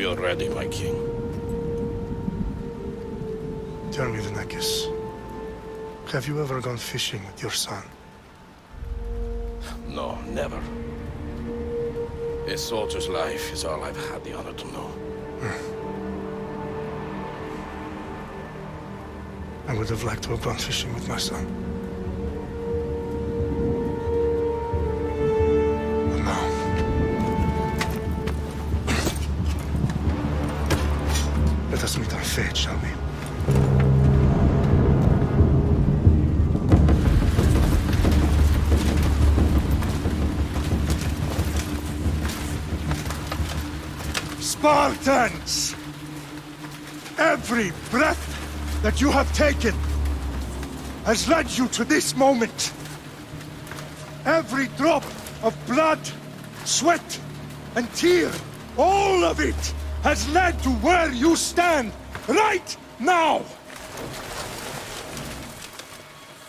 are ready, my king. Tell me, Vinakis, have you ever gone fishing with your son? No, never. A soldier's life is all I've had the honor to know. I would have liked to have gone fishing with my son. But now... let us meet our fate, shall we? Spartans! Every breath that you have taken has led you to this moment. Every drop of blood, sweat, and tear, all of it has led to where you stand right now.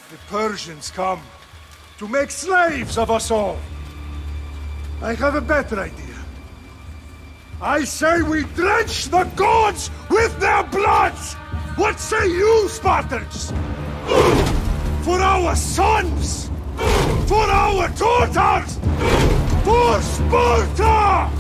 The Persians come to make slaves of us all. I have a better idea. I say we drench the gods with their bloods! What say you, Spartans? For our sons! For our daughters! For Sparta!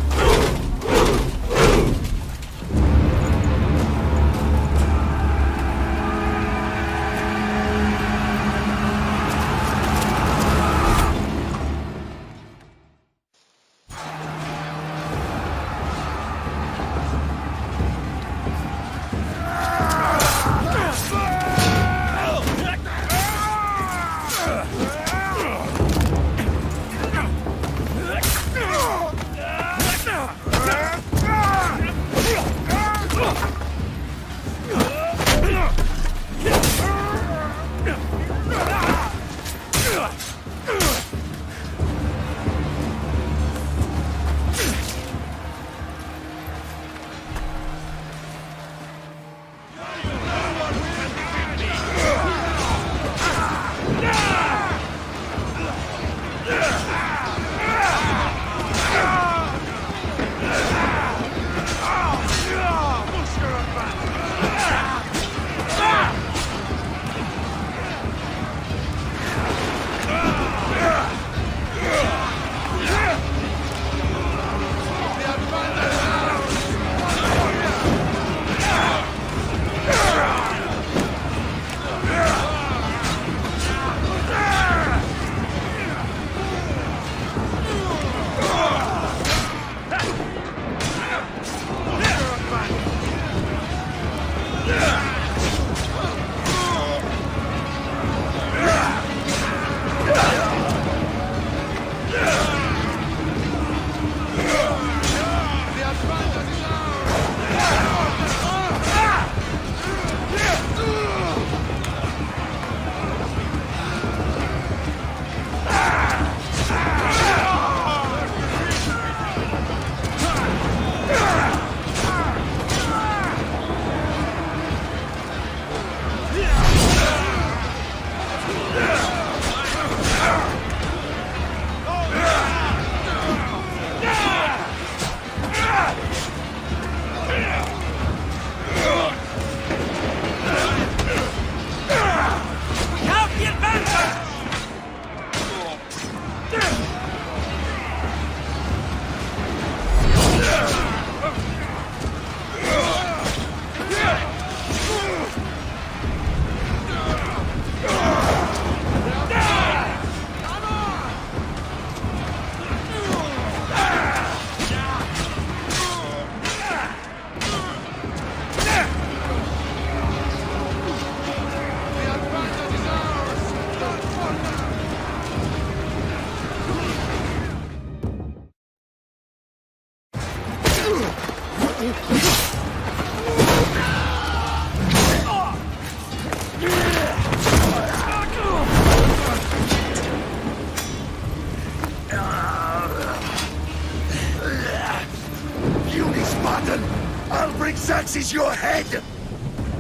Xerxes your head!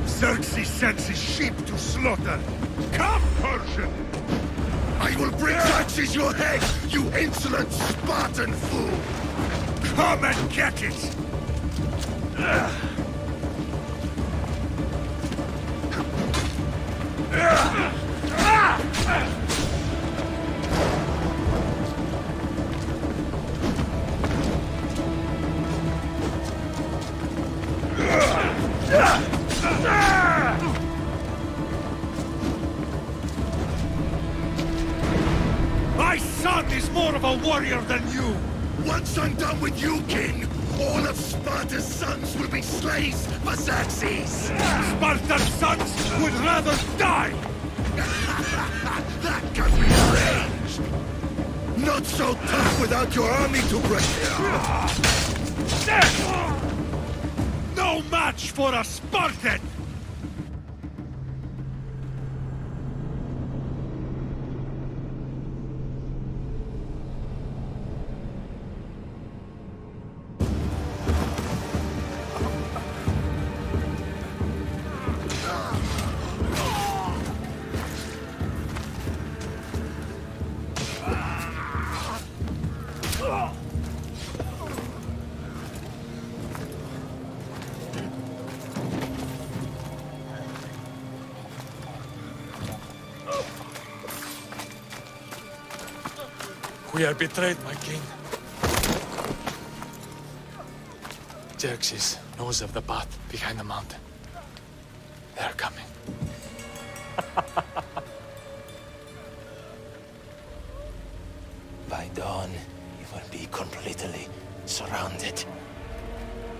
Xerxes sends his sheep to slaughter. Come, Persian! I will bring Xerxes your head, you insolent Spartan fool! Come and get it! My son is more of a warrior than you! Once I'm done with you, King, all of Sparta's sons will be slaves for Xerxes! Sparta's sons would rather die! That can be arranged! Not so tough without your army to break it! No match for a Spartan! We are betrayed, my king. Xerxes knows of the path behind the mountain. They are coming. By dawn, you will be completely surrounded.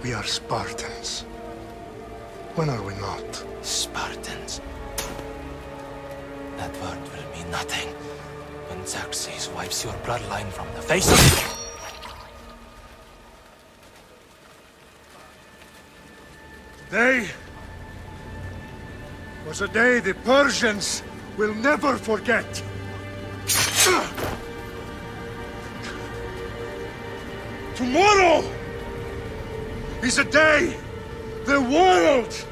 We are Spartans. When are we not? Spartans. That word will mean nothing when Xerxes wipes your bloodline from the face of... Today was a day the Persians will never forget. Tomorrow is a day the world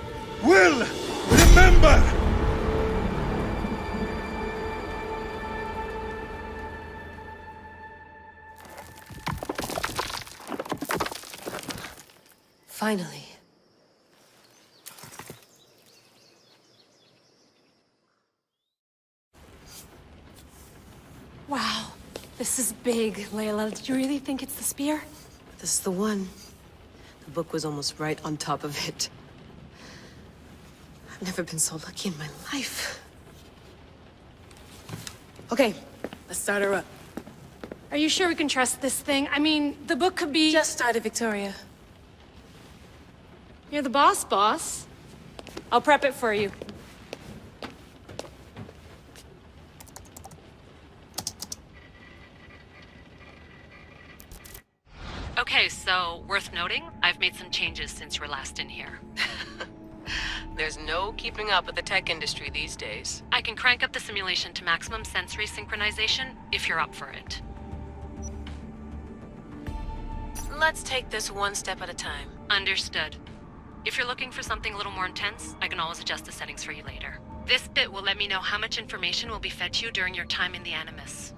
will remember. Finally. Wow, this is big, Layla. Did you really think it's the spear? This is the one. The book was almost right on top of it. I've never been so lucky in my life. Okay, let's start her up. Are you sure we can trust this thing? I mean, the book could be... Just started, Victoria. You're the boss. I'll prep it for you. Okay, so worth noting, I've made some changes since you were last in here. There's no keeping up with the tech industry these days. I can crank up the simulation to maximum sensory synchronization if you're up for it. Let's take this one step at a time. Understood. If you're looking for something a little more intense, I can always adjust the settings for you later. This bit will let me know how much information will be fed to you during your time in the Animus.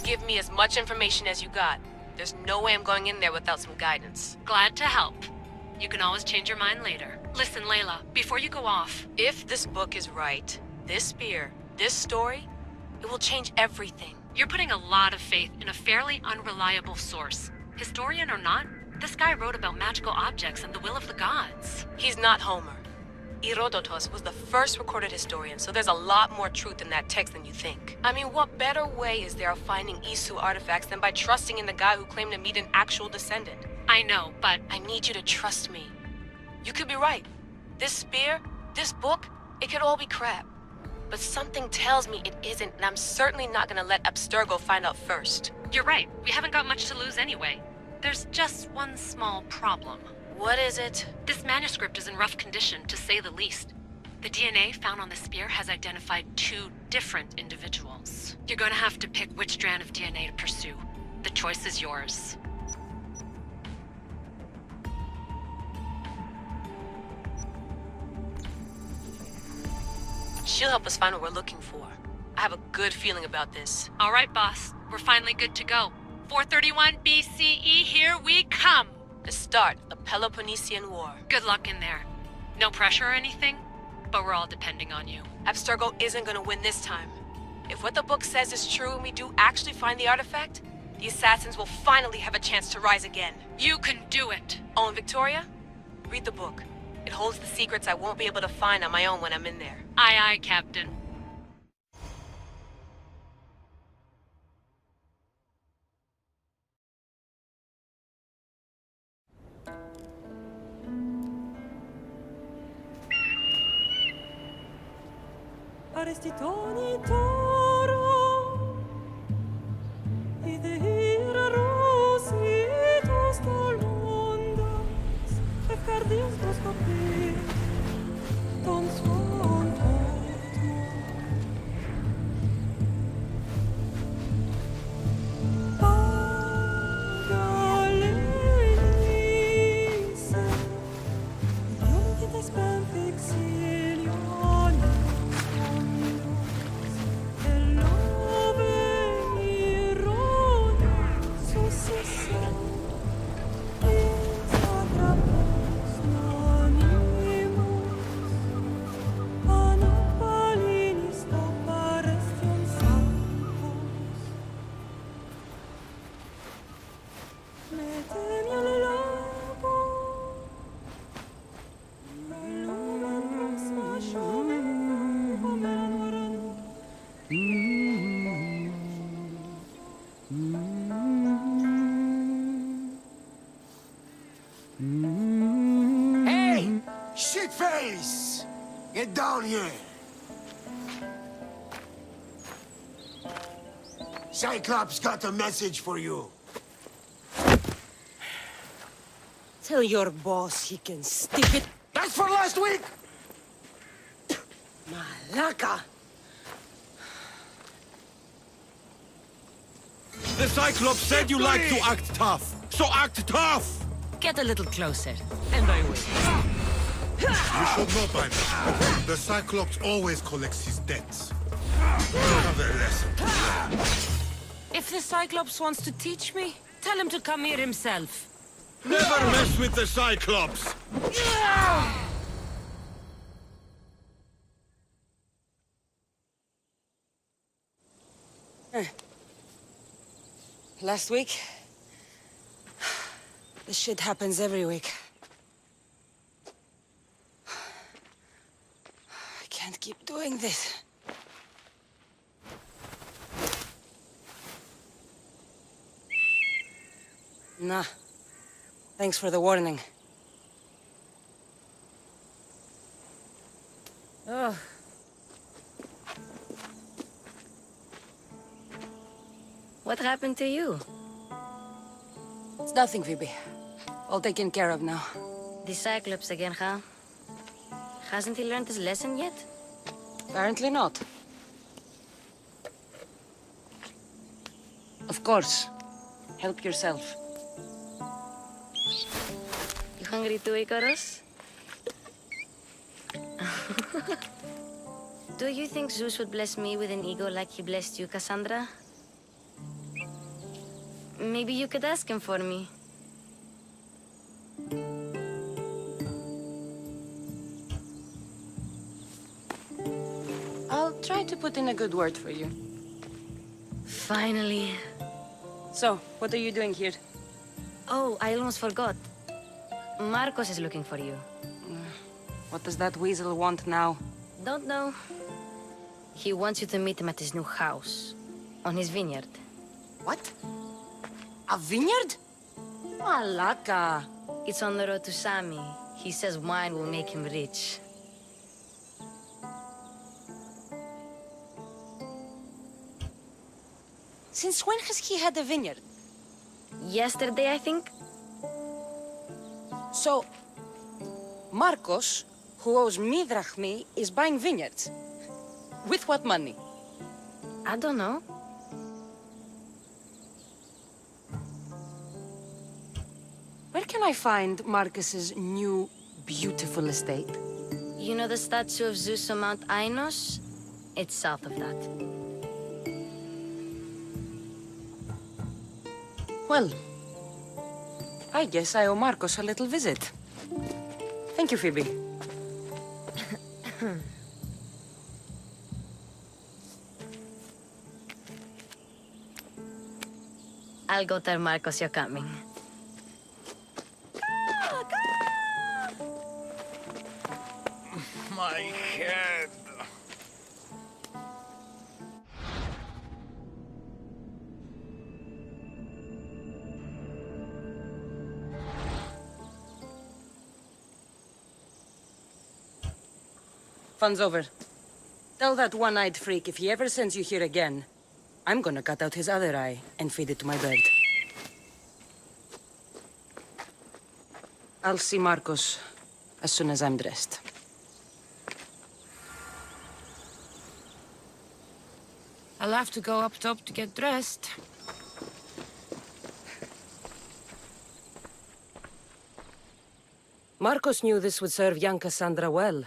Give me as much information as you got. There's no way I'm going in there without some guidance. Glad to help. You can always change your mind later. Listen, Layla, before you go off... If this book is right, this spear, this story, it will change everything. You're putting a lot of faith in a fairly unreliable source. Historian or not, this guy wrote about magical objects and the will of the gods. He's not Homer. Herodotus was the first recorded historian, so there's a lot more truth in that text than you think. I mean, what better way is there of finding Isu artifacts than by trusting in the guy who claimed to meet an actual descendant? I know, but... I need you to trust me. You could be right. This spear, this book, it could all be crap. But something tells me it isn't, and I'm certainly not gonna let Abstergo find out first. You're right. We haven't got much to lose anyway. There's just one small problem. What is it? This manuscript is in rough condition, to say the least. The DNA found on the spear has identified 2 different individuals. You're going to have to pick which strand of DNA to pursue. The choice is yours. She'll help us find what we're looking for. I have a good feeling about this. All right, boss. We're finally good to go. 431 BCE, here we come! The start of the Peloponnesian War. Good luck in there. No pressure or anything, but we're all depending on you. Abstergo isn't gonna win this time. If what the book says is true and we do actually find the artifact, the assassins will finally have a chance to rise again. You can do it! Oh, and Victoria? Read the book. It holds the secrets I won't be able to find on my own when I'm in there. Aye, aye, Captain. Arrestitoni toro, idehira rositos tolmondas, efcardios proskopir, ton son Pagalenice, idiomitites pamphixilioni. Hey! Shitface! Get down here! Cyclops got a message for you. Tell your boss he can stick it. That's for last week! Malaka! The Cyclops said you like to act tough, so act tough! Get a little closer, and I will. You should know by now. The Cyclops always collects his debts. You have a lesson to learn. If the Cyclops wants to teach me, tell him to come here himself. Never mess with the Cyclops! Last week? This shit happens every week. I can't keep doing this. Nah. Thanks for the warning. Ugh. What happened to you? It's nothing, Phoebe. All taken care of now. The Cyclops again, huh? Hasn't he learned his lesson yet? Apparently not. Of course. Help yourself. You hungry too, Icarus? Do you think Zeus would bless me with an ego like he blessed you, Cassandra? Maybe you could ask him for me. I'll try to put in a good word for you. Finally. So, what are you doing here? Oh, I almost forgot. Marcos is looking for you. What does that weasel want now? Don't know. He wants you to meet him at his new house. On his vineyard. What? A vineyard? Malaka. It's on the road to Sami. He says wine will make him rich. Since when has he had a vineyard? Yesterday, I think? So, Marcos, who owes me drachmi, is buying vineyards. With what money? I don't know. Where can I find Marcus's new, beautiful estate? You know the statue of Zeus on Mount Ainos? It's south of that. Well, I guess I owe Marcos a little visit. Thank you, Phoebe. I'll go tell Marcos you're coming. My head. Fun's over. Tell that one-eyed freak if he ever sends you here again, I'm gonna cut out his other eye and feed it to my bird. I'll see Marcos as soon as I'm dressed. I'll have to go up top to get dressed. Marcos knew this would serve young Cassandra well.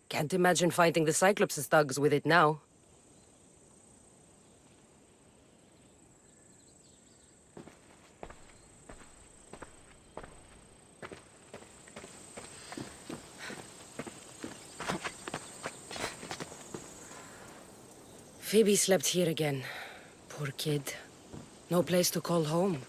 Can't imagine fighting the Cyclops' thugs with it now. Phoebe slept here again. Poor kid. No place to call home.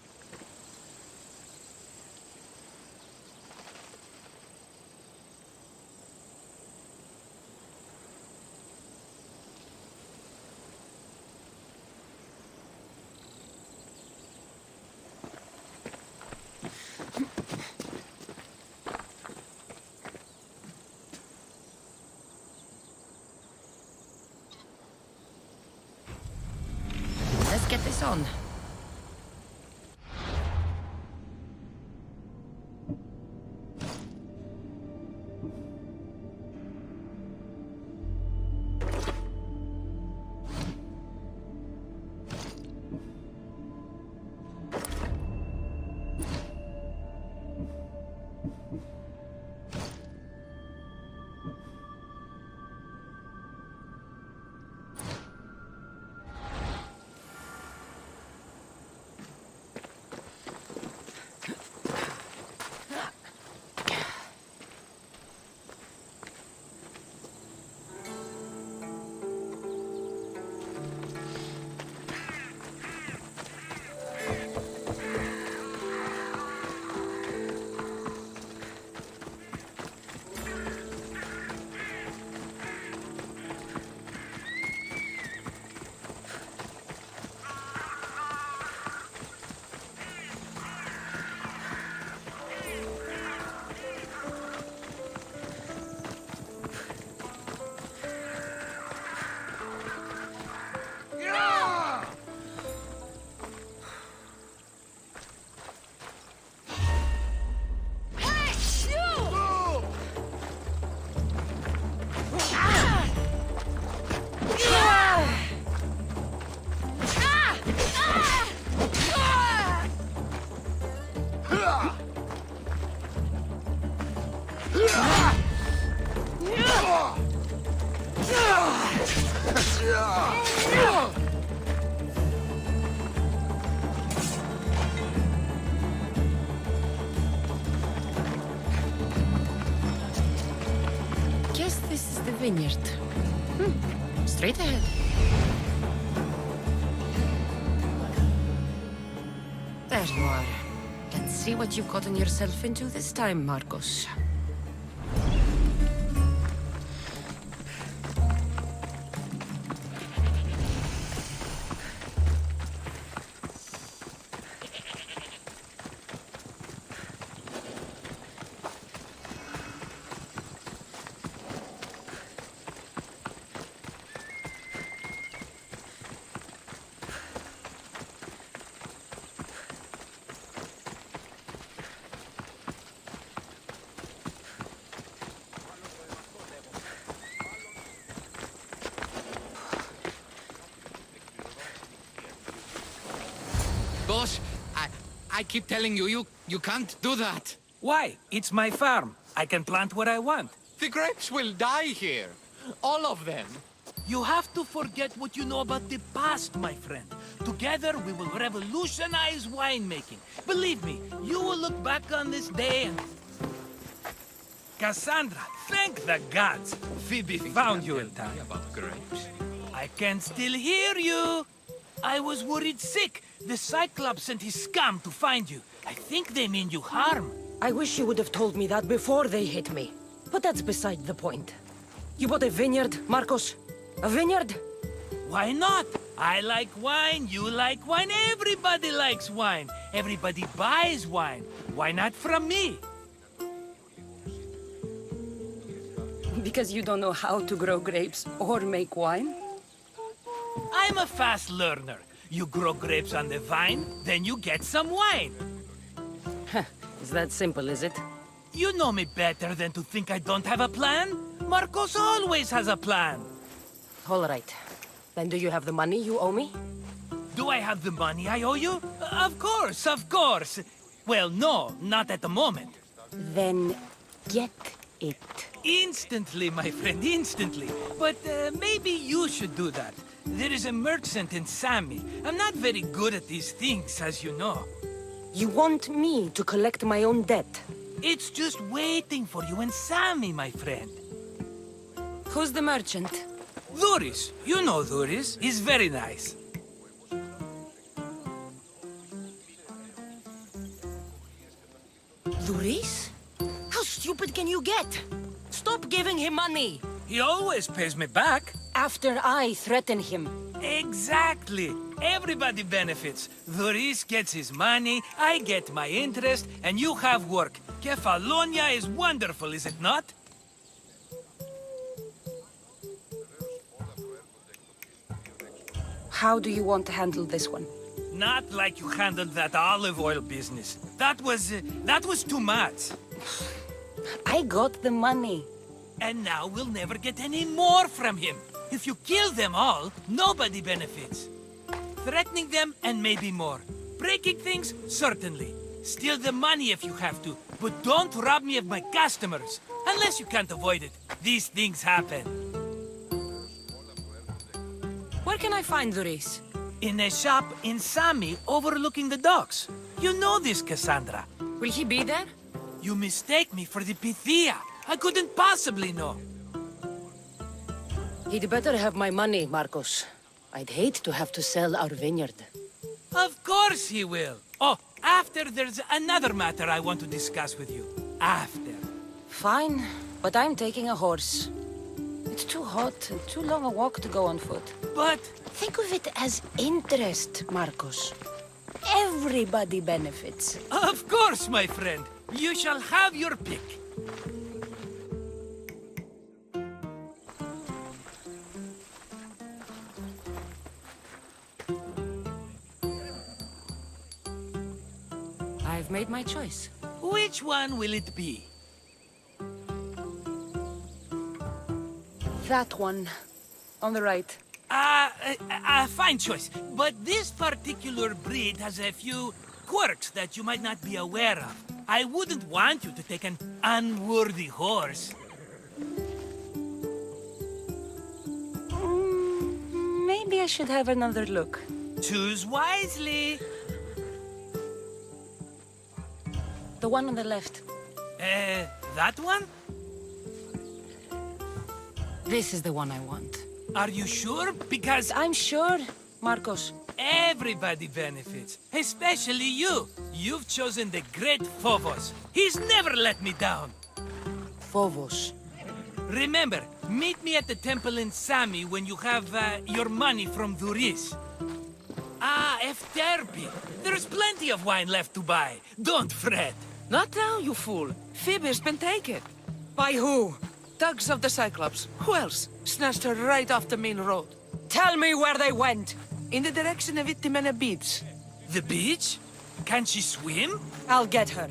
Let's get this on. Guess this is the vineyard. Straight ahead. There you are. Let's see what you've gotten yourself into this time, Marcos. Boss, I keep telling you, you can't do that. Why? It's my farm. I can plant what I want. The grapes will die here. All of them. You have to forget what you know about the past, my friend. Together, we will revolutionize winemaking. Believe me, you will look back on this day and... Cassandra, thank the gods! Phoebe found you in time. About grapes. I can still hear you! I was worried sick. The Cyclops sent his scum to find you. I think they mean you harm. I wish you would have told me that before they hit me. But that's beside the point. You bought a vineyard, Marcos? A vineyard? Why not? I like wine, you like wine, everybody likes wine. Everybody buys wine. Why not from me? Because you don't know how to grow grapes or make wine? I'm a fast learner. You grow grapes on the vine, then you get some wine. Is that simple, is it? You know me better than to think I don't have a plan. Marcos always has a plan. All right. Then do you have the money you owe me? Do I have the money I owe you? Of course, of course. Well, no, not at the moment. Then get it. Instantly, my friend, instantly. But maybe you should do that. There is a merchant in Sami. I'm not very good at these things, as you know. You want me to collect my own debt? It's just waiting for you in Sami, my friend. Who's the merchant? Duris. You know Duris. He's very nice. Luis? How stupid can you get? Stop giving him money! He always pays me back. After I threaten him. Exactly. Everybody benefits. Duris gets his money, I get my interest, and you have work. Kefalonia is wonderful, is it not? How do you want to handle this one? Not like you handled that olive oil business. That was too much. I got the money. And now we'll never get any more from him. If you kill them all, nobody benefits. Threatening them, and maybe more. Breaking things, certainly. Steal the money if you have to, but don't rob me of my customers. Unless you can't avoid it. These things happen. Where can I find Luis? In a shop in Sami, overlooking the docks. You know this, Cassandra. Will he be there? You mistake me for the Pythia. I couldn't possibly know. He'd better have my money, Marcos. I'd hate to have to sell our vineyard. Of course he will. Oh, after there's another matter I want to discuss with you. After. Fine, but I'm taking a horse. It's too hot and too long a walk to go on foot. But... Think of it as interest, Marcos. Everybody benefits. Of course, my friend. You shall have your pick. I've made my choice. Which one will it be? That one. On the right. Fine choice. But this particular breed has a few quirks that you might not be aware of. I wouldn't want you to take an unworthy horse. Maybe I should have another look. Choose wisely. The one on the left. That one? This is the one I want. Are you sure? Because I'm sure, Marcos. everybody benefits, especially you. You've chosen the great Phobos. He's never let me down. Phobos. Remember, meet me at the temple in Sami when you have your money from Duris. Ah, Efterpi. There's plenty of wine left to buy. Don't fret. Not now, you fool. Phoebe's been taken. By who? Thugs of the Cyclops. Who else? Snatched her right off the main road. Tell me where they went. In the direction of Itimena Beach. The beach? Can she swim? I'll get her.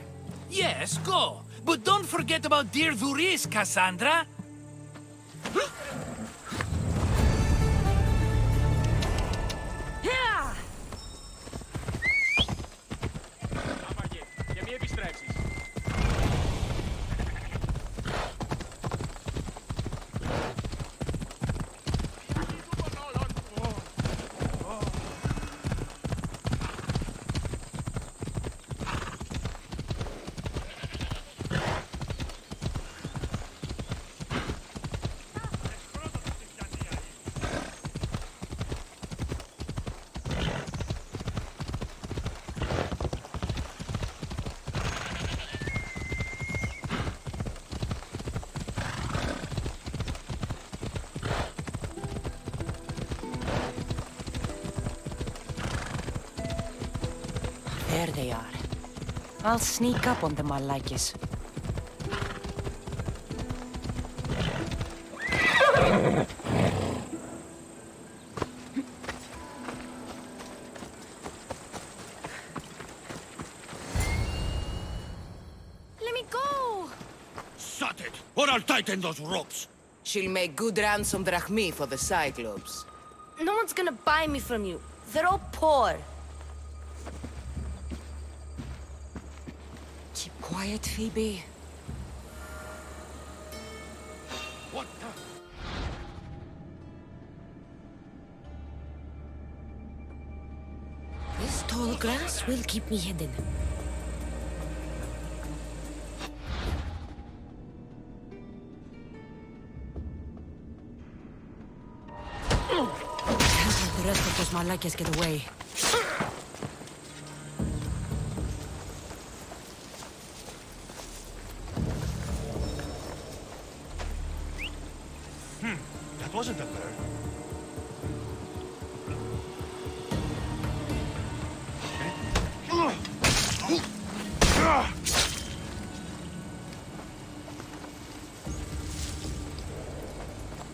Yes, go. But don't forget about dear Duris, Cassandra. There they are. I'll sneak up on them, Malakis. Let me go! Shut it, or I'll tighten those ropes. She'll make good ransom drachmi for the Cyclops. No one's gonna buy me from you. They're all poor. Keep quiet, Phoebe. What the? This tall grass will keep me hidden. Can't let the rest of those Malakis get away. That wasn't a bird.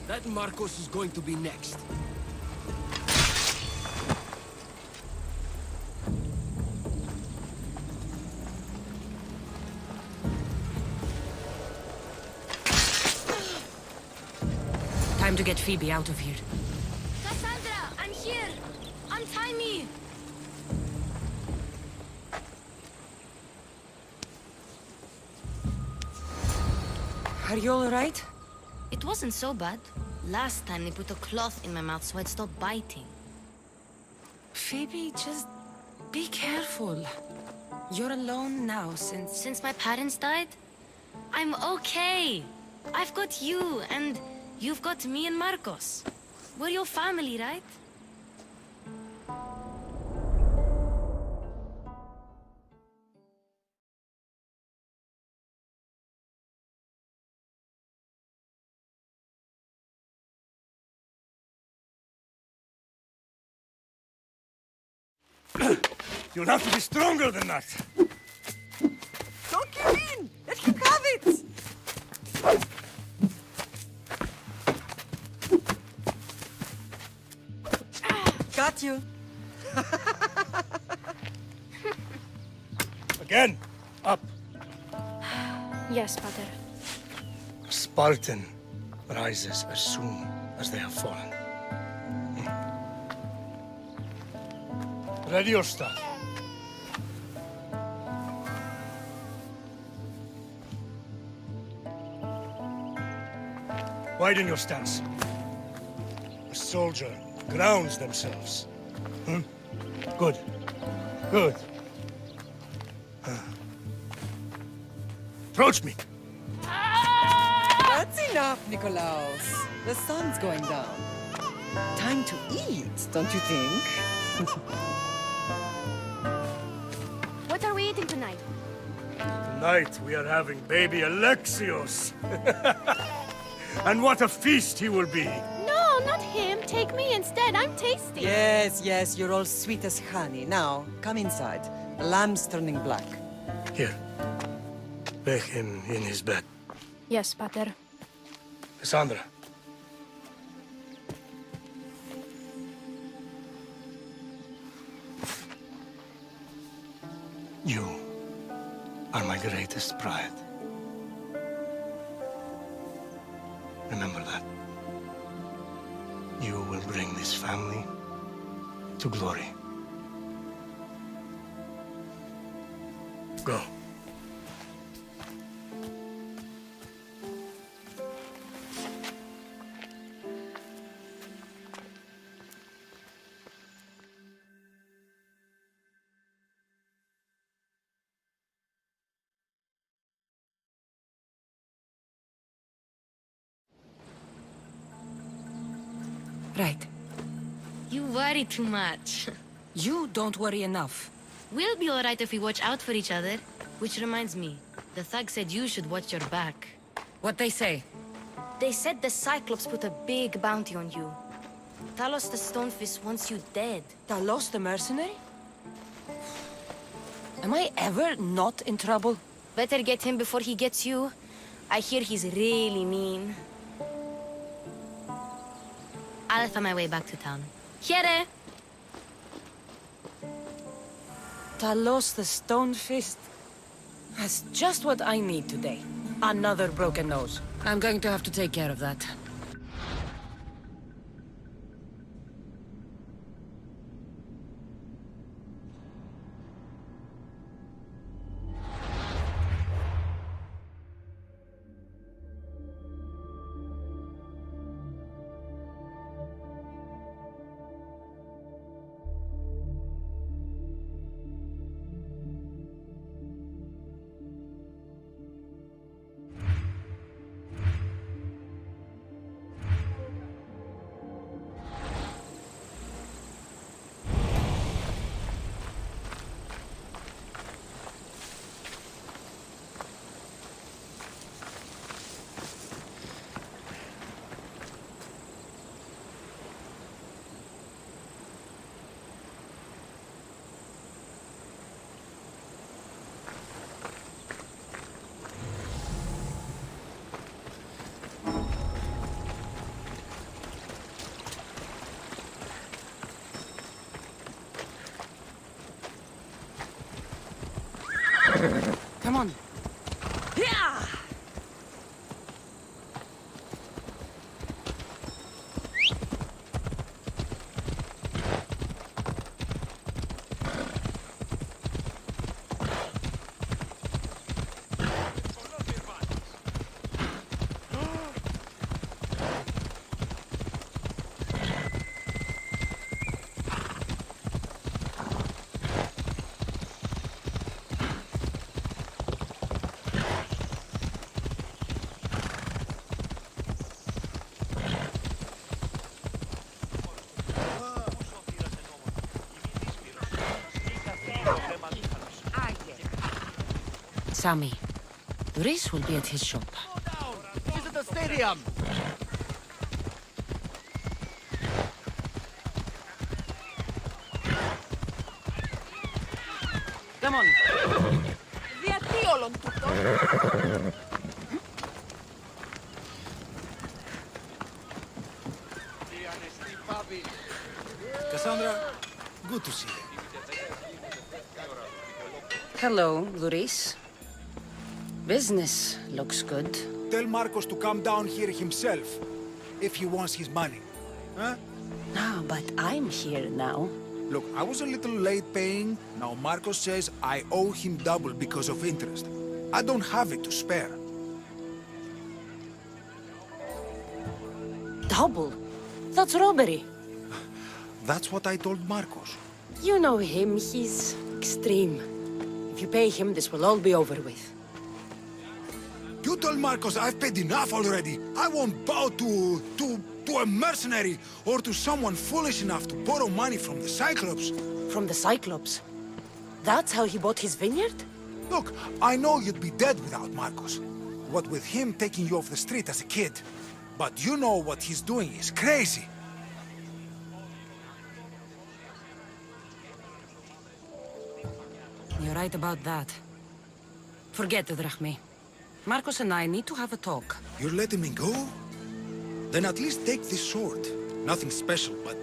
That Marcos is going to be next. Time to get Phoebe out of here. Cassandra, I'm here! Untie me! Are you all right? It wasn't so bad. Last time they put a cloth in my mouth so I'd stop biting. Phoebe, just be careful. You're alone now Since my parents died? I'm okay. I've got you, and you've got me and Marcos. We're your family, right? You'll have to be stronger than that. Don't give in! Let him have it! Got you. Again, up. Yes, Pater. A Spartan rises as soon as they have fallen. Ready your staff. Widen your stance. A soldier grounds themselves. Good. Good. Approach me. That's enough, Nikolaos. The sun's going down. Time to eat, don't you think? What are we eating tonight? Tonight we are having baby Alexios. And what a feast he will be. No, not him. Take me instead. I'm tasty. Yes, yes, you're all sweet as honey. Now, come inside. The lamb's turning black. Here. Lay him in his bed. Yes, Pater. Cassandra. You are my greatest pride. Remember that. You will bring this family to glory. Go. Right. You worry too much. You don't worry enough. We'll be alright if we watch out for each other. Which reminds me, the thug said you should watch your back. What'd they say? They said the Cyclops put a big bounty on you. Talos the Stonefist wants you dead. Talos the mercenary? Am I ever not in trouble? Better get him before he gets you. I hear he's really mean. I'll find my way back to town. Here! Talos the Stone Fist. That's just what I need today. Another broken nose. I'm going to have to take care of that. Come on. Yeah! Sammy, Reese will be at his shop. Visit the stadium! Come on. Γιατί όλον τούτο? Cassandra, good to see you. Hello, Luis. Business looks good. Tell Marcos to come down here himself, if he wants his money. Huh? No, but I'm here now. Look, I was a little late paying. Now Marcos says I owe him double because of interest. I don't have it to spare. Double? That's robbery. That's what I told Marcos. You know him, he's extreme. If you pay him, this will all be over with. You told Marcos I've paid enough already. I won't bow to a mercenary or to someone foolish enough to borrow money from the Cyclops. From the Cyclops? That's how he bought his vineyard? Look, I know you'd be dead without Marcos. What with him taking you off the street as a kid. But you know what he's doing is crazy. You're right about that. Forget the drachme. Marcos and I need to have a talk. You're letting me go? Then at least take this sword. Nothing special, but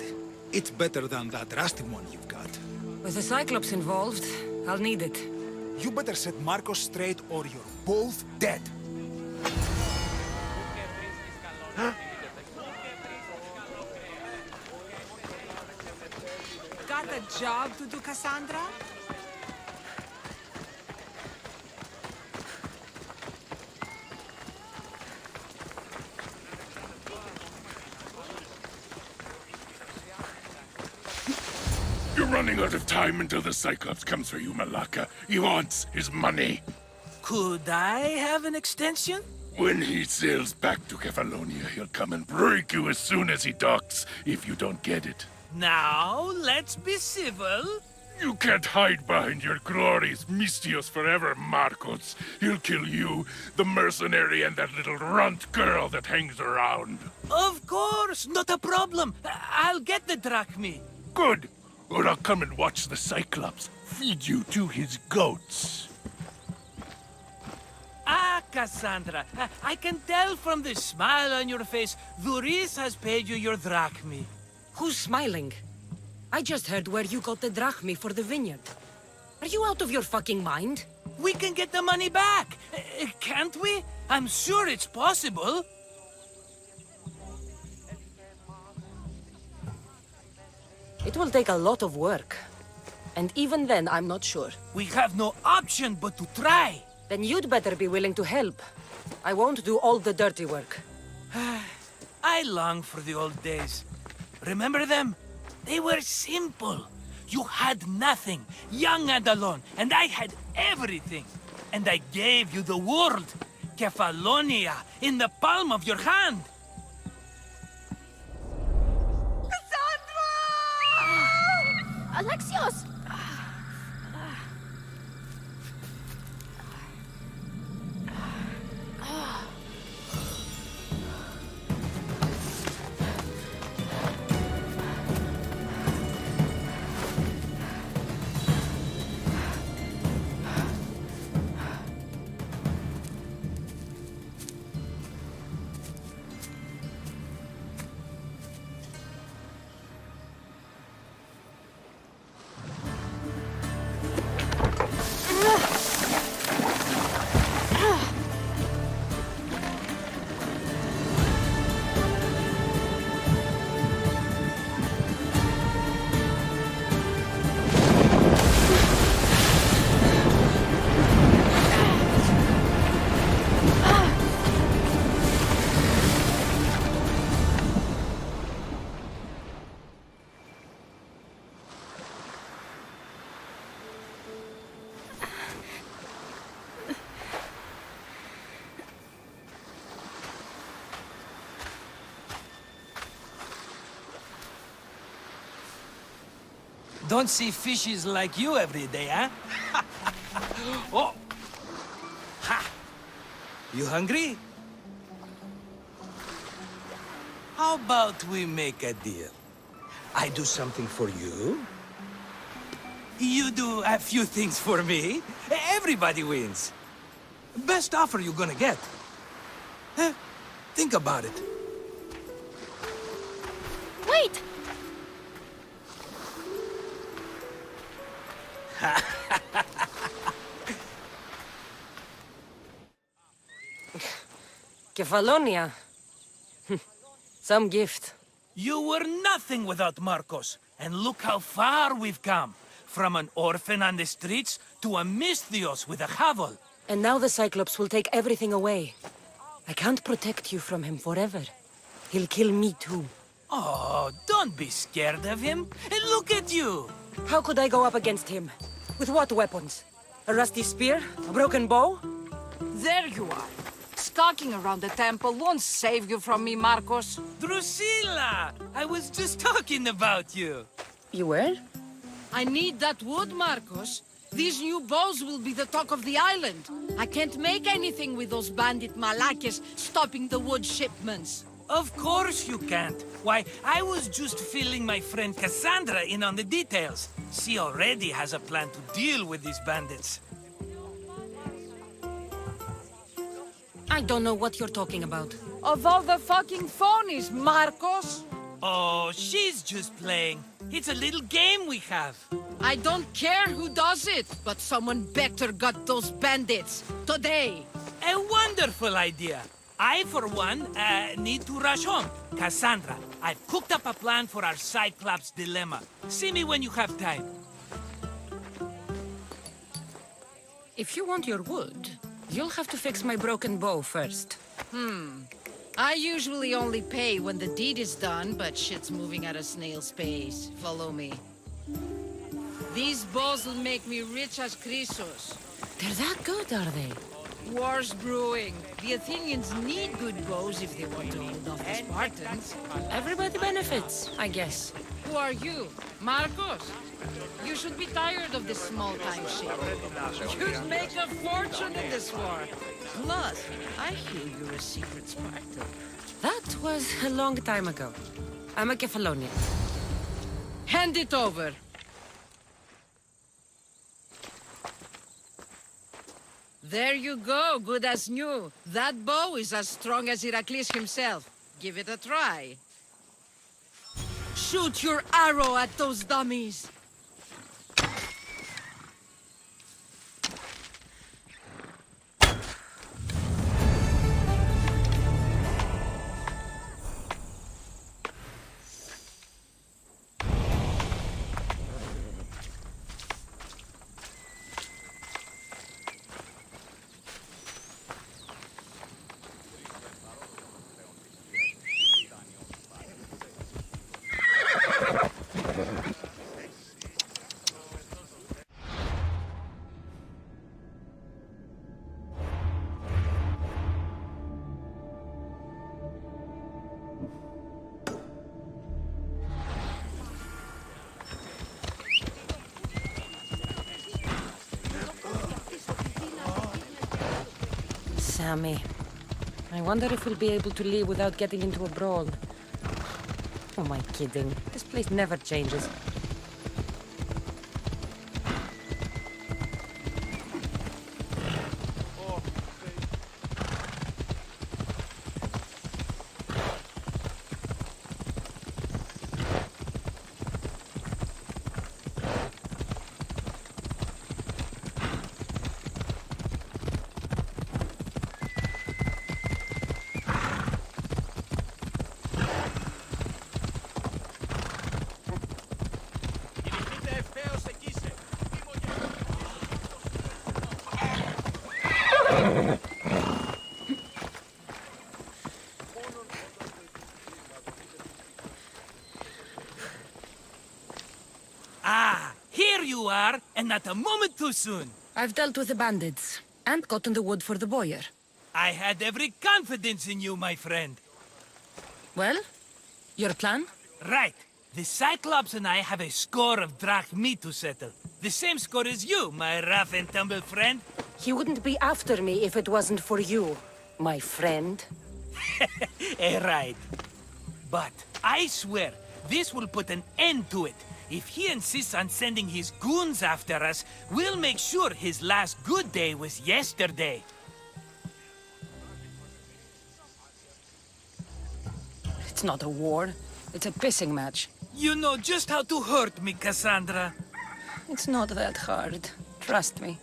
it's better than that rusty one you've got. With the Cyclops involved, I'll need it. You better set Marcos straight or you're both dead. Got a job to do, Cassandra? You're running out of time until the Cyclops comes for you, Malaka. He wants his money. Could I have an extension? When he sails back to Kefalonia, he'll come and break you as soon as he docks, if you don't get it. Now, let's be civil. You can't hide behind your glories, Mistios forever, Marcos. He'll kill you, the mercenary, and that little runt girl that hangs around. Of course, not a problem. I'll get the drachme. Good. Or I'll come and watch the Cyclops feed you to his goats. Ah, Cassandra, I can tell from the smile on your face, Duris has paid you your drachmi. Who's smiling? I just heard where you got the drachmi for the vineyard. Are you out of your fucking mind? We can get the money back, can't we? I'm sure it's possible. It will take a lot of work. And even then, I'm not sure. We have no option but to try. Then you'd better be willing to help. I won't do all the dirty work. I long for the old days. Remember them? They were simple. You had nothing, young and alone, and I had everything. And I gave you the world, Kefalonia, in the palm of your hand. Alexios! Don't see fishes like you every day, huh? Oh! Ha! You hungry? How about we make a deal? I do something for you. You do a few things for me. Everybody wins. Best offer you're gonna get. Huh? Think about it. Wait! Kefalonia. Some gift. You were nothing without Marcos, and look how far we've come. From an orphan on the streets to a Misthios with a hovel. And now the Cyclops will take everything away. I can't protect you from him forever. He'll kill me too. Oh, don't be scared of him. And look at you. How could I go up against him? With what weapons? A rusty spear? A broken bow? There you are. Skulking around the temple won't save you from me, Marcos. Drusilla! I was just talking about you. You were? I need that wood, Marcos. These new bows will be the talk of the island. I can't make anything with those bandit malakes stopping the wood shipments. Of course you can't. Why, I was just filling my friend Cassandra in on the details. She already has a plan to deal with these bandits. I don't know what you're talking about. Of all the fucking phonies, Marcos! Oh, she's just playing. It's a little game we have. I don't care who does it, but someone better got those bandits. Today! A wonderful idea. I, for one, need to rush home. Cassandra, I've cooked up a plan for our Cyclops dilemma. See me when you have time. If you want your wood, you'll have to fix my broken bow first. I usually only pay when the deed is done, but shit's moving at a snail's pace. Follow me. These bows will make me rich as Chrysos. They're that good, are they? War's brewing. The Athenians need good bows if they want to hold off the Spartans. Everybody benefits, I guess. Who are you? Marcos? You should be tired of this small-time shit. You'd make a fortune in this war. Plus, I hear you're a secret Spartan. That was a long time ago. I'm a Kefalonian. Hand it over. There you go, good as new. That bow is as strong as Heracles himself. Give it a try. Shoot your arrow at those dummies! Sammy. I wonder if we'll be able to leave without getting into a brawl. Oh, am I kidding? This place never changes. Ah, here you are, and not a moment too soon. I've dealt with the bandits, and gotten the wood for the boiler. I had every confidence in you, my friend. Well, your plan? Right. The Cyclops and I have a score of drachmi to settle. The same score as you, my rough and tumble friend. He wouldn't be after me if it wasn't for you, my friend. Right. But I swear, this will put an end to it. If he insists on sending his goons after us, we'll make sure his last good day was yesterday. It's not a war. It's a pissing match. You know just how to hurt me, Cassandra. It's not that hard. Trust me.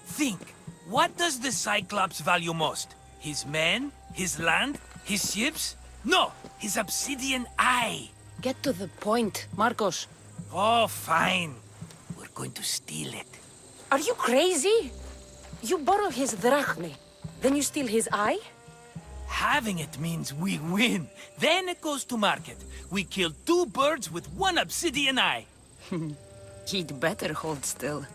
Think. What does the Cyclops value most? His men? His land? His ships? No! His obsidian eye! Get to the point, Marcos. Oh, fine. We're going to steal it. Are you crazy? You borrow his drachmi, then you steal his eye? Having it means we win. Then it goes to market. We kill 2 birds with 1 obsidian eye. He'd better hold still,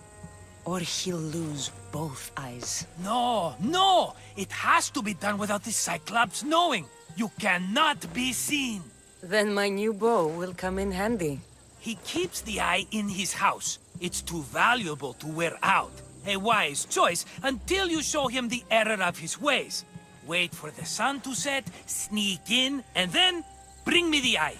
or he'll lose both eyes. No! It has to be done without the Cyclops knowing. You cannot be seen. Then my new bow will come in handy. He keeps the eye in his house. It's too valuable to wear out. A wise choice until you show him the error of his ways. Wait for the sun to set, sneak in, and then bring me the eye.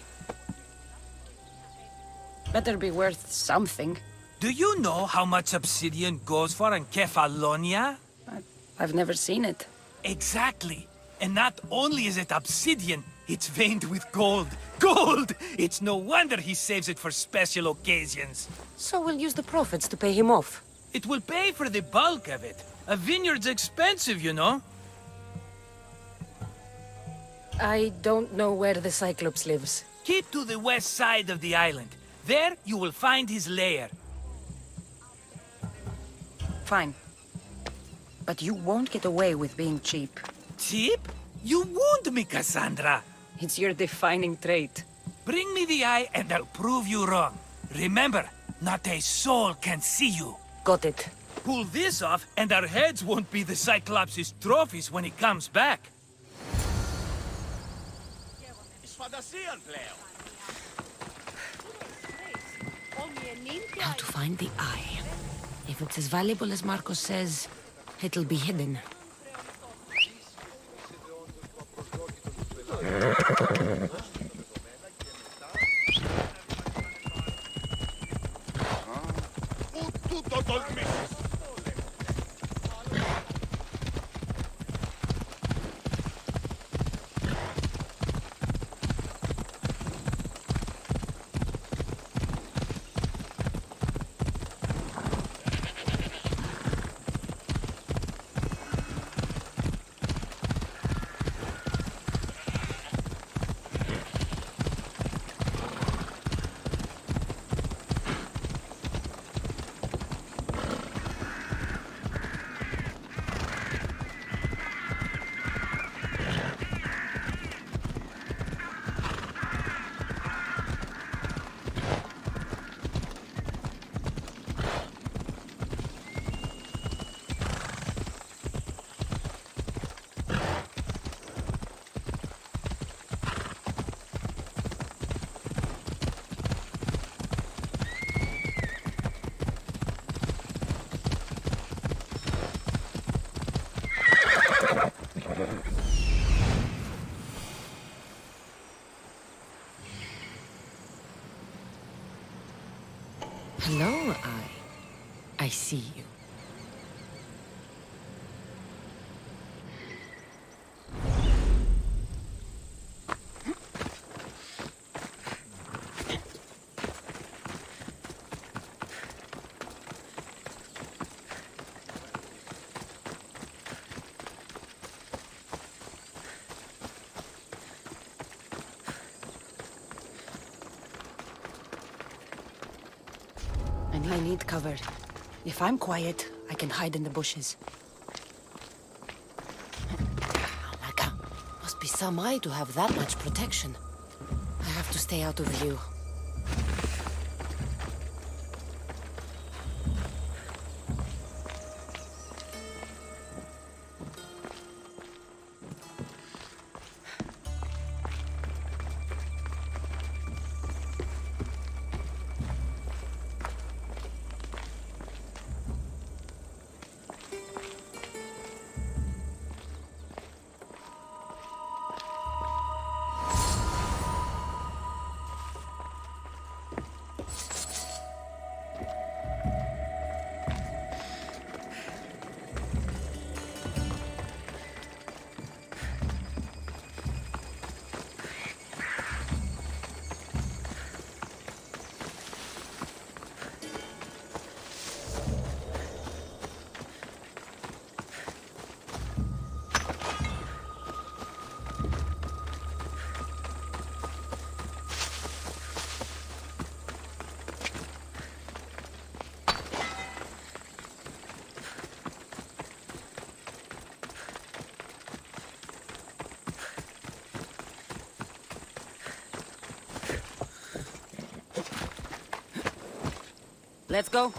Better be worth something. Do you know how much obsidian goes for in Kefalonia? I've never seen it. Exactly. And not only is it obsidian, it's veined with gold. Gold! It's no wonder he saves it for special occasions. So we'll use the profits to pay him off. It will pay for the bulk of it. A vineyard's expensive, you know. I don't know where the Cyclops lives. Keep to the west side of the island. There you will find his lair. Fine. But you won't get away with being cheap. Cheap? You wound me, Cassandra. It's your defining trait. Bring me the eye and I'll prove you wrong. Remember, not a soul can see you. Got it. Pull this off and our heads won't be the Cyclops' trophies when he comes back. How to find the eye. If it's as valuable as Marcos says, it'll be hidden. I see you. I need cover. If I'm quiet, I can hide in the bushes. Alaka, must be some eye to have that much protection. I have to stay out of view. Let's go.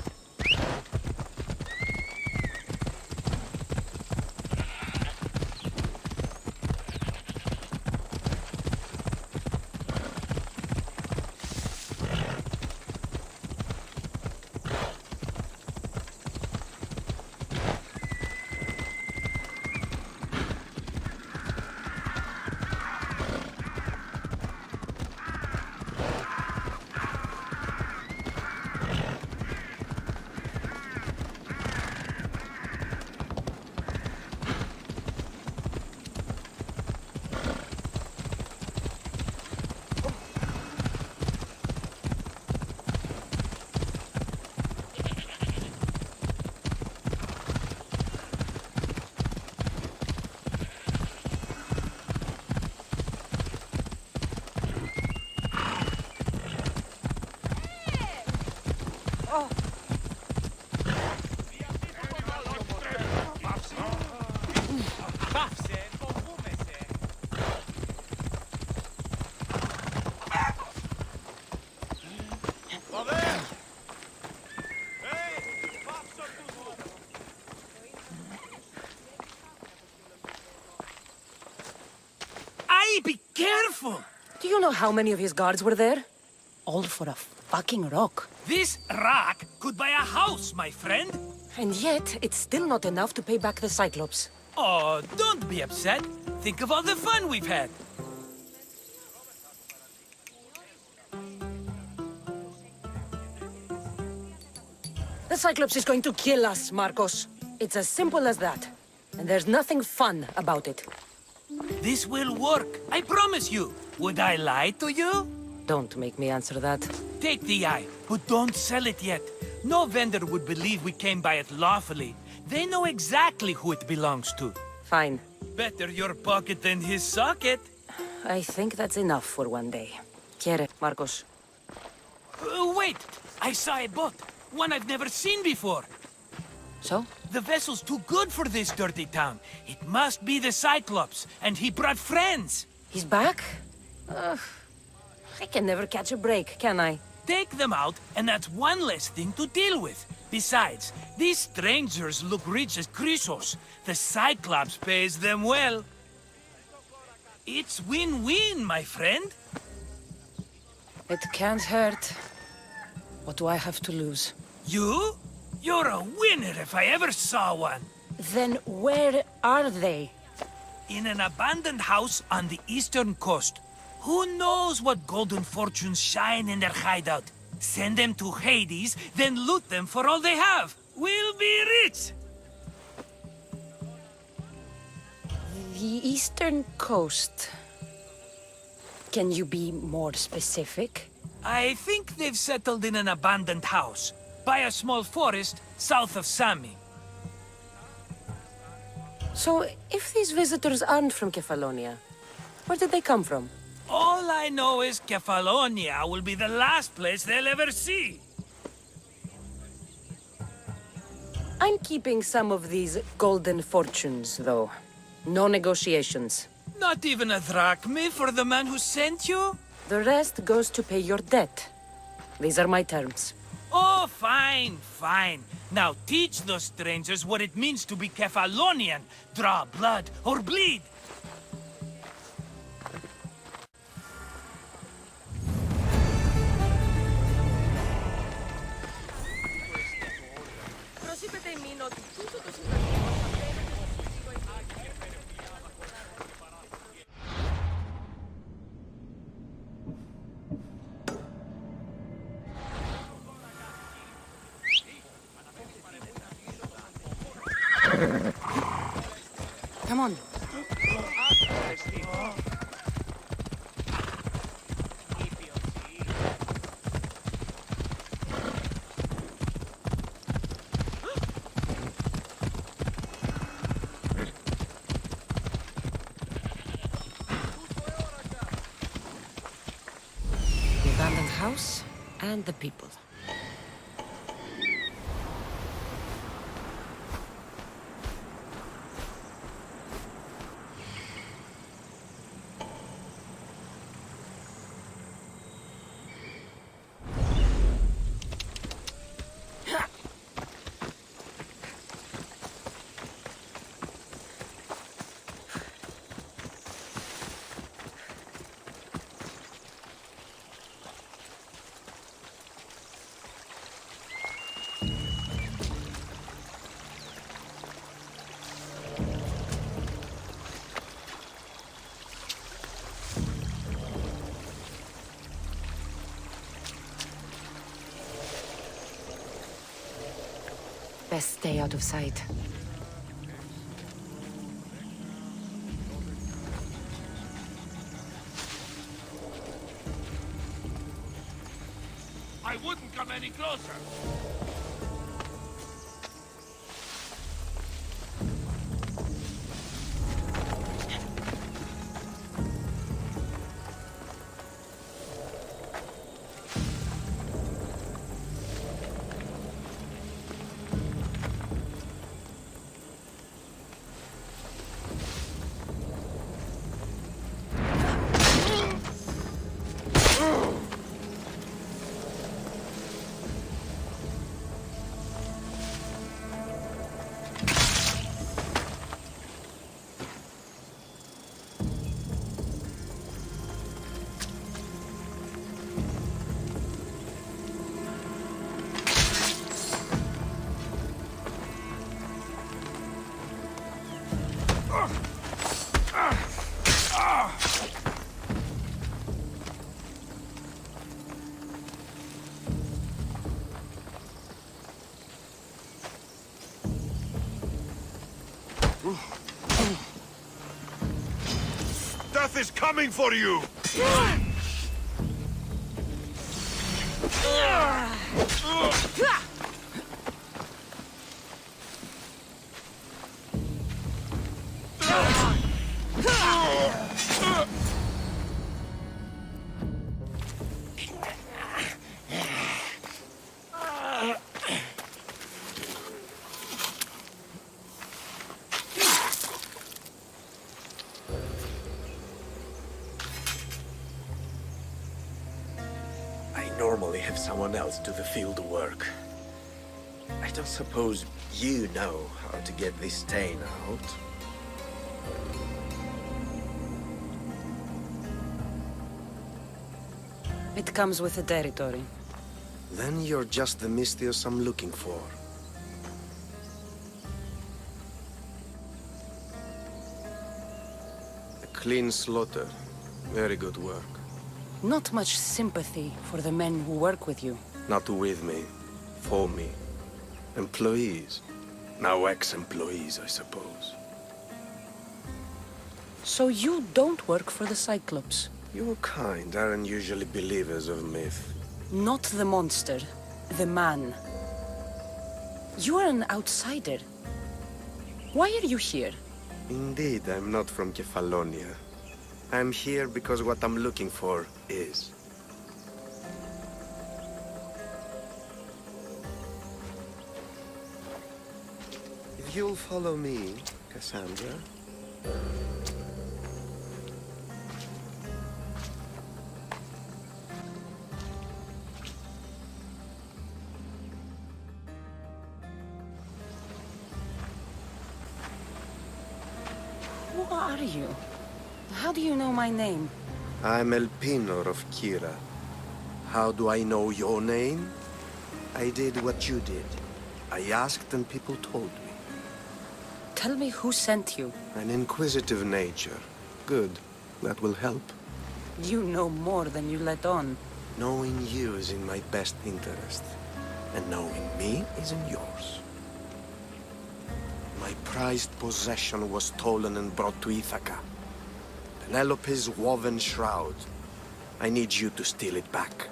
Be careful! Do you know how many of his guards were there? All for a fucking rock. This rock could buy a house, my friend. And yet, it's still not enough to pay back the Cyclops. Oh, don't be upset. Think of all the fun we've had. The Cyclops is going to kill us, Marcos. It's as simple as that. And there's nothing fun about it. This will work, I promise you. Would I lie to you? Don't make me answer that. Take the eye, but don't sell it yet. No vendor would believe we came by it lawfully. They know exactly who it belongs to. Fine. Better your pocket than his socket. I think that's enough for one day. Quiere, Marcos. Wait! I saw a boat. One I've never seen before. So? The vessel's too good for this dirty town. It must be the Cyclops, and he brought friends. He's back? I can never catch a break, can I? Take them out, and that's one less thing to deal with. Besides, these strangers look rich as Chrysos. The Cyclops pays them well. It's win-win, my friend. It can't hurt. What do I have to lose? You? You're a winner if I ever saw one. Then where are they? In an abandoned house on the eastern coast. Who knows what golden fortunes shine in their hideout? Send them to Hades, then loot them for all they have. We'll be rich! The eastern coast. Can you be more specific? I think they've settled in an abandoned house, by a small forest south of Sami. So, if these visitors aren't from Kefalonia, where did they come from? All I know is Kefalonia will be the last place they'll ever see. I'm keeping some of these golden fortunes, though. No negotiations. Not even a drachme for the man who sent you? The rest goes to pay your debt. These are my terms. Oh, fine, fine. Now teach those strangers what it means to be Kefalonian. Draw blood or bleed. Come on. The abandoned house and the people. Best stay out of sight. I wouldn't come any closer. Death is coming for you! Normally have someone else do the field work. I don't suppose you know how to get this stain out. It comes with the territory. Then you're just the Mystios I'm looking for. A clean slaughter. Very good work. Not much sympathy for the men who work with you. Not with me. For me. Employees. Now ex-employees, I suppose. So you don't work for the Cyclops? Your kind aren't usually believers of myth. Not the monster. The man. You are an outsider. Why are you here? Indeed, I'm not from Kefalonia. I'm here because what I'm looking for is. If you'll follow me, Cassandra. Who are you? How do you know my name? I'm El Pinor of Kira. How do I know your name? I did what you did. I asked and people told me. Tell me who sent you. An inquisitive nature. Good. That will help. You know more than you let on. Knowing you is in my best interest. And knowing me is in yours. My prized possession was stolen and brought to Ithaca. Penelope's woven shroud. I need you to steal it back.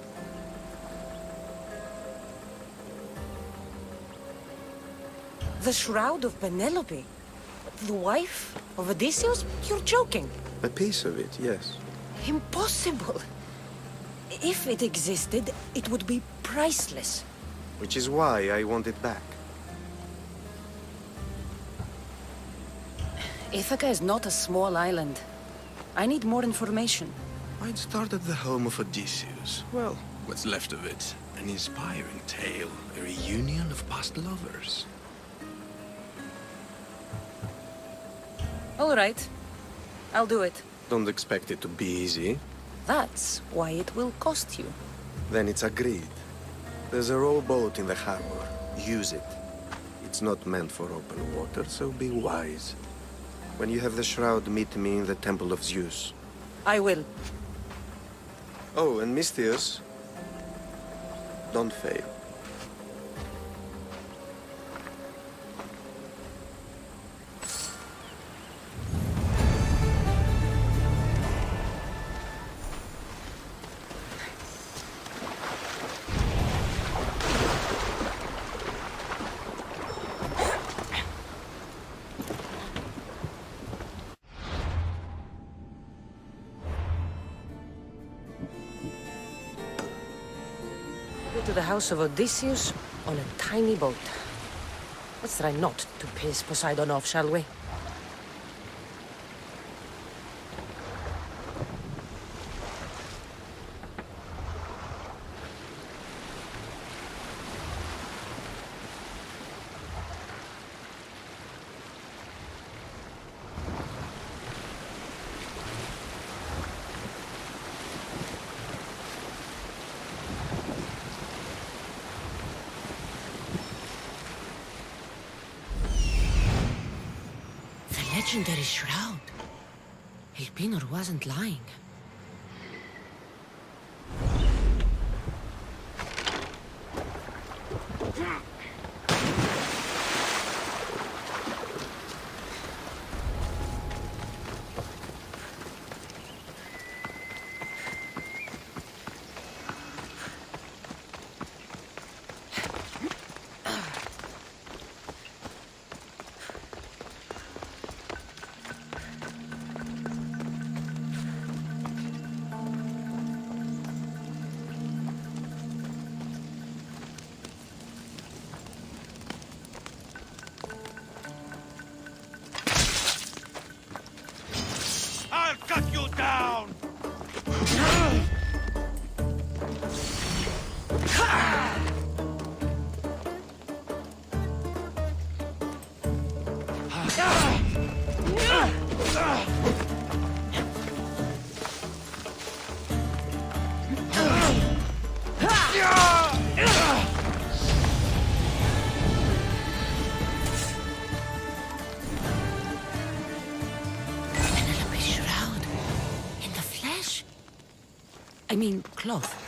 The shroud of Penelope? The wife of Odysseus? You're joking. A piece of it, yes. Impossible. If it existed, it would be priceless. Which is why I want it back. Ithaca is not a small island. I need more information. I'd start at the home of Odysseus. Well, what's left of it. An inspiring tale. A reunion of past lovers. All right. I'll do it. Don't expect it to be easy. That's why it will cost you. Then it's agreed. There's a rowboat in the harbor. Use it. It's not meant for open water, so be wise. When you have the shroud, meet me in the Temple of Zeus. I will. Oh, and Misthios, don't fail. To the house of Odysseus on a tiny boat. Let's try not to piss Poseidon off, shall we? Legendary shroud. El Pinor wasn't lying. I'll cut you down! I mean, cloth.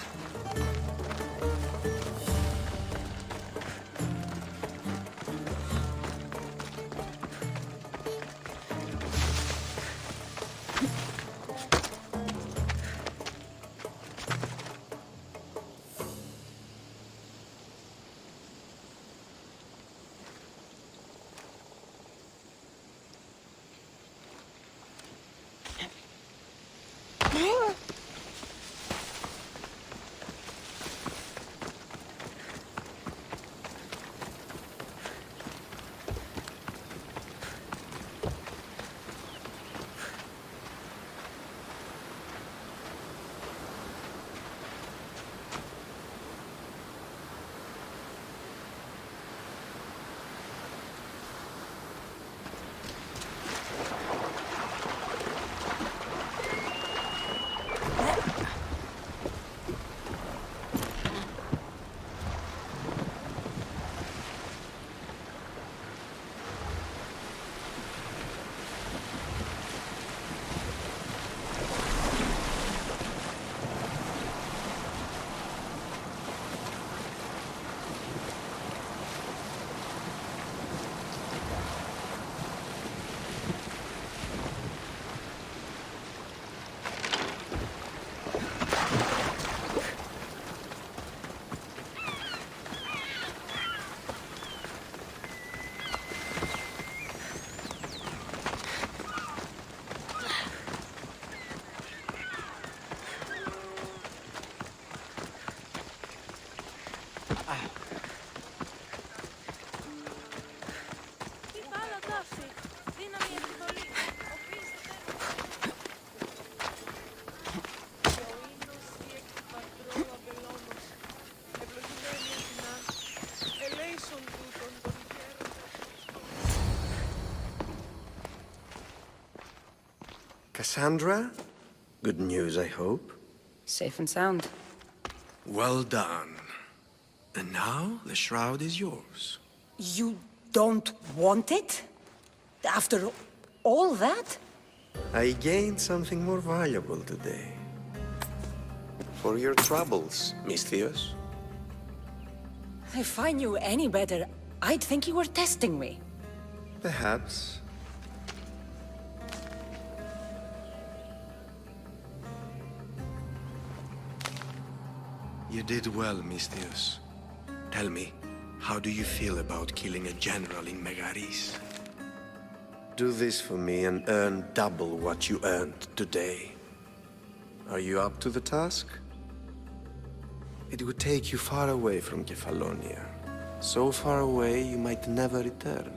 Cassandra? Good news, I hope. Safe and sound. Well done. And now, the shroud is yours. You don't want it? After all that? I gained something more valuable today. For your troubles, Misthios. If I knew any better, I'd think you were testing me. Perhaps. You did well, Misthios. Tell me, how do you feel about killing a general in Megaris? Do this for me and earn double what you earned today. Are you up to the task? It would take you far away from Kefalonia. So far away you might never return.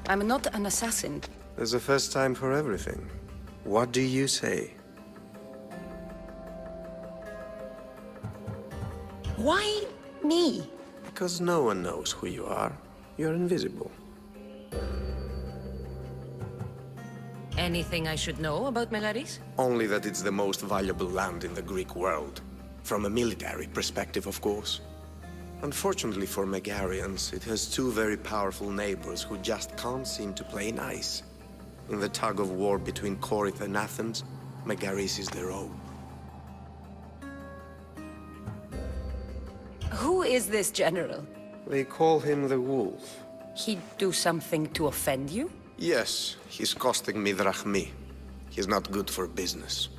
I'm not an assassin. There's a first time for everything. What do you say? Why me? Because no one knows who you are. You're invisible. Anything I should know about Megaris? Only that it's the most valuable land in the Greek world. From a military perspective, of course. Unfortunately for Megarians, it has two very powerful neighbors who just can't seem to play nice. In the tug of war between Corinth and Athens, Megaris is their own. Who is this general? They call him the Wolf. He'd do something to offend you? Yes, he's costing me drachmi. He's not good for business.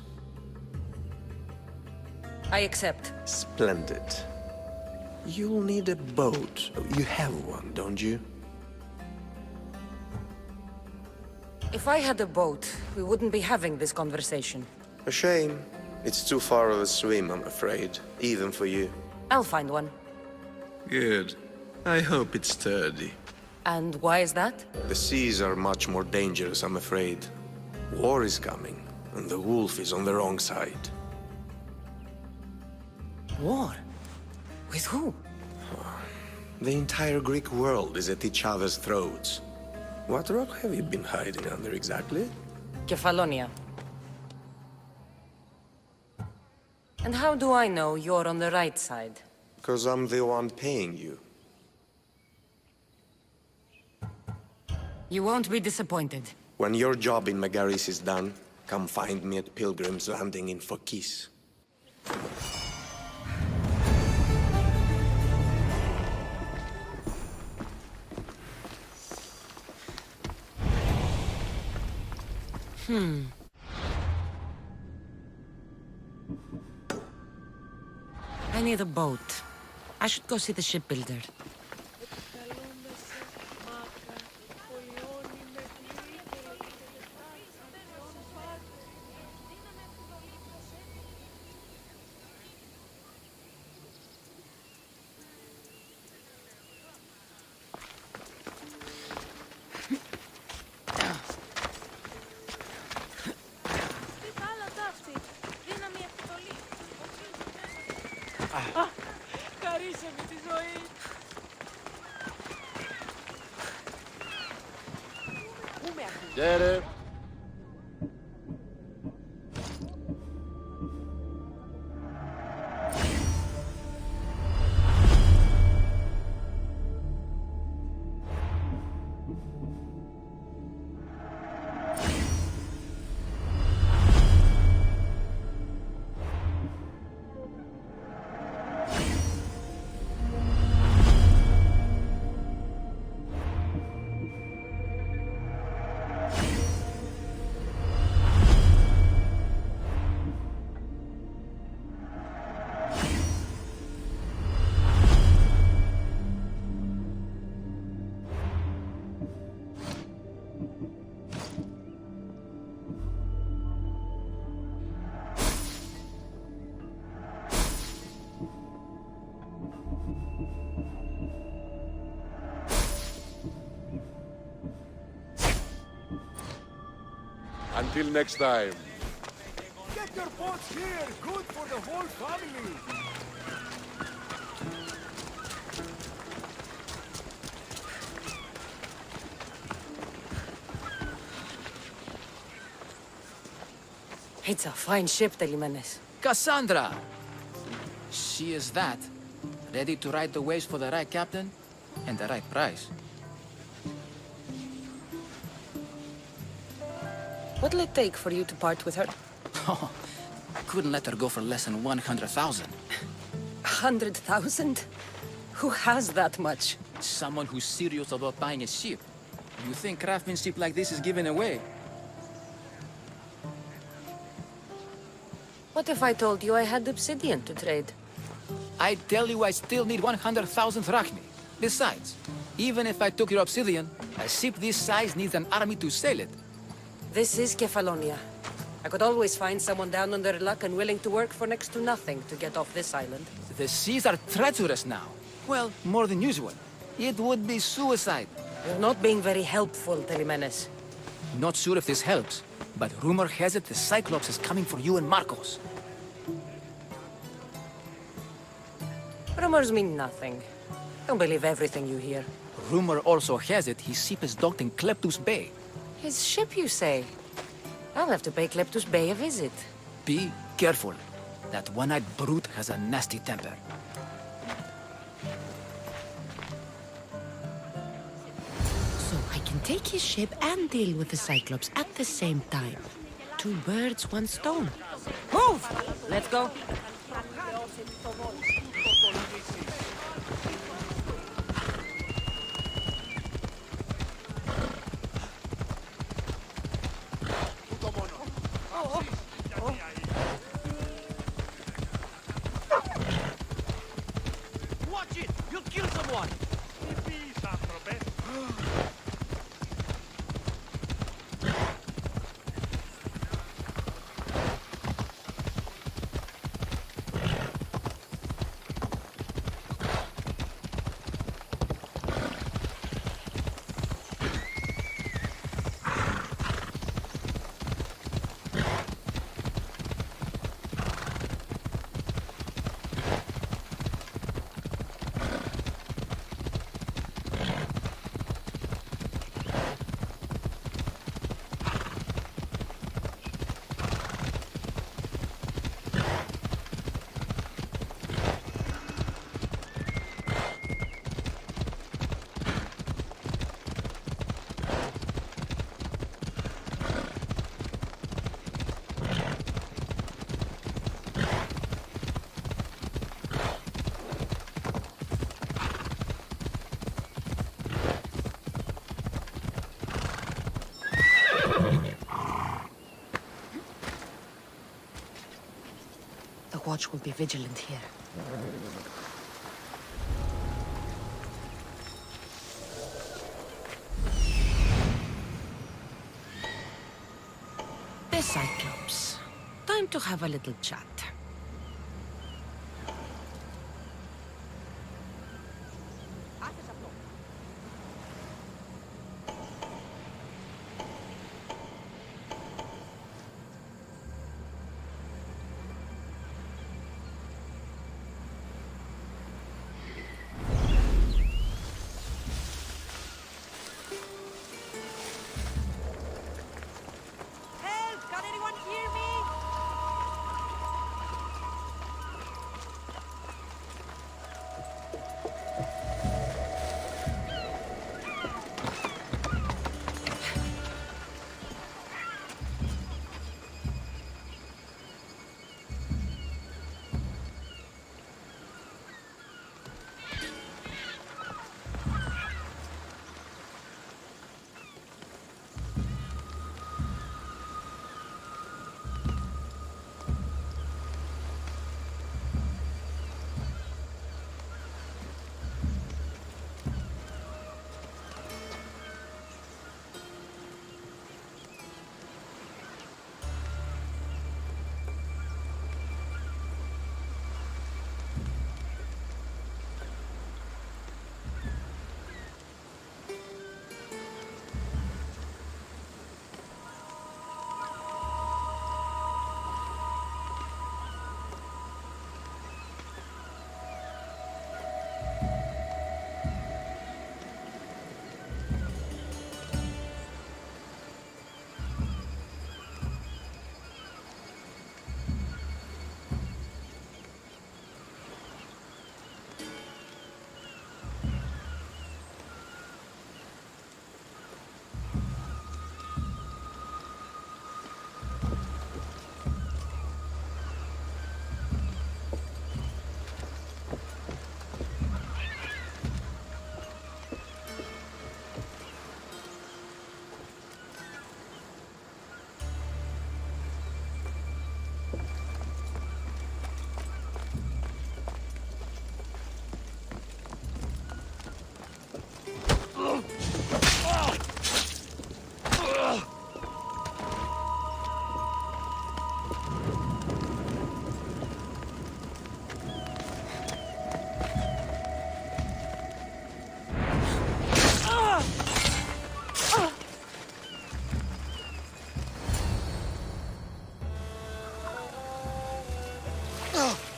I accept. Splendid. You'll need a boat. You have one, don't you? If I had a boat, we wouldn't be having this conversation. A shame. It's too far of a swim, I'm afraid. Even for you. I'll find one. Good. I hope it's sturdy. And why is that? The seas are much more dangerous, I'm afraid. War is coming, and the wolf is on the wrong side. War? With who? The entire Greek world is at each other's throats. What rock have you been hiding under exactly? Kefalonia. And how do I know you're on the right side? Because I'm the one paying you. You won't be disappointed. When your job in Megaris is done, Come find me at Pilgrim's Landing in Fokis. I need a boat. I should go see the shipbuilder. Χαρίσε μου τη ζωή. Get it. Until next time. Get your boats here! Good for the whole family! It's a fine ship, Telimanes. Cassandra! She is that. Ready to ride the waves for the right captain and the right price. What'll it take for you to part with her? Oh, couldn't let her go for less than 100,000. 100,000? Who has that much? Someone who's serious about buying a ship. You think craftsmanship like this is given away? What if I told you I had obsidian to trade? I tell you I still need 100,000 drachmi. Besides, even if I took your obsidian, a ship this size needs an army to sail it. This is Kefalonia. I could always find someone down on their luck and willing to work for next to nothing to get off this island. The seas are treacherous now. Well, more than usual. It would be suicide. You're not being very helpful, Telimenes. Not sure if this helps, but rumor has it the Cyclops is coming for you and Marcos. Rumors mean nothing. Don't believe everything you hear. Rumor also has it his ship is docked in Kleptus Bay. His ship, you say? I'll have to pay Kleptus Bay a visit. Be careful. That one-eyed brute has a nasty temper. So I can take his ship and deal with the Cyclops at the same time. 2 birds, 1 stone. Move! Let's go. Watch it! You'll kill someone! Watch will be vigilant here. The Cyclops. Time to have a little chat.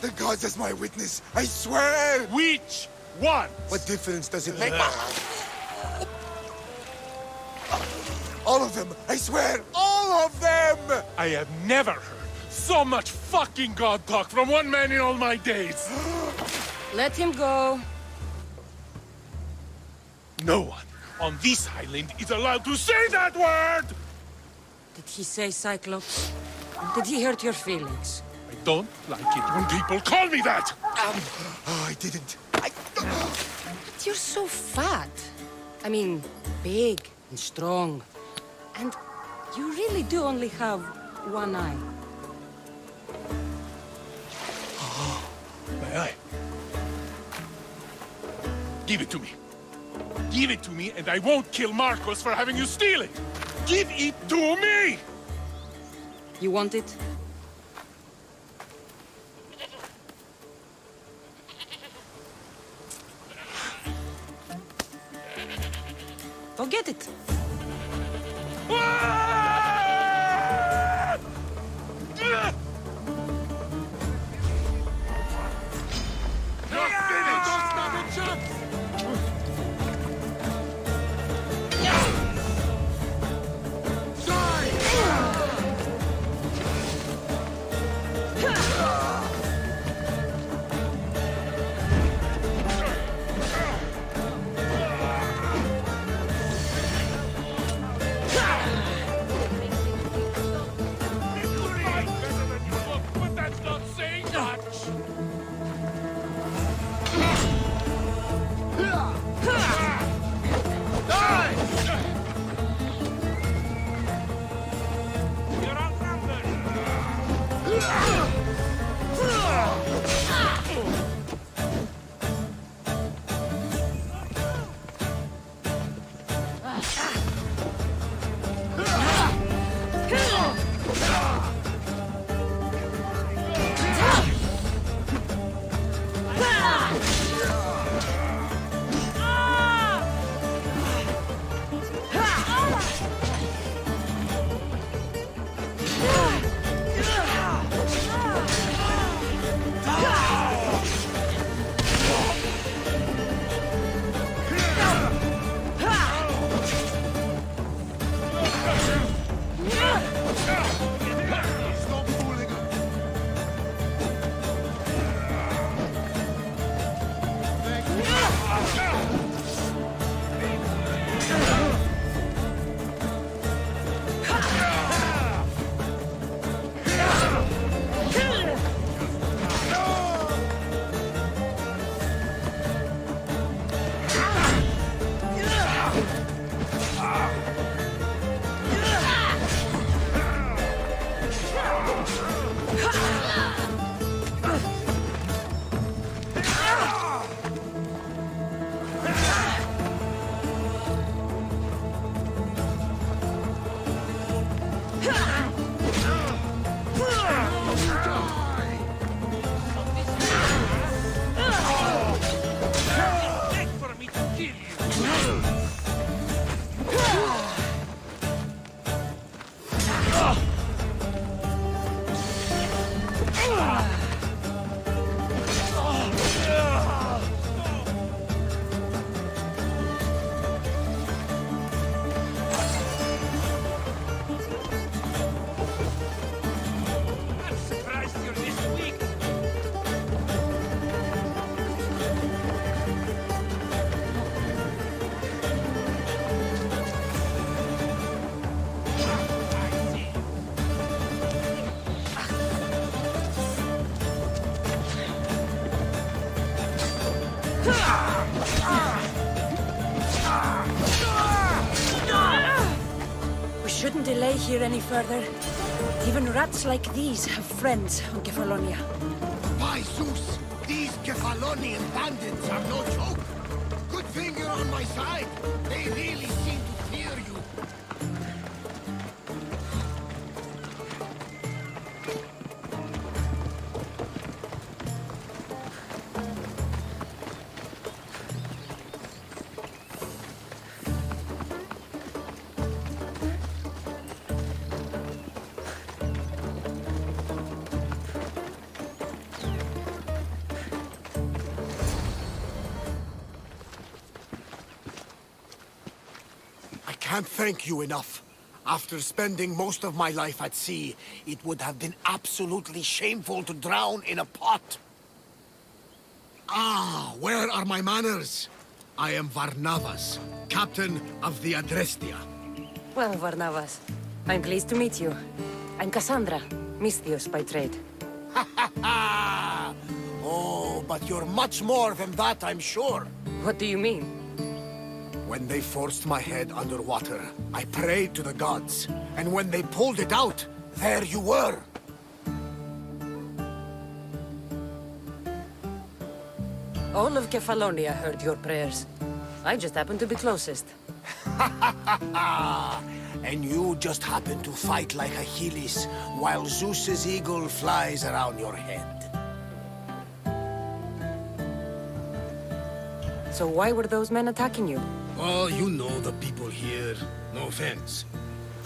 The gods as my witness, I swear! Which one? What difference does it make? All of them! I swear, all of them! I have never heard so much fucking god talk from one man in all my days. Let him go. No one on this island is allowed to say that word! Did he say Cyclops? Did he hurt your feelings? I don't like it when people call me that! I didn't. But you're so fat. I mean, big and strong. And you really do only have one eye. My eye. Give it to me. Give it to me, and I won't kill Marcos for having you steal it! Give it to me! You want it? Go get it. We shouldn't delay here any further. Even rats like these have friends on Kefalonia. By Zeus, these Kefalonian bandits are no joke. Good thing you're on my side. They really seem to fear you. I can't thank you enough. After spending most of my life at sea, it would have been absolutely shameful to drown in a pot. Ah, where are my manners? I am Varnavas, captain of the Adrestia. Well, Varnavas, I'm pleased to meet you. I'm Cassandra, Misthios by trade. Oh, but you're much more than that, I'm sure. What do you mean? When they forced my head underwater, I prayed to the gods. And when they pulled it out, there you were. All of Kefalonia heard your prayers. I just happened to be closest. And you just happened to fight like Achilles, while Zeus's eagle flies around your head. So why were those men attacking you? Oh, you know the people here. No offense.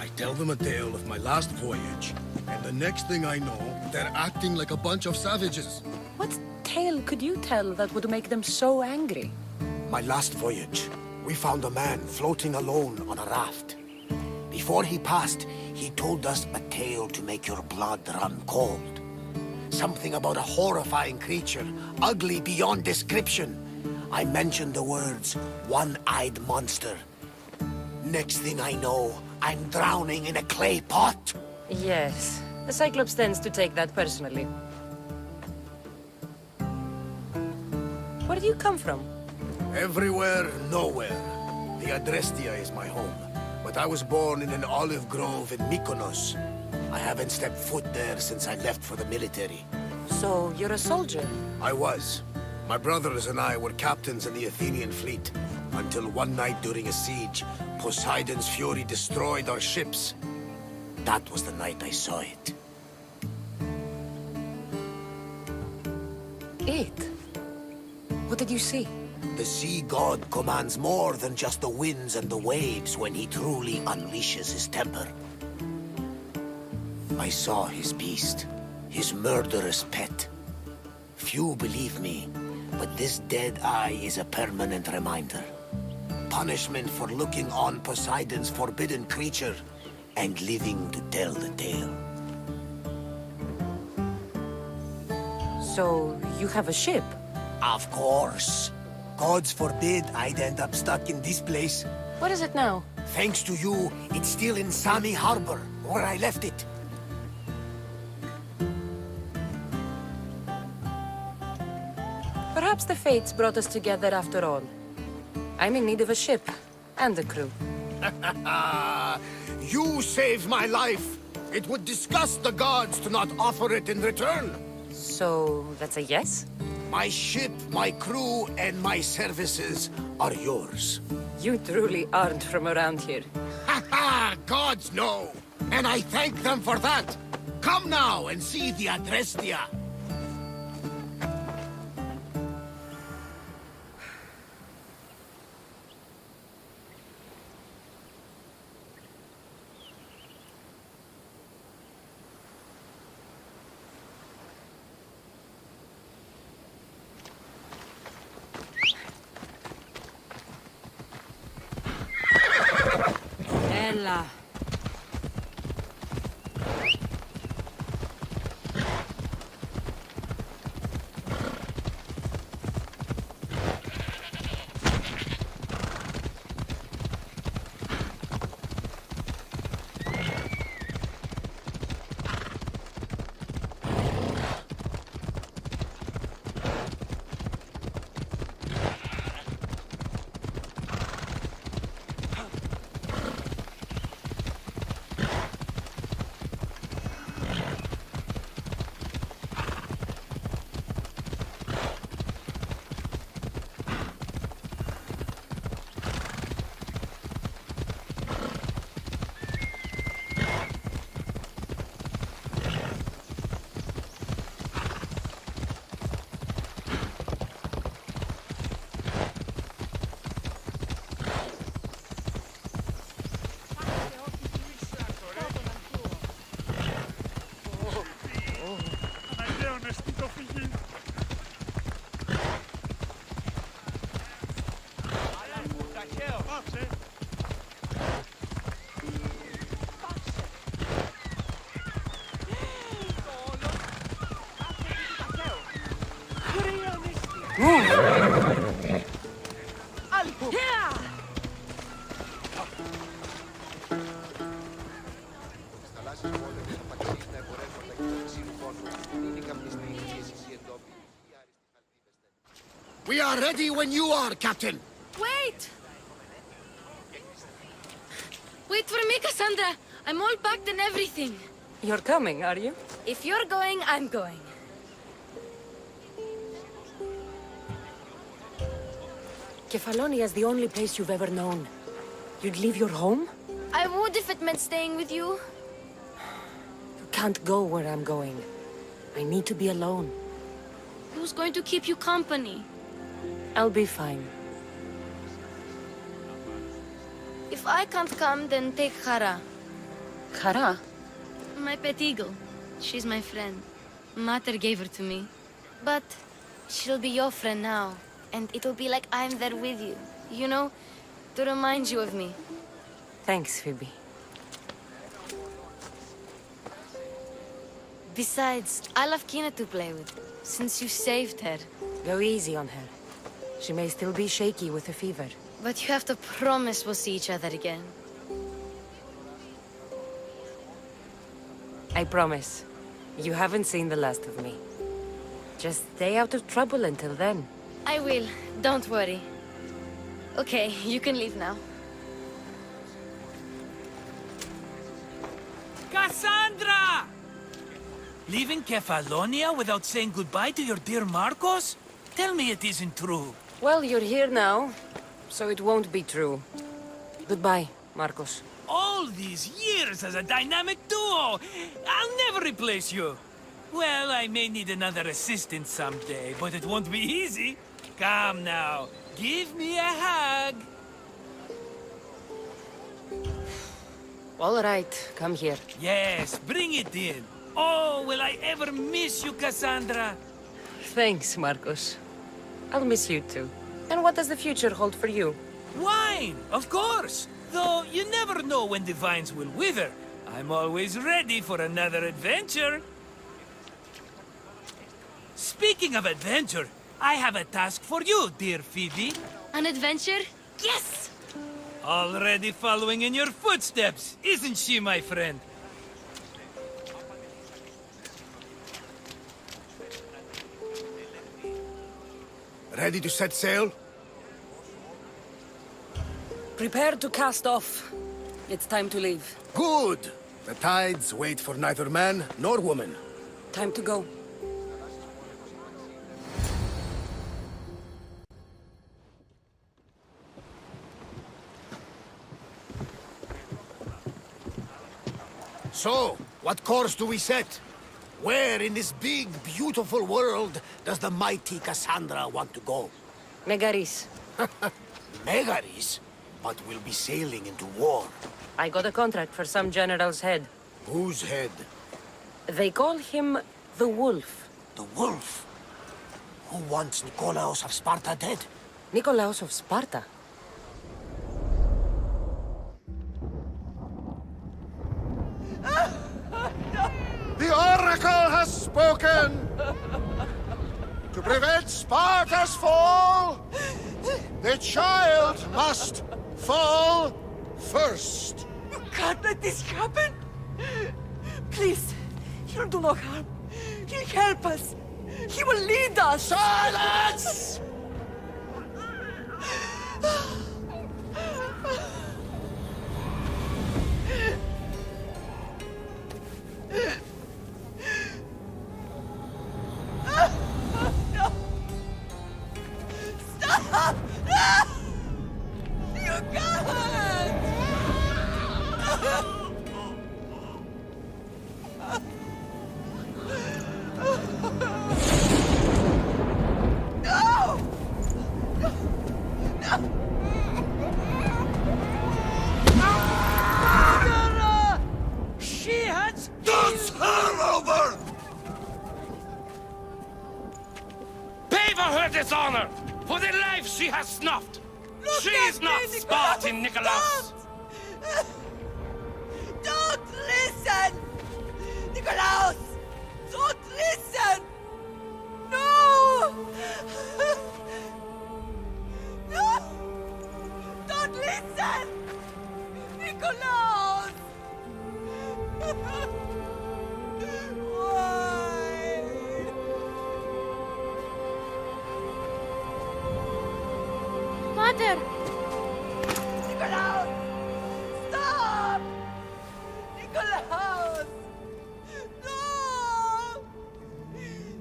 I tell them a tale of my last voyage, and the next thing I know, they're acting like a bunch of savages. What tale could you tell that would make them so angry? My last voyage, we found a man floating alone on a raft. Before he passed, he told us a tale to make your blood run cold. Something about a horrifying creature, ugly beyond description. I mentioned the words, one-eyed monster. Next thing I know, I'm drowning in a clay pot. Yes, the Cyclops tends to take that personally. Where do you come from? Everywhere, nowhere. The Adrestia is my home, but I was born in an olive grove in Mykonos. I haven't stepped foot there since I left for the military. So, you're a soldier? I was. My brothers and I were captains in the Athenian fleet, until one night during a siege, Poseidon's fury destroyed our ships. That was the night I saw it. It? What did you see? The sea god commands more than just the winds and the waves when he truly unleashes his temper. I saw his beast, his murderous pet. Few believe me, but this dead eye is a permanent reminder. Punishment for looking on Poseidon's forbidden creature and living to tell the tale. So, you have a ship? Of course. Gods forbid I'd end up stuck in this place. What is it now? Thanks to you, it's still in Sami Harbor, where I left it. Perhaps the fates brought us together after all. I'm in need of a ship, and a crew. You saved my life! It would disgust the gods to not offer it in return! So, that's a yes? My ship, my crew, and my services are yours. You truly aren't from around here. Ha ha! Gods know! And I thank them for that! Come now and see the Adrestia! Ella. We are ready when you are, Captain. Wait! Wait for me, Cassandra. I'm all packed and everything. You're coming, are you? If you're going, I'm going. Kefalonia is the only place you've ever known. You'd leave your home? I would if it meant staying with you. You can't go where I'm going. I need to be alone. Who's going to keep you company? I'll be fine. If I can't come, then take Hara. Kara? My pet eagle. She's my friend. Mater gave her to me. But she'll be your friend now. And it'll be like I'm there with you. You know, to remind you of me. Thanks, Phoebe. Besides, I'll have Kina to play with, since you saved her. Go easy on her. She may still be shaky with a fever. But you have to promise we'll see each other again. I promise. You haven't seen the last of me. Just stay out of trouble until then. I will. Don't worry. Okay, you can leave now. Cassandra! Leaving Kefalonia without saying goodbye to your dear Marcos? Tell me it isn't true. Well, you're here now, so it won't be true. Goodbye, Marcos. All these years as a dynamic duo! I'll never replace you! Well, I may need another assistant someday, but it won't be easy. Come now, give me a hug. All right, come here. Yes, bring it in. Oh, will I ever miss you, Cassandra? Thanks, Marcos. I'll miss you too. And what does the future hold for you? Wine, of course. Though you never know when the vines will wither. I'm always ready for another adventure. Speaking of adventure, I have a task for you, dear Phoebe. An adventure? Yes! Already following in your footsteps, isn't she, my friend? Ready to set sail? Prepare to cast off. It's time to leave. Good! The tides wait for neither man nor woman. Time to go. So, what course do we set? Where in this big, beautiful world does the mighty Cassandra want to go? Megaris. Megaris? But we'll be sailing into war. I got a contract for some general's head. Whose head? They call him the Wolf. The Wolf? Who wants Nikolaos of Sparta dead? Nikolaos of Sparta? The Oracle has spoken! To prevent Sparta's fall, the child must fall first. You can't let this happen! Please, he'll do no harm. He'll help us. He will lead us! Silence! Stop! You can't! No! No! She has... Does her over! Pay for her dishonor! For the life she has snuffed! She's not Spartan, Nikolaos! Don't listen! Nikolaos! Don't listen! No! No! Don't listen! Nikolaos! Why? Mother! Nikolaos! Stop! Nikolaos! No!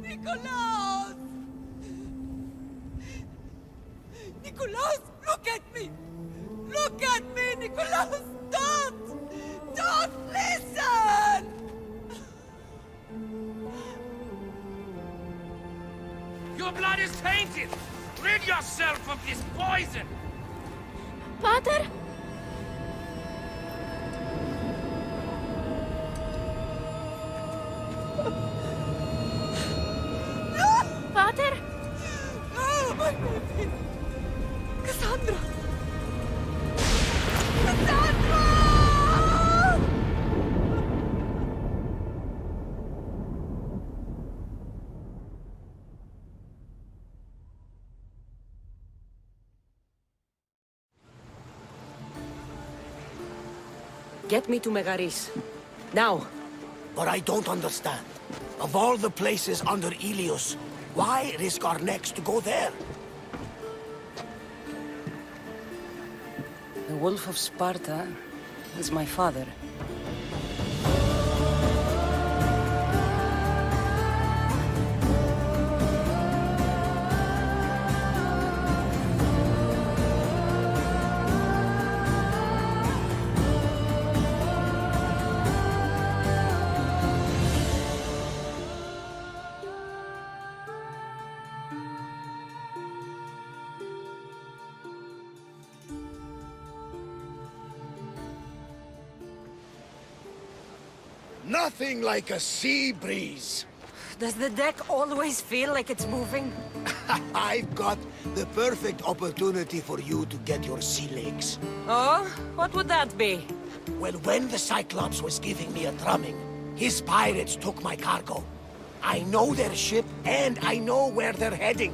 Nikolaos! Nikolaos, look at me! Look at me, Nikolaos! Don't! Don't listen! Your blood is tainted! Rid yourself of this poison! Pater? Pater? Oh, my baby! Cassandra! Cassandra! Get me to Megaris. Now. But I don't understand. Of all the places under Ilios, why risk our necks to go there? The Wolf of Sparta is my father. Nothing like a sea breeze. Does the deck always feel like it's moving? I've got the perfect opportunity for you to get your sea legs. Oh? What would that be? Well, when the Cyclops was giving me a drumming, his pirates took my cargo. I know their ship, and I know where they're heading.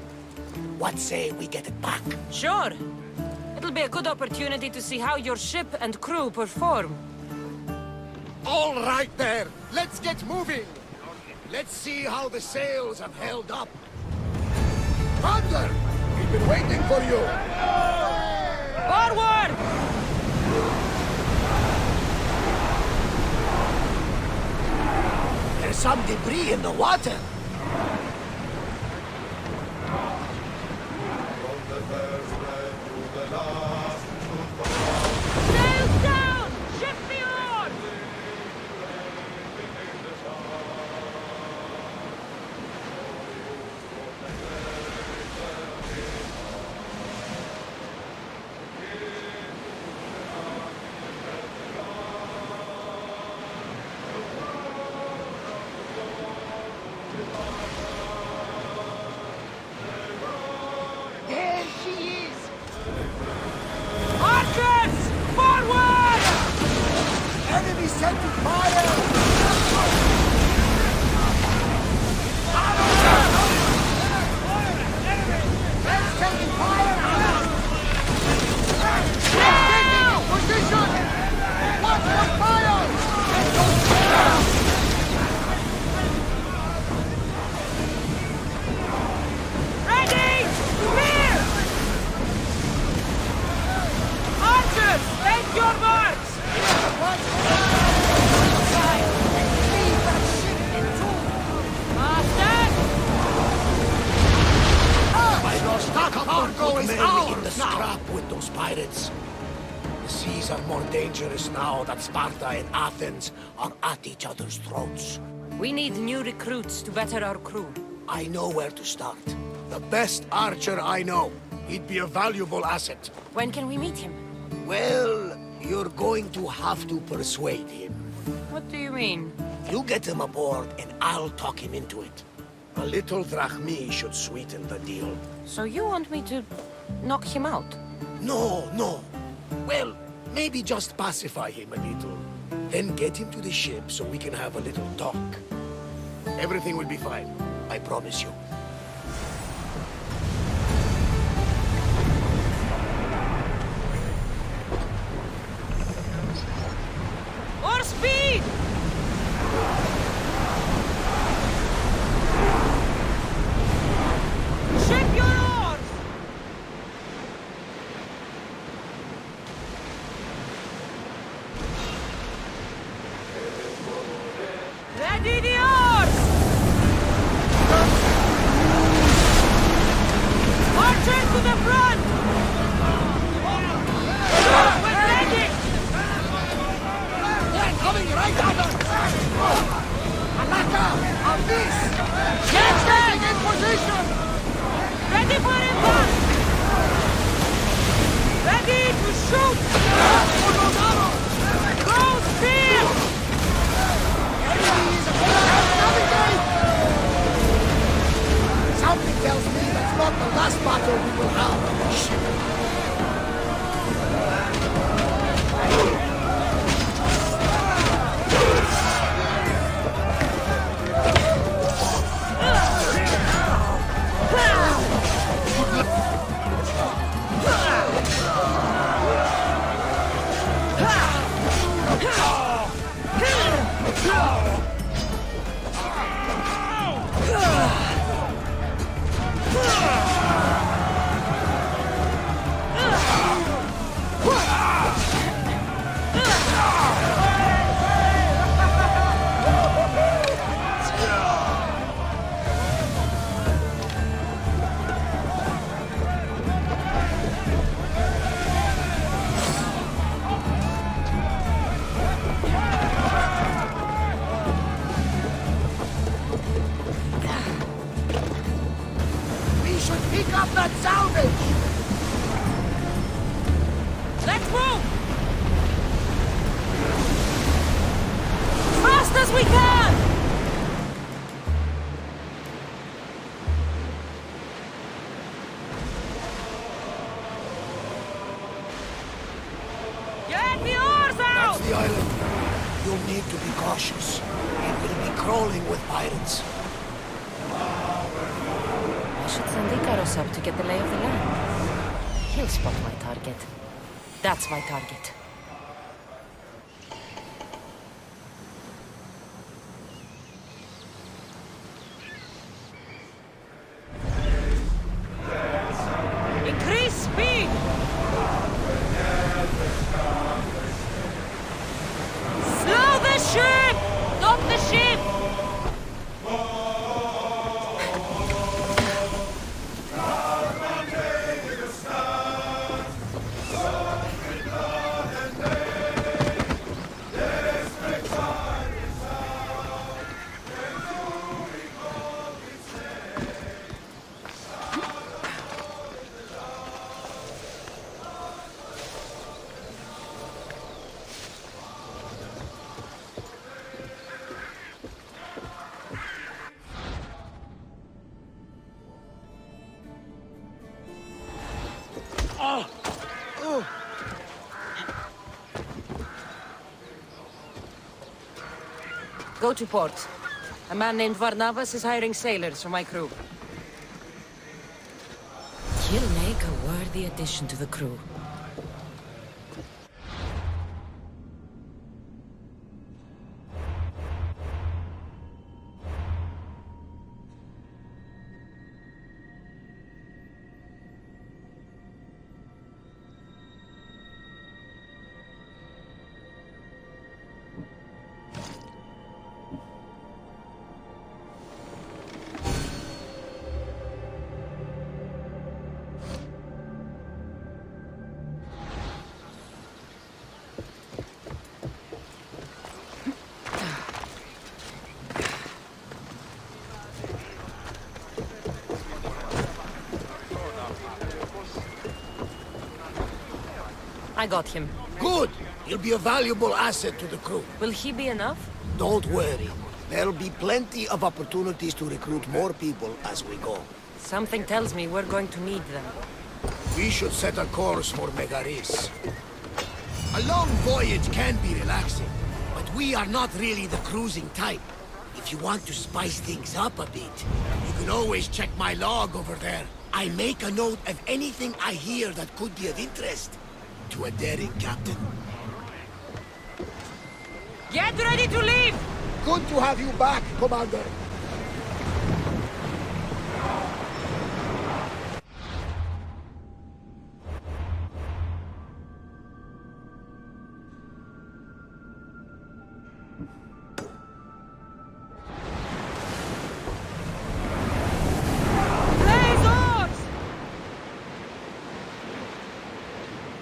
What say we get it back? Sure. It'll be a good opportunity to see how your ship and crew perform. All right there. Let's get moving. Let's see how the sails have held up. Thunder! We've been waiting for you. Forward! There's some debris in the water. Sails down! Shift the oars! There she is! Archers! Forward! Enemy sending fire! Let's taking fire! Taking position! Watch for fire! Ready! Clear! Archers, take your marks! Cargo is ours in the scrap with those pirates. The seas are more dangerous now that Sparta and Athens are at each other's throats. We need new recruits to better our crew. I know where to start. The best archer I know. He'd be a valuable asset. When can we meet him? Well, you're going to have to persuade him. What do you mean? You get him aboard and I'll talk him into it. A little drachmi should sweeten the deal. So you want me to knock him out? No, no. Well, maybe just pacify him a little. Then get him to the ship so we can have a little talk. Everything will be fine. I promise you. More speed! Ship your oars! Ready the oars! Archers to the front! We're ready! They're coming right at us! Alaka! On this! Get them! In position! Ready for impact! Ready to shoot! Go speed! Something tells me that's not the last battle we will have on the ship. We should pick up that salvage! Let's move! Fast as we can! Get the oars out! That's the island. You'll need to be cautious. It will be crawling with pirates. I should send Icarus up to get the lay of the land. He'll spot my target. That's my target. Increase speed! Slow the ship! Stop the ship! Go to port. A man named Varnavas is hiring sailors for my crew. He'll make a worthy addition to the crew. I got him. Good! He'll be a valuable asset to the crew. Will he be enough? Don't worry. There'll be plenty of opportunities to recruit more people as we go. Something tells me we're going to need them. We should set a course for Megaris. A long voyage can be relaxing, but we are not really the cruising type. If you want to spice things up a bit, you can always check my log over there. I make a note of anything I hear that could be of interest to a daring captain. Get ready to leave! Good to have you back, Commander.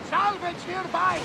Salvage nearby!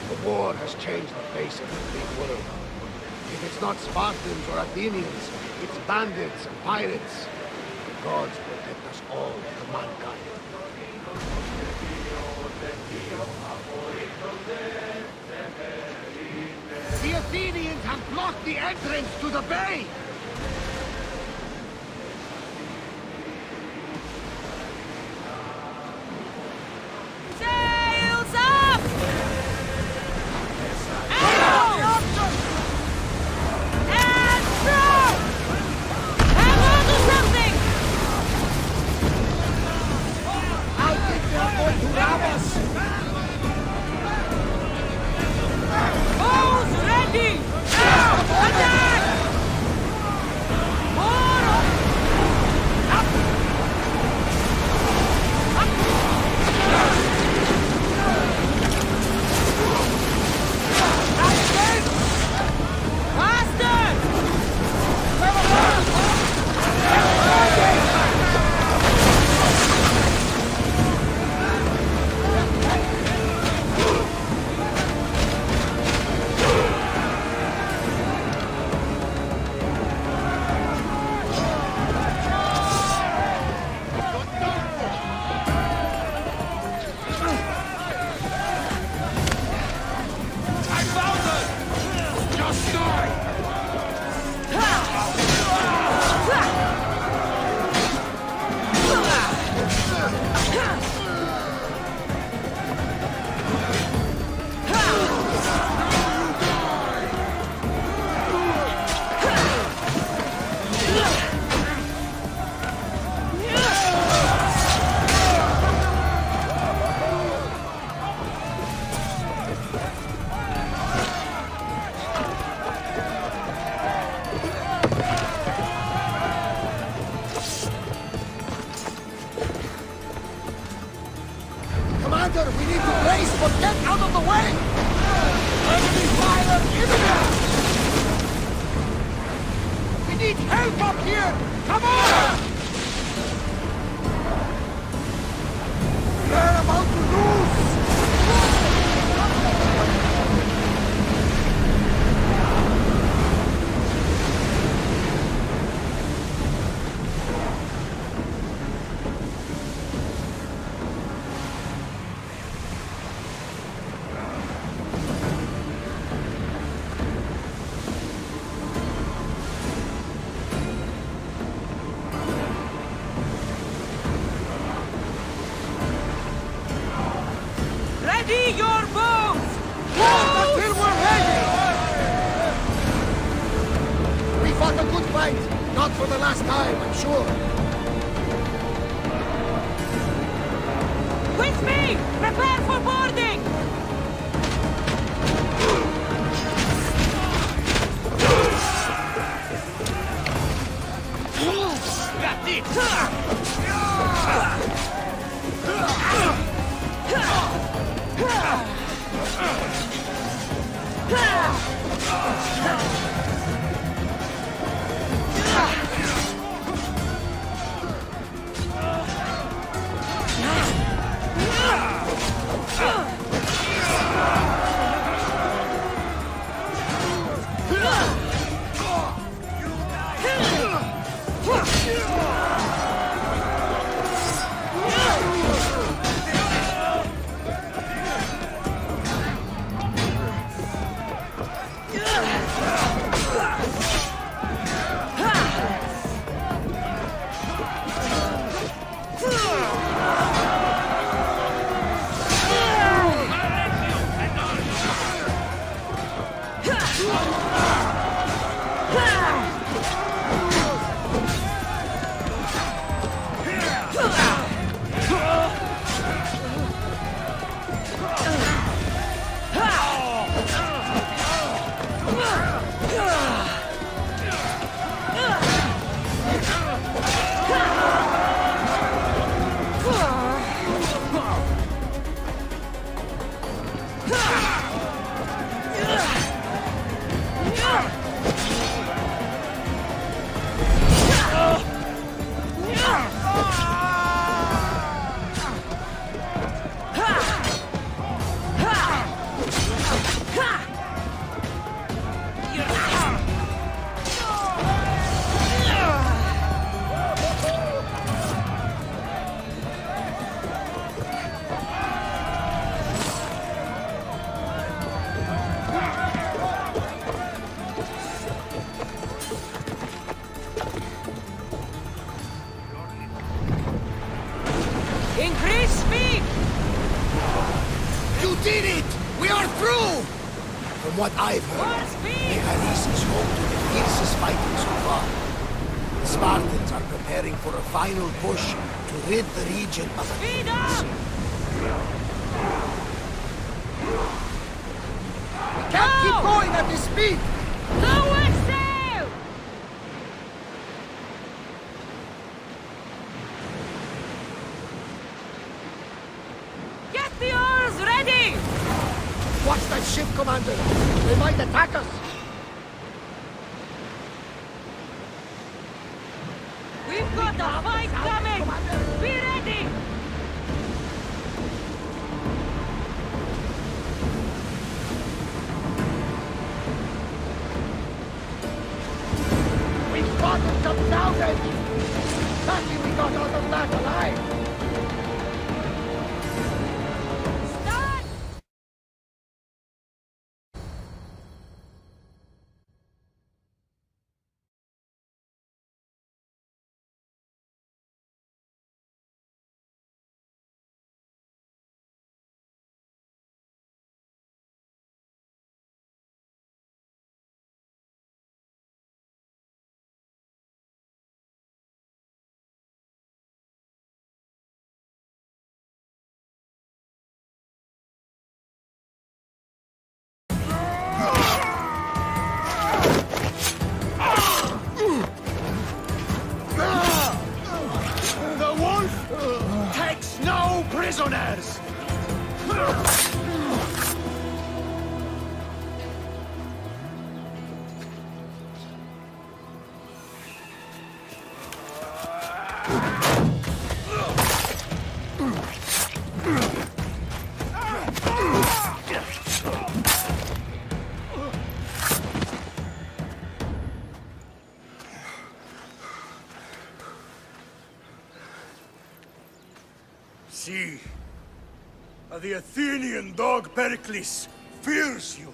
The war has changed the face of the big world. If it's not Spartans or Athenians, it's bandits and pirates. The gods protect us all from mankind. The Athenians have blocked the entrance to the bay! Sails up! And throw! Hang on to something! I think they're going to rob us! Bows ready! Attack! More! Up! Commander, we need to brace, but get out of the way! Enemy fire imminent! We need help up here! Come on! We're about to lose! Ready your bows! Until we're ready! We fought a good fight, not for the last time, I'm sure. With me! Prepare for boarding! Got it! did it! We are through! From what I've heard, Megaris is home to the fiercest fighting so far. The Spartans are preparing for a final push to rid the region of Athens. We can't keep going at this speed! Lower sail! Get the oars ready! Watch that ship, Commander! They might attack us! We've got a fight coming! Be ready! We spotted some salvage! Lucky we got out of that alive! The wolf takes no prisoners! See, the Athenian dog Pericles fears you.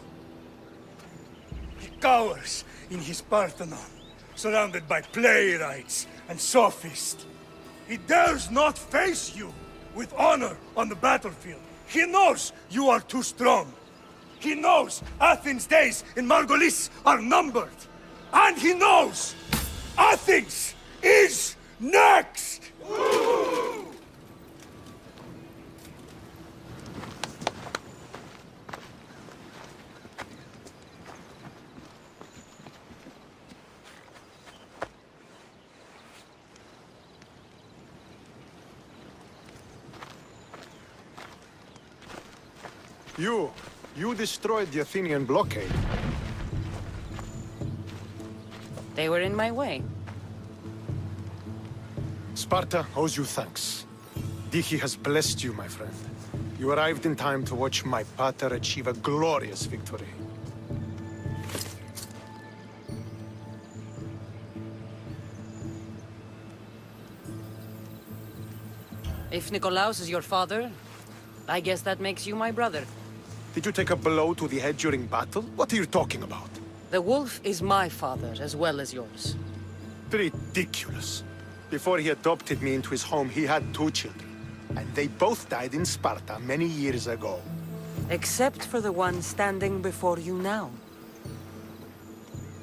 He cowers in his Parthenon, surrounded by playwrights and sophists. He dares not face you with honor on the battlefield. He knows you are too strong. He knows Athens' days in Margolis are numbered. And he knows Athens is next! You destroyed the Athenian blockade. They were in my way. Sparta owes you thanks. Diki has blessed you, my friend. You arrived in time to watch my pater achieve a glorious victory. If Nikolaos is your father, I guess that makes you my brother. Did you take a blow to the head during battle? What are you talking about? The wolf is my father as well as yours. Ridiculous. Before he adopted me into his home, he had 2 children. And they both died in Sparta many years ago. Except for the one standing before you now.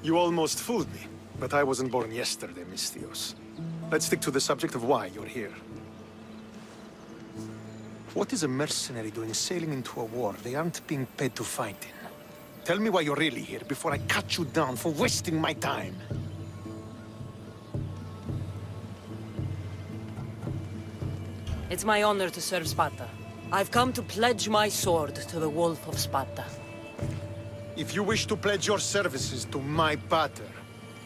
You almost fooled me, but I wasn't born yesterday, Mystios. Let's stick to the subject of why you're here. What is a mercenary doing sailing into a war they aren't being paid to fight in? Tell me why you're really here before I cut you down for wasting my time. It's my honor to serve Sparta. I've come to pledge my sword to the Wolf of Sparta. If you wish to pledge your services to my pater,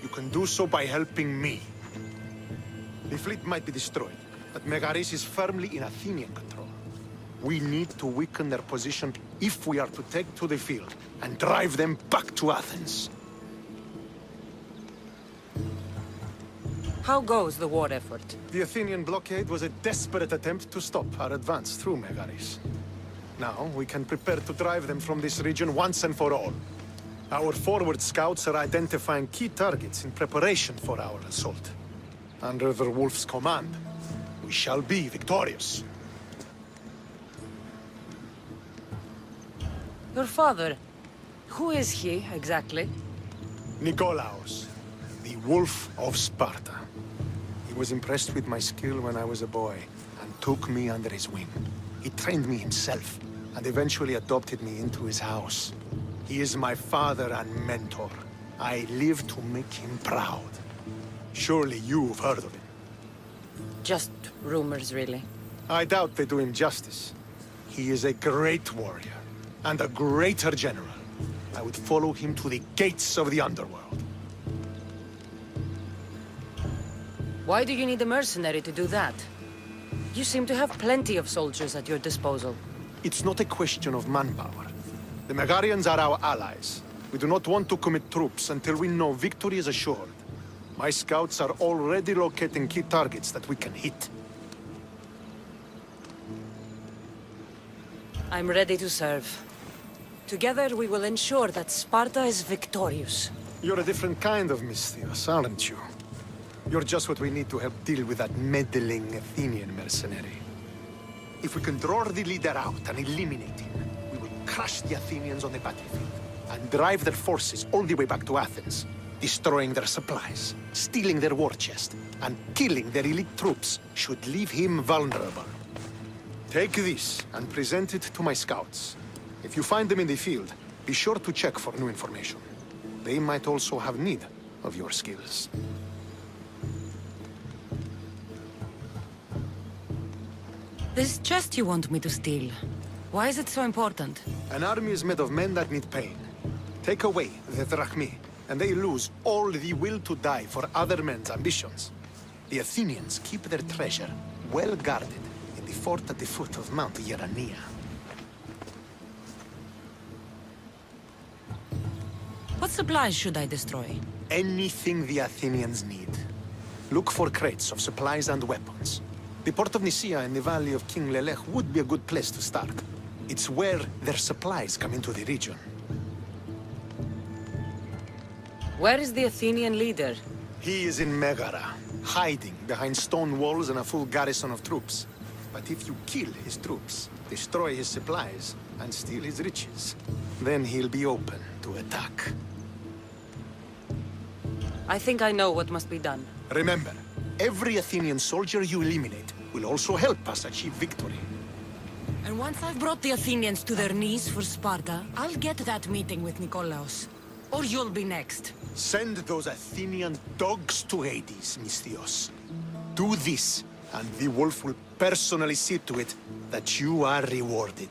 you can do so by helping me. The fleet might be destroyed, but Megaris is firmly in Athenian control. We need to weaken their position if we are to take to the field and drive them back to Athens. How goes the war effort? The Athenian blockade was a desperate attempt to stop our advance through Megaris. Now, we can prepare to drive them from this region once and for all. Our forward scouts are identifying key targets in preparation for our assault. Under the Wolf's command, we shall be victorious. Your father. Who is he, exactly? Nikolaos, the Wolf of Sparta. He was impressed with my skill when I was a boy, and took me under his wing. He trained me himself, and eventually adopted me into his house. He is my father and mentor. I live to make him proud. Surely you've heard of him. Just rumors, really. I doubt they do him justice. He is a great warrior, and a greater general. I would follow him to the gates of the underworld. Why do you need a mercenary to do that? You seem to have plenty of soldiers at your disposal. It's not a question of manpower. The Megarians are our allies. We do not want to commit troops until we know victory is assured. My scouts are already locating key targets that we can hit. I'm ready to serve. Together we will ensure that Sparta is victorious. You're a different kind of Misthios, aren't you? You're just what we need to help deal with that meddling Athenian mercenary. If we can draw the leader out and eliminate him, we will crush the Athenians on the battlefield and drive their forces all the way back to Athens, destroying their supplies, stealing their war chest, and killing their elite troops should leave him vulnerable. Take this and present it to my scouts. If you find them in the field, be sure to check for new information. They might also have need of your skills. This chest you want me to steal, why is it so important? An army is made of men that need pain. Take away the drachmi, and they lose all the will to die for other men's ambitions. The Athenians keep their treasure well guarded in the fort at the foot of Mount Yerania. What supplies should I destroy? Anything the Athenians need. Look for crates of supplies and weapons. The port of Nicaea in the valley of King Lelech would be a good place to start. It's where their supplies come into the region. Where is the Athenian leader? He is in Megara, hiding behind stone walls and a full garrison of troops. But if you kill his troops, destroy his supplies, and steal his riches, then he'll be open to attack. I think I know what must be done. Remember, every Athenian soldier you eliminate will also help us achieve victory. And once I've brought the Athenians to their knees for Sparta, I'll get that meeting with Nikolaos. Or you'll be next. Send those Athenian dogs to Hades, Misthios. Do this, and the wolf will personally see to it that you are rewarded.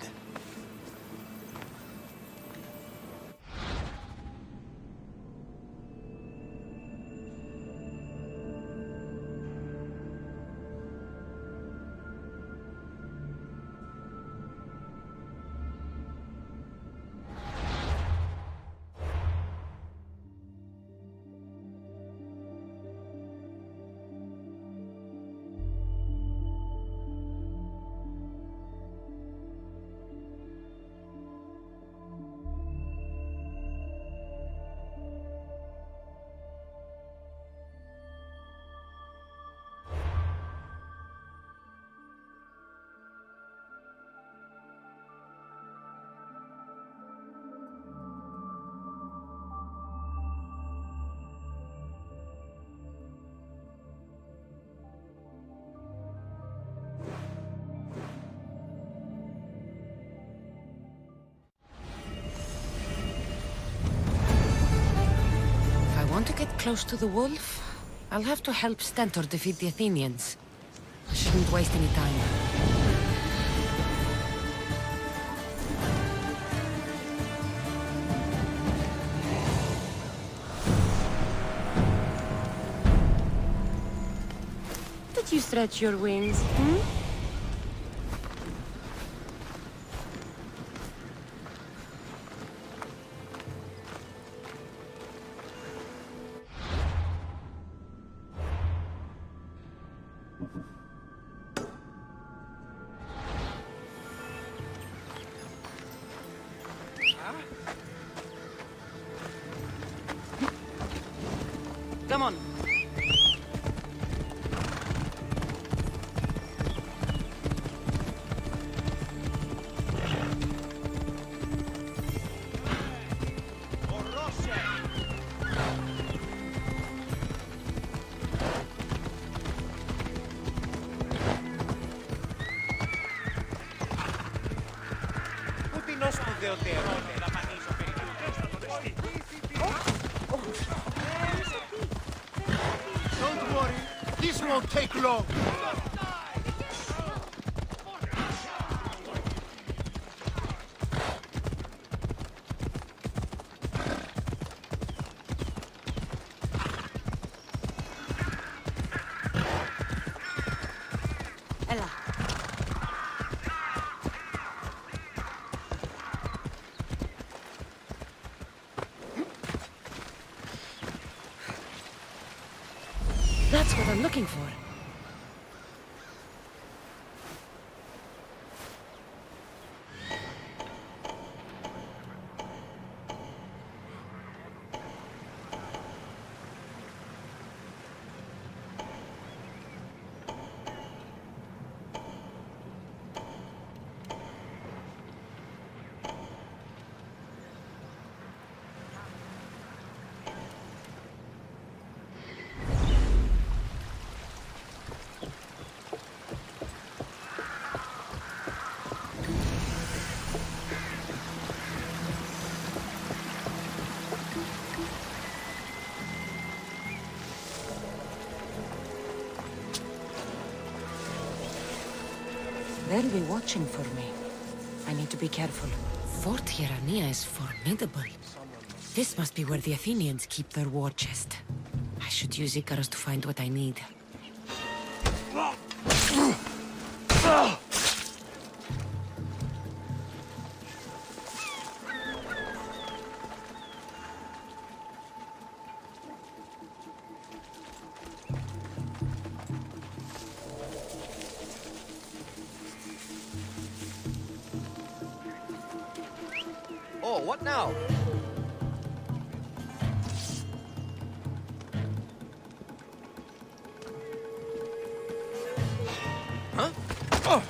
Want to get close to the wolf? I'll have to help Stentor defeat the Athenians. I shouldn't waste any time. Did you stretch your wings, Come on. Don't worry, this won't take long. Ella. That's what I'm looking for. They'll be watching for me. I need to be careful. Fort Hierania is formidable. This must be where the Athenians keep their war chest. I should use Icarus to find what I need. Oh, what now? Huh? Oh.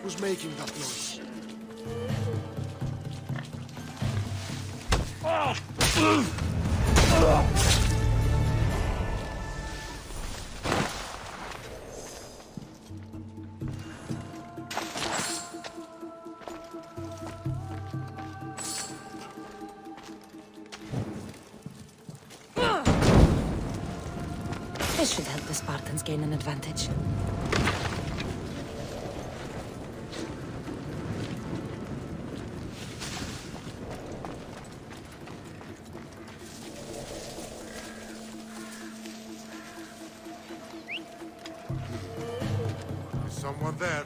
Who's making that noise? This should help the Spartans gain an advantage. Someone there.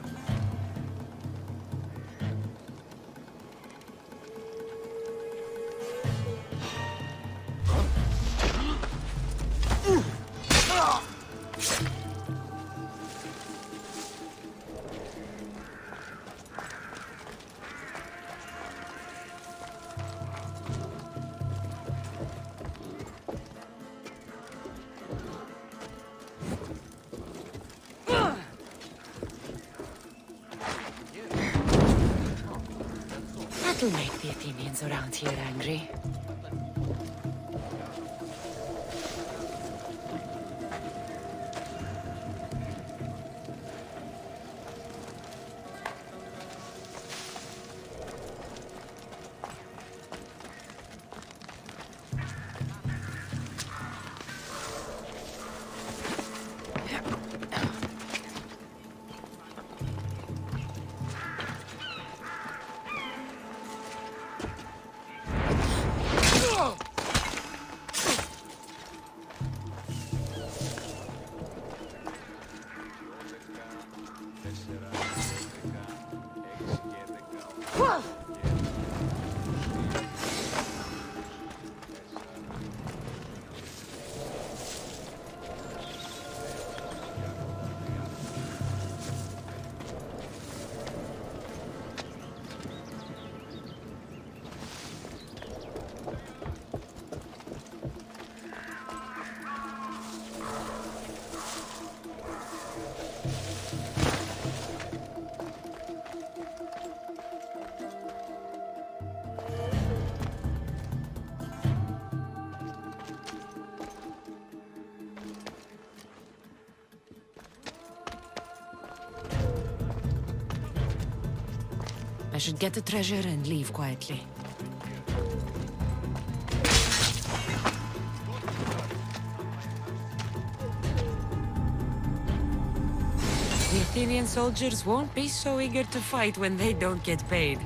That'll make the Athenians around here angry. I should get the treasure and leave quietly. The Athenian soldiers won't be so eager to fight when they don't get paid.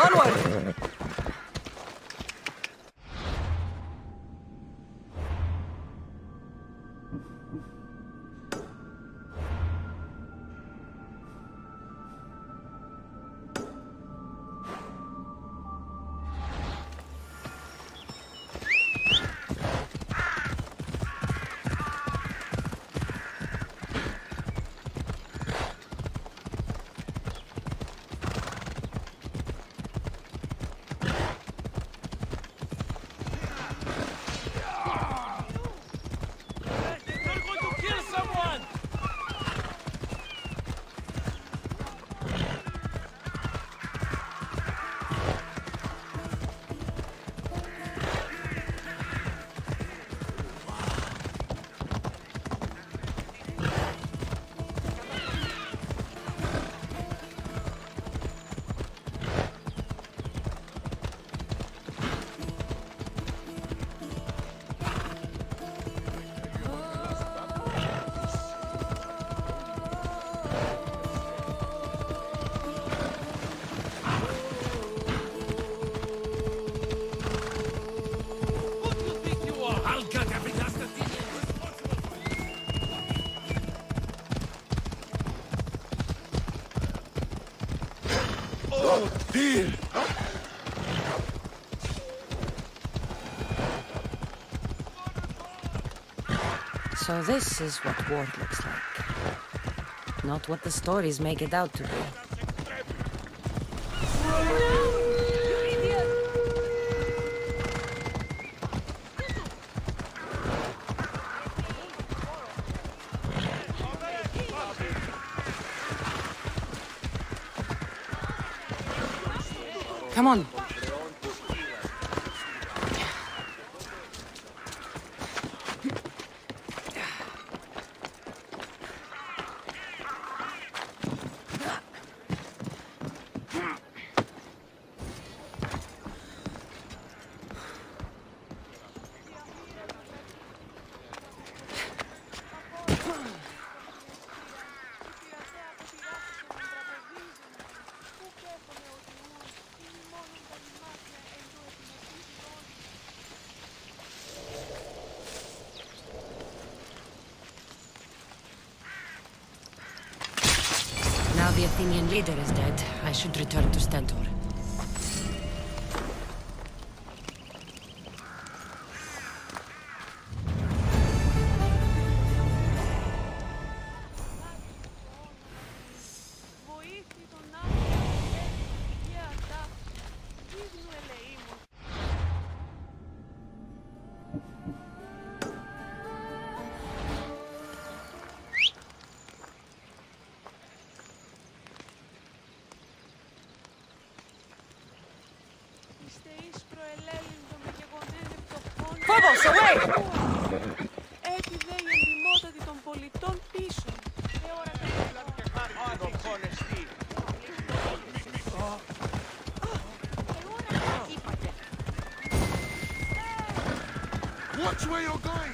Onward! Dear! So this is what war looks like. Not what the stories make it out to be. Come on. Now the Athenian leader is dead, I should return to Stentor. Φόβος, away! Έπιδε η εντυμότατη των πολιτών πίσω. Watch where you're going!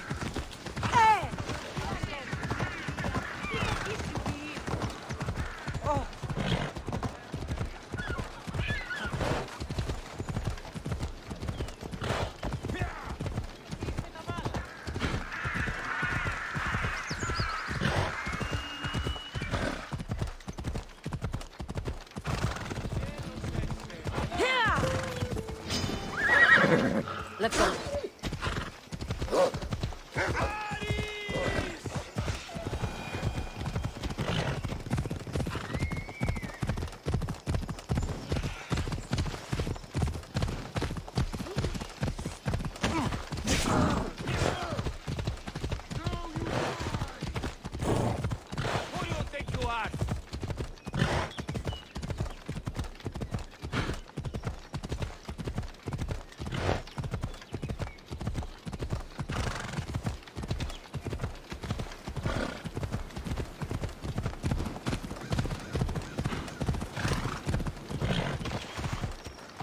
Let's go.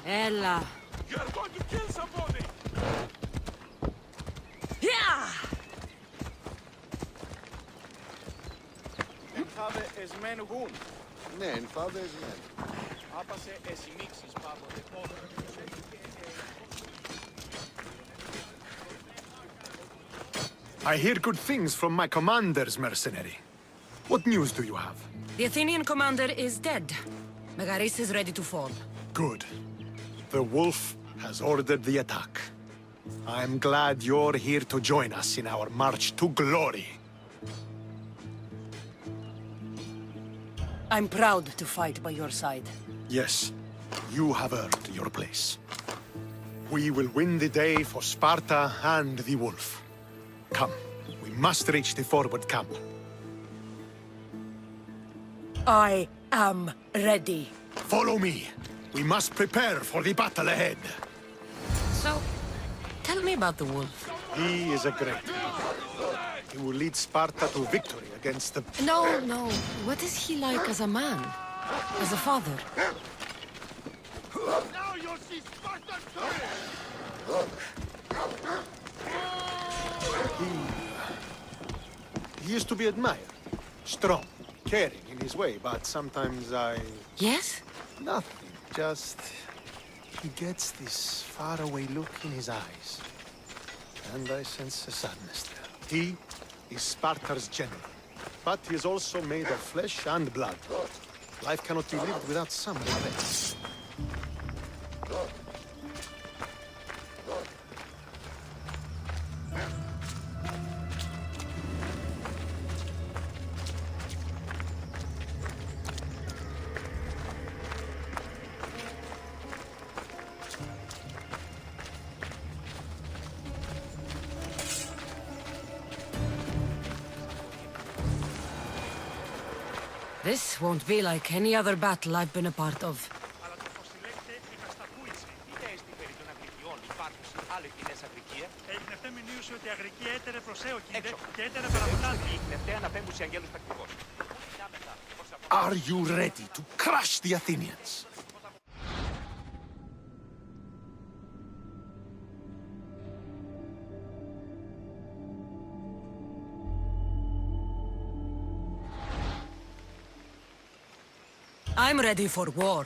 Ella. You're going to kill somebody! Yeah! Ενθάδε εσμέν γουν. Ναι, ενθάδε εσμέν. Άπασε εσημίξεις πάντοτε πόδρα. I hear good things from my commanders, mercenary. What news do you have? The Athenian commander is dead. Megaris is ready to fall. Good. The wolf has ordered the attack. I'm glad you're here to join us in our march to glory. I'm proud to fight by your side. Yes, you have earned your place. We will win the day for Sparta and the wolf. Come, we must reach the forward camp. I am ready. Follow me. We must prepare for the battle ahead. So, tell me about the wolf. He is a great man. He will lead Sparta to victory against the... No. What is he like as a man? As a father? Now you'll see Spartan He is to be admired. Strong, caring in his way, but sometimes I... Yes? Nothing. Just... he gets this faraway look in his eyes. And I sense a sadness there. He is Sparta's general. But he is also made of flesh and blood. Life cannot be lived without some regrets. This won't be like any other battle I've been a part of. Are you ready to crush the Athenians? I'm ready for war.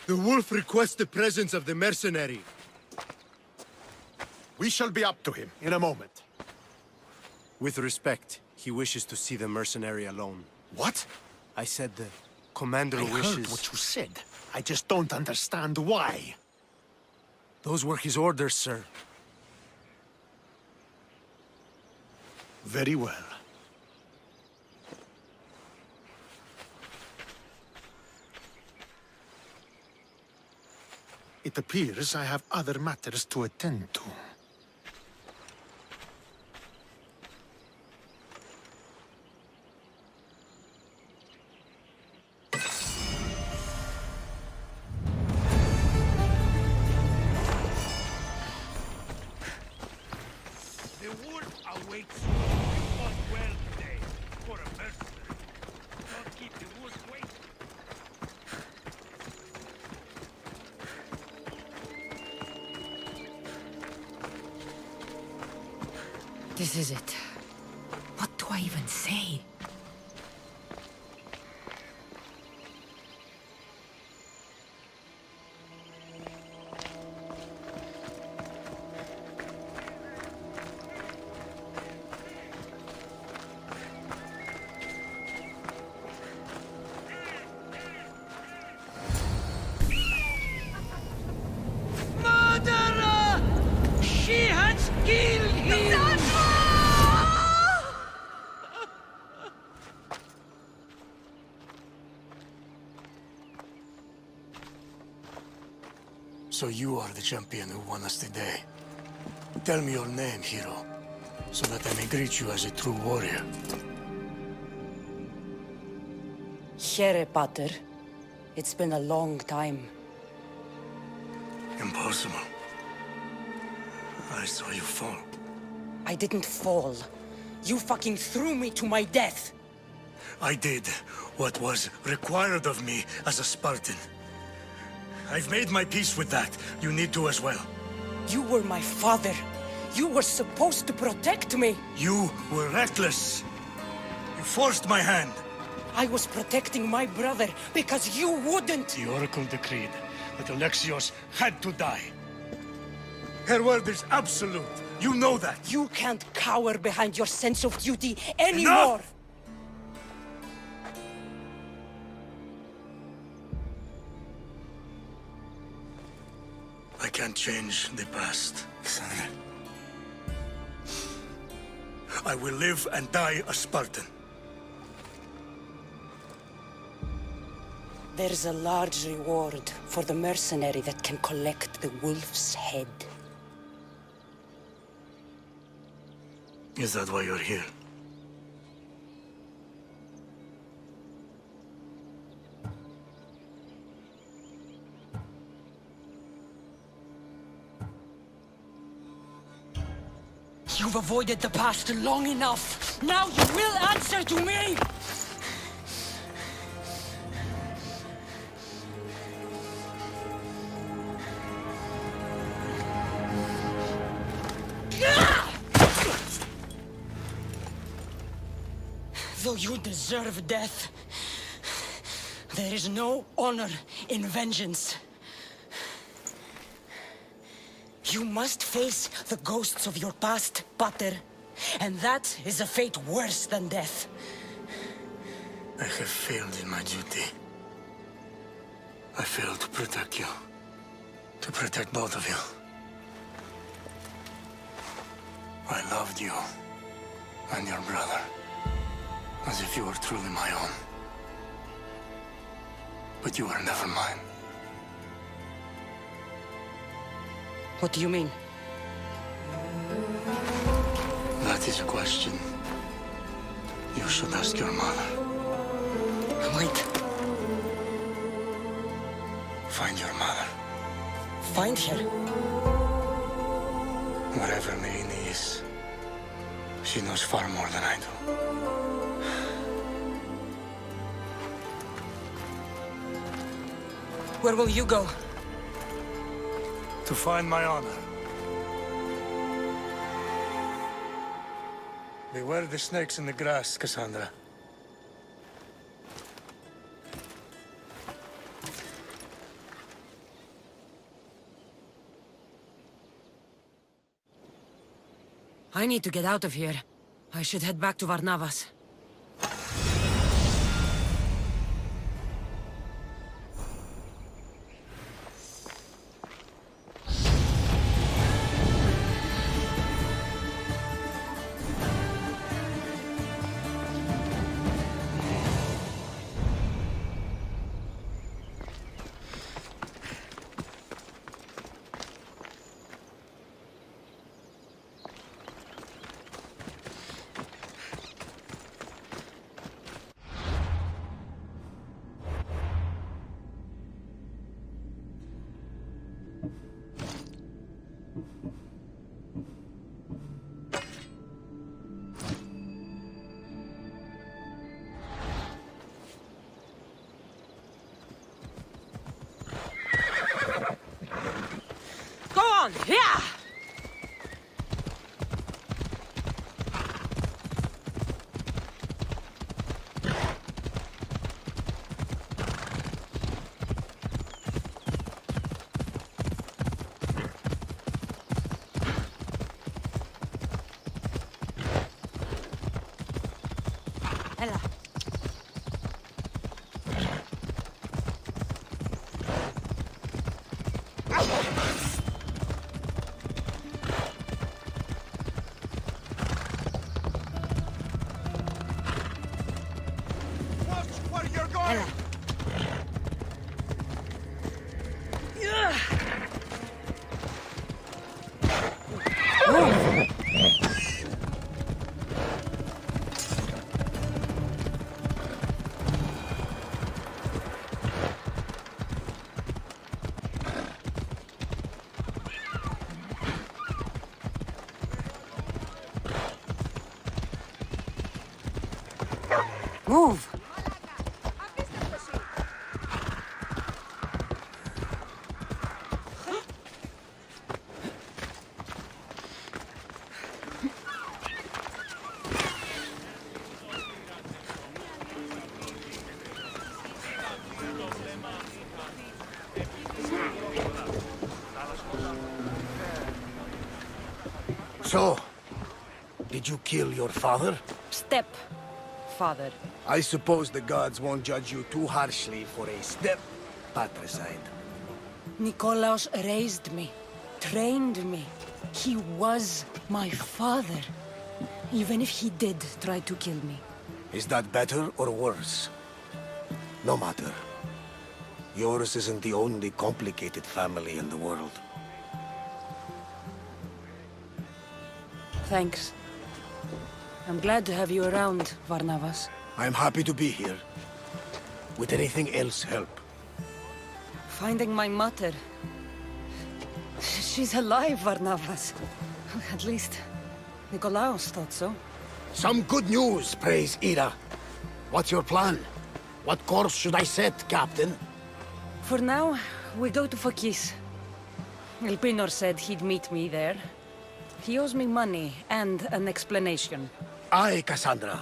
The wolf requests the presence of the mercenary. We shall be up to him in a moment. With respect, he wishes to see the mercenary alone. What? I said the commander I wishes... heard what you said. I just don't understand why. Those were his orders, sir. Very well. It appears I have other matters to attend to. The wolf awaits you. You fought well today. For a mercenary. Don't keep the wolf waiting. This is it. What do I even say? Murderer! She has killed him! So you are the champion who won us today. Tell me your name, hero, so that I may greet you as a true warrior. Here, Pater. It's been a long time. Impossible. I saw you fall. I didn't fall. You fucking threw me to my death! I did what was required of me as a Spartan. I've made my peace with that. You need to as well. You were my father. You were supposed to protect me. You were reckless. You forced my hand. I was protecting my brother because you wouldn't. The Oracle decreed that Alexios had to die. Her word is absolute. You know that. You can't cower behind your sense of duty anymore. Enough! I can't change the past, Cassandra. I will live and die a Spartan. There's a large reward for the mercenary that can collect the wolf's head. Is that why you're here? You've avoided the past long enough. Now you will answer to me! Though you deserve death, there is no honor in vengeance. You must face the ghosts of your past, Pater, and that is a fate worse than death. I have failed in my duty. I failed to protect you. To protect both of you. I loved you and your brother as if you were truly my own. But you were never mine. What do you mean? That is a question you should ask your mother. Wait. Find your mother. Find her? Wherever Merini is, she knows far more than I do. Where will you go? To find my honor. Beware the snakes in the grass, Cassandra. I need to get out of here. I should head back to Varnavas. Yeah! Ella. Move! So, did you kill your father? Step-father. I suppose the gods won't judge you too harshly for a step-patricide. Nikolaos raised me, trained me. He was my father. Even if he did try to kill me. Is that better or worse? No matter. Yours isn't the only complicated family in the world. Thanks. I'm glad to have you around, Varnavas. I'm happy to be here. Would anything else help? Finding my mother. She's alive, Varnavas. At least, Nikolaos thought so. Some good news, praise Ira. What's your plan? What course should I set, Captain? For now, we go to Phokis. Elpinor said he'd meet me there. He owes me money and an explanation. Aye, Cassandra.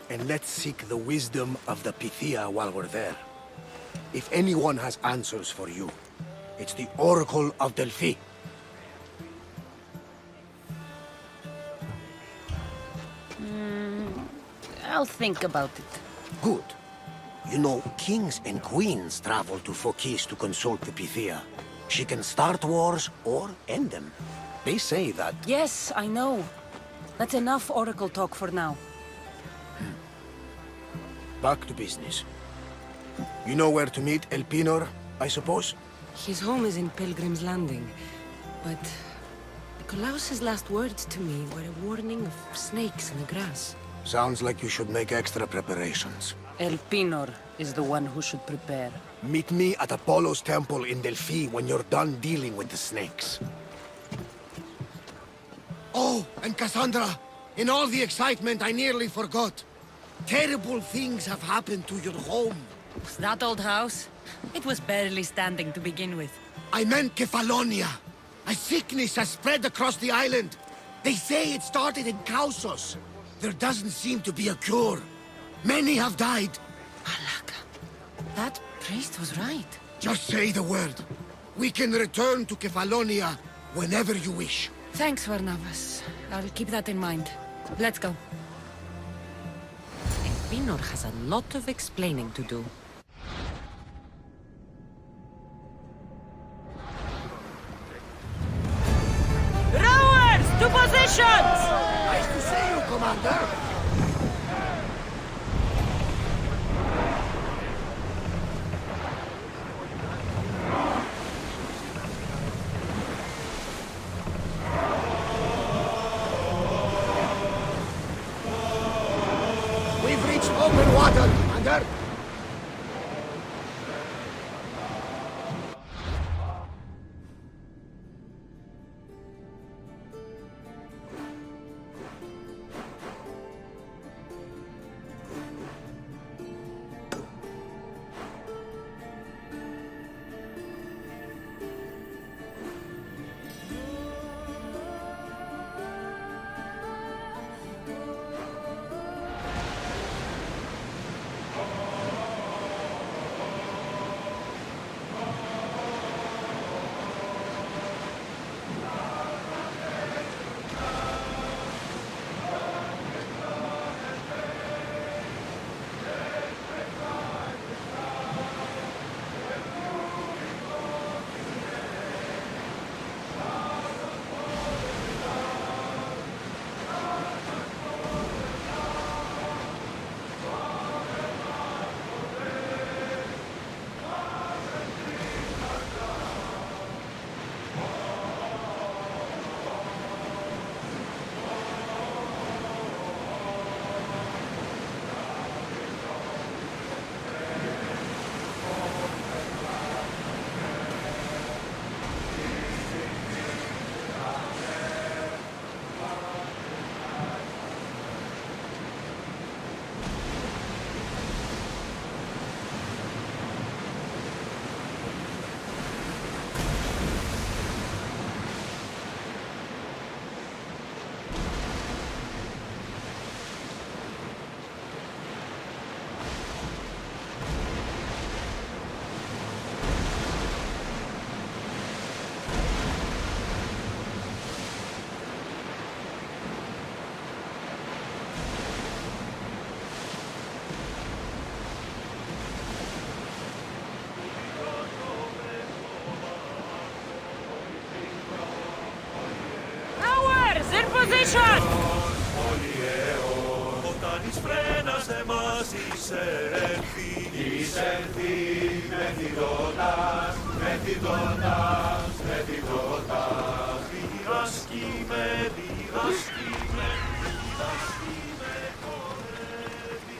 And let's seek the wisdom of the Pythia while we're there. If anyone has answers for you, it's the Oracle of Delphi. I'll think about it. Good. You know, kings and queens travel to Phokis to consult the Pythia. She can start wars or end them. They say that... Yes, I know. That's enough Oracle talk for now. Back to business. You know where to meet Elpinor, I suppose? His home is in Pilgrim's Landing, but Nikolaos' last words to me were a warning of snakes in the grass. Sounds like you should make extra preparations. Elpinor is the one who should prepare. Meet me at Apollo's temple in Delphi when you're done dealing with the snakes. Oh, and Cassandra, in all the excitement I nearly forgot. Terrible things have happened to your home. That old house? It was barely standing to begin with. I meant Kefalonia. A sickness has spread across the island. They say it started in Kausos. There doesn't seem to be a cure. Many have died. Alaka, that priest was right. Just say the word. We can return to Kefalonia whenever you wish. Thanks, Varnavas. I'll keep that in mind. Let's go. Vinor has a lot of explaining to do. Rowers, to positions! Nice to see you, Commander. We've reached open water, Commander. Position! Όταν εις φρένας εμάς εισέλθει, μεθυτώτας, διδάσκημε, διδάσκημε, χορεύει.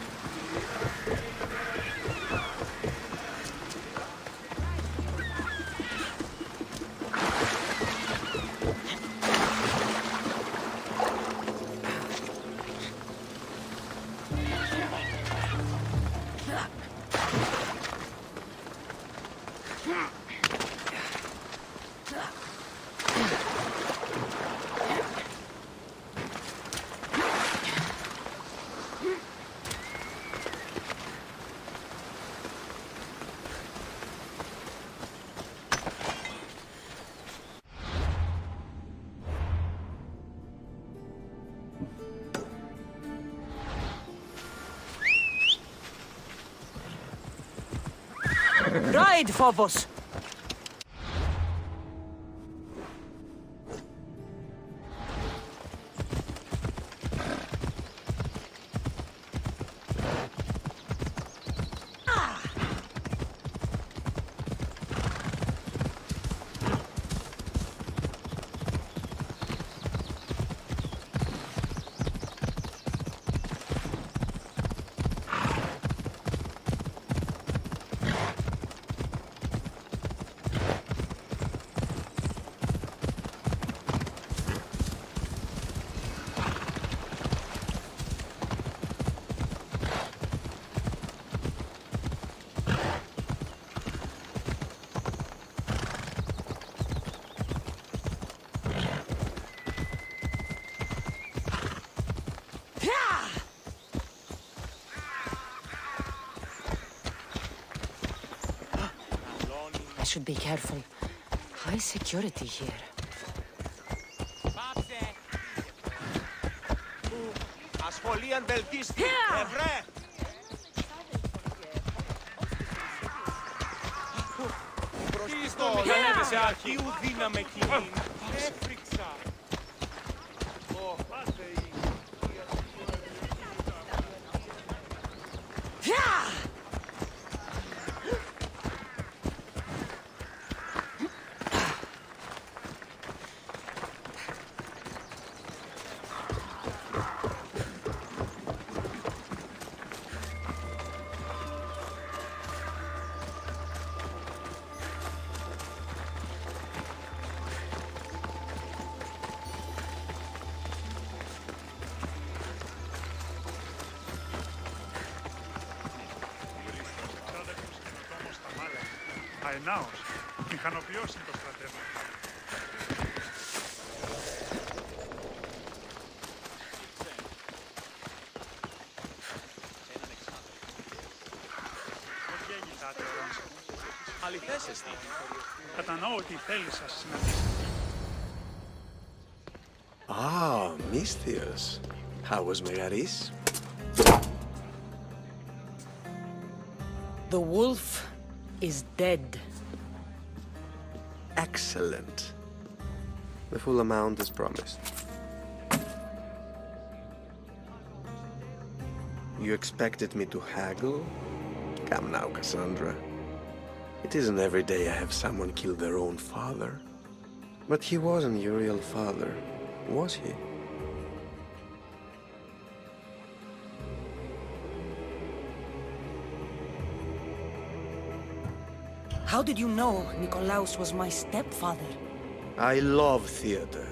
Ride, Phobos! I should be careful. High security here. Julian Belgisti, Evre! Προστίστον ανέβησε αρχείου δύναμε κοινήν. Έφρυξα. Αενάος, μηχανοποιός είναι το στρατεύμα. Όχι έγινε τερόνσα. Αληθές εστί. Κατανοώ ότι θέλει σας συναντήσετε. Ah, Misthios. How was Megaris? The wolf is dead. Excellent. The full amount is promised. You expected me to haggle? Come now, Cassandra. It isn't every day I have someone kill their own father. But he wasn't your real father, was he? How did you know Nikolaos was my stepfather? I love theater.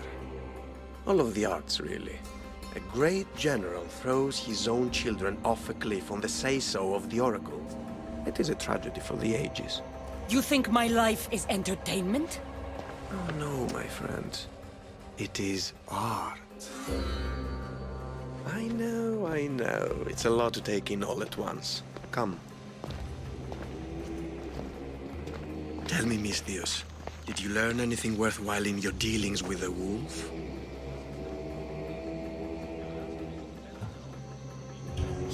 All of the arts, really. A great general throws his own children off a cliff on the say-so of the oracle. It is a tragedy for the ages. You think my life is entertainment? Oh no, my friend. It is art. I know. It's a lot to take in all at once. Come. Tell me, Misthios, did you learn anything worthwhile in your dealings with the wolf?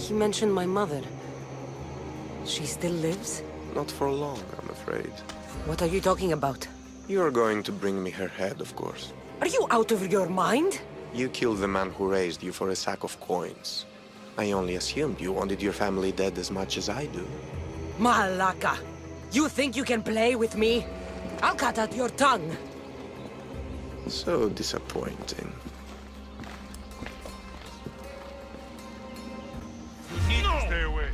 He mentioned my mother. She still lives? Not for long, I'm afraid. What are you talking about? You're going to bring me her head, of course. Are you out of your mind? You killed the man who raised you for a sack of coins. I only assumed you wanted your family dead as much as I do. Malaka! You think you can play with me? I'll cut out your tongue. So disappointing. You need to stay away.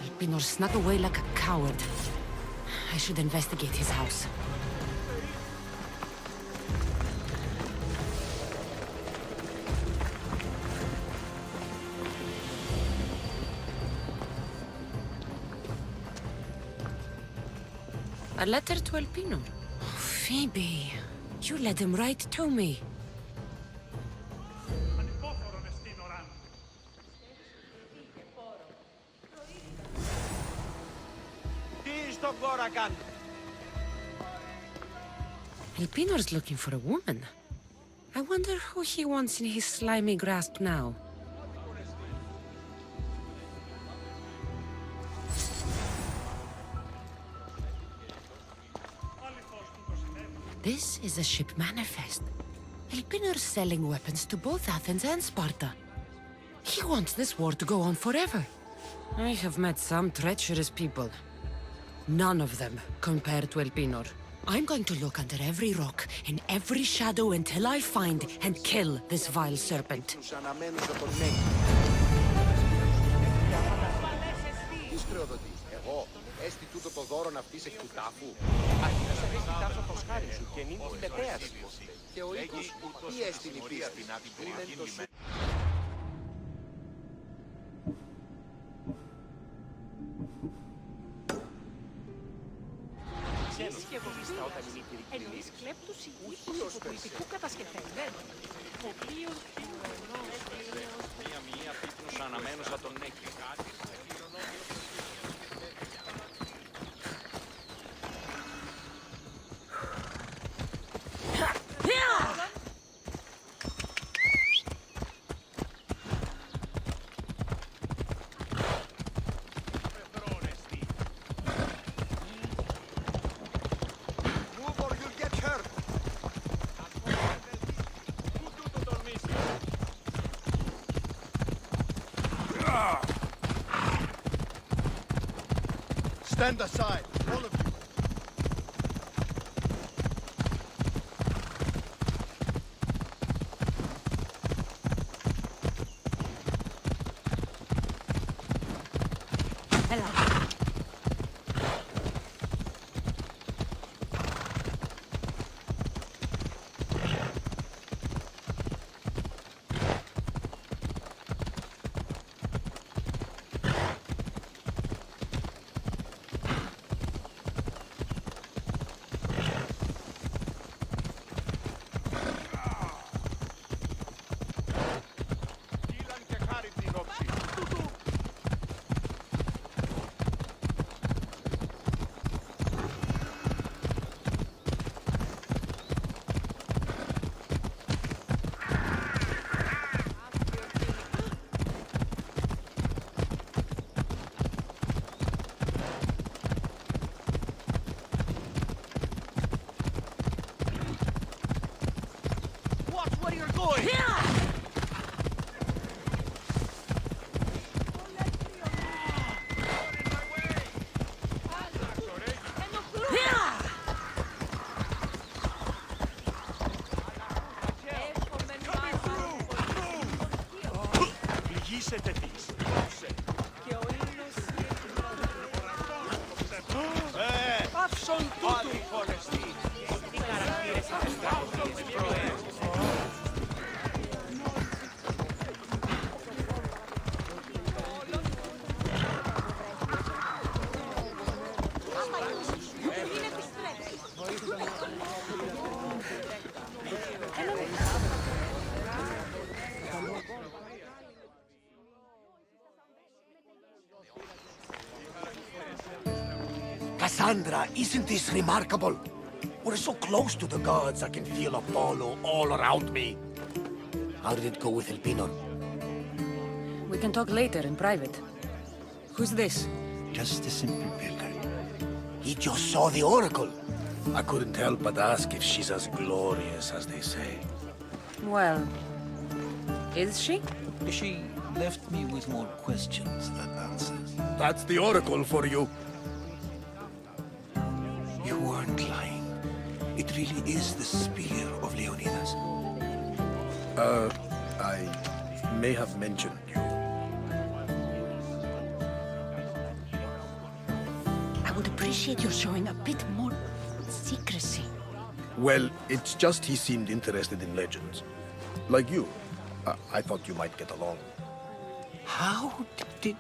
Elpinor snuck away like a coward. I should investigate his house. A letter to Elpinor. Oh, Phoebe, you led him right to me. Elpinor's looking for a woman. I wonder who he wants in his slimy grasp now. This is a ship manifest. Elpinor's selling weapons to both Athens and Sparta. He wants this war to go on forever. I have met some treacherous people. None of them compare to Elpinor. I'm going to look under every rock, in every shadow, until I find and kill this vile serpent. Τους αναμένους από τον Νέκη. Τι σκρεοδοτείς, εγώ, έστι τούτο το δώρον αυτής εκ του τάφου. Αρχικά σε έχει τάφο το σχάρι σου και νύν την πετέα σου. Και ο οίκος, τι έστι η πίστη, που είναι το σου. Εννοείς κλέπτους ηγείτους υποπολιτικού κατασκευαίνουν. Οποίος Μία πίπνους αναμένους από τον Νέκη. Stand aside, all of you. Cassandra, isn't this remarkable? We're so close to the gods, I can feel Apollo all around me. How did it go with Elpinor? We can talk later in private. Who's this? Just a simple pilgrim. He just saw the oracle. I couldn't help but ask if she's as glorious as they say. Well, is she? She left me with more questions than answers. That's the oracle for you. You weren't lying. It really is the spear of Leonidas. I may have mentioned you. I would appreciate your showing a bit more secrecy. Well, it's just he seemed interested in legends. Like you. I thought you might get along. How did...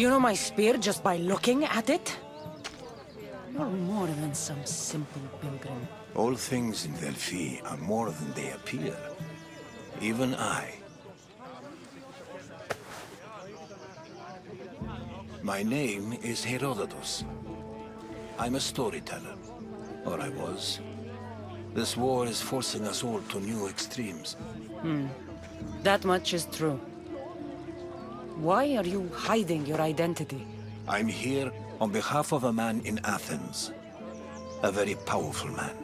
You know my spear just by looking at it? You're more than some simple pilgrim. All things in Delphi are more than they appear. Even I. My name is Herodotus. I'm a storyteller. Or I was. This war is forcing us all to new extremes. That much is true. Why are you hiding your identity? I'm here on behalf of a man in Athens. A very powerful man.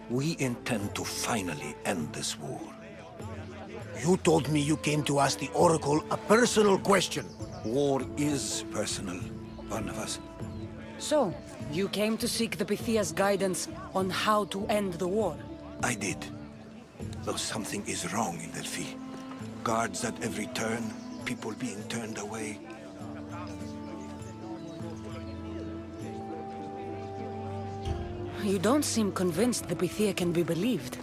We intend to finally end this war. You told me you came to ask the oracle a personal question. War is personal, Barnabas. So, you came to seek the Pythia's guidance on how to end the war? I did. Though something is wrong in Delphi. Guards at every turn, people being turned away. You don't seem convinced the Pythia can be believed.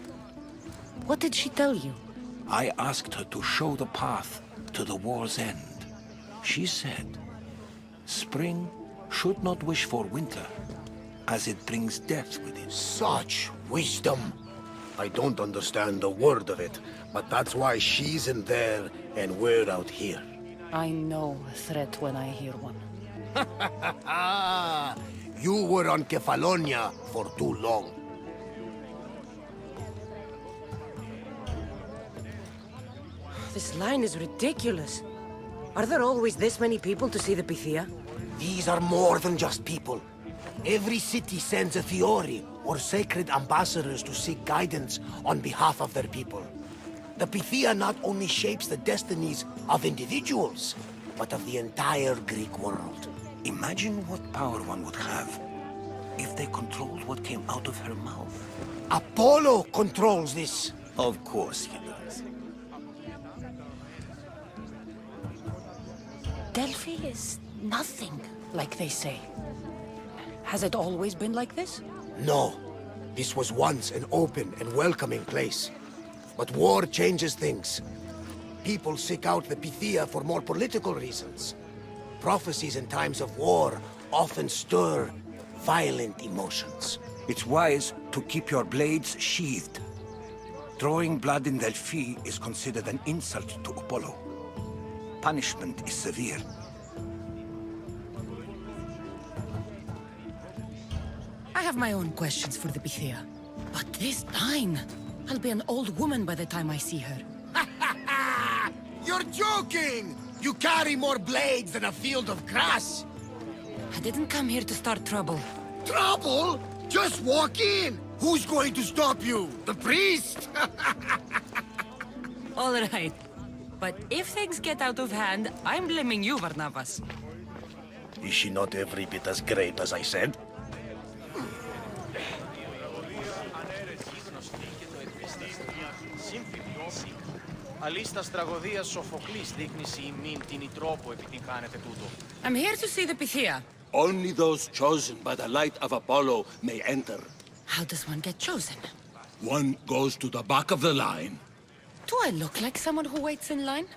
What did she tell you? I asked her to show the path to the war's end. She said, spring should not wish for winter, as it brings death with it. Such wisdom! I don't understand a word of it, but that's why she's in there and we're out here. I know a threat when I hear one. You were on Kefalonia for too long. This line is ridiculous. Are there always this many people to see the Pythia? These are more than just people. Every city sends a Fiori, or sacred ambassadors to seek guidance on behalf of their people. The Pythia not only shapes the destinies of individuals, but of the entire Greek world. Imagine what power one would have if they controlled what came out of her mouth. Apollo controls this. Of course he does. Delphi is nothing, like they say. Has it always been like this? No. This was once an open and welcoming place. But war changes things. People seek out the Pythia for more political reasons. Prophecies in times of war often stir violent emotions. It's wise to keep your blades sheathed. Drawing blood in Delphi is considered an insult to Apollo. Punishment is severe. I have my own questions for the Pythia. But this line... I'll be an old woman by the time I see her. You're joking! You carry more blades than a field of grass! I didn't come here to start trouble. Trouble? Just walk in! Who's going to stop you? The priest? All right. But if things get out of hand, I'm blaming you, Barnabas. Is she not every bit as great as I said? Αλίστας τραγωδίας Σοφοκλής δείχνει σε ημίν την ητρόπο επιτυγχάνεται τούτο. I'm here to see the Pythia. Only those chosen by the light of Apollo may enter. How does one get chosen? One goes to the back of the line. Do I look like someone who waits in line?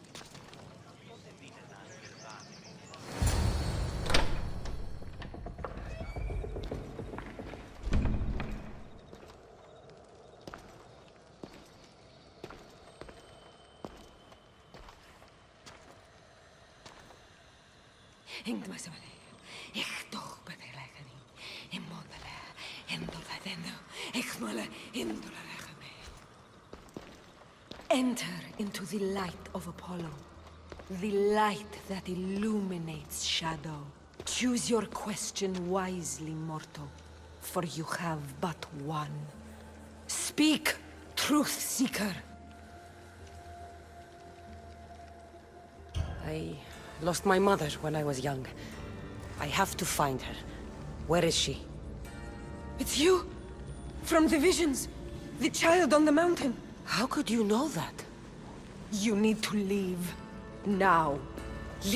Enter into the light of Apollo. The light that illuminates shadow. Choose your question wisely, mortal, for you have but one. Speak, truth seeker. I lost my mother when I was young. I have to find her. Where is she? It's you! From the visions! The child on the mountain! How could you know that? You need to leave. Now.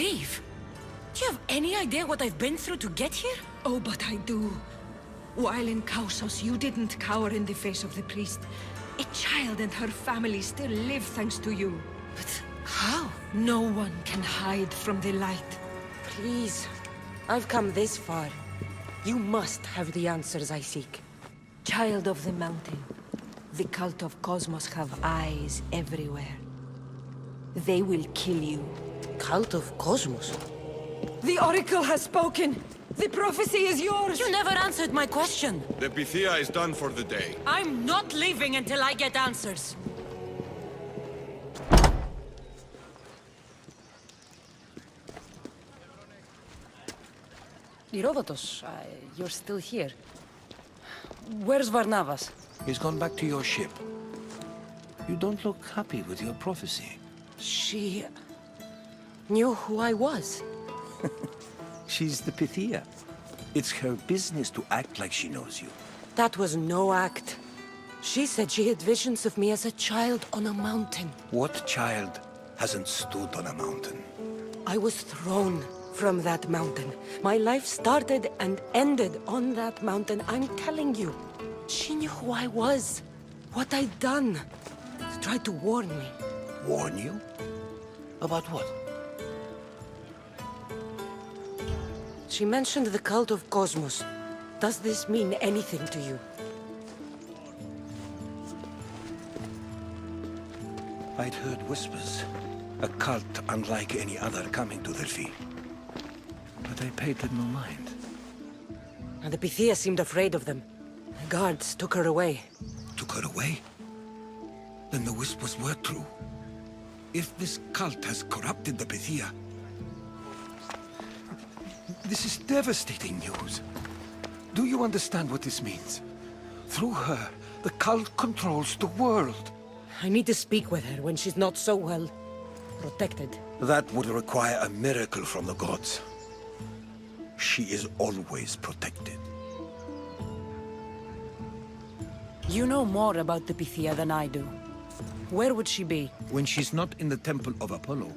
Leave? Do you have any idea what I've been through to get here? Oh, but I do. While in Kausos, you didn't cower in the face of the priest. A child and her family still live thanks to you. But how? No one can hide from the light. Please. I've come this far. You must have the answers I seek. Child of the mountain. The cult of Cosmos have eyes everywhere. They will kill you. Cult of Cosmos? The Oracle has spoken! The prophecy is yours! You never answered my question! The Pythia is done for the day. I'm not leaving until I get answers! Herodotus, you're still here. Where's Barnabas? He's gone back to your ship. You don't look happy with your prophecy. She... knew who I was. She's the Pythia. It's her business to act like she knows you. That was no act. She said she had visions of me as a child on a mountain. What child hasn't stood on a mountain? I was thrown from that mountain. My life started and ended on that mountain, I'm telling you. She knew who I was, what I'd done. She tried to warn me. Warn you? About what? She mentioned the cult of Cosmos. Does this mean anything to you? I'd heard whispers. A cult unlike any other coming to Delphi. But I paid them no mind. And the Pythia seemed afraid of them. The guards took her away. Took her away? Then the whispers were true. If this cult has corrupted the Pythia... This is devastating news. Do you understand what this means? Through her, the cult controls the world. I need to speak with her when she's not so well protected. That would require a miracle from the gods. She is always protected. You know more about the Pythia than I do. Where would she be? When she's not in the Temple of Apollo,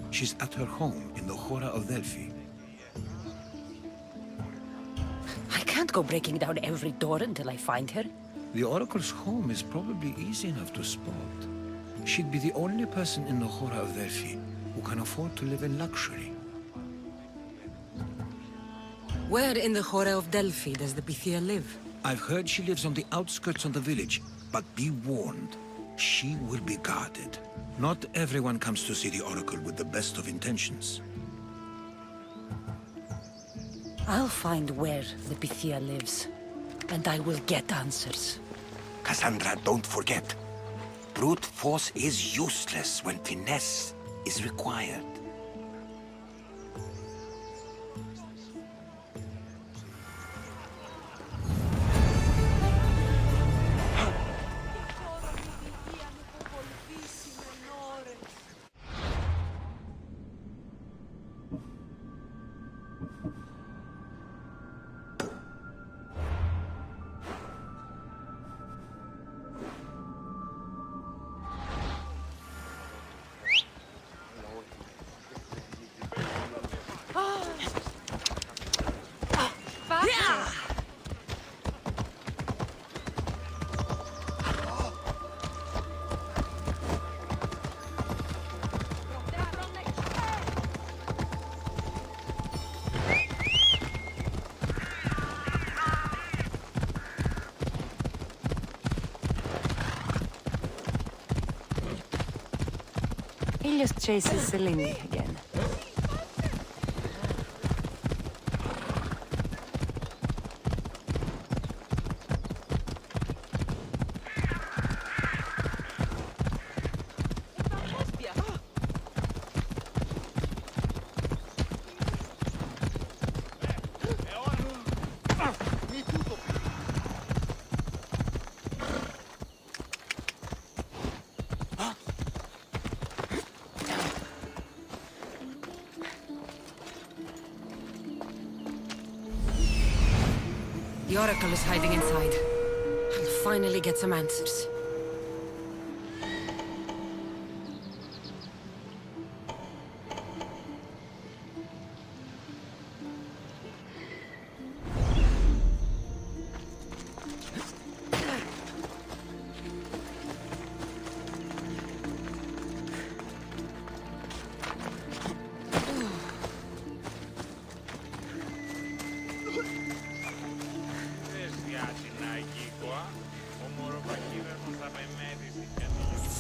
she's at her home in the Hora of Delphi. I can't go breaking down every door until I find her. The Oracle's home is probably easy enough to spot. She'd be the only person in the Hora of Delphi who can afford to live in luxury. Where in the Hora of Delphi does the Pythia live? I've heard she lives on the outskirts of the village, but be warned, she will be guarded. Not everyone comes to see the Oracle with the best of intentions. I'll find where the Pythia lives, and I will get answers. Cassandra, don't forget. Brute force is useless when finesse is required. He just chases Selene again. The Oracle is hiding inside. I'll finally get some answers.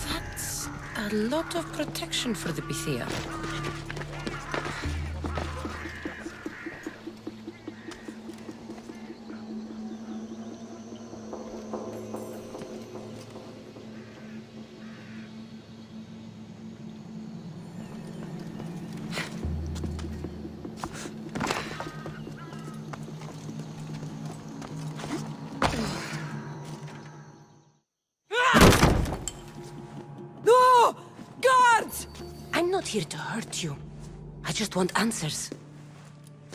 That's a lot of protection for the Pythia. No! Guards! I'm not here to hurt you. I just want answers.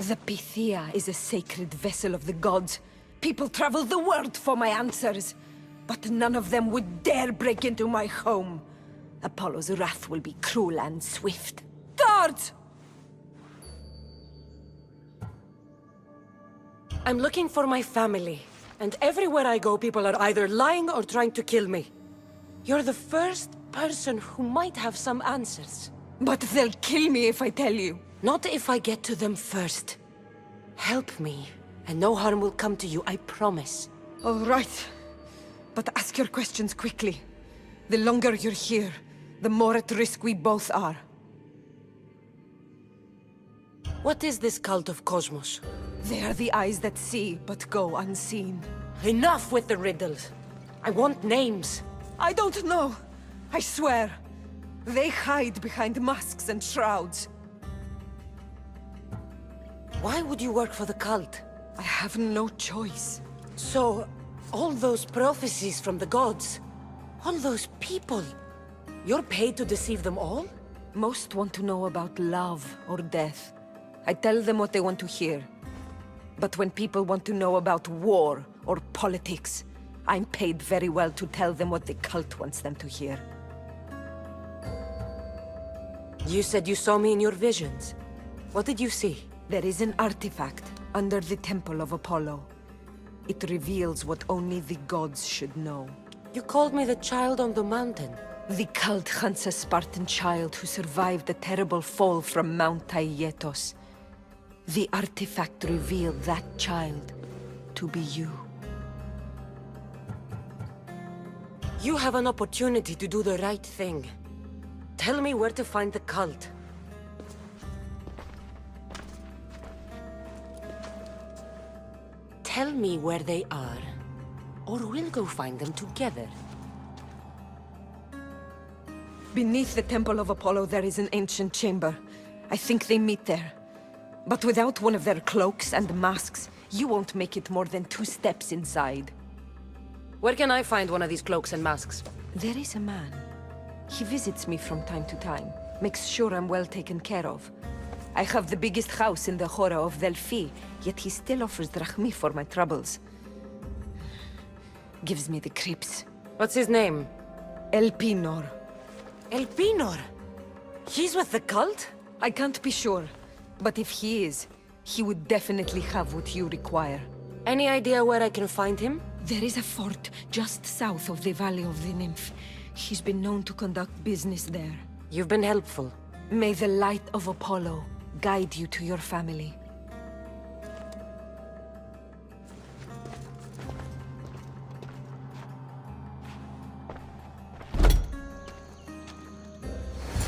The Pythia is a sacred vessel of the gods. People travel the world for my answers. But none of them would dare break into my home. Apollo's wrath will be cruel and swift. Guards! I'm looking for my family. And everywhere I go, people are either lying or trying to kill me. You're the first person who might have some answers. But they'll kill me if I tell you. Not if I get to them first. Help me, and no harm will come to you, I promise. All right. But ask your questions quickly. The longer you're here, the more at risk we both are. What is this cult of Cosmos? They are the eyes that see, but go unseen. Enough with the riddles. I want names. I don't know. I swear. They hide behind masks and shrouds. Why would you work for the cult? I have no choice. So, all those prophecies from the gods, all those people, you're paid to deceive them all? Most want to know about love or death. I tell them what they want to hear. But when people want to know about war or politics, I'm paid very well to tell them what the cult wants them to hear. You said you saw me in your visions. What did you see? There is an artifact under the Temple of Apollo. It reveals what only the gods should know. You called me the child on the mountain. The cult hunts a Spartan child who survived a terrible fall from Mount Aietos. The artifact revealed that child to be you. You have an opportunity to do the right thing. Tell me where to find the cult. Tell me where they are, or we'll go find them together. Beneath the Temple of Apollo there is an ancient chamber. I think they meet there. But without one of their cloaks and masks, you won't make it more than 2 steps inside. Where can I find one of these cloaks and masks? There is a man. He visits me from time to time, makes sure I'm well taken care of. I have the biggest house in the Hora of Delphi, yet he still offers drachmi for my troubles. Gives me the creeps. What's his name? Elpinor. Elpinor? He's with the cult? I can't be sure. But if he is, he would definitely have what you require. Any idea where I can find him? There is a fort just south of the Valley of the Nymph. He's been known to conduct business there. You've been helpful. May the light of Apollo guide you to your family.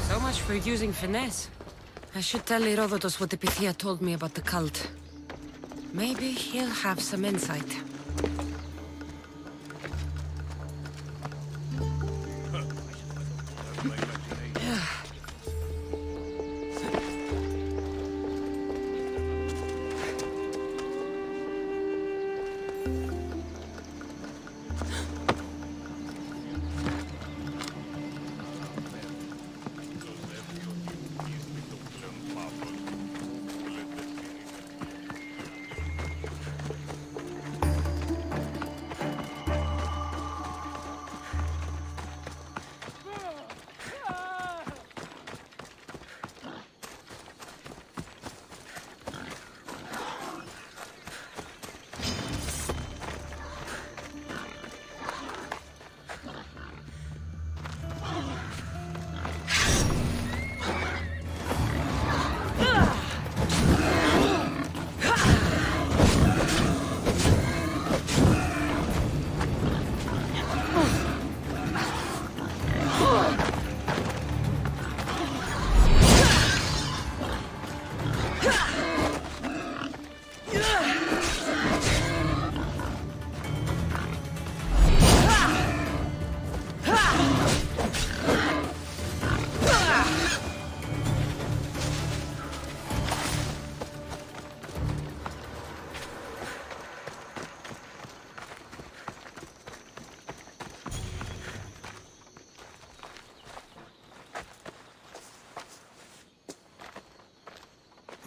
So much for using finesse. I should tell Herodotus what the Pythia told me about the cult. Maybe he'll have some insight.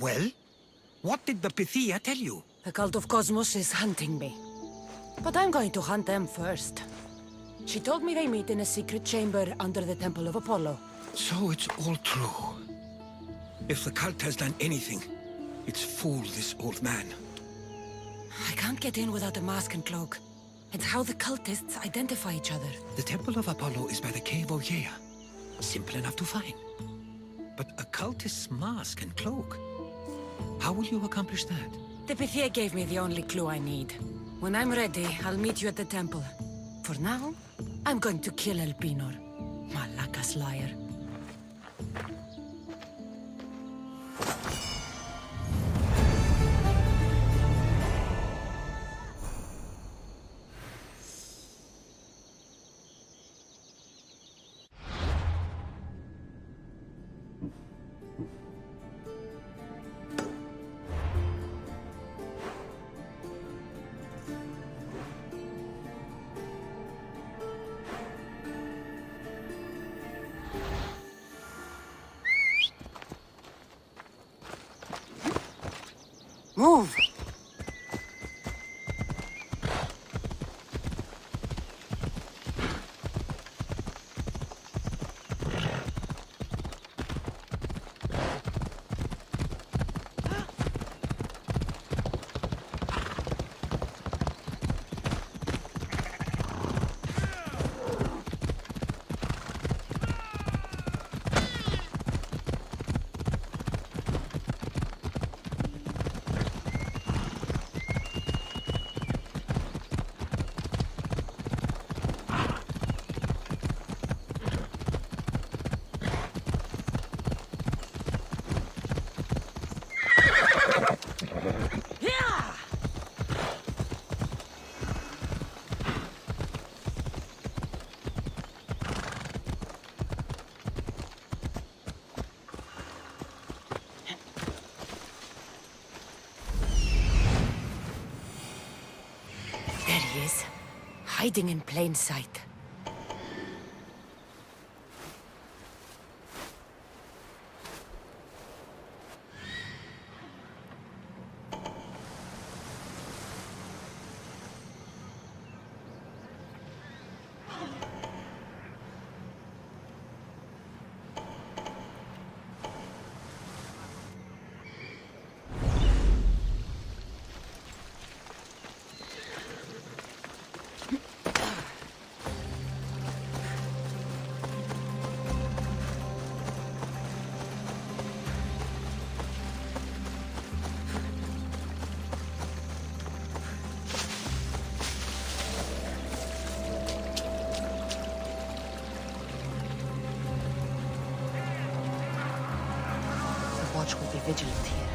Well, What did the Pythia tell you? The cult of Cosmos is hunting me. But I'm going to hunt them first. She told me they meet in a secret chamber under the Temple of Apollo. So it's all true. If the cult has done anything, it's fooled this old man. I can't get in without a mask and cloak. It's how the cultists identify each other. The Temple of Apollo is by the Cave Ogyea. Simple enough to find. But a cultist's mask and cloak? How will you accomplish that? The Pythia gave me the only clue I need. When I'm ready, I'll meet you at the temple. For now, I'm going to kill Elpinor. Malakas liar. Move! There he is, hiding in plain sight. Watch will be vigilant here.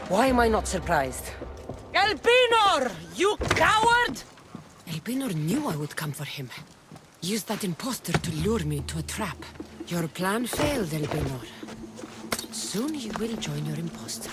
Why am I not surprised? Elpinor! You coward! Elpinor knew I would come for him. Used that imposter to lure me to a trap. Your plan failed, Elpinor. Soon you will join your imposter.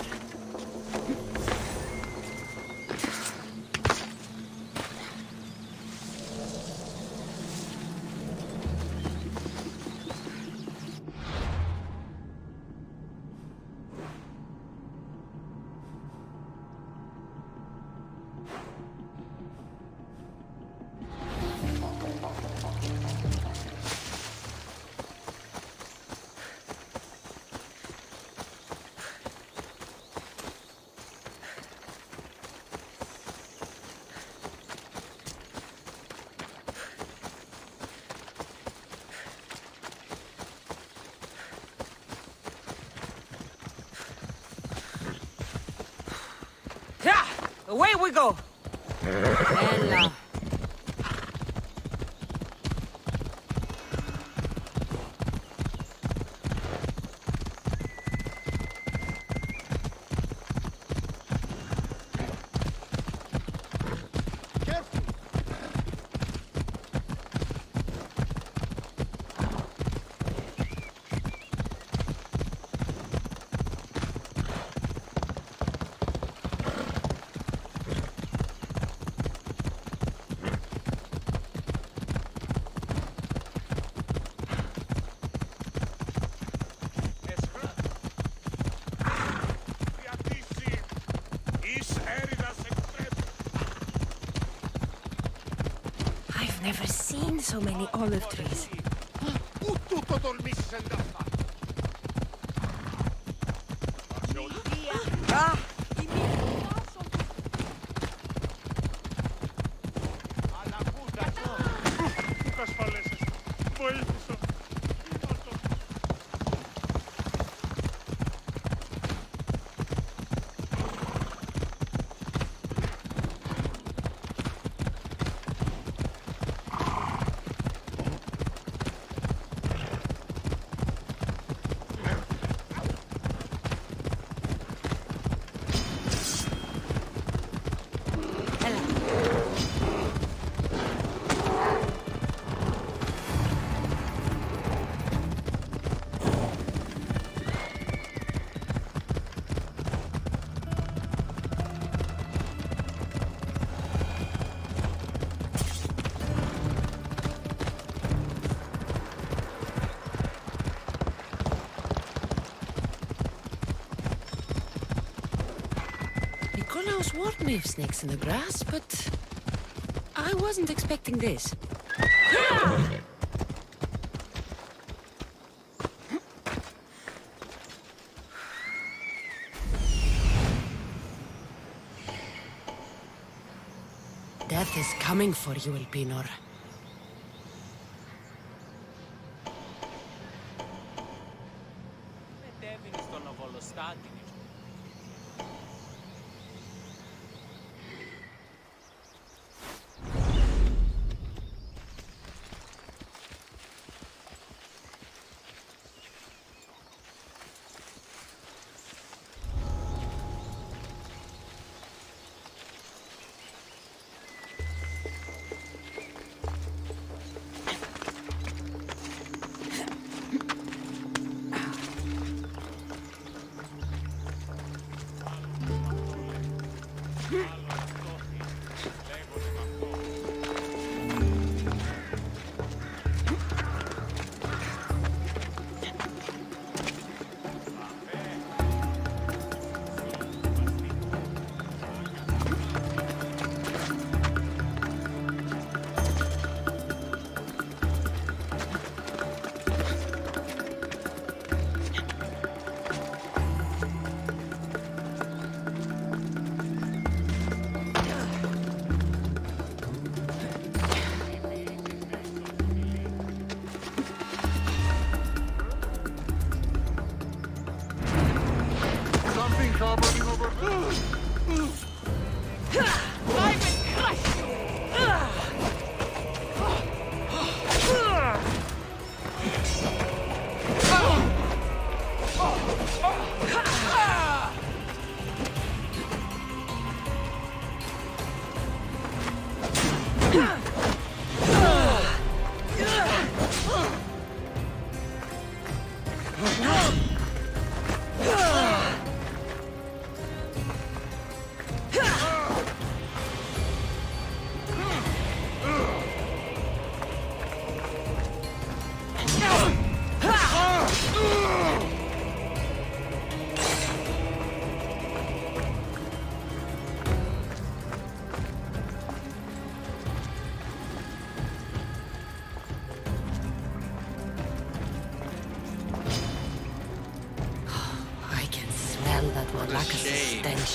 Yeah, away we go. Ella. I've never seen so many olive trees. Πού τούτο τολμήσεις εντάφα! Nikolaos warned me of snakes in the grass, but I wasn't expecting this. Death is coming for you, Elpinor.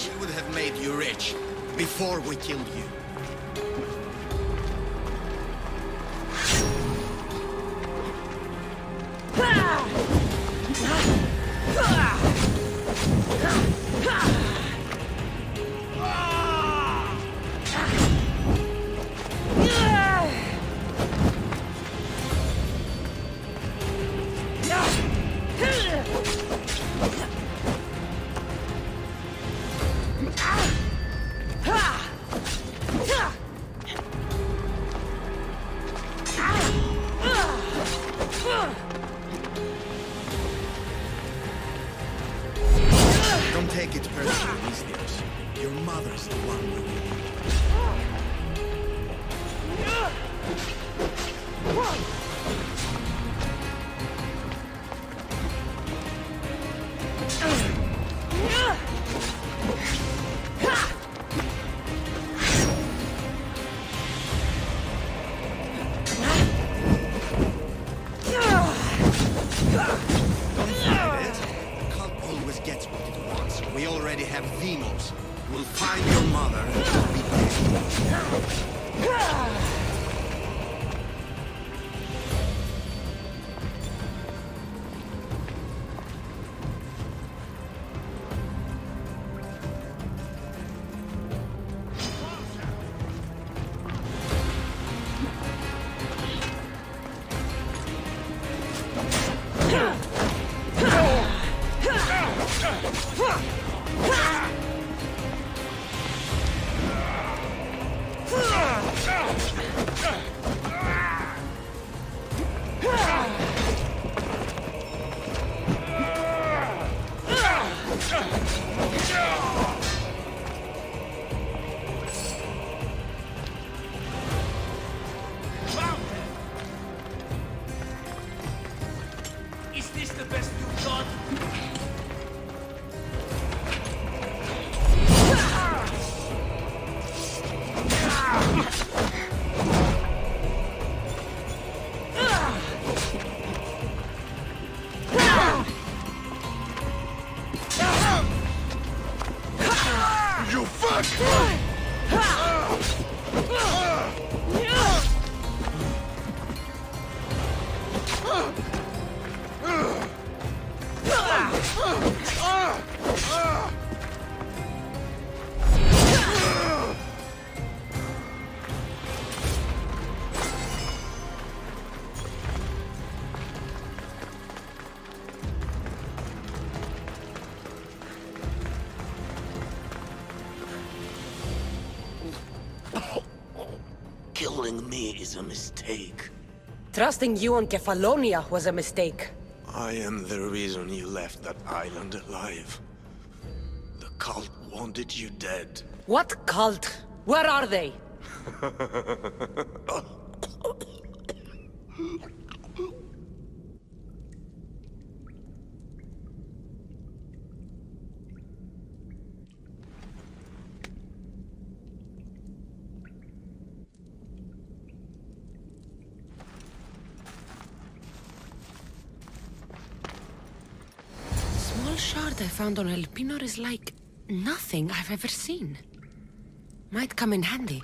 We would have made you rich before we killed you. Ah! Killing me is a mistake. Trusting you on Kefalonia was a mistake. I am the reason you left that island alive. The cult wanted you dead. What cult? Where are they? The shard I found on Elpinor is like nothing I've ever seen. Might come in handy.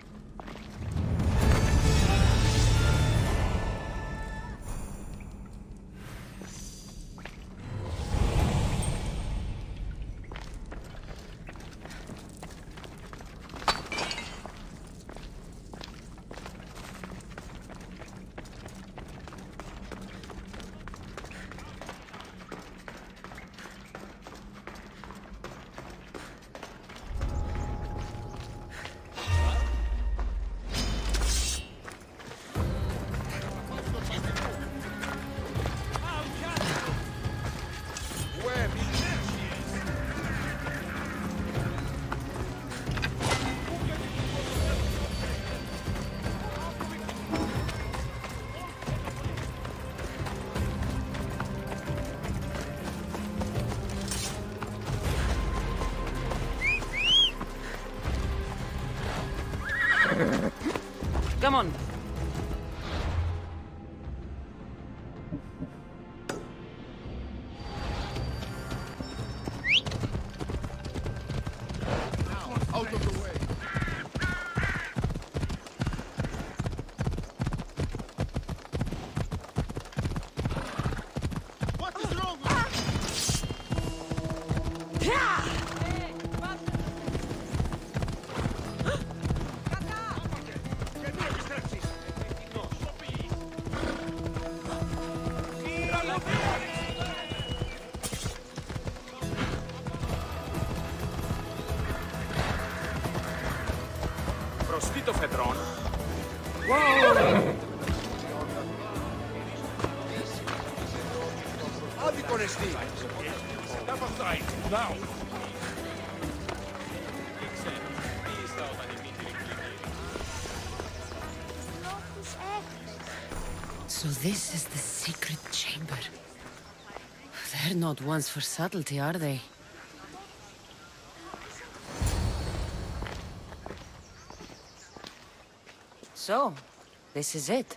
Come on. Out of the way. What is wrong with Προστίτο φεδρών. Άδικον εστί. Step aside, now! So this is the secret chamber. They're not ones for subtlety, are they? So, this is it.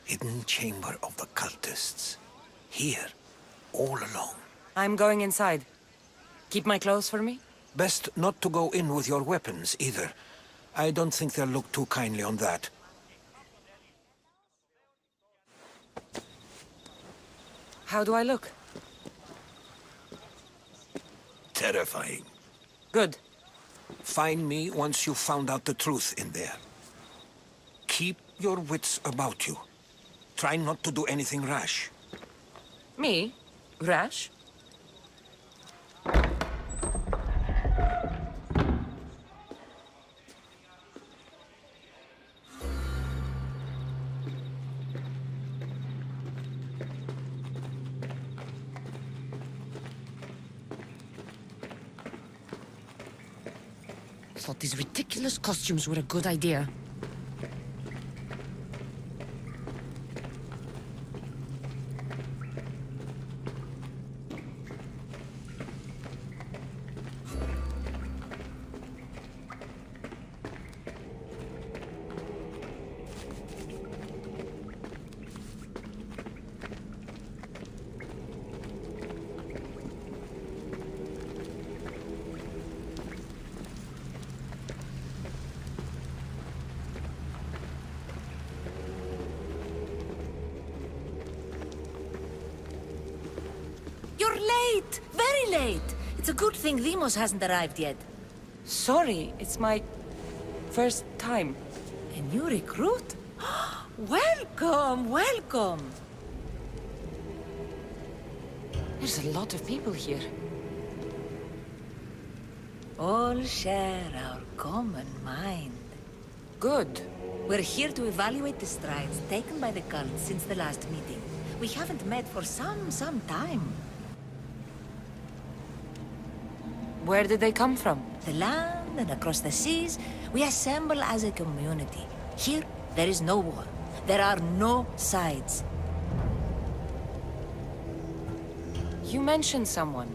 Hidden chamber of the cultists. Here, all alone. I'm going inside. Keep my clothes for me? Best not to go in with your weapons, either. I don't think they'll look too kindly on that. How do I look? Terrifying. Good. Find me once you've found out the truth in there. Keep your wits about you. Try not to do anything rash. Me? Rash? I thought these ridiculous costumes were a good idea. You're late! Very late! It's a good thing Demos hasn't arrived yet. Sorry, it's my first time. A new recruit? Welcome, welcome! There's a lot of people here. All share our common mind. Good. We're here to evaluate the strides taken by the cult since the last meeting. We haven't met for some time. Where did they come from? The land and across the seas, we assemble as a community. Here, there is no war. There are no sides. You mentioned someone.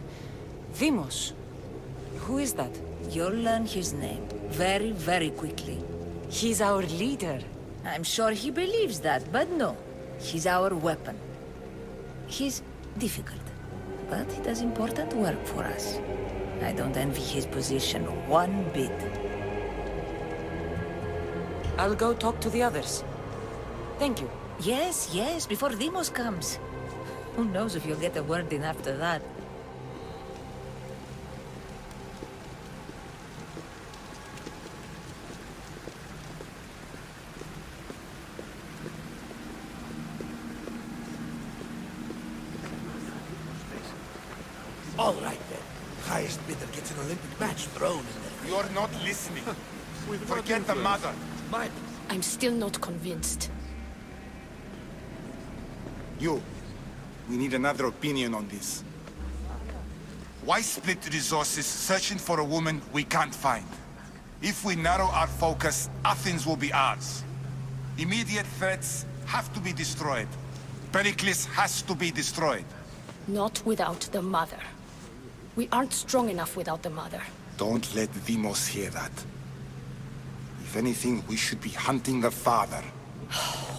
Demos. Who is that? You'll learn his name very, very quickly. He's our leader. I'm sure he believes that, but no. He's our weapon. He's difficult, but he does important work for us. I don't envy his position one bit. I'll go talk to the others. Thank you. Yes, yes, before Demos comes. Who knows if you'll get a word in after that. All right, then. Highest bidder gets an Olympic match thrown in there. You're not listening. Forget the mother. I'm still not convinced. You. We need another opinion on this. Why split resources searching for a woman we can't find? If we narrow our focus, Athens will be ours. Immediate threats have to be destroyed. Pericles has to be destroyed. Not without the mother. We aren't strong enough without the mother. Don't let Demos hear that. If anything, we should be hunting the father.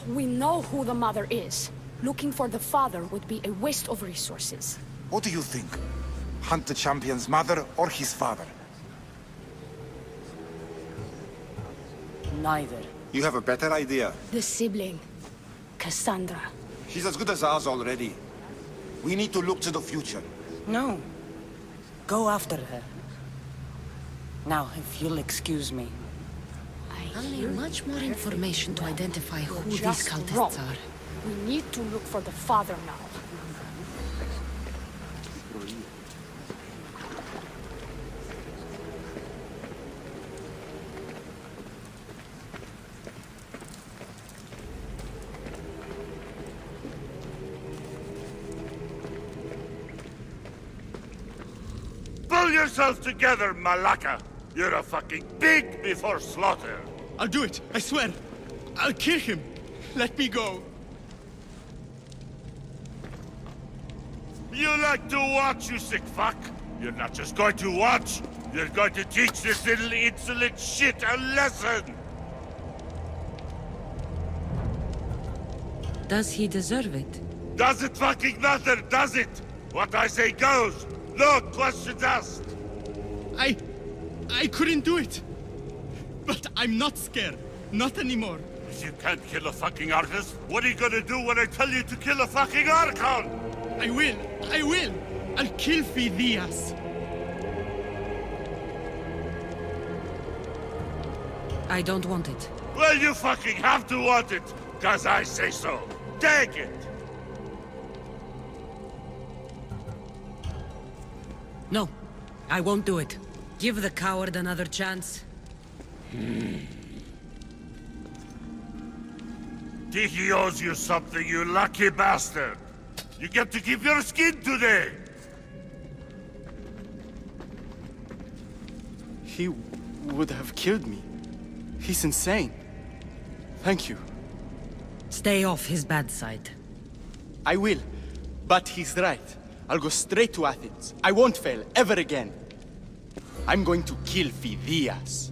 We know who the mother is. Looking for the father would be a waste of resources. What do you think? Hunt the champion's mother or his father? Neither. You have a better idea. The sibling. Cassandra. She's as good as ours already. We need to look to the future. No. Go after her. Now, if you'll excuse me. I'll need much more information to identify who these just cultists wrong. are. We need to look for the father now. Pull yourself together, Malaka! You're a fucking pig before slaughter! I'll do it, I swear! I'll kill him! Let me go! You like to watch, you sick fuck? You're not just going to watch, you're going to teach this little insolent shit a lesson! Does he deserve it? Does it fucking matter, does it? What I say goes! No questions asked! I couldn't do it! But I'm not scared. Not anymore. If you can't kill a fucking artist, what are you gonna do when I tell you to kill a fucking Archon? I will! I will! I'll kill Phidias! I don't want it. Well, you fucking have to want it, cause I say so. Take it! No, I won't do it. Give the coward another chance. Tiki owes you something, you lucky bastard! You get to keep your skin today! He would have killed me. He's insane. Thank you. Stay off his bad side. I will. But he's right. I'll go straight to Athens. I won't fail, ever again. I'm going to kill Phidias.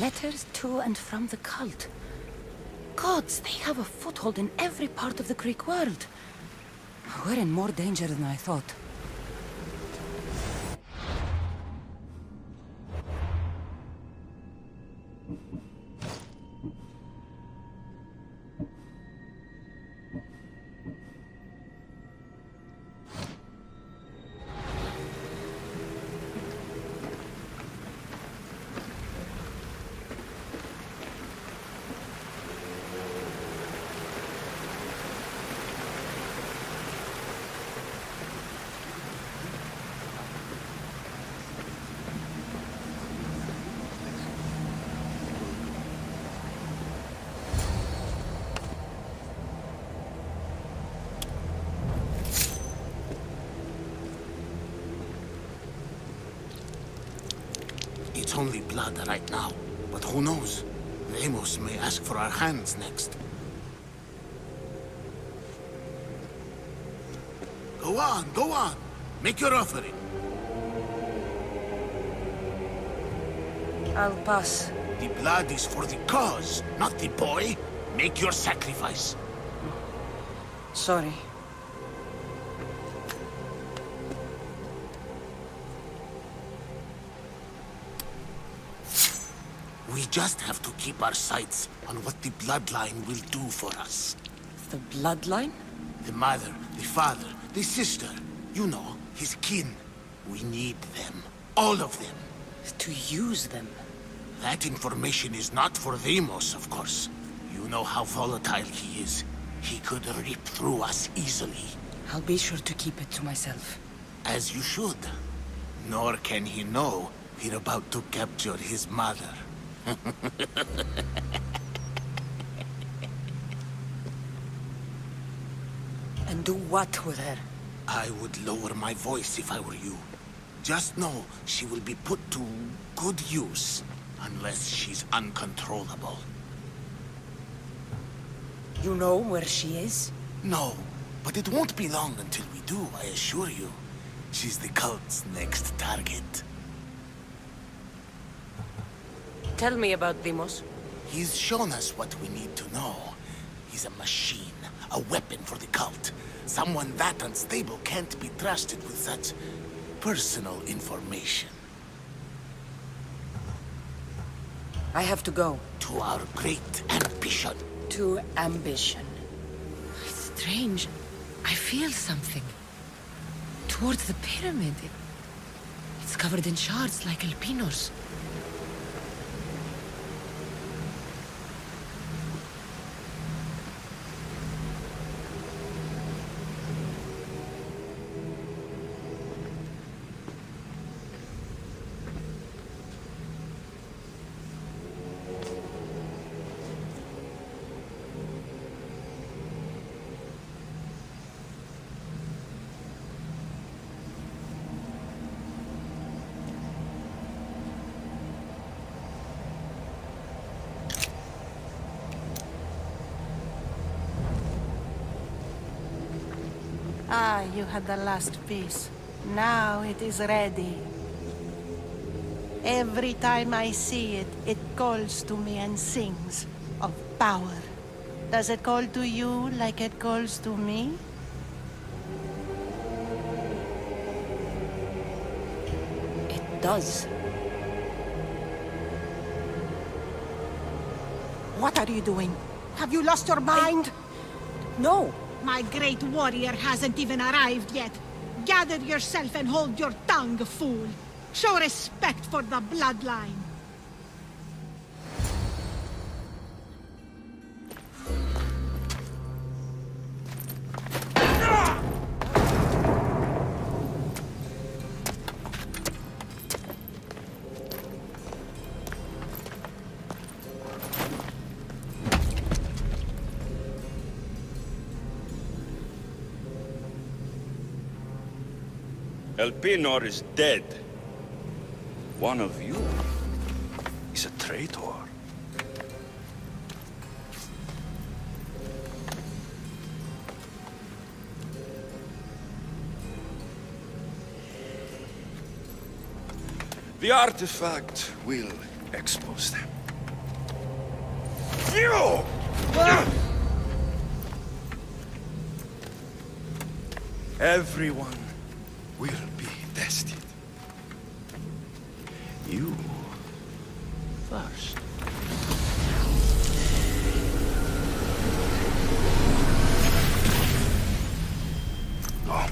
Letters to and from the cult. Gods, they have a foothold in every part of the Greek world. We're in more danger than I thought. It's only blood right now, but who knows? Amos may ask for our hands next. Go on. Make your offering. I'll pass. The blood is for the cause, not the boy. Make your sacrifice. Sorry. We just have to keep our sights on what the bloodline will do for us. The bloodline? The mother, the father, the sister. You know, his kin. We need them. All of them. To use them? That information is not for Deimos, of course. You know how volatile he is. He could rip through us easily. I'll be sure to keep it to myself. As you should. Nor can he know we're about to capture his mother. And do what with her? I would lower my voice if I were you. Just know she will be put to good use, unless she's uncontrollable. You know where she is? No, but it won't be long until we do, I assure you. She's the cult's next target. Tell me about Deimos. He's shown us what we need to know. He's a machine, a weapon for the cult. Someone that unstable can't be trusted with such personal information. I have to go. To our great ambition. To ambition. It's strange. I feel something. Towards the pyramid. It's covered in shards like Alpinos. Ah, you had the last piece. Now it is ready. Every time I see it, it calls to me and sings of power. Does it call to you like it calls to me? It does. What are you doing? Have you lost your mind? No. My great warrior hasn't even arrived yet. Gather yourself and hold your tongue, fool. Show respect for the bloodline. Elpenor is dead. One of you is a traitor. The artifact will expose them. You! Everyone will be tested. You first. Oh.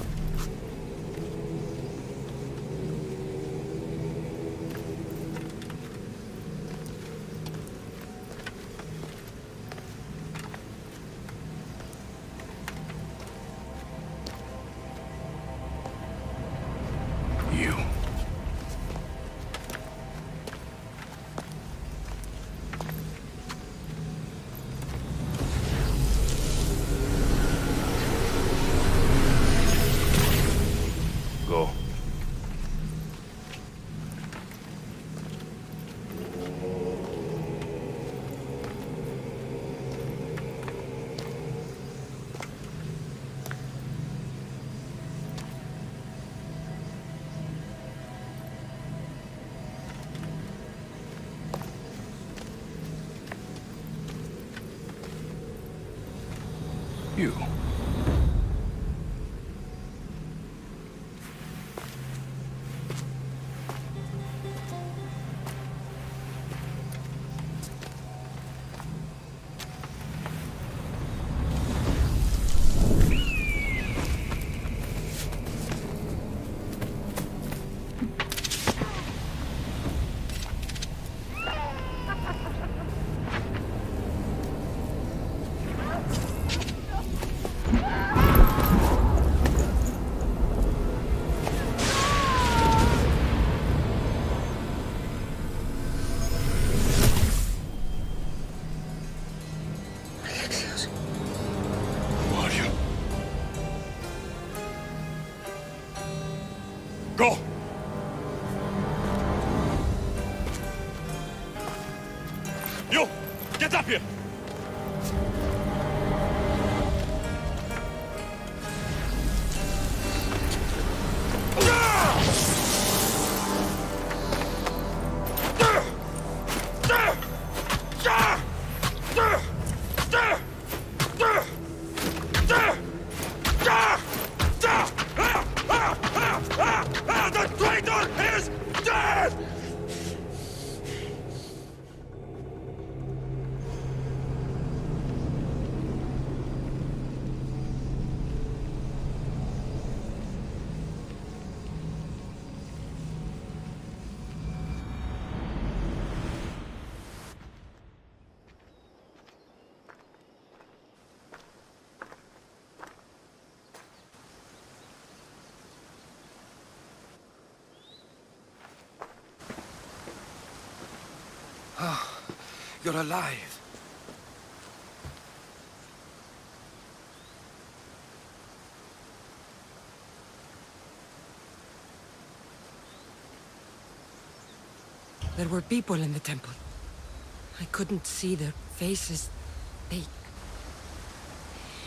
You. Go. You. Go! You! Get up here! The traitor is dead! Oh, you're alive. There were people in the temple. I couldn't see their faces.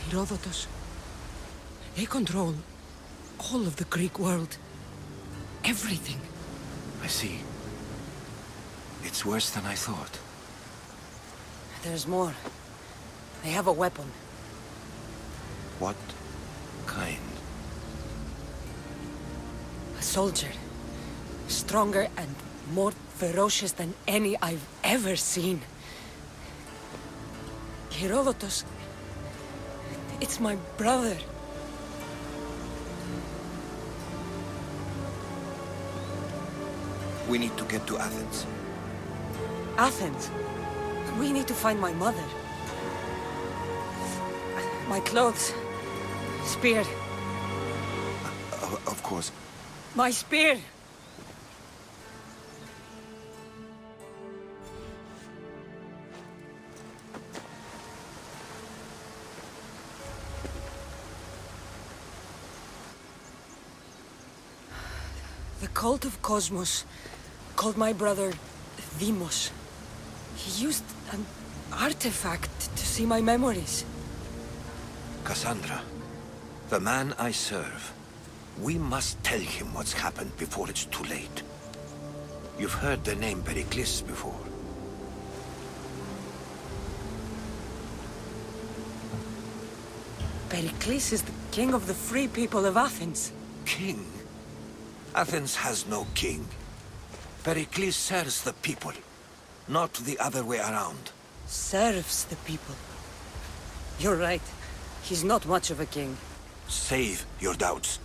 Herodotus. They control all of the Greek world. Everything. I see. It's worse than I thought. There's more. They have a weapon. What kind? A soldier. Stronger and more ferocious than any I've ever seen. Herodotus. It's my brother. We need to get to Athens. Athens? We need to find my mother. My clothes. Spear. Of course. My spear! The cult of Cosmos called my brother Deimos. He used an artifact to see my memories. Cassandra, the man I serve. We must tell him what's happened before it's too late. You've heard the name Pericles before. Pericles is the king of the free people of Athens. King? Athens has no king. Pericles serves the people, not the other way around. Serves the people. You're right. He's not much of a king. Save your doubts.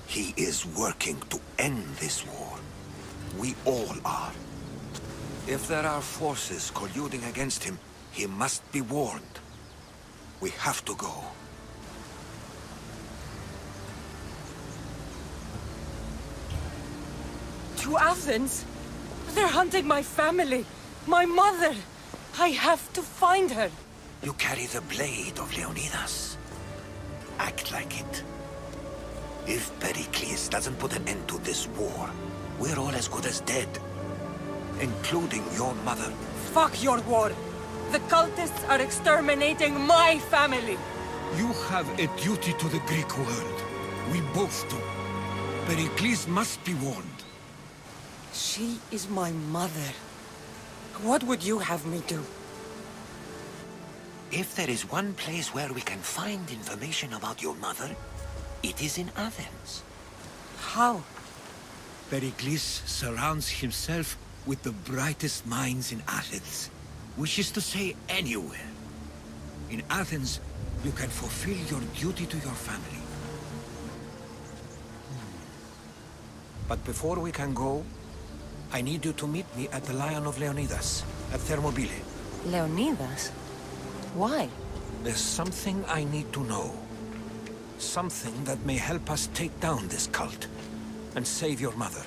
He is working to end this war. We all are. If there are forces colluding against him, he must be warned. We have to go. To Athens? They're hunting my family. My mother. I have to find her. You carry the blade of Leonidas. Act like it. If Pericles doesn't put an end to this war, we're all as good as dead. Including your mother. Fuck your war. The cultists are exterminating my family. You have a duty to the Greek world. We both do. Pericles must be warned. She is my mother. What would you have me do? If there is one place where we can find information about your mother, it is in Athens. How? Pericles surrounds himself with the brightest minds in Athens. Which is to say, anywhere. In Athens, you can fulfill your duty to your family. But before we can go, I need you to meet me at the Lion of Leonidas, at Thermopylae. Leonidas? Why? There's something I need to know. Something that may help us take down this cult and save your mother.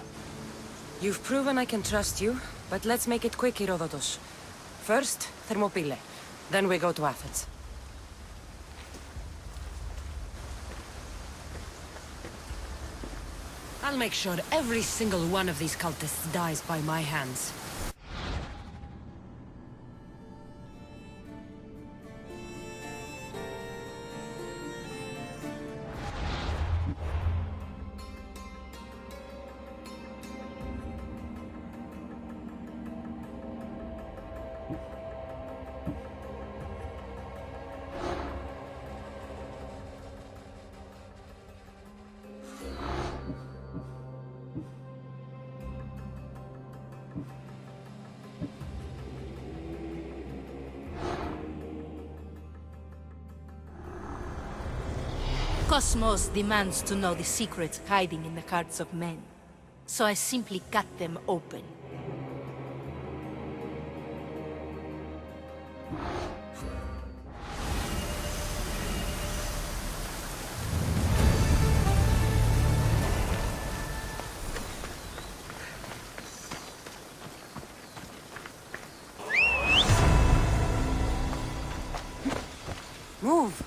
You've proven I can trust you, but let's make it quick, Herodotus. First, Thermopylae. Then we go to Athens. I'll make sure every single one of these cultists dies by my hands. Cosmos demands to know the secrets hiding in the hearts of men, so I simply cut them open. Move!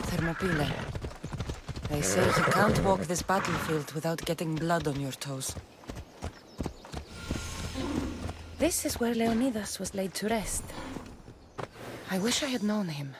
Thermopylae. They say you can't walk this battlefield without getting blood on your toes. This is where Leonidas was laid to rest. I wish I had known him.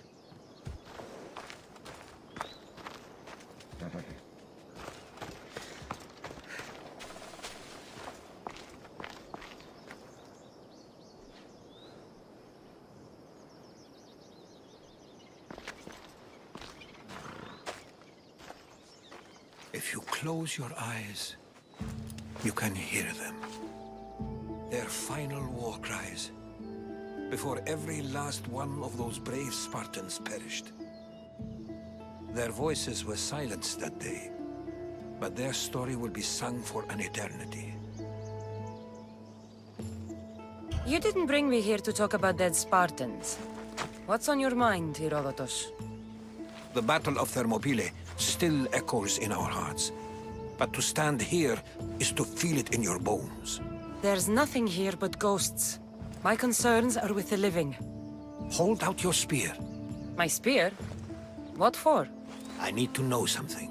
If you close your eyes, you can hear them. Their final war cries, before every last one of those brave Spartans perished. Their voices were silenced that day, but their story will be sung for an eternity. You didn't bring me here to talk about dead Spartans. What's on your mind, Herodotus? The Battle of Thermopylae still echoes in our hearts. But to stand here is to feel it in your bones. There's nothing here but ghosts. My concerns are with the living. Hold out your spear. My spear? What for? I need to know something.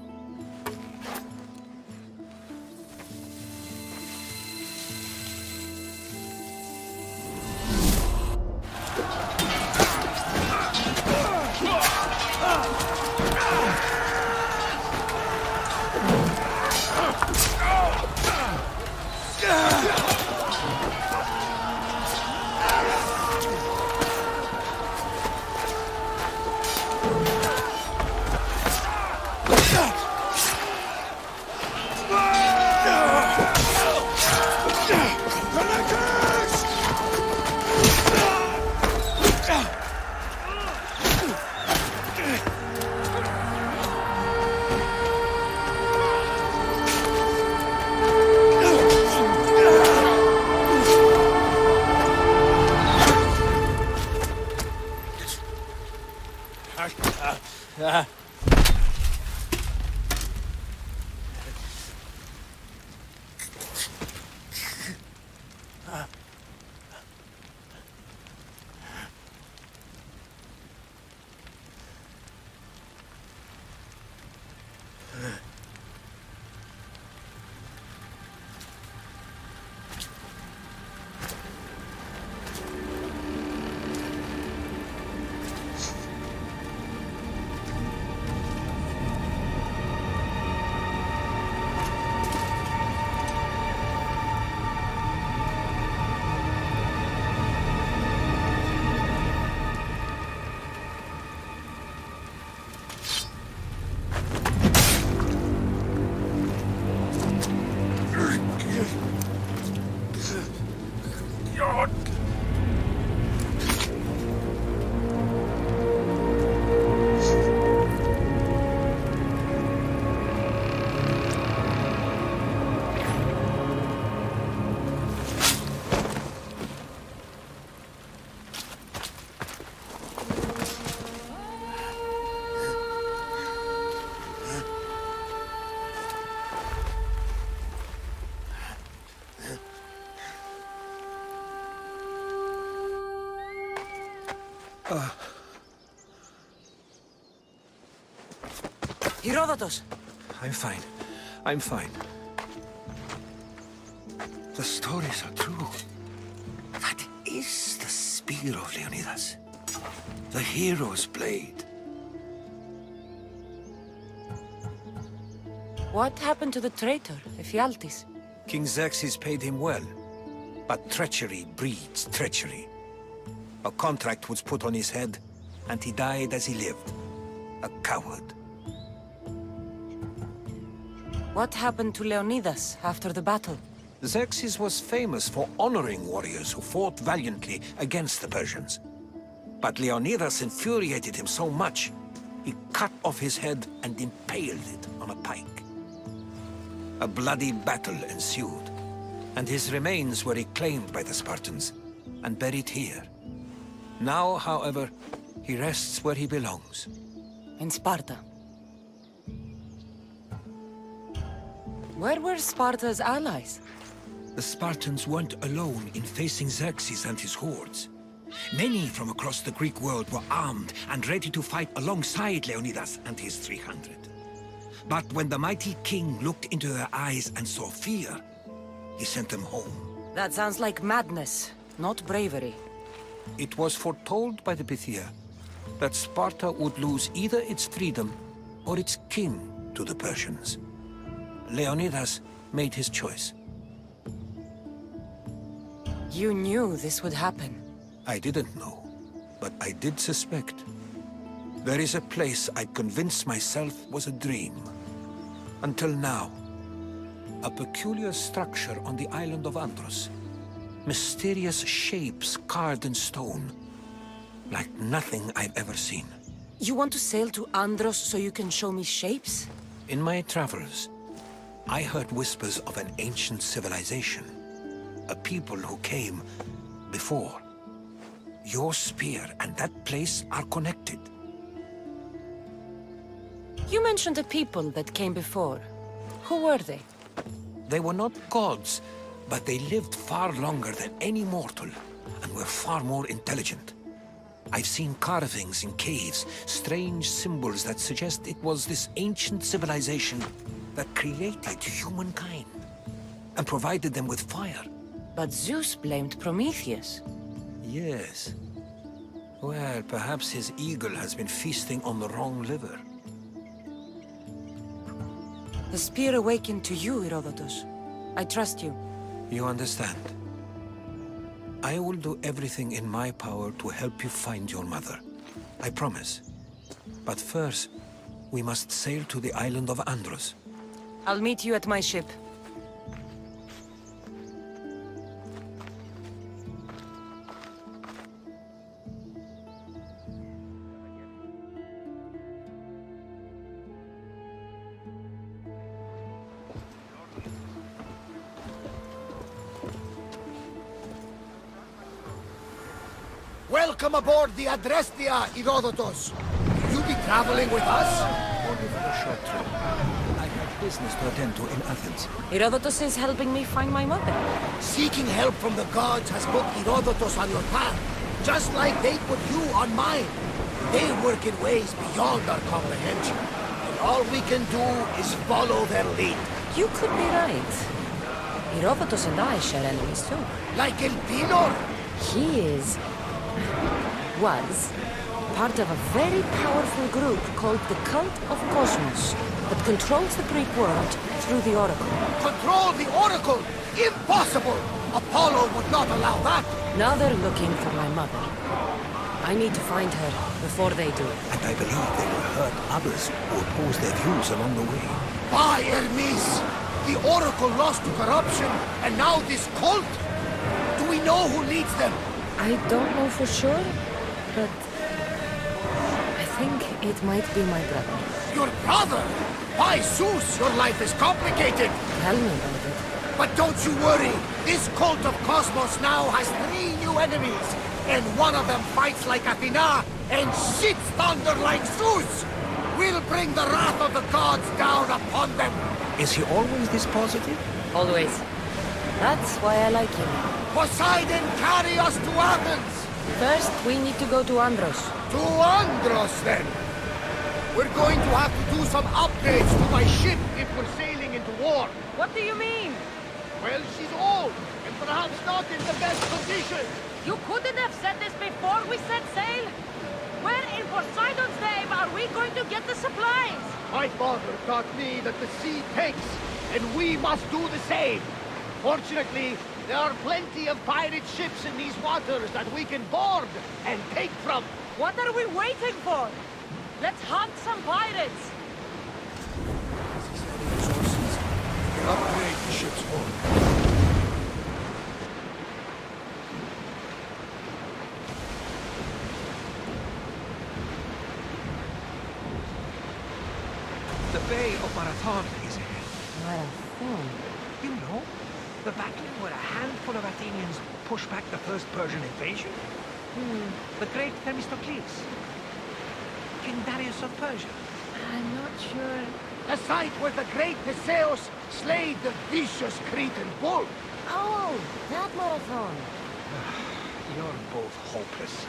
Herodotus! I'm fine. I'm fine. The stories are true. That is the spear of Leonidas. The hero's blade. What happened to the traitor, Ephialtes? King Xerxes paid him well, but treachery breeds treachery. A contract was put on his head, and he died as he lived. A coward. What happened to Leonidas after the battle? Xerxes was famous for honoring warriors who fought valiantly against the Persians. But Leonidas infuriated him so much, he cut off his head and impaled it on a pike. A bloody battle ensued, and his remains were reclaimed by the Spartans and buried here. Now, however, he rests where he belongs. In Sparta. Where were Sparta's allies? The Spartans weren't alone in facing Xerxes and his hordes. Many from across the Greek world were armed and ready to fight alongside Leonidas and his 300. But when the mighty king looked into their eyes and saw fear, he sent them home. That sounds like madness. not bravery. It was foretold by the Pythia that Sparta would lose either its freedom or its king to the Persians. Leonidas made his choice. You knew this would happen. I didn't know, but I did suspect. There is a place I convinced myself was a dream. Until now. A peculiar structure on the island of Andros. Mysterious shapes carved in stone. Like nothing I've ever seen. You want to sail to Andros so you can show me shapes? In my travels, I heard whispers of an ancient civilization. A people who came before. Your spear and that place are connected. You mentioned a people that came before. Who were they? They were not gods, but they lived far longer than any mortal, and were far more intelligent. I've seen carvings in caves, strange symbols that suggest it was this ancient civilization that created humankind, and provided them with fire. But Zeus blamed Prometheus. Yes. Well, perhaps his eagle has been feasting on the wrong liver. The spear awakened to you, Herodotus. I trust you. You understand. I will do everything in my power to help you find your mother. I promise. But first, we must sail to the island of Andros. I'll meet you at my ship. Welcome aboard the Adrestia, Herodotus. Will you be traveling with us? Only for a short trip. I have business to attend to in Athens. Herodotus is helping me find my mother. Seeking help from the gods has put Herodotus on your path, just like they put you on mine. They work in ways beyond our comprehension, and all we can do is follow their lead. You could be right. Herodotus and I share enemies too. Like Elpinor? He was part of a very powerful group called the Cult of Cosmos that controls the Greek world through the Oracle. Control the Oracle? Impossible! Apollo would not allow that! Now they're looking for my mother. I need to find her before they do. And I believe they will hurt others who oppose their views along the way. By Hermes! The Oracle lost to corruption, and now this cult? Do we know who leads them? I don't know for sure, but I think it might be my brother. Your brother? By Zeus, your life is complicated. Tell me about it. But don't you worry. This cult of Cosmos now has 3 new enemies. And one of them fights like Athena and shits thunder like Zeus. We'll bring the wrath of the gods down upon them. Is he always this positive? Always. That's why I like him. Poseidon, carry us to Athens! First, we need to go to Andros. To Andros, then? We're going to have to do some upgrades to my ship if we're sailing into war. What do you mean? Well, she's old, and perhaps not in the best condition. You couldn't have said this before we set sail? Where in Poseidon's name are we going to get the supplies? My father taught me that the sea takes, and we must do the same. Fortunately, there are plenty of pirate ships in these waters that we can board and take from. What are we waiting for? Let's hunt some pirates! Resources. We can upgrade the ship's hull. The Bay of Marathon is ahead. Marathon? You know, the battle where a handful of Athenians pushed back the first Persian invasion? The great Themistocles. King Darius of Persia. I'm not sure. The site where the great Theseus slayed the vicious Cretan bull. Oh, that marathon. You're both hopeless.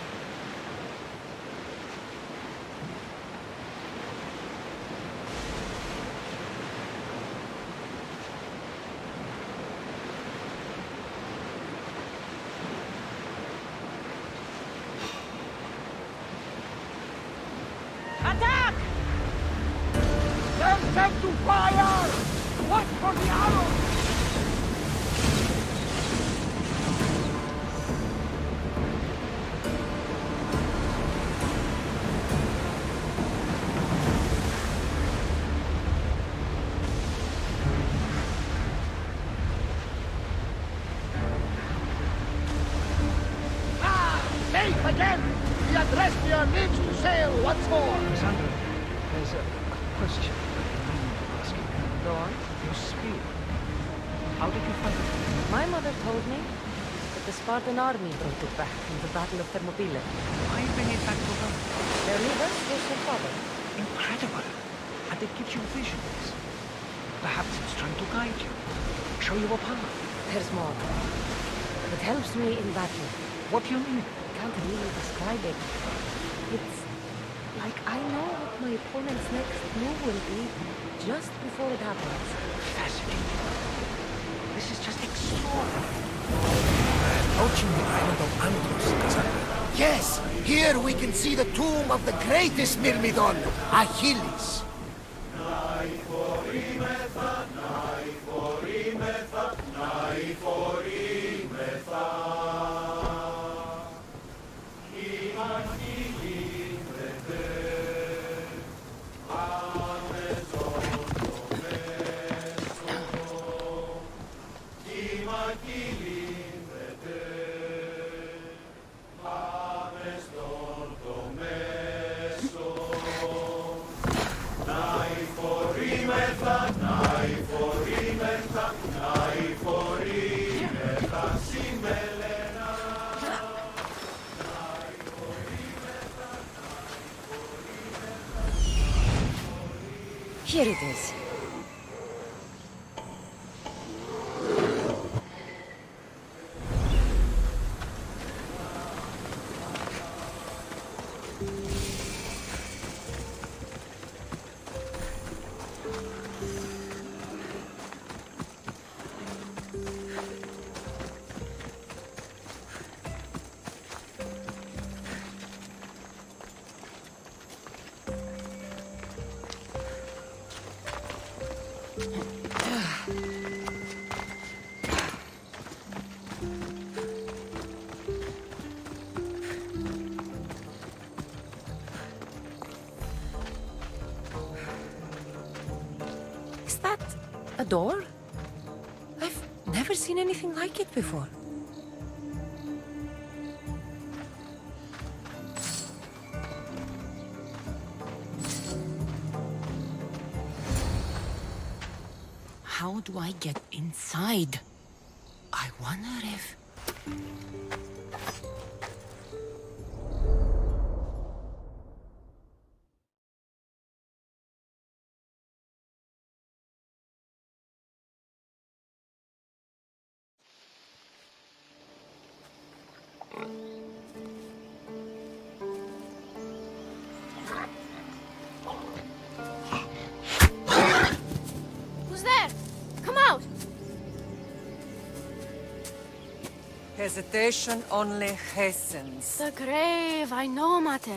Safe again! The Adrestia lives to sail once more! Sandra, there's a question I need to ask you. Go on. Your spear. How did you find it? My mother told me that the Spartan army brought it back from the Battle of Thermopylae. Why bring it back to her? Their leader was her father. Incredible. And it gives you visions. Perhaps it's trying to guide you. Show you a path. There's more. It helps me in battle. What do you mean? I can't really describe it. It's like I know what my opponent's next move will be just before it happens. Fascinating. This is just extraordinary. Approaching the island of Andros, Cassandra. Yes! Here we can see the tomb of the greatest Myrmidon, Achilles. Here it is. Is that a door? I've never seen anything like it before. How do I get inside? I wonder if... Who's there? Come out! Hesitation only hastens. The grave, I know, Mater.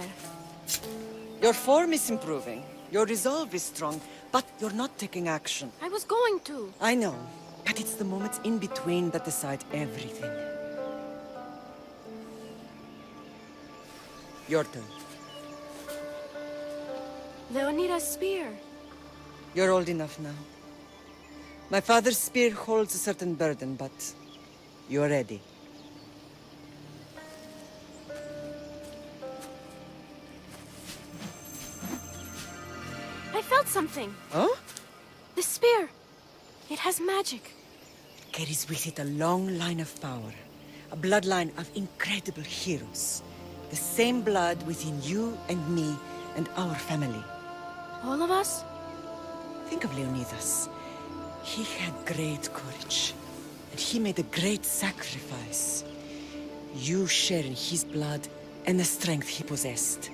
Your form is improving. Your resolve is strong, but you're not taking action. I was going to. I know, but it's the moments in between that decide everything. Your turn. Leonida's spear. You're old enough now. My father's spear holds a certain burden, but you're ready. I felt something. Oh? The spear. It has magic. Carries with it a long line of power. A bloodline of incredible heroes. The same blood within you and me and our family. All of us? Think of Leonidas. He had great courage. And he made a great sacrifice. You share in his blood and the strength he possessed.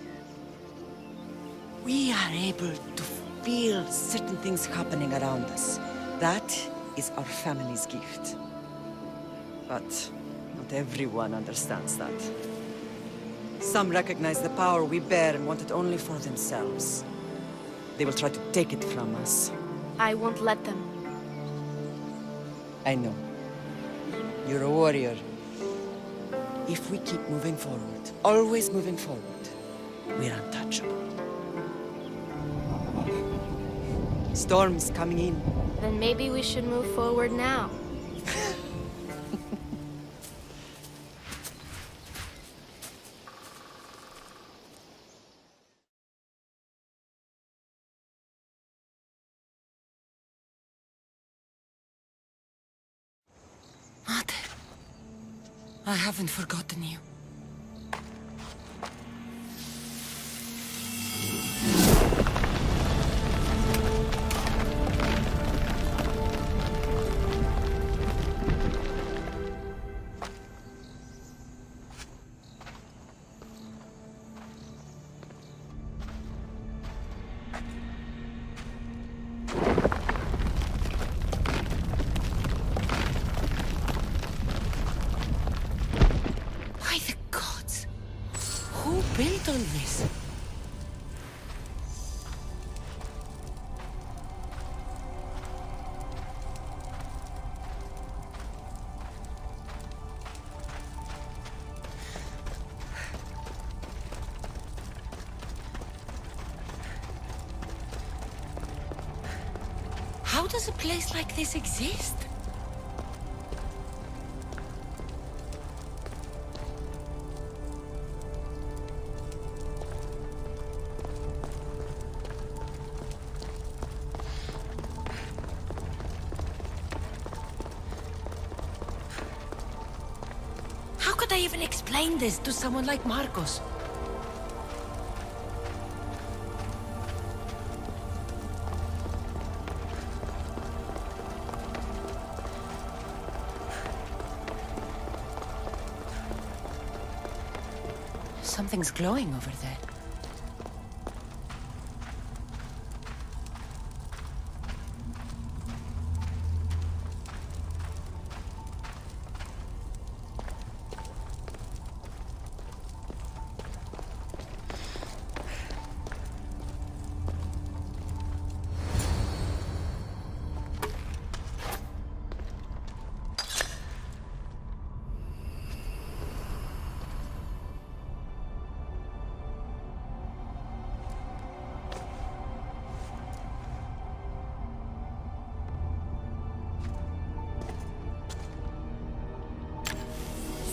We are able to feel certain things happening around us. That is our family's gift. But not everyone understands that. Some recognize the power we bear and want it only for themselves. They will try to take it from us. I won't let them. I know. You're a warrior. If we keep moving forward, always moving forward, we're untouchable. Storm's coming in. Then maybe we should move forward now. I haven't forgotten you. Built on this. How does a place like this exist? How could I even explain this to someone like Marcos? Something's glowing over there.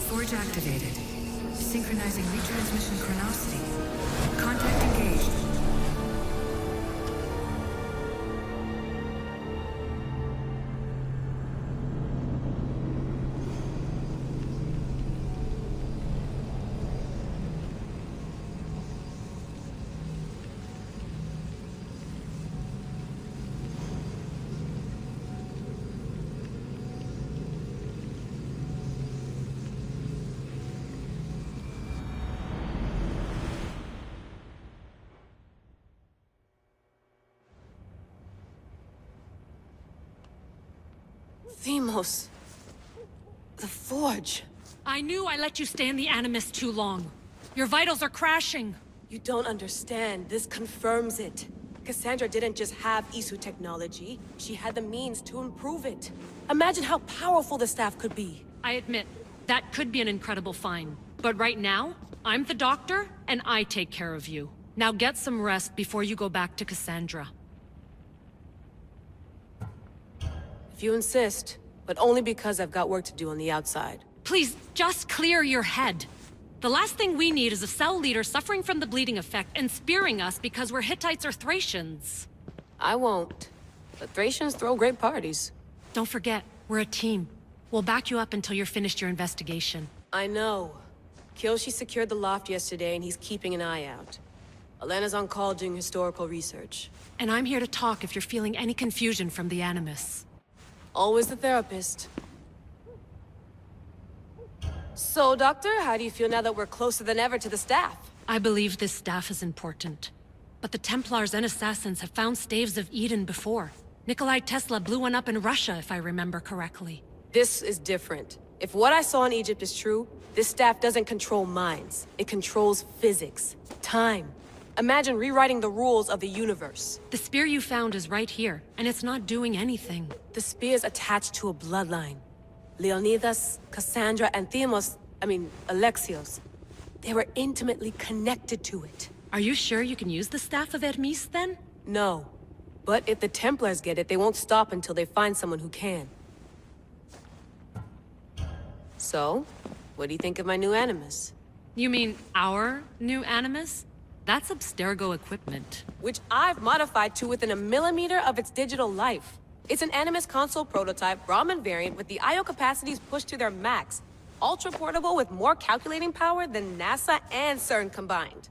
Forge activated. Synchronizing retransmission chronicity. Contact engaged. Themos. The Forge. I knew I let you stay in the Animus too long. Your vitals are crashing. You don't understand. This confirms it. Cassandra didn't just have Isu technology. She had the means to improve it. Imagine how powerful the staff could be. I admit, that could be an incredible find. But right now, I'm the doctor, and I take care of you. Now get some rest before you go back to Cassandra. If you insist, but only because I've got work to do on the outside. Please, just clear your head. The last thing we need is a cell leader suffering from the bleeding effect and spearing us because we're Hittites or Thracians. I won't. But Thracians throw great parties. Don't forget, we're a team. We'll back you up until you're finished your investigation. I know. Kiyoshi secured the loft yesterday and he's keeping an eye out. Elena's on call doing historical research. And I'm here to talk if you're feeling any confusion from the Animus. Always the therapist. So, Doctor, how do you feel now that we're closer than ever to the staff? I believe this staff is important. But the Templars and Assassins have found staves of Eden before. Nikolai Tesla blew one up in Russia, if I remember correctly. This is different. If what I saw in Egypt is true, this staff doesn't control minds. It controls physics, time. Imagine rewriting the rules of the universe. The spear you found is right here, and it's not doing anything. The spear's attached to a bloodline. Leonidas, Cassandra, and Alexios. They were intimately connected to it. Are you sure you can use the Staff of Hermes, then? No. But if the Templars get it, they won't stop until they find someone who can. So, what do you think of my new Animus? You mean our new Animus? That's Abstergo equipment. Which I've modified to within a millimeter of its digital life. It's an Animus console prototype, Brahmin variant with the I/O capacities pushed to their max. Ultra portable with more calculating power than NASA and CERN combined.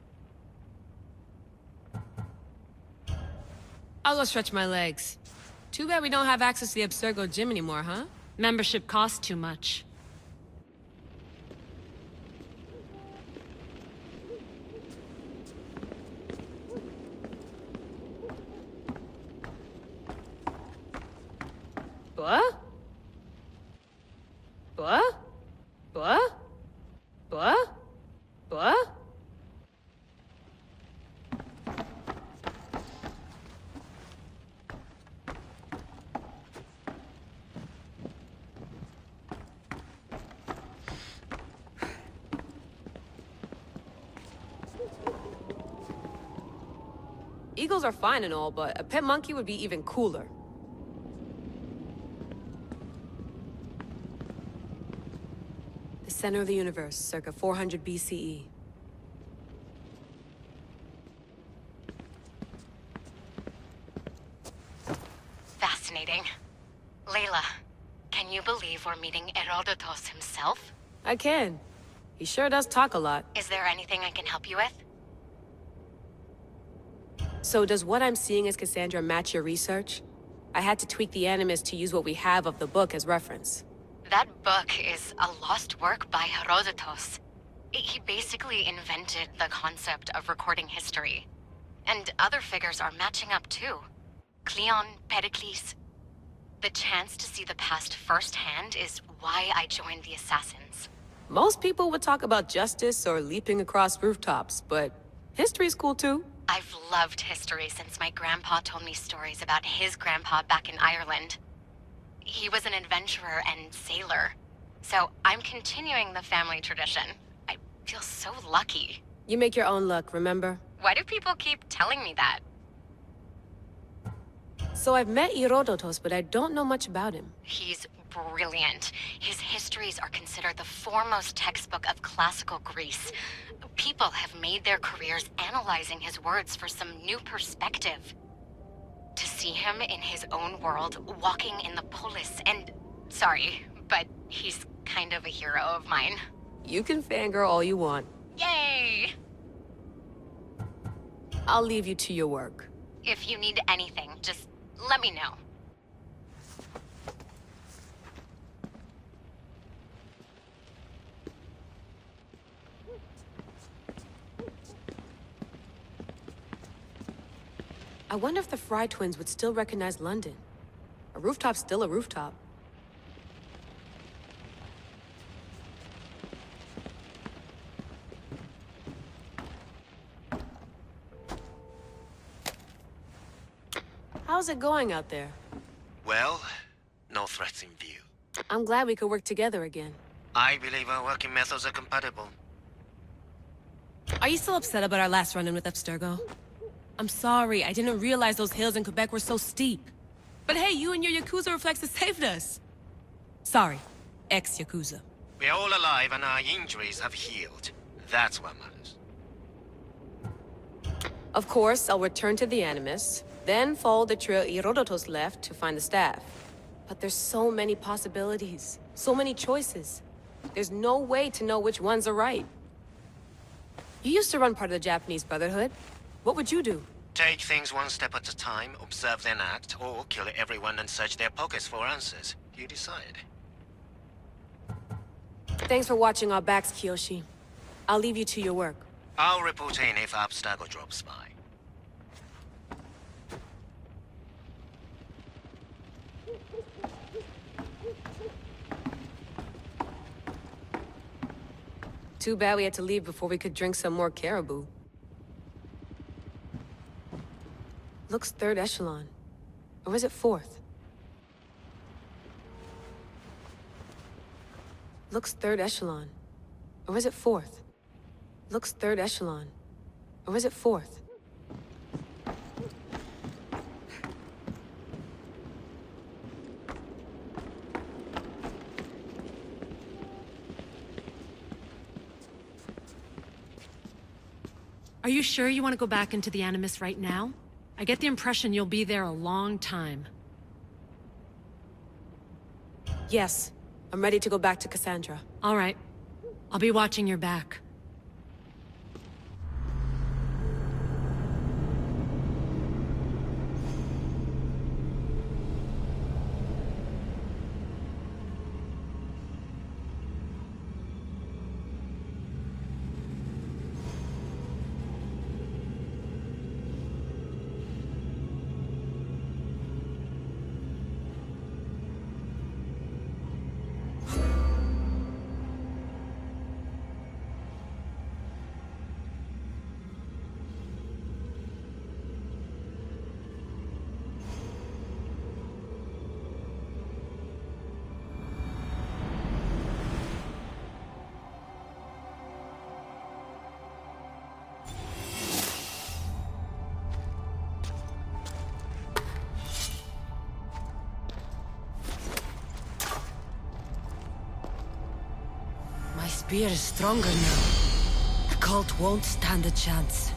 I'll go stretch my legs. Too bad we don't have access to the Abstergo gym anymore, huh? Membership costs too much. What? What? What? What? What? Eagles are fine and all, but a pet monkey would be even cooler. The center of the universe, circa 400 BCE. Fascinating. Layla, can you believe we're meeting Herodotus himself? I can. He sure does talk a lot. Is there anything I can help you with? So does what I'm seeing as Cassandra match your research? I had to tweak the Animus to use what we have of the book as reference. That book is a lost work by Herodotus. He basically invented the concept of recording history. And other figures are matching up too. Cleon, Pericles. The chance to see the past firsthand is why I joined the Assassins. Most people would talk about justice or leaping across rooftops, but history's cool too. I've loved history since my grandpa told me stories about his grandpa back in Ireland. He was an adventurer and sailor, so I'm continuing the family tradition. I feel so lucky. You make your own luck, remember? Why do people keep telling me that? So I've met Herodotus, but I don't know much about him. He's brilliant. His histories are considered the foremost textbook of classical Greece. People have made their careers analyzing his words for some new perspective. To see him in his own world, walking in the polis, and... Sorry, but he's kind of a hero of mine. You can fangirl all you want. Yay! I'll leave you to your work. If you need anything, just let me know. I wonder if the Fry twins would still recognize London. A rooftop's still a rooftop. How's it going out there? Well, no threats in view. I'm glad we could work together again. I believe our working methods are compatible. Are you still upset about our last run-in with Abstergo? I'm sorry, I didn't realize those hills in Quebec were so steep. But hey, you and your Yakuza reflexes saved us. Sorry, ex-Yakuza. We're all alive and our injuries have healed. That's what matters. Of course, I'll return to the Animus, then follow the trail Herodotus left to find the staff. But there's so many possibilities, so many choices. There's no way to know which ones are right. You used to run part of the Japanese Brotherhood. What would you do? Take things one step at a time, observe then act, or kill everyone and search their pockets for answers. You decide. Thanks for watching our backs, Kiyoshi. I'll leave you to your work. I'll report in if Abstergo drops by. Too bad we had to leave before we could drink some more caribou. Looks third echelon. Or is it fourth? Looks third echelon. Or is it fourth? Looks third echelon. Or is it fourth? Are you sure you want to go back into the Animus right now? I get the impression you'll be there a long time. Yes. I'm ready to go back to Cassandra. All right. I'll be watching your back. My spear is stronger now. The cult won't stand a chance.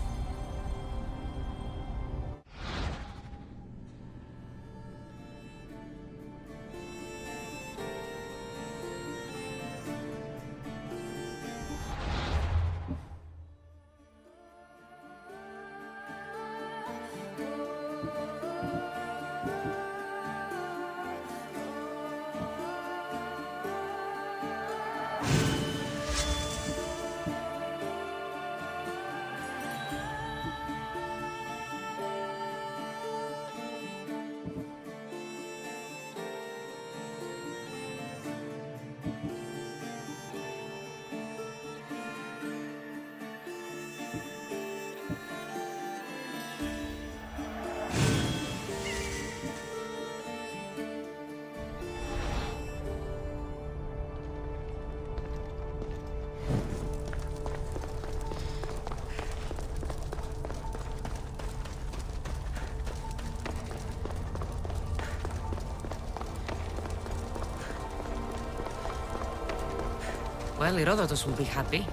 Well, Herodotus will be happy.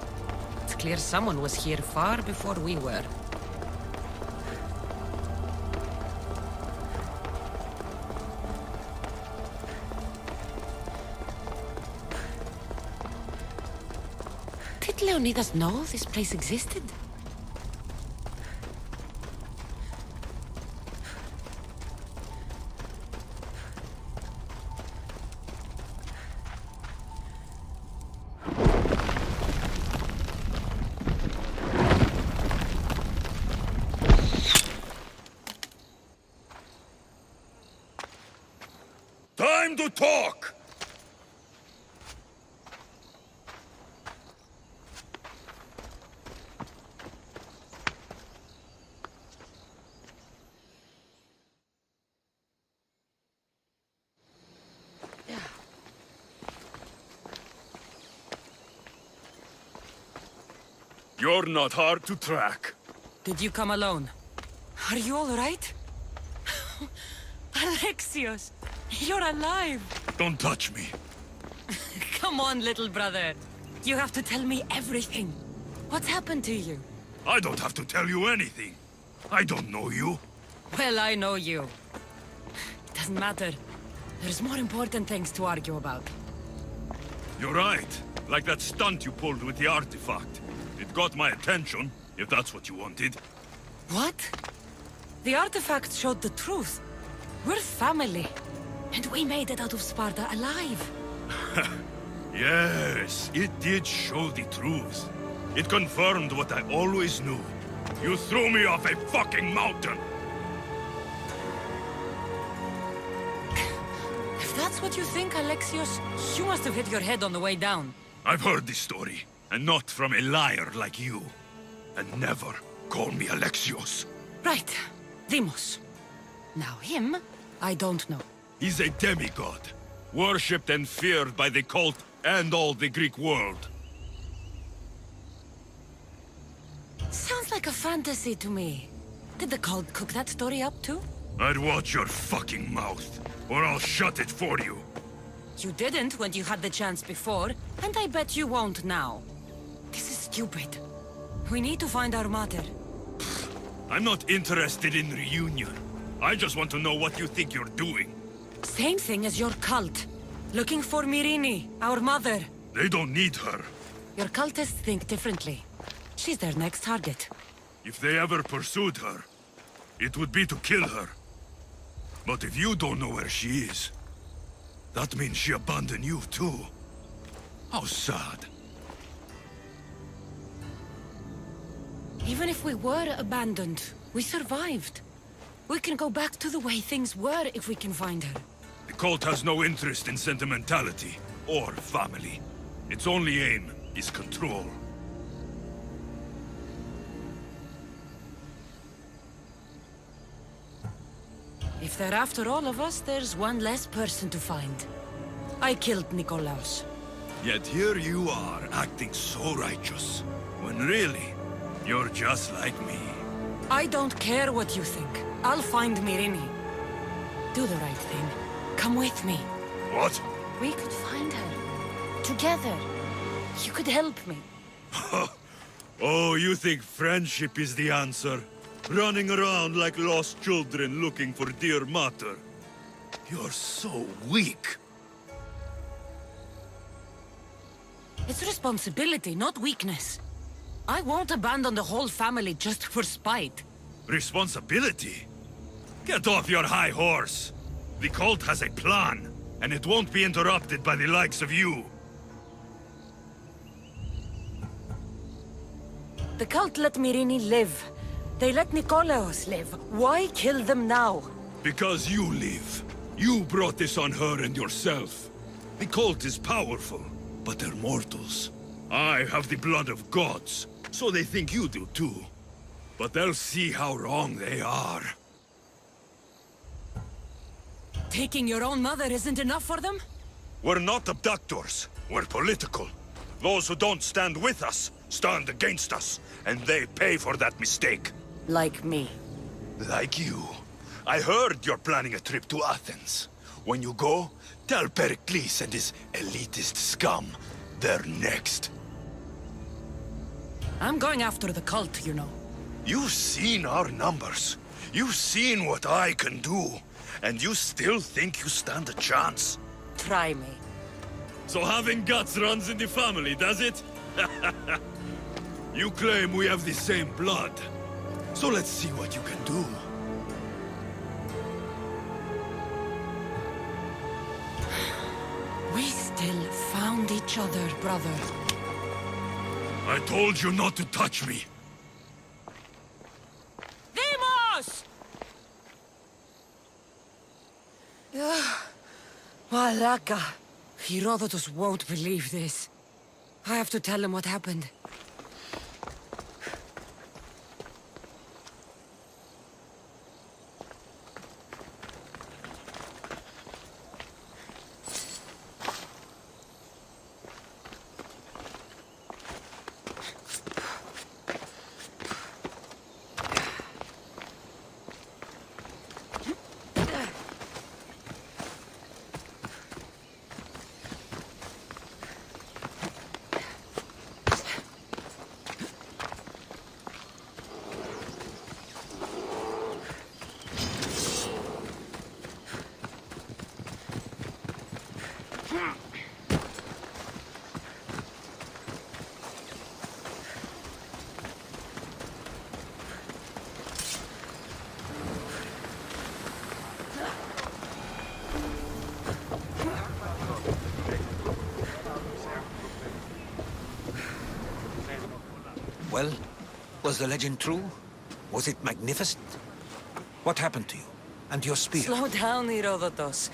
It's clear someone was here far before we were. Did Leonidas know this place existed? Time to talk! You're not hard to track. Did you come alone? Are you all right? Alexios, you're alive! Don't touch me. Come on, little brother. You have to tell me everything. What's happened to you? I don't have to tell you anything. I don't know you. Well, I know you. It doesn't matter. There's more important things to argue about. You're right. Like that stunt you pulled with the artifact. It got my attention, if that's what you wanted. What? The artifact showed the truth. We're family. And we made it out of Sparta alive. Yes, it did show the truth. It confirmed what I always knew. You threw me off a fucking mountain! If that's what you think, Alexios, you must have hit your head on the way down. I've heard this story, and not from a liar like you. And never call me Alexios. Right. Demos. Now him, I don't know. He's a demigod, worshipped and feared by the cult and all the Greek world. Sounds like a fantasy to me. Did the cult cook that story up too? I'd watch your fucking mouth, or I'll shut it for you. You didn't when you had the chance before, and I bet you won't now. This is stupid. We need to find our mother. I'm not interested in reunion. I just want to know what you think you're doing. Same thing as your cult. Looking for Myrrine, our mother. They don't need her. Your cultists think differently. She's their next target. If they ever pursued her, it would be to kill her. But if you don't know where she is, that means she abandoned you too. How sad. Even if we were abandoned, we survived. We can go back to the way things were if we can find her. The cult has no interest in sentimentality or family. Its only aim is control. If they're after all of us, there's one less person to find. I killed Nikolaos. Yet here you are, acting so righteous, when really, you're just like me. I don't care what you think. I'll find Myrrine. Do the right thing. Come with me. What? We could find her. Together. You could help me. Oh, you think friendship is the answer? Running around like lost children looking for dear mater. You're so weak. It's responsibility, not weakness. I won't abandon the whole family just for spite. Responsibility? Get off your high horse. The cult has a plan, and it won't be interrupted by the likes of you. The cult let Myrrine live. They let Nikolaos live. Why kill them now? Because you live. You brought this on her and yourself. The cult is powerful, but they're mortals. I have the blood of gods, so they think you do too. But they'll see how wrong they are. Taking your own mother isn't enough for them? We're not abductors. We're political. Those who don't stand with us stand against us, and they pay for that mistake. Like me. Like you. I heard you're planning a trip to Athens. When you go, tell Pericles and his elitist scum they're next. I'm going after the cult, you know. You've seen our numbers. You've seen what I can do. And you still think you stand a chance? Try me. So having guts runs in the family, does it? You claim we have the same blood. So let's see what you can do. We still found each other, brother. I told you not to touch me. Demos! Malaka. Herodotus won't believe this. I have to tell him what happened. Well, was the legend true? Was it magnificent? What happened to you? And your spear? Slow down, Herodotus.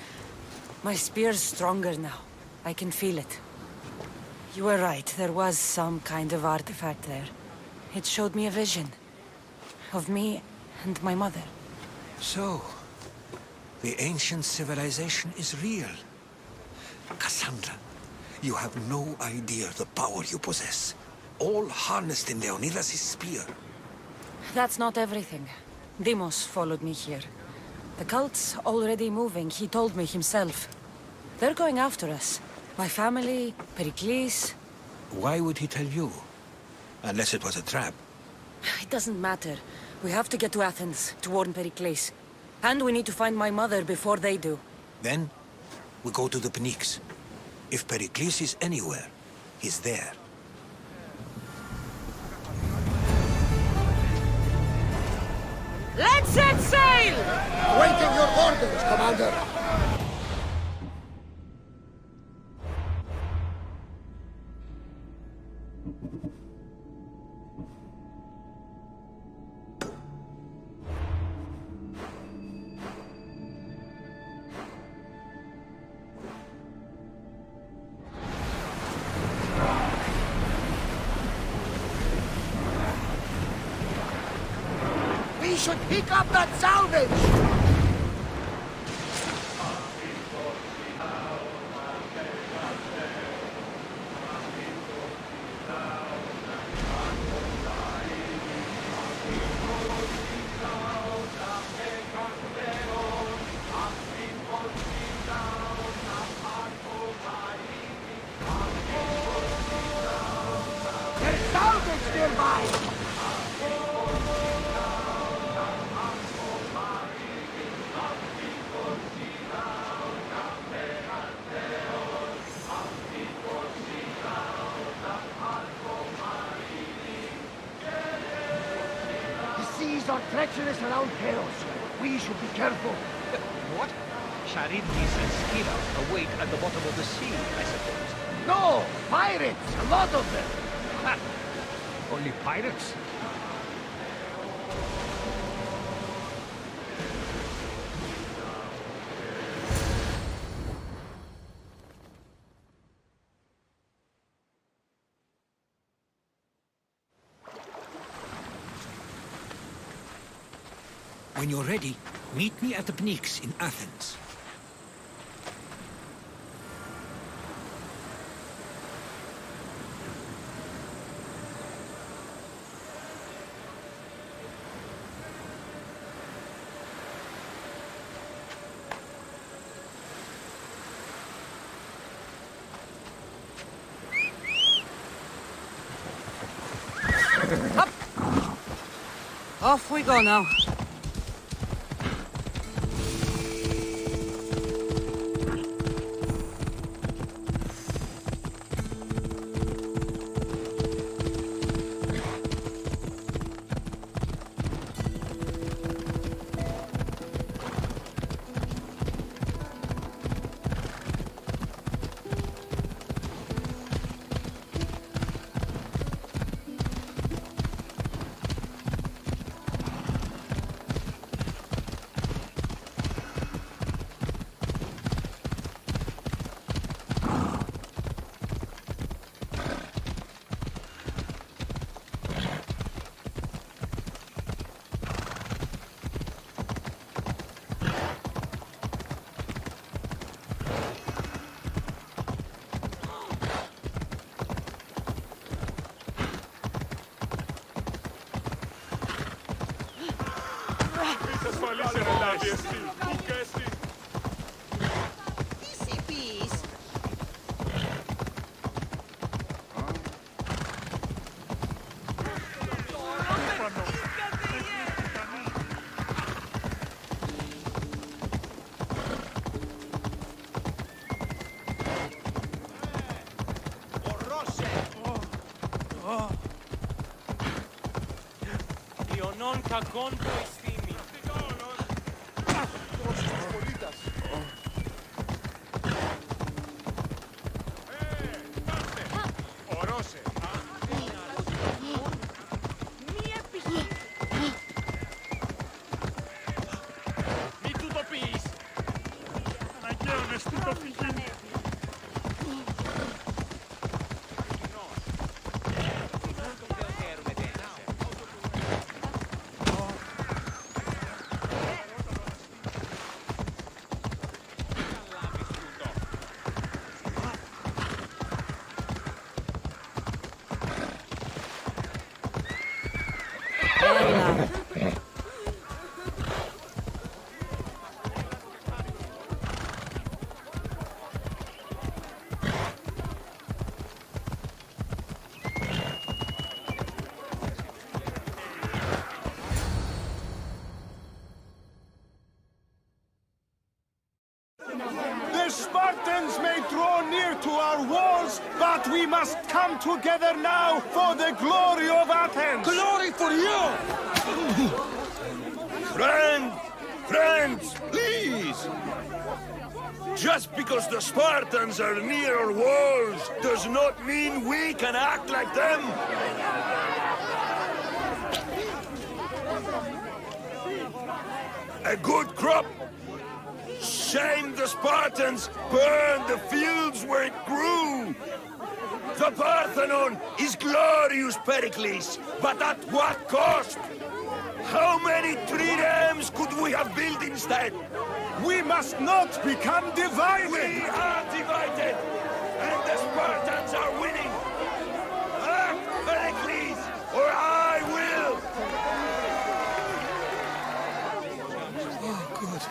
My spear's stronger now. I can feel it. You were right, there was some kind of artifact there. It showed me a vision. Of me and my mother. So, The ancient civilization is real. Cassandra, you have no idea the power you possess. All harnessed in Leonidas' spear. That's not everything. Deimos followed me here. The cult's already moving, he told me himself. They're going after us. My family, Pericles. Why would he tell you? Unless it was a trap. It doesn't matter. We have to get to Athens, to warn Pericles. And we need to find my mother before they do. Then, we go to the Pnyx. If Pericles is anywhere, he's there. Let's set sail! Waiting your orders, Commander! We should pick up that salvage! There's salvage nearby! Are treacherous around Chaos. We should be careful. What? Charybdis and Scylla await at the bottom of the sea, I suppose. No! Pirates! A lot of them! Ha! Only pirates? When you're ready, meet me at the Pnyx in Athens. Up! Off we go now. Non κακόν το ευθύνη. Ορώσε. Μία πηγή. Μη του το πεις. Αναγκαίωνες του το πηγή. But we must come together now for the glory of Athens! Glory for you! Friends, please! Just because the Spartans are near our walls does not mean we can act like them! A good crop! Shame the Spartans burned the fields where it grew! The Parthenon is glorious, Pericles, but at what cost? How many triremes could we have built instead? We must not become divided! We are divided! And the Spartans are winning! Act, Pericles, or I will! Oh, good.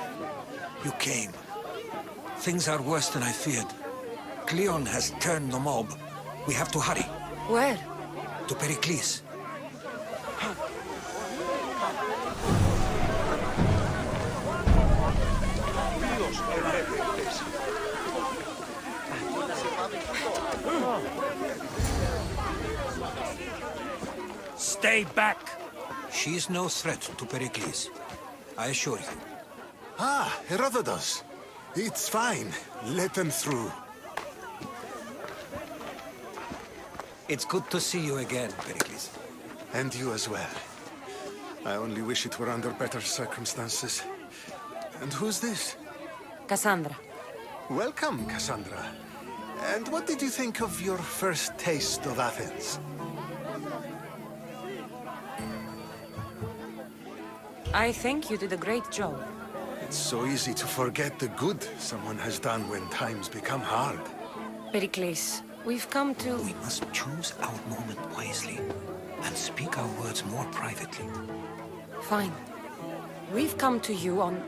You came. Things are worse than I feared. Cleon has turned the mob. We have to hurry. Where? To Pericles. Stay back! She's no threat to Pericles. I assure you. Ah, Herodotus. It's fine. Let them through. It's good to see you again, Pericles. And you as well. I only wish it were under better circumstances. And who's this? Cassandra. Welcome, Cassandra. And what did you think of your first taste of Athens? I think you did a great job. It's so easy to forget the good someone has done when times become hard. Pericles, we've come to... We must choose our moment wisely and speak our words more privately. Fine. We've come to you on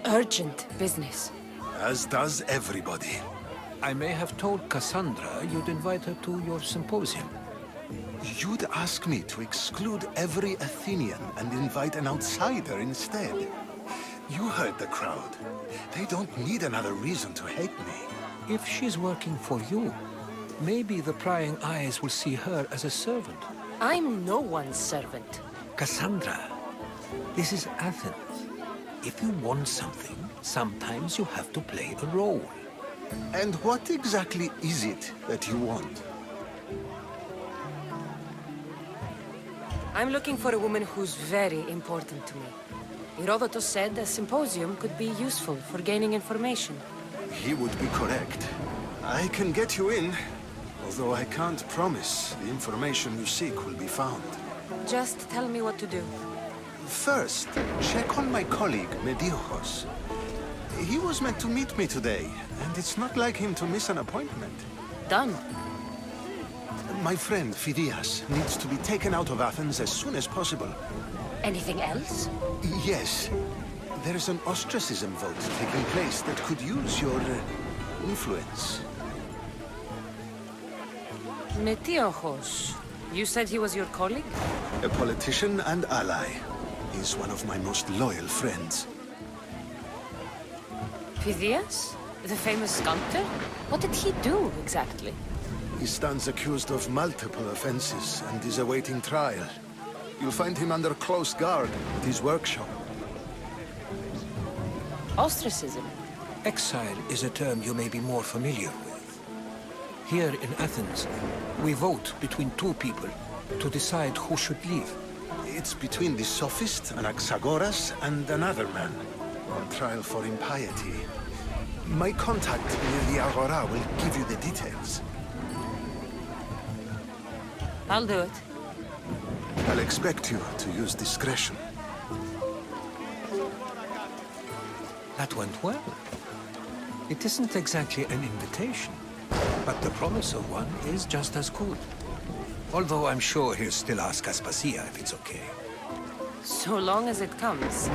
urgent business. As does everybody. I may have told Cassandra you'd invite her to your symposium. You'd ask me to exclude every Athenian and invite an outsider instead. You heard the crowd. They don't need another reason to hate me. If she's working for you, maybe the prying eyes will see her as a servant. I'm no one's servant. Cassandra, this is Athens. If you want something, sometimes you have to play a role. And what exactly is it that you want? I'm looking for a woman who's very important to me. Herodotus said a symposium could be useful for gaining information. He would be correct. I can get you in, although I can't promise the information you seek will be found. Just tell me what to do. First, check on my colleague, Mediochos. He was meant to meet me today, and it's not like him to miss an appointment. Done. My friend, Phidias, needs to be taken out of Athens as soon as possible. Anything else? Yes. There's an ostracism vote taking place that could use your influence. Metiochos. You said he was your colleague? A politician and ally. He's one of my most loyal friends. Phidias? The famous sculptor? What did he do, exactly? He stands accused of multiple offenses and is awaiting trial. You'll find him under close guard at his workshop. Ostracism? Exile is a term you may be more familiar with. Here in Athens, we vote between two people to decide who should leave. It's between the sophist, Anaxagoras, and another man on trial for impiety. My contact near the Agora will give you the details. I'll do it. I'll expect you to use discretion. That went well. It isn't exactly an invitation, but the promise of one is just as good. Although I'm sure he'll still ask Aspasia if it's okay. So long as it comes.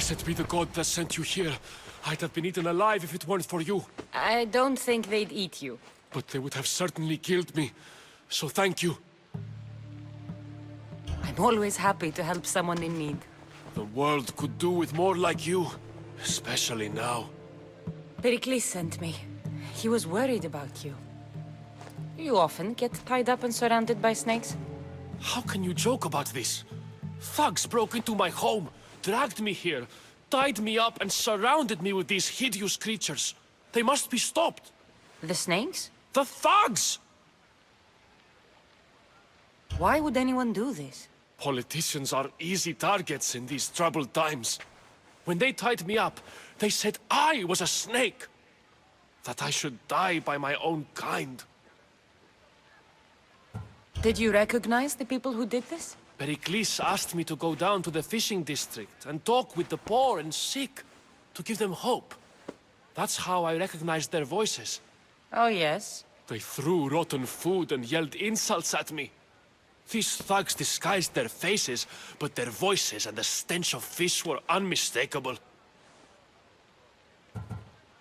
Blessed be the god that sent you here. I'd have been eaten alive if it weren't for you. I don't think they'd eat you. But they would have certainly killed me. So thank you. I'm always happy to help someone in need. The world could do with more like you. Especially now. Pericles sent me. He was worried about you. You often get tied up and surrounded by snakes? How can you joke about this? Thugs broke into my home, dragged me here, tied me up and surrounded me with these hideous creatures. They must be stopped. The snakes? The thugs! Why would anyone do this? Politicians are easy targets in these troubled times. When they tied me up, they said I was a snake. That I should die by my own kind. Did you recognize the people who did this? Pericles asked me to go down to the fishing district and talk with the poor and sick, to give them hope. That's how I recognized their voices. Oh, yes? They threw rotten food and yelled insults at me. These thugs disguised their faces, but their voices and the stench of fish were unmistakable.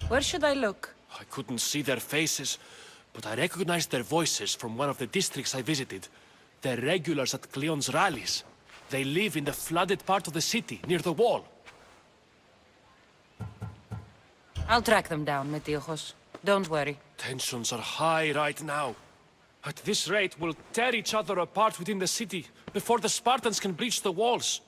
Where should I look? I couldn't see their faces, but I recognized their voices from one of the districts I visited. They're regulars at Cleon's rallies. They live in the flooded part of the city, near the wall. I'll track them down, Metiojos. Don't worry. Tensions are high right now. At this rate, we'll tear each other apart within the city, before the Spartans can breach the walls.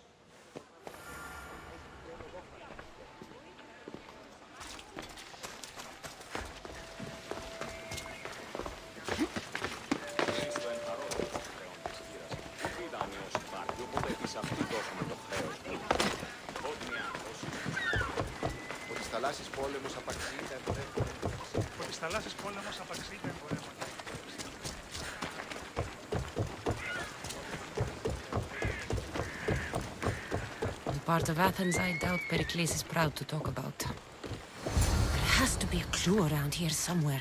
The part of Athens I doubt Pericles is proud to talk about. There has to be a clue around here somewhere.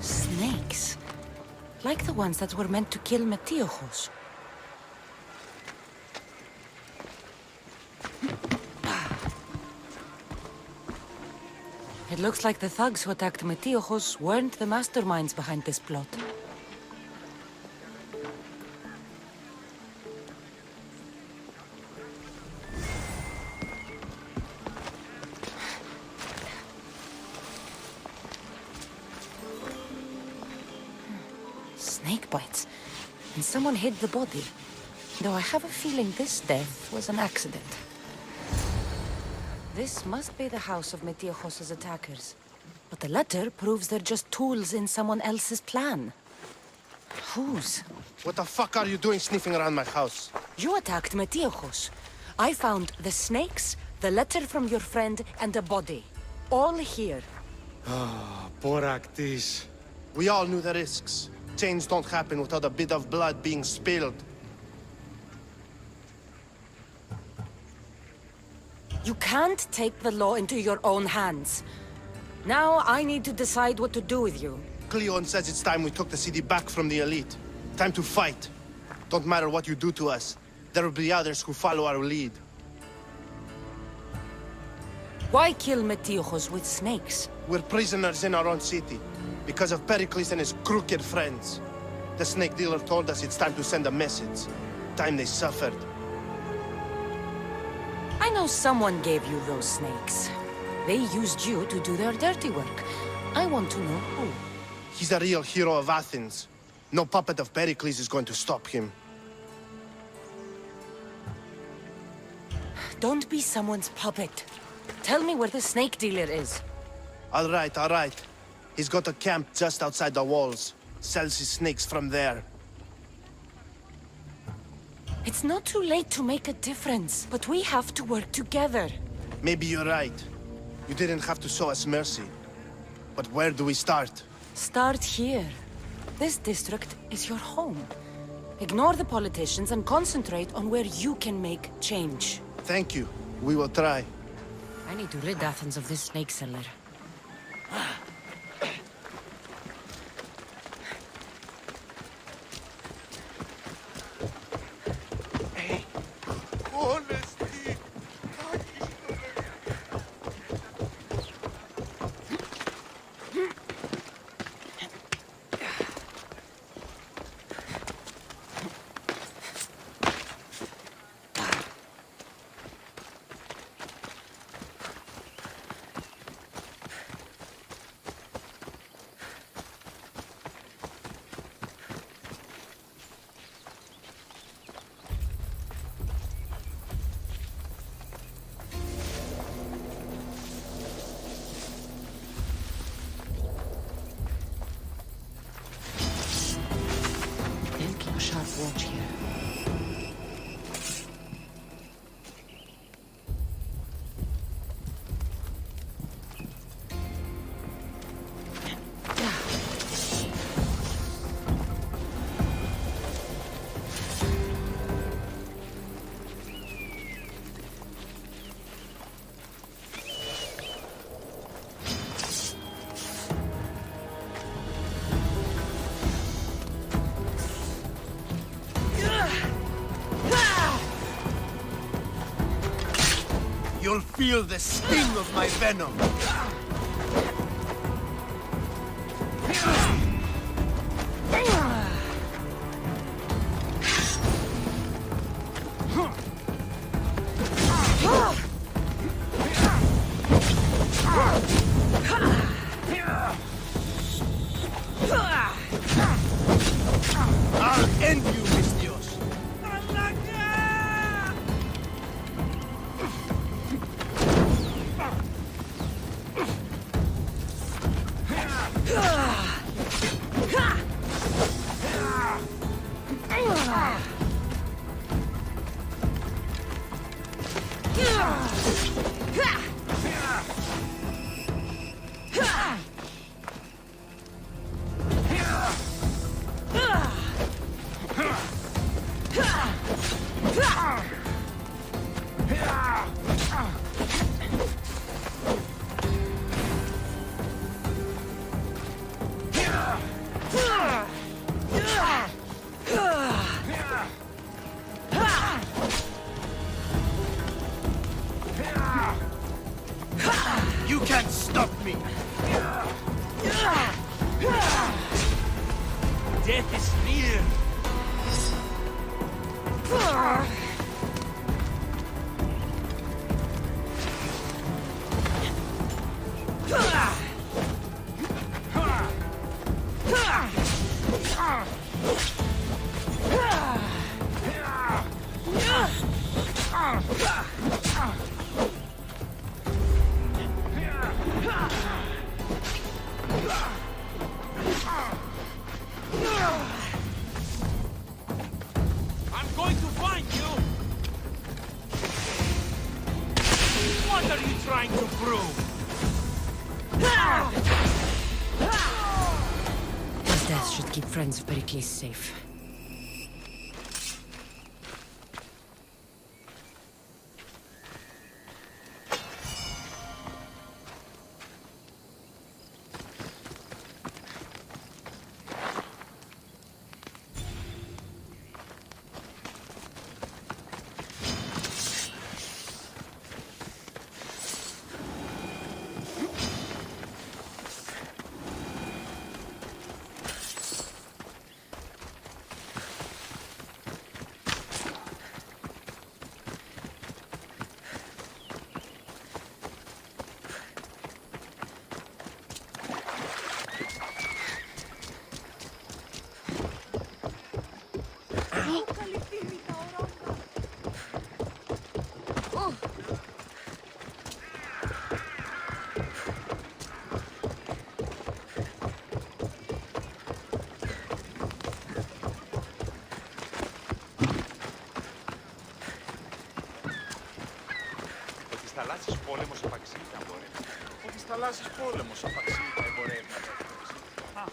Snakes. Like the ones that were meant to kill Metiojos. It looks like the thugs who attacked Metiojos weren't the masterminds behind this plot. Snake bites. And someone hid the body. Though I have a feeling this death was an accident. This must be the house of Metiojos' attackers. But the letter proves they're just tools in someone else's plan. Whose? What the fuck are you doing sniffing around my house? You attacked Metiojos. I found the snakes, the letter from your friend, and a body. All here. Ah, Boraktis. We all knew the risks. Change don't happen without a bit of blood being spilled. You can't take the law into your own hands. Now I need to decide what to do with you. Cleon says it's time we took the city back from the elite. Time to fight. Don't matter what you do to us. There will be others who follow our lead. Why kill Metiojos with snakes? We're prisoners in our own city. Because of Pericles and his crooked friends. The snake dealer told us it's time to send a message. Time they suffered. I know someone gave you those snakes. They used you to do their dirty work. I want to know who. He's a real hero of Athens. No puppet of Pericles is going to stop him. Don't be someone's puppet. Tell me where the snake dealer is. All right. He's got a camp just outside the walls. Sells his snakes from there. It's not too late to make a difference, but we have to work together. Maybe you're right. You didn't have to show us mercy. But where do we start? Start here. This district is your home. Ignore the politicians and concentrate on where you can make change. Thank you. We will try. I need to rid Athens of this snake seller. Watch here. You'll feel the sting of my venom. I'll end you, Miss Dios. You can't stop me! Death is near! I'm going to find you! What are you trying to prove? His death should keep friends of Pericles safe. θαλάσσης πόλεμος απαξί τα εμπορεύματα. Ότι θαλάσσης πόλεμος απαξί τα εμπορεύματα. Α,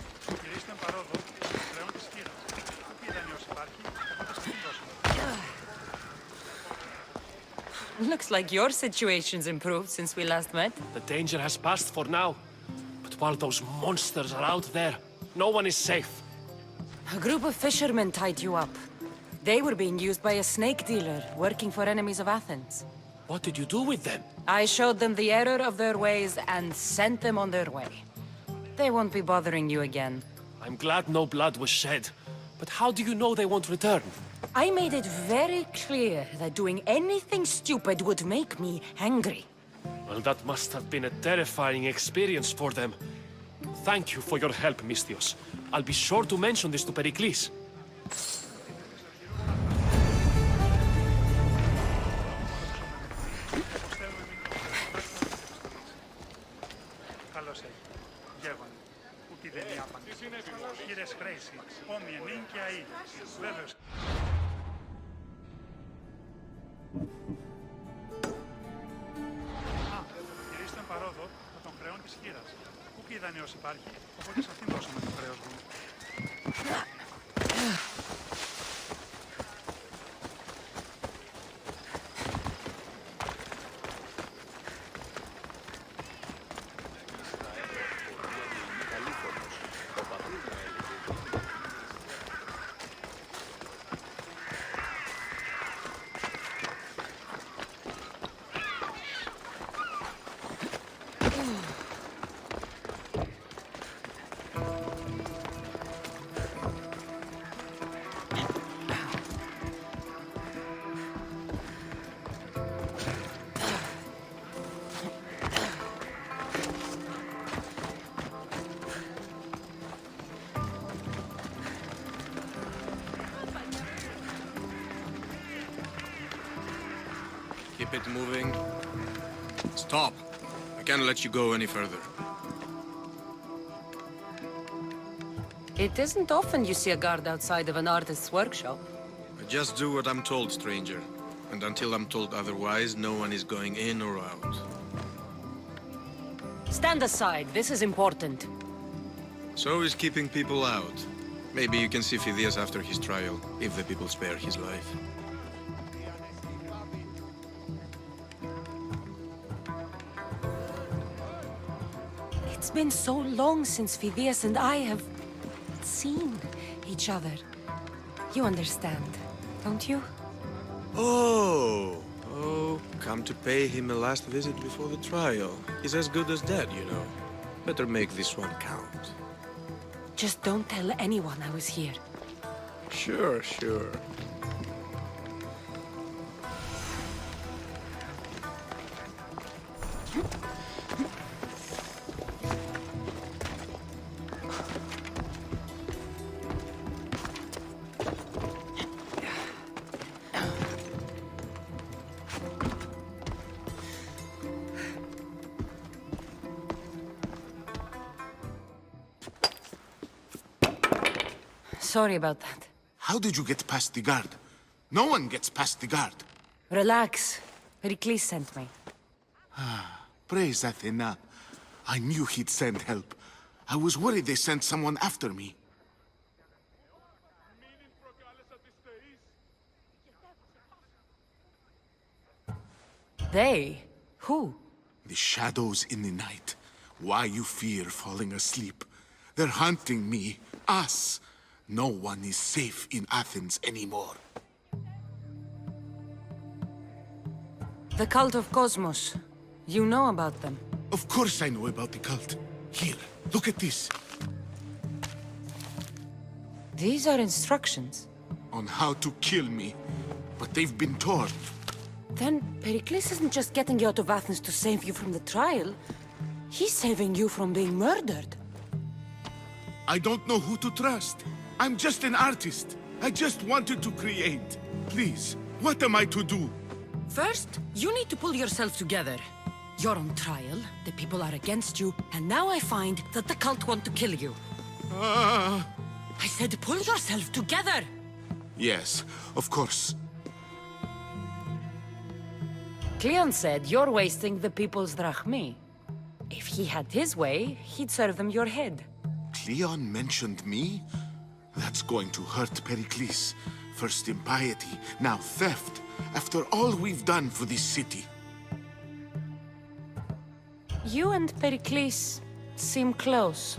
κυρίστε παρόδο, πλέον της χείρας. Τι δανειός υπάρχει, οπότε στην δώσουμε. Looks like your situation's improved since we last met. The danger has passed for now. But while those monsters are out there, no one is safe. A group of fishermen tied you up. They were being used by a snake dealer, working for enemies of Athens. What did you do with them? I showed them the error of their ways and sent them on their way. They won't be bothering you again. I'm glad no blood was shed. But how do you know they won't return? I made it very clear that doing anything stupid would make me angry. Well, that must have been a terrifying experience for them. Thank you for your help, Misthios. I'll be sure to mention this to Pericles. Καλώς έχει. Γεύανε. Ούτε δεν είναι άπαντη. Κύριε Χρέση, όμοιε νυν και αή. Βέβαιος. Γυρίστε παρόδο με τον χρεών της χείρας. Ούκη δανειός υπάρχει, οπότε σε αυτήν δώσαμε το χρέος μου. Keep it moving. Stop! I can't let you go any further. It isn't often you see a guard outside of an artist's workshop. I just do what I'm told, stranger. And until I'm told otherwise, no one is going in or out. Stand aside, this is important. So is keeping people out. Maybe you can see Phidias after his trial, if the people spare his life. It's been so long since Phidias and I have seen each other. You understand, don't you? Oh, come to pay him a last visit before the trial. He's as good as dead, you know. Better make this one count. Just don't tell anyone I was here. Sure. Sorry about that. How did you get past the guard? No one gets past the guard. Relax. Pericles sent me. Praise Athena. I knew he'd send help. I was worried they sent someone after me. They? Who? The shadows in the night. Why you fear falling asleep. They're hunting me. Us. No one is safe in Athens anymore. The cult of Cosmos. You know about them. Of course I know about the cult. Here, look at this. These are instructions. On how to kill me. But they've been torn. Then Pericles isn't just getting you out of Athens to save you from the trial. He's saving you from being murdered. I don't know who to trust. I'm just an artist. I just wanted to create. Please, what am I to do? First, you need to pull yourself together. You're on trial, the people are against you, and now I find that the cult want to kill you. I said pull yourself together! Yes, of course. Cleon said you're wasting the people's drachmi. If he had his way, he'd serve them your head. Cleon mentioned me? That's going to hurt Pericles. First impiety, now theft. after all we've done for this city. You and Pericles seem close.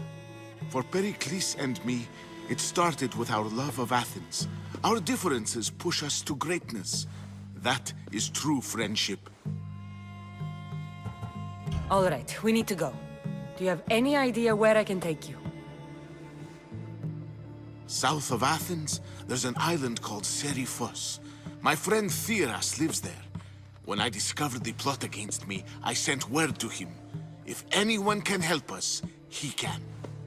For Pericles and me, it started with our love of Athens. Our differences push us to greatness. That is true friendship. All right, we need to go. Do you have any idea where I can take you? South of Athens, there's an island called Seriphos. My friend Theras lives there. When I discovered the plot against me, I sent word to him. If anyone can help us, he can.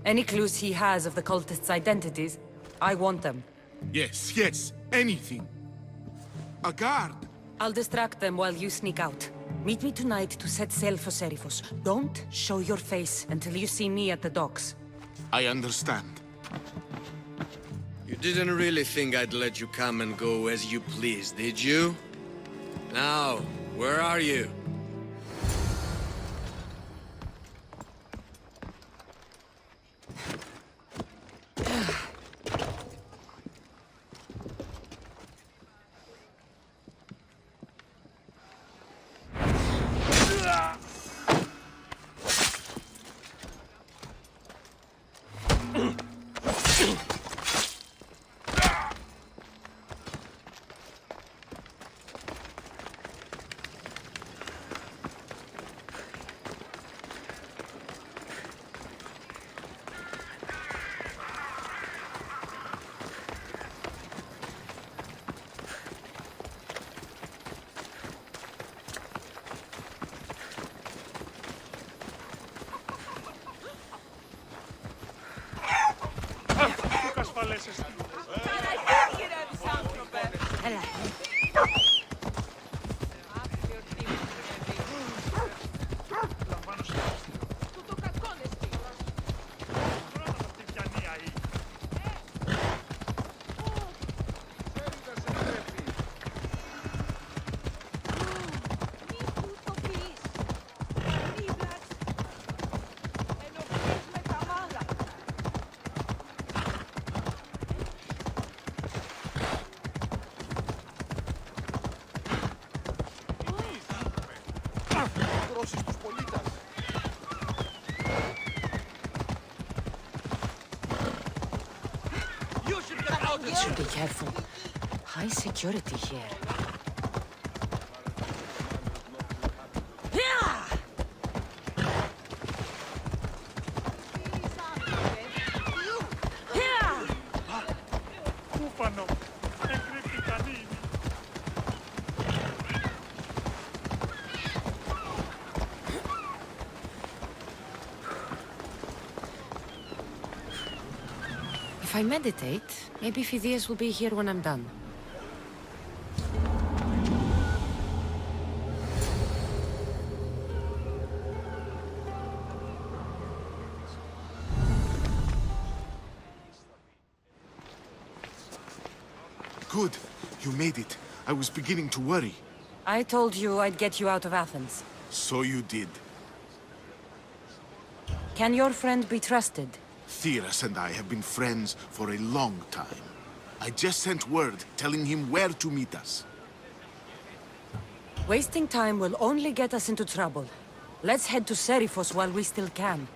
Any clues he has of the cultists' identities? I want them. Yes, anything. A guard! I'll distract them while you sneak out. Meet me tonight to set sail for Seriphos. Don't show your face until you see me at the docks. I understand. You didn't really think I'd let you come and go as you please, did you? Now, where are you? Should be careful. High security here. If I meditate, maybe Phidias will be here when I'm done. Good. You made it. I was beginning to worry. I told you I'd get you out of Athens. So you did. Can your friend be trusted? Theras and I have been friends for a long time. I just sent word telling him where to meet us. Wasting time will only get us into trouble. Let's head to Seriphos while we still can.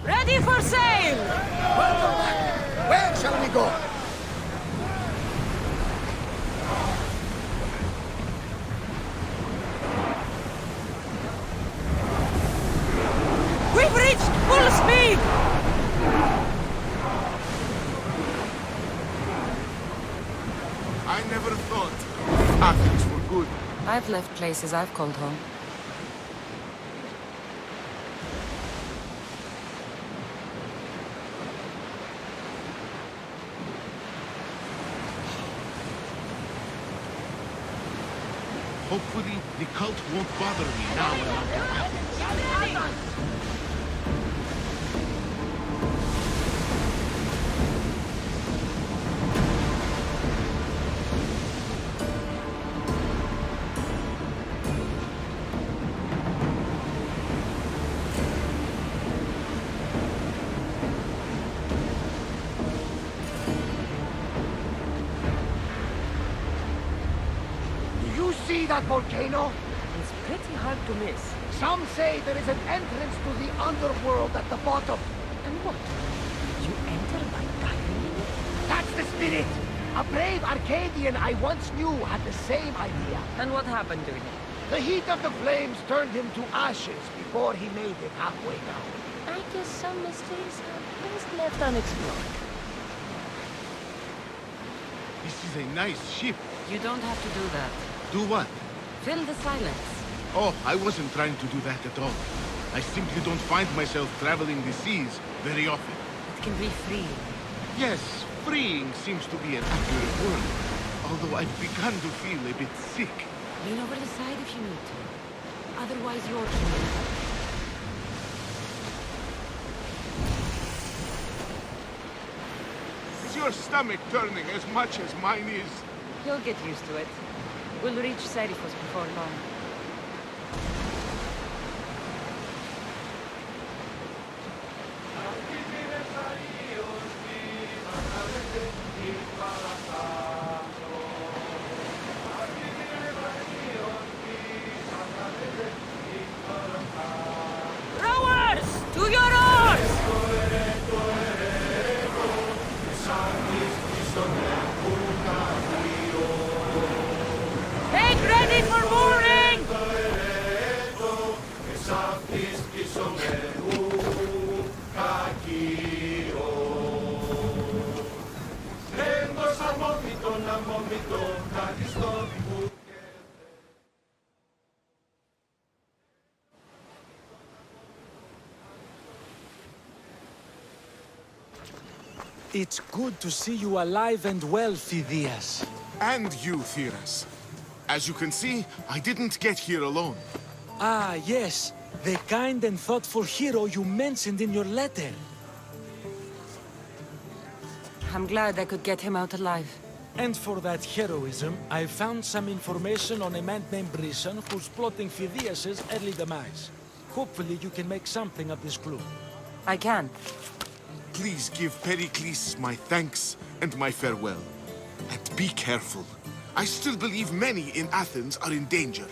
Ready for sail! Welcome back. Where shall we go? We've reached full speed! I never thought Athens were good. I've left places I've called home. Hopefully, the cult won't bother me now when I'm in Athens. see that volcano? It's pretty hard to miss. Some say there is an entrance to the underworld at the bottom. And what? You enter by diving in it? That's the spirit! A brave Arcadian I once knew had the same idea. And what happened to him? The heat of the flames turned him to ashes before he made it halfway down. I guess some mysteries are best left unexplored. This is a nice ship. You don't have to do that. Do what? Fill the silence. Oh, I wasn't trying to do that at all. I simply don't find myself traveling the seas very often. It can be free. Yes, freeing seems to be an accurate word. Although I've begun to feel a bit sick. Lean over the side if you need to. Otherwise, you're human. Is your stomach turning as much as mine is? You'll get used to it. We'll reach Serifos before long. Rowers! To your oars! Take ready for mooring! It's good to see you alive and well, Phidias. And you, Theras. As you can see, I didn't get here alone. Ah, yes. The kind and thoughtful hero you mentioned in your letter. I'm glad I could get him out alive. And for that heroism, I found some information on a man named Brisson who's plotting Phidias' early demise. Hopefully you can make something of this clue. I can. Please give Pericles my thanks and my farewell. And be careful. I still believe many in Athens are in danger.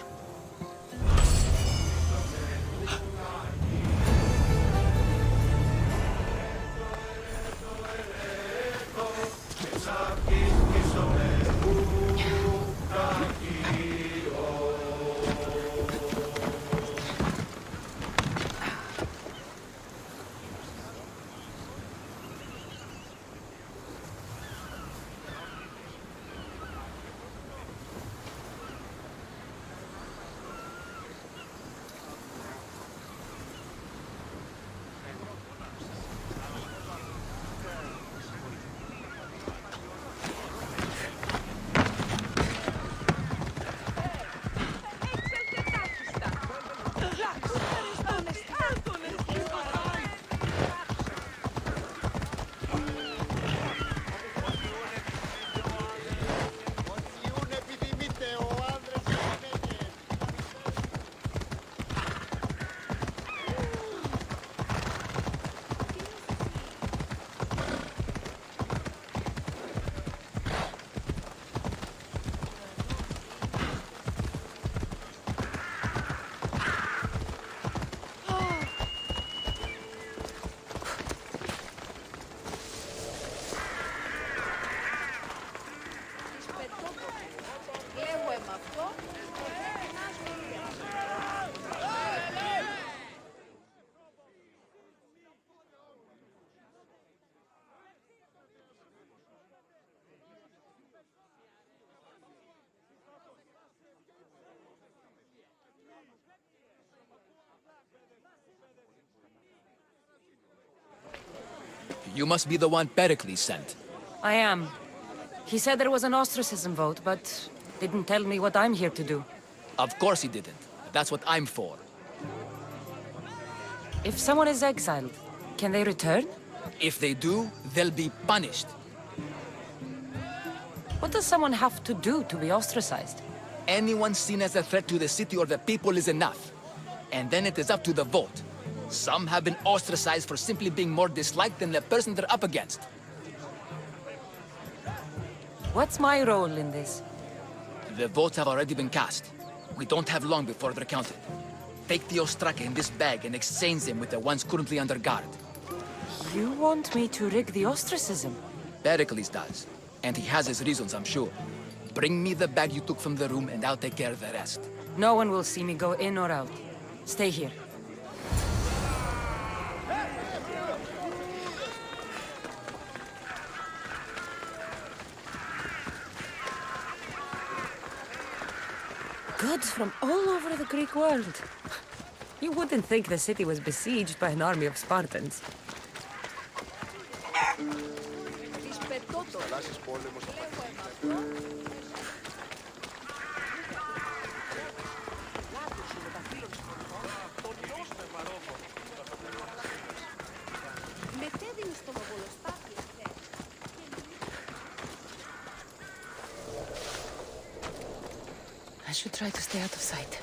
You must be the one Pericles sent. I am. He said there was an ostracism vote, but didn't tell me what I'm here to do. Of course he didn't. That's what I'm for. If someone is exiled, can they return? If they do, they'll be punished. What does someone have to do to be ostracized? Anyone seen as a threat to the city or the people is enough. And then it is up to the vote. Some have been ostracized for simply being more disliked than the person they're up against. What's my role in this? The votes have already been cast. We don't have long before they're counted. Take the Ostraka in this bag and exchange them with the ones currently under guard. You want me to rig the ostracism? Pericles does. And he has his reasons, I'm sure. Bring me the bag you took from the room and I'll take care of the rest. No one will see me go in or out. Stay here. Goods from all over the Greek world. You wouldn't think the city was besieged by an army of Spartans. I should try to stay out of sight.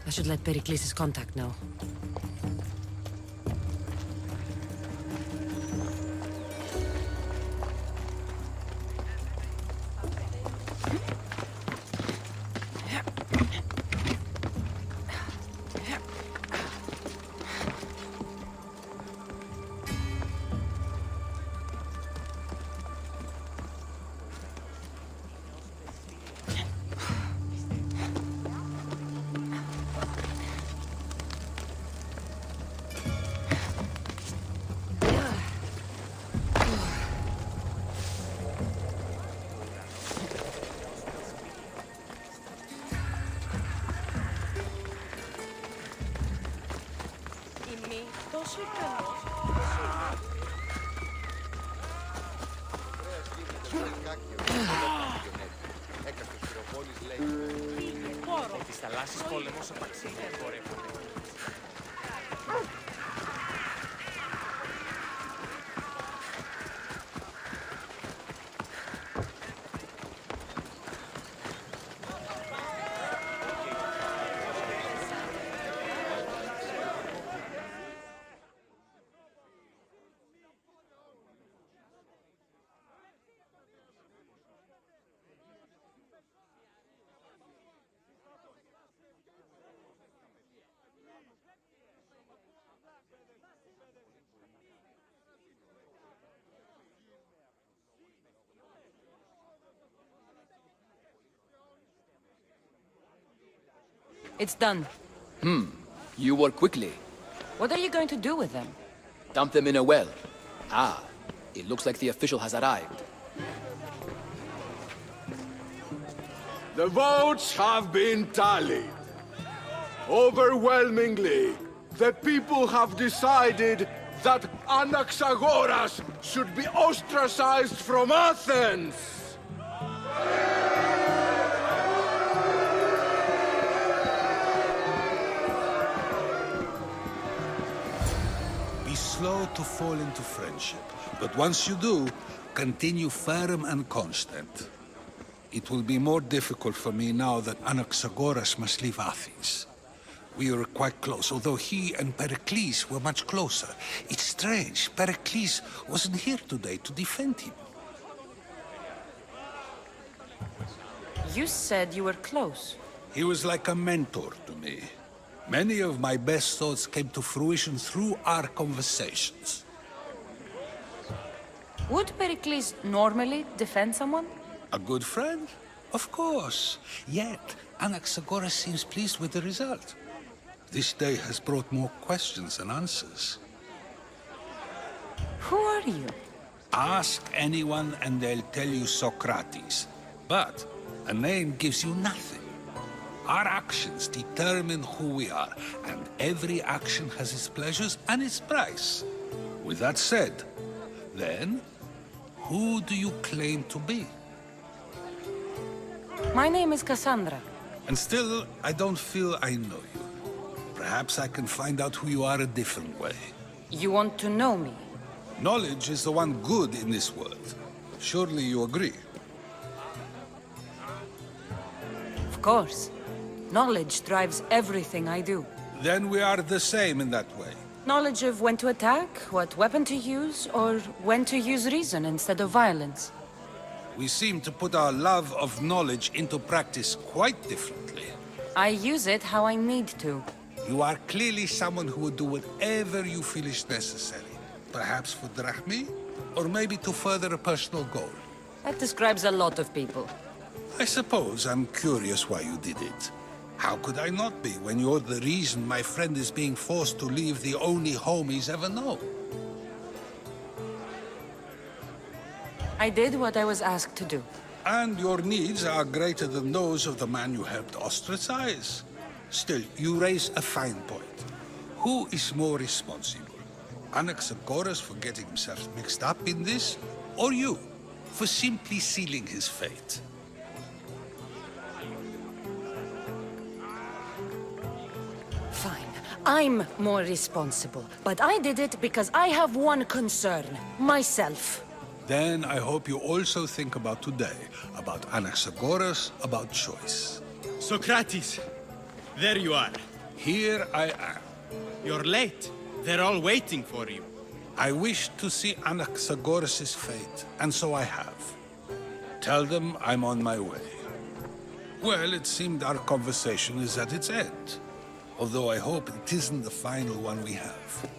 I should let Pericles' contact know. Της θαλάσσης πόλεμος απαξία εμπορεύονται. It's done. You work quickly. What are you going to do with them? Dump them in a well. Ah, it looks like the official has arrived. The votes have been tallied. Overwhelmingly, the people have decided that Anaxagoras should be ostracized from Athens. Be slow to fall into friendship, but once you do, continue firm and constant. It will be more difficult for me now that Anaxagoras must leave Athens. We were quite close, although he and Pericles were much closer. It's strange, Pericles wasn't here today to defend him. You said you were close. He was like a mentor to me. Many of my best thoughts came to fruition through our conversations. Would Pericles normally defend someone? A good friend? Of course. Yet, Anaxagoras seems pleased with the result. This day has brought more questions than answers. Who are you? Ask anyone and they'll tell you Socrates. But a name gives you nothing. Our actions determine who we are, and every action has its pleasures and its price. With that said, then, who do you claim to be? My name is Cassandra. And still, I don't feel I know you. Perhaps I can find out who you are a different way. You want to know me? Knowledge is the one good in this world. Surely you agree? Of course. Knowledge drives everything I do. Then we are the same in that way. Knowledge of when to attack, what weapon to use, or when to use reason instead of violence. We seem to put our love of knowledge into practice quite differently. I use it how I need to. You are clearly someone who would do whatever you feel is necessary. Perhaps for drachmi, or maybe to further a personal goal. That describes a lot of people. I suppose I'm curious why you did it. How could I not be when you're the reason my friend is being forced to leave the only home he's ever known? I did what I was asked to do. And your needs are greater than those of the man you helped ostracize. Still, you raise a fine point. Who is more responsible? Anaxagoras for getting himself mixed up in this, or you, for simply sealing his fate? Fine. I'm more responsible. But I did it because I have one concern. Myself. Then I hope you also think about today, about Anaxagoras, about choice. Socrates! There you are. Here I am. You're late. They're all waiting for you. I wish to see Anaxagoras' fate, and so I have. Tell them I'm on my way. Well, it seemed our conversation is at its end. Although I hope it isn't the final one we have.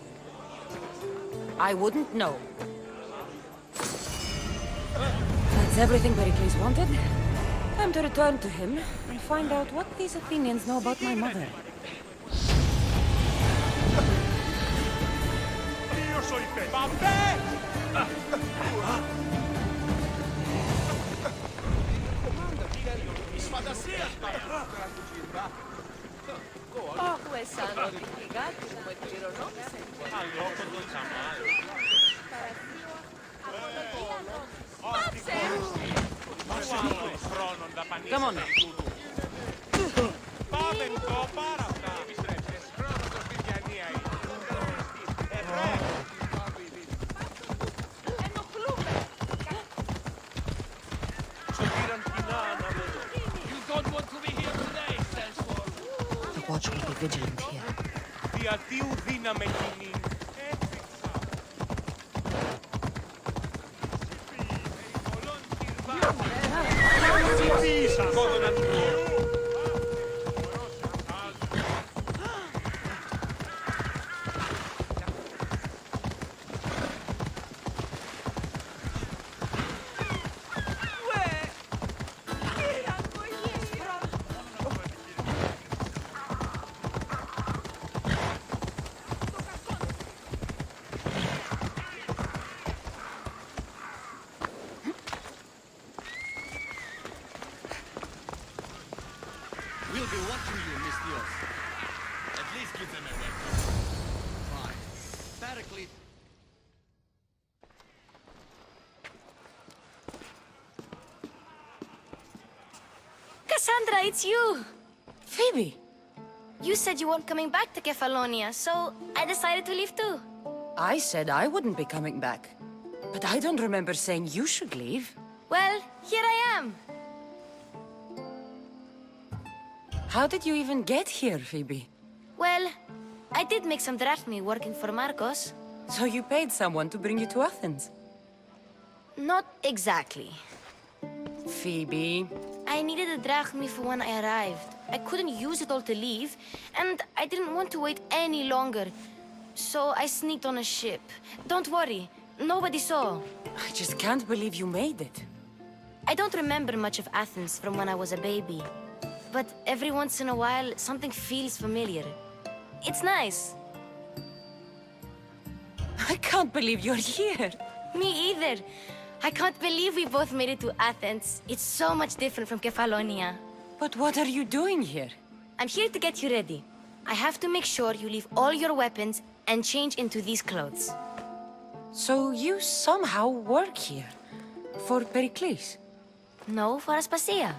I wouldn't know. That's everything Pericles wanted. Time to return to him and find out what these Athenians know about my mother. Όπου εσάν ότι οι γάτες μου εκπληρωνόμησαν. Αλόκο το τσαμάλι. Πάψε! Πόσο άλλο χρόνο Come on. Πάμε το πάρα αυτά. Επιστρέψες. Χρόνο το σπιτιανία είναι. Ενοχλούμε! Σε πήραν κοινά να με δω. You don't want to be here today, Salesforce. The watch will be vigilant here. Διατίου δύναμε κοινή. Έφυξα. Ψηφίσα. Κόδωνα του κόρου. We'll be watching you, Miss Dios. At least give them a weapon. Fine. Pericles. Cassandra, it's you! Phoebe! You said you weren't coming back to Kefalonia, so I decided to leave too. I said I wouldn't be coming back. But I don't remember saying you should leave. Well, here I am. How did you even get here, Phoebe? Well, I did make some drachmi working for Marcos. So you paid someone to bring you to Athens? Not exactly. Phoebe... I needed a drachmi for when I arrived. I couldn't use it all to leave, and I didn't want to wait any longer. So I sneaked on a ship. Don't worry, nobody saw. I just can't believe you made it. I don't remember much of Athens from when I was a baby. But every once in a while, something feels familiar. It's nice. I can't believe you're here. Me either. I can't believe we both made it to Athens. It's so much different from Kefalonia. But what are you doing here? I'm here to get you ready. I have to make sure you leave all your weapons and change into these clothes. So you somehow work here? For Pericles? No, for Aspasia.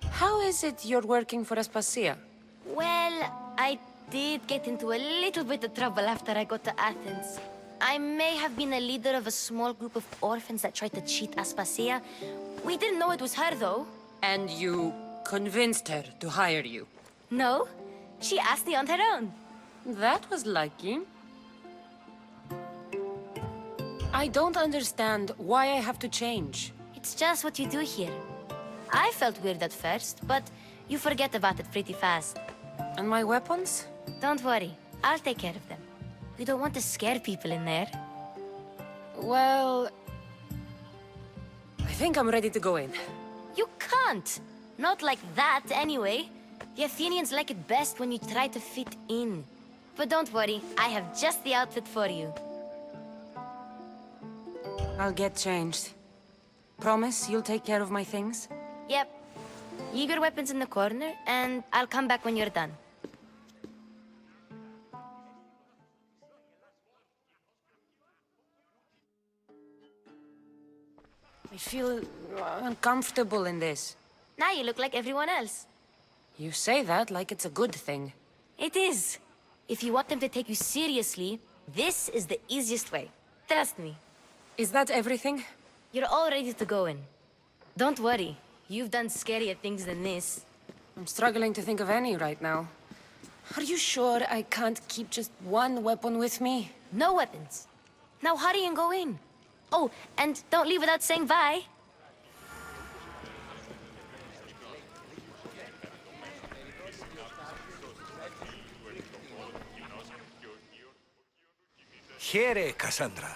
How is it you're working for Aspasia? Well, I did get into a little bit of trouble after I got to Athens. I may have been a leader of a small group of orphans that tried to cheat Aspasia. We didn't know it was her, though. And you convinced her to hire you? No, she asked me on her own. That was lucky. I don't understand why I have to change. It's just what you do here. I felt weird at first, but you forget about it pretty fast. And my weapons? Don't worry, I'll take care of them. We don't want to scare people in there. Well... I think I'm ready to go in. You can't! Not like that, anyway. The Athenians like it best when you try to fit in. But don't worry, I have just the outfit for you. I'll get changed. Promise you'll take care of my things? Yep. Leave your weapons in the corner, and I'll come back when you're done. I feel uncomfortable in this. Now you look like everyone else. You say that like it's a good thing. It is. If you want them to take you seriously, this is the easiest way. Trust me. Is that everything? You're all ready to go in. Don't worry. You've done scarier things than this. I'm struggling to think of any right now. Are you sure I can't keep just one weapon with me? No weapons. Now hurry and go in. Oh, and don't leave without saying bye. Here, Cassandra.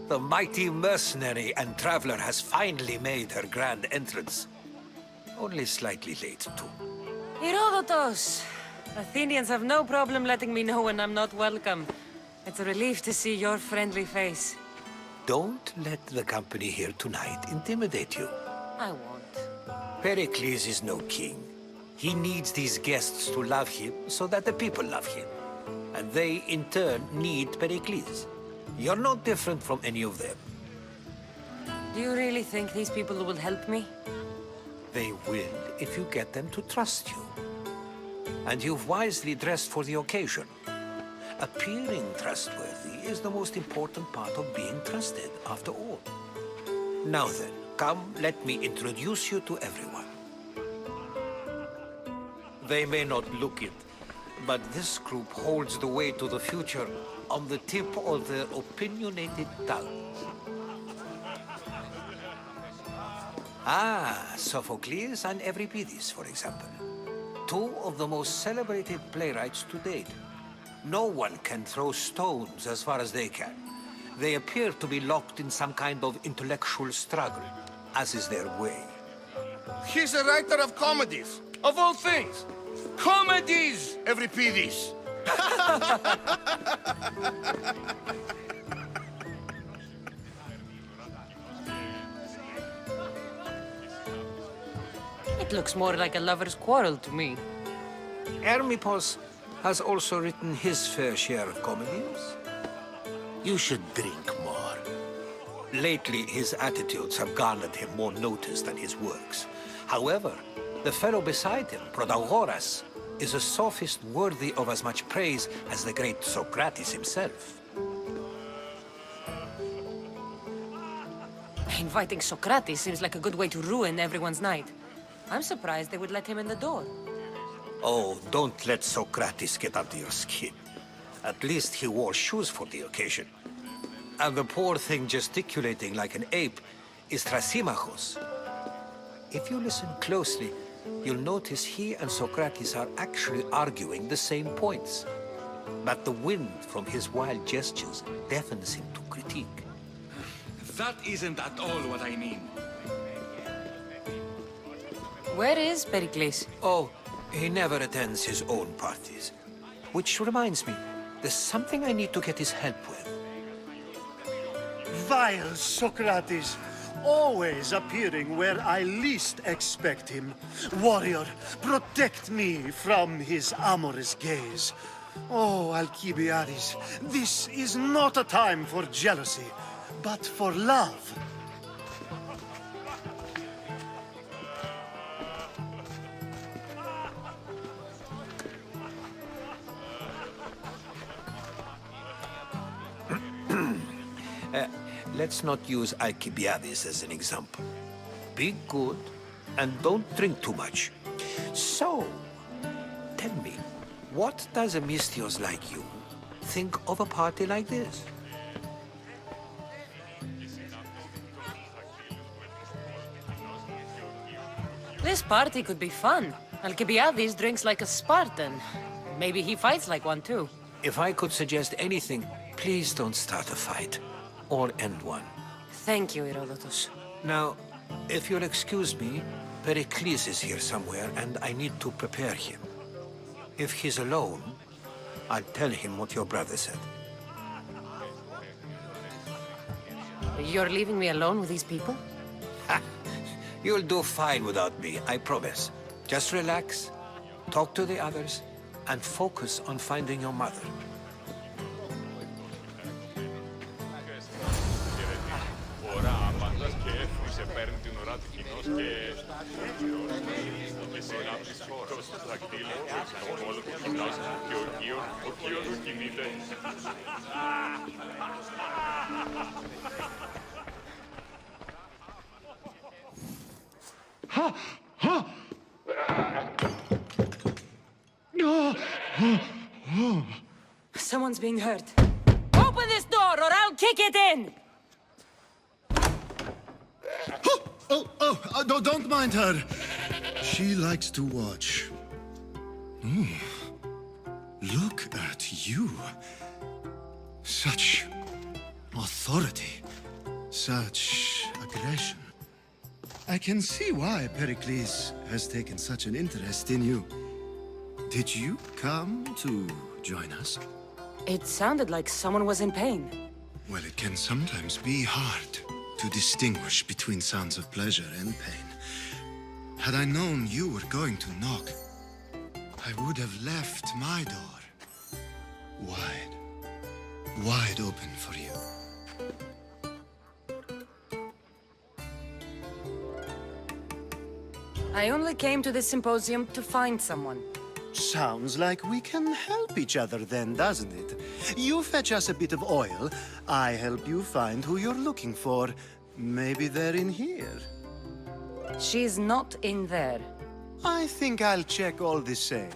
The mighty mercenary and traveler has finally made her grand entrance. Only slightly late, too. Herodotus! Athenians have no problem letting me know when I'm not welcome. It's a relief to see your friendly face. Don't let the company here tonight intimidate you. I won't. Pericles is no king. He needs these guests to love him so that the people love him. And they, in turn, need Pericles. You're no different from any of them. Do you really think these people will help me? They will if you get them to trust you. And you've wisely dressed for the occasion. Appearing trustworthy is the most important part of being trusted, after all. Now then, come, let me introduce you to everyone. They may not look it, but this group holds the way to the future on the tip of their opinionated tongues. Ah, Sophocles and Euripides, for example. Two of the most celebrated playwrights to date. No one can throw stones as far as they can. They appear to be locked in some kind of intellectual struggle, as is their way. He's a writer of comedies, of all things. Comedies, Euripides. It looks more like a lover's quarrel to me. Hermippos has also written his fair share of comedies. You should drink more. Lately, his attitudes have garnered him more notice than his works. However, the fellow beside him, Protagoras, is a sophist worthy of as much praise as the great Socrates himself. Inviting Socrates seems like a good way to ruin everyone's night. I'm surprised they would let him in the door. Oh, don't let Socrates get under your skin. At least he wore shoes for the occasion. And the poor thing gesticulating like an ape is Thrasymachos. If you listen closely, you'll notice he and Socrates are actually arguing the same points. But the wind from his wild gestures deafens him to critique. That isn't at all what I mean. Where is Pericles? Oh, he never attends his own parties. Which reminds me, there's something I need to get his help with. Vile Socrates, always appearing where I least expect him. Warrior, protect me from his amorous gaze. Oh, Alcibiades, this is not a time for jealousy, but for love. Let's not use Alcibiades as an example. Be good, and don't drink too much. So, tell me, what does a Misthios like you think of a party like this? This party could be fun. Alcibiades drinks like a Spartan. Maybe he fights like one too. If I could suggest anything, please don't start a fight. Or end one. Thank you, Herodotus. Now, if you'll excuse me, Pericles is here somewhere, and I need to prepare him. If he's alone, I'll tell him what your brother said. You're leaving me alone with these people? You'll do fine without me, I promise. Just relax, talk to the others, and focus on finding your mother. Someone's being hurt. Open this door or I'll kick it in! Don't mind her. She likes to watch. Oh, look at you. Such authority. Such aggression. I can see why Pericles has taken such an interest in you. Did you come to join us? It sounded like someone was in pain. Well, it can sometimes be hard to distinguish between sounds of pleasure and pain. Had I known you were going to knock, I would have left my door wide open for you. I only came to this symposium to find someone. Sounds like we can help each other then, doesn't it? You fetch us a bit of oil, I help you find who you're looking for. Maybe they're in here. She's not in there. I think I'll check all the same.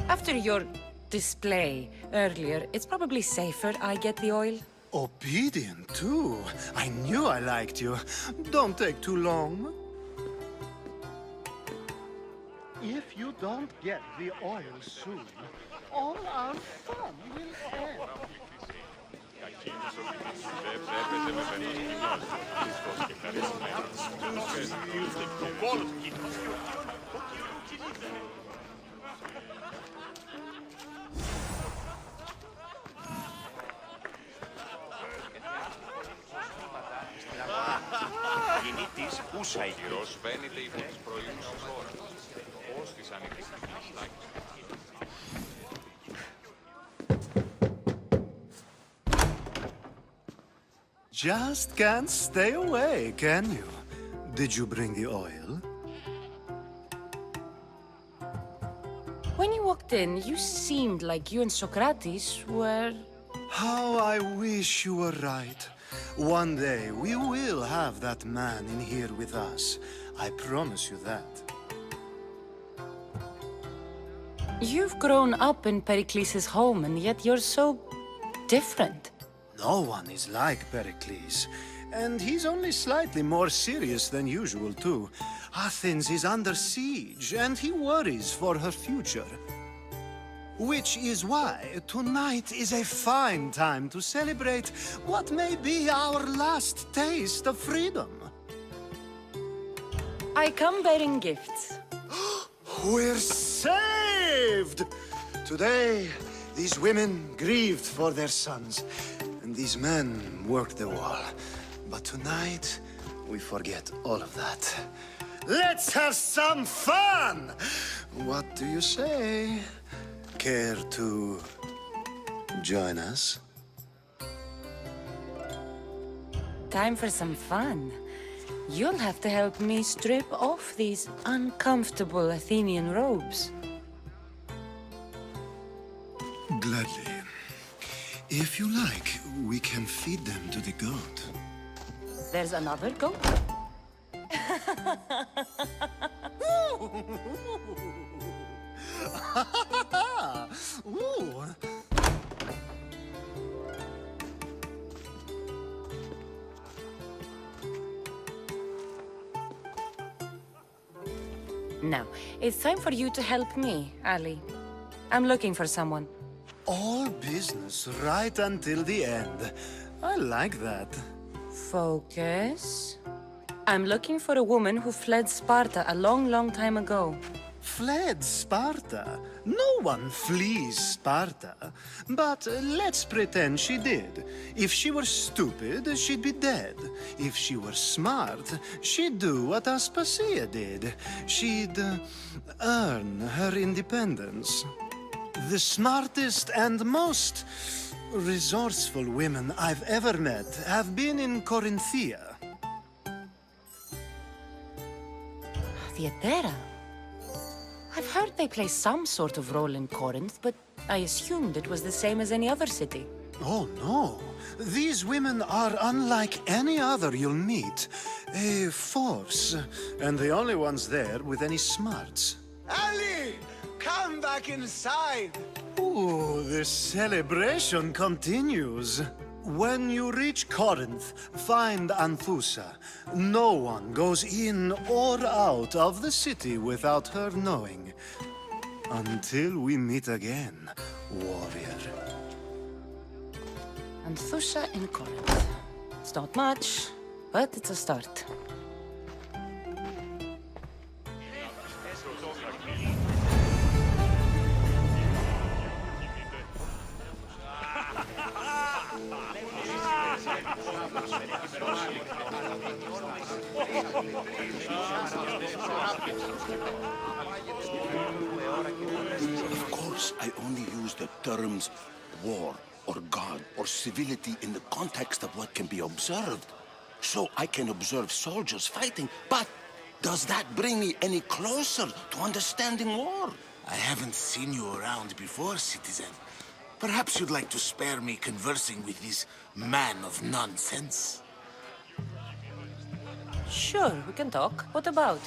After your display earlier, it's probably safer I get the oil. Obedient, too. I knew I liked you. Don't take too long. If you don't get the oil soon, all our fun will end. Γεννήτης ούσα ηχηρός φαίνεται υπό τις προηγούμενες ώρες. Ως της ανοιχτής just can't stay away, can you? Did you bring the oil? When you walked in, you seemed like you and Socrates were... How I wish you were right. One day, we will have that man in here with us. I promise you that. You've grown up in Pericles' home, and yet you're so... different. No one is like Pericles. And he's only slightly more serious than usual, too. Athens is under siege, and he worries for her future. Which is why tonight is a fine time to celebrate what may be our last taste of freedom. I come bearing gifts. We're saved! Today, these women grieved for their sons, and these men worked the wall. But tonight, we forget all of that. Let's have some fun! What do you say? Care to join us? Time for some fun. You'll have to help me strip off these uncomfortable Athenian robes. Gladly. If you like, we can feed them to the goat. There's another goat? Ooh. Now, it's time for you to help me, Ali. I'm looking for someone. All business right until the end. I like that. Focus. I'm looking for a woman who fled Sparta a long, long time ago. Fled Sparta? No one flees Sparta. But let's pretend she did. If she were stupid, she'd be dead. If she were smart, she'd do what Aspasia did. She'd earn her independence. The smartest and most resourceful women I've ever met have been in Corinthia. Theatera? I've heard they play some sort of role in Corinth, but I assumed it was the same as any other city. Oh, no. These women are unlike any other you'll meet. A force, and the only ones there with any smarts. Ali! Come back inside! Ooh, the celebration continues. When you reach Corinth, find Anthusa. No one goes in or out of the city without her knowing. Until we meet again, warrior. Anthusa in Corinth. It's not much, but it's a start. Of course, I only use the terms war or God or civility in the context of what can be observed. So I can observe soldiers fighting, but does that bring me any closer to understanding war? I haven't seen you around before, citizen. Perhaps you'd like to spare me conversing with this man of nonsense? Sure, we can talk. What about?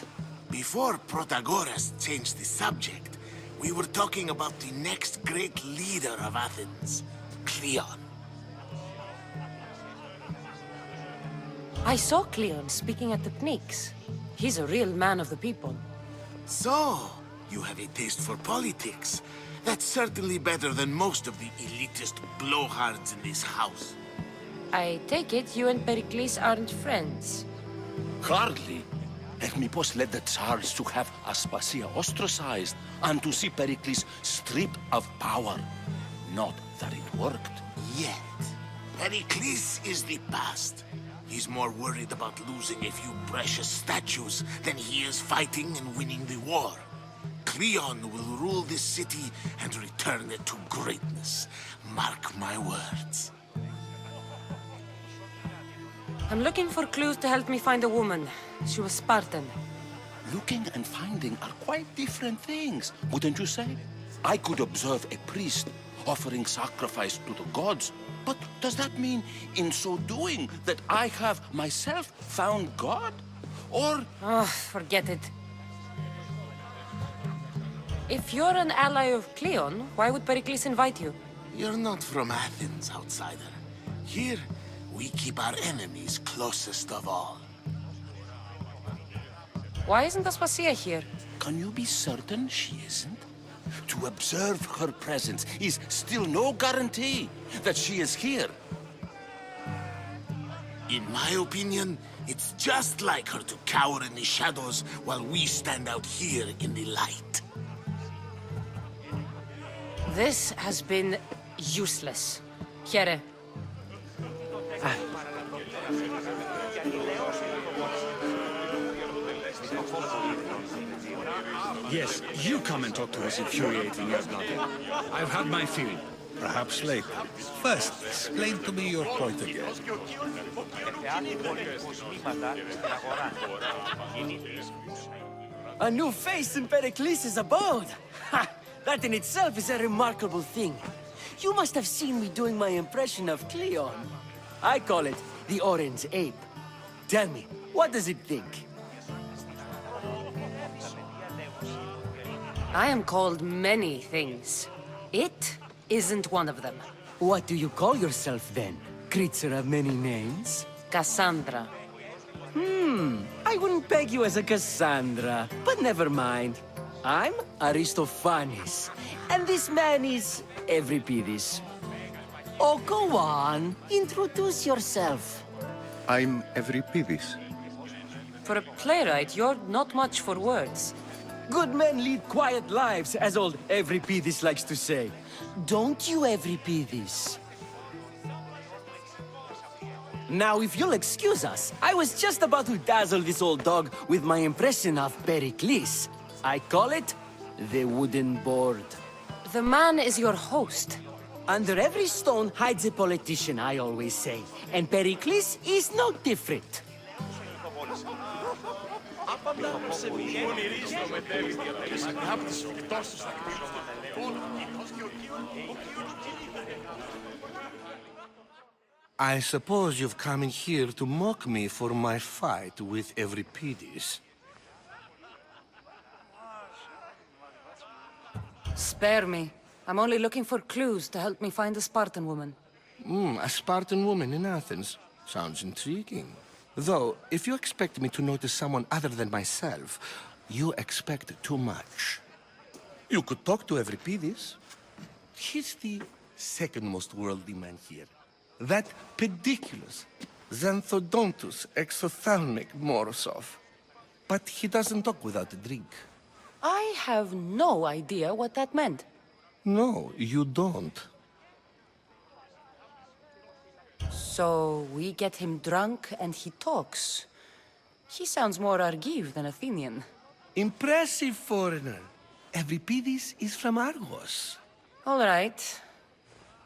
Before Protagoras changed the subject, we were talking about the next great leader of Athens, Cleon. I saw Cleon speaking at the Pnyx. He's a real man of the people. So, you have a taste for politics. That's certainly better than most of the elitist blowhards in this house. I take it you and Pericles aren't friends. Hardly. Hermippos led the Tsars to have Aspasia ostracized and to see Pericles stripped of power. Not that it worked. Yet. Pericles is the past. He's more worried about losing a few precious statues than he is fighting and winning the war. Cleon will rule this city and return it to greatness. Mark my words. I'm looking for clues to help me find a woman. She was Spartan. Looking and finding are quite different things, wouldn't you say? I could observe a priest offering sacrifice to the gods, but does that mean, in so doing, that I have myself found God? Or... Oh, forget it. If you're an ally of Cleon, why would Pericles invite you? You're not from Athens, outsider. Here, we keep our enemies closest of all. Why isn't Aspasia here? Can you be certain she isn't? To observe her presence is still no guarantee that she is here. In my opinion, it's just like her to cower in the shadows while we stand out here in the light. This has been useless. Here. Yes, you come and talk to us infuriating Yaznati. I've had my fill. Perhaps later. First, explain to me your point again. A new face in Pericles' abode! Ha! That in itself is a remarkable thing. You must have seen me doing my impression of Cleon. I call it the Orange Ape. Tell me, what does it think? I am called many things. It isn't one of them. What do you call yourself then? Creature of many names? Cassandra. I wouldn't peg you as a Cassandra, but never mind. I'm Aristophanes, and this man is Euripides. Oh, go on. Introduce yourself. I'm Euripides. For a playwright, you're not much for words. Good men lead quiet lives, as old Euripides likes to say. Don't you, Euripides? Now, if you'll excuse us, I was just about to dazzle this old dog with my impression of Pericles. I call it the wooden board. The man is your host. Under every stone hides a politician, I always say. And Pericles is no different. I suppose you've come in here to mock me for my fight with Euripides. Spare me. I'm only looking for clues to help me find a Spartan woman. A Spartan woman in Athens. Sounds intriguing. Though, if you expect me to notice someone other than myself, you expect too much. You could talk to Euripides. He's the second most worldly man here. That pediculous, xanthodontus exophthalmic Morosov. But he doesn't talk without a drink. I have no idea what that meant. No, you don't. So we get him drunk and he talks. He sounds more Argive than Athenian. Impressive, foreigner. Euripides is from Argos. All right.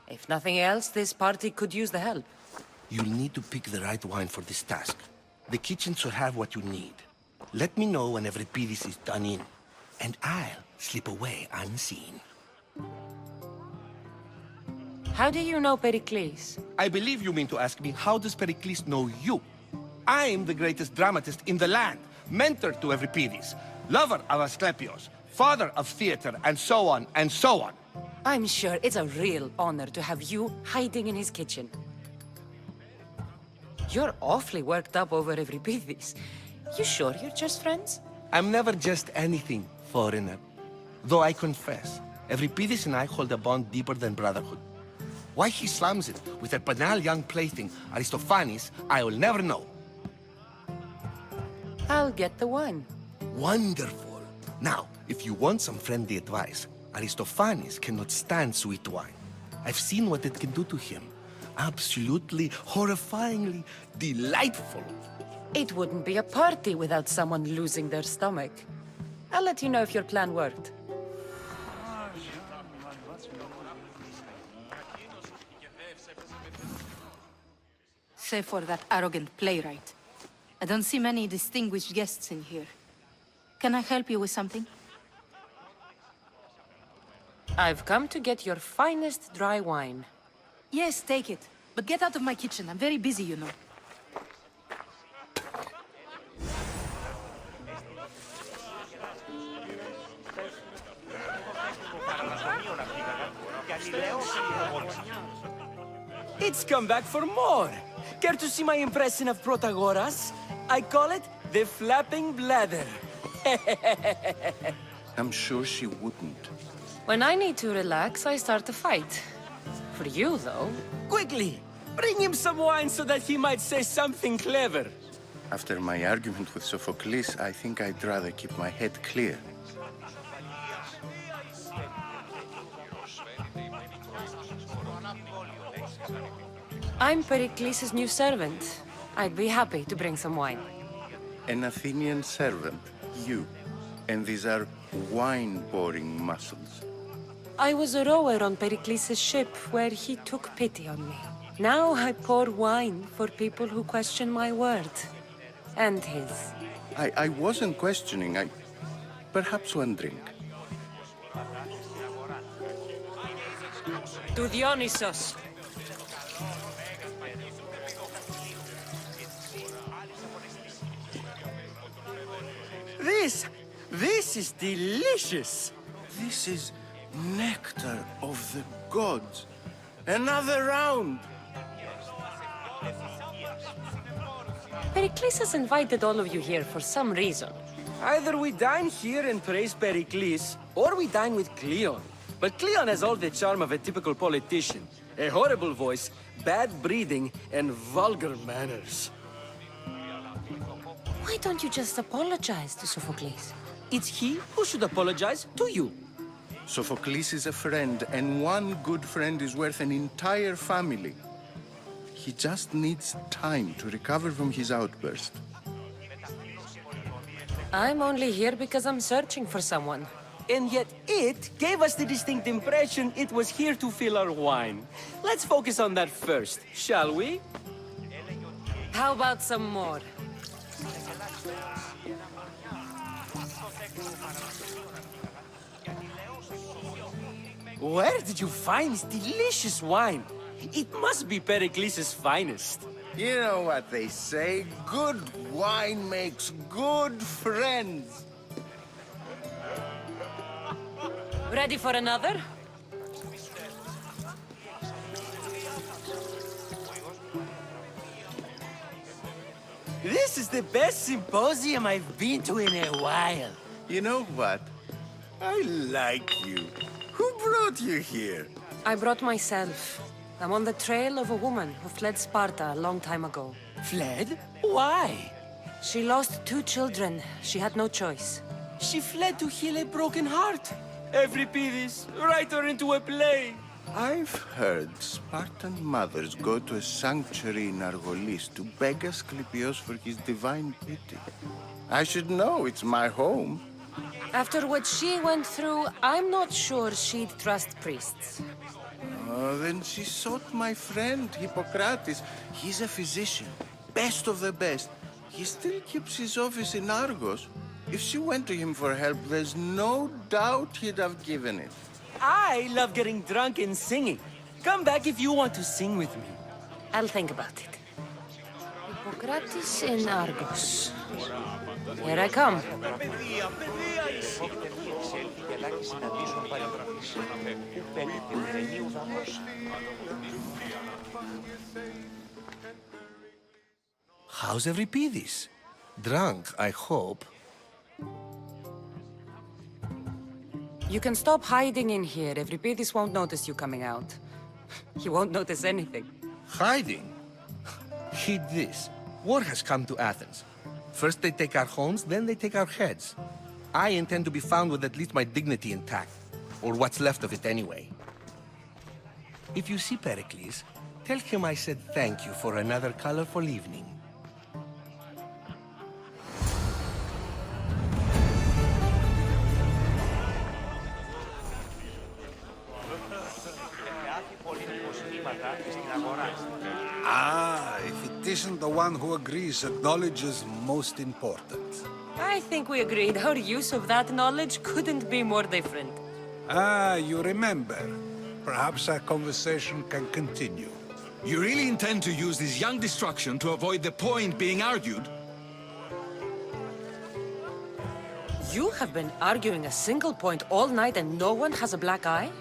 If nothing else, this party could use the help. You'll need to pick the right wine for this task. The kitchen should have what you need. Let me know when Euripides is done in, and I'll slip away unseen. How do you know Pericles? I believe you mean to ask me, how does Pericles know you? I'm the greatest dramatist in the land, mentor to Euripides, lover of Asclepios, father of theater, and so on, and so on. I'm sure it's a real honor to have you hiding in his kitchen. You're awfully worked up over Euripides. You sure you're just friends? I'm never just anything, foreigner. Though I confess, Euripides and I hold a bond deeper than brotherhood. Why he slams it with a banal young plaything, Aristophanes, I will never know. I'll get the wine. Wonderful. Now, if you want some friendly advice, Aristophanes cannot stand sweet wine. I've seen what it can do to him. Absolutely, horrifyingly delightful. It wouldn't be a party without someone losing their stomach. I'll let you know if your plan worked. Save for that arrogant playwright. I don't see many distinguished guests in here. Can I help you with something? I've come to get your finest dry wine. Yes, take it. But get out of my kitchen. I'm very busy, you know. It's come back for more. Care to see my impression of Protagoras? I call it the flapping bladder. I'm sure she wouldn't. When I need to relax, I start a fight. For you, though. Quickly! Bring him some wine so that he might say something clever. After my argument with Sophocles, I think I'd rather keep my head clear. I'm Pericles' new servant. I'd be happy to bring some wine. An Athenian servant, you. And these are wine-pouring muscles. I was a rower on Pericles' ship where he took pity on me. Now I pour wine for people who question my word. And his. I wasn't questioning. Perhaps one drink. To Dionysos. This is delicious. This is nectar of the gods. Another round. Pericles has invited all of you here for some reason. Either we dine here and praise Pericles, or we dine with Cleon. But Cleon has all the charm of a typical politician. A horrible voice, bad breeding, and vulgar manners. Why don't you just apologize to Sophocles? It's he who should apologize to you. Sophocles is a friend, and one good friend is worth an entire family. He just needs time to recover from his outburst. I'm only here because I'm searching for someone. And yet it gave us the distinct impression it was here to fill our wine. Let's focus on that first, shall we? How about some more? Where did you find this delicious wine? It must be Pericles' finest. You know what they say, good wine makes good friends. Ready for another? This is the best symposium I've been to in a while. You know what? I like you. Who brought you here? I brought myself. I'm on the trail of a woman who fled Sparta a long time ago. Fled? Why? She lost 2 children. She had no choice. She fled to heal a broken heart. Euripides, write her into a play. I've heard Spartan mothers go to a sanctuary in Argolis to beg Asclepios for his divine pity. I should know, it's my home. After what she went through, I'm not sure she'd trust priests. Oh, then she sought my friend, Hippocrates. He's a physician, best of the best. He still keeps his office in Argos. If she went to him for help, there's no doubt he'd have given it. I love getting drunk and singing. Come back if you want to sing with me. I'll think about it. Hippocrates in Argos. Here I come. How's Euripides? Drunk, I hope. You can stop hiding in here. Euripides won't notice you coming out. He won't notice anything. Hiding? Heed this. War has come to Athens. First they take our homes, then they take our heads. I intend to be found with at least my dignity intact. Or what's left of it anyway. If you see Pericles, tell him I said thank you for another colorful evening. Ah, if it isn't the one who agrees that knowledge is most important. I think we agreed our use of that knowledge couldn't be more different. Ah, you remember. Perhaps our conversation can continue. You really intend to use this young destruction to avoid the point being argued? You have been arguing a single point all night and no one has a black eye?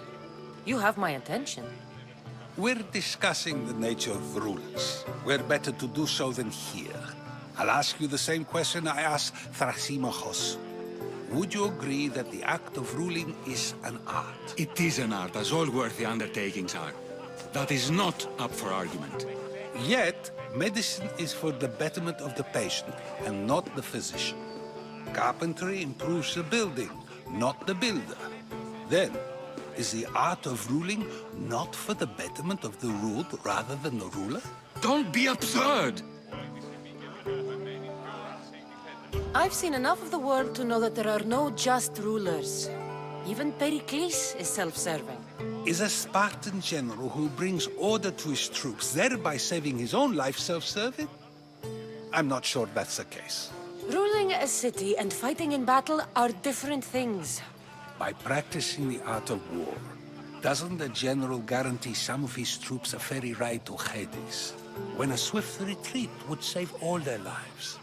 You have my attention. We're discussing the nature of rulings. Where better to do so than here? I'll ask you the same question I asked Thrasimachos. Would you agree that the act of ruling is an art? It is an art, as all worthy undertakings are. That is not up for argument. Yet, medicine is for the betterment of the patient, and not the physician. Carpentry improves the building, not the builder. Then, is the art of ruling not for the betterment of the ruled rather than the ruler? Don't be absurd! I've seen enough of the world to know that there are no just rulers. Even Pericles is self-serving. Is a Spartan general who brings order to his troops, thereby saving his own life, self-serving? I'm not sure that's the case. Ruling a city and fighting in battle are different things. By practicing the art of war, doesn't the general guarantee some of his troops a ferry ride to Hades, when a swift retreat would save all their lives?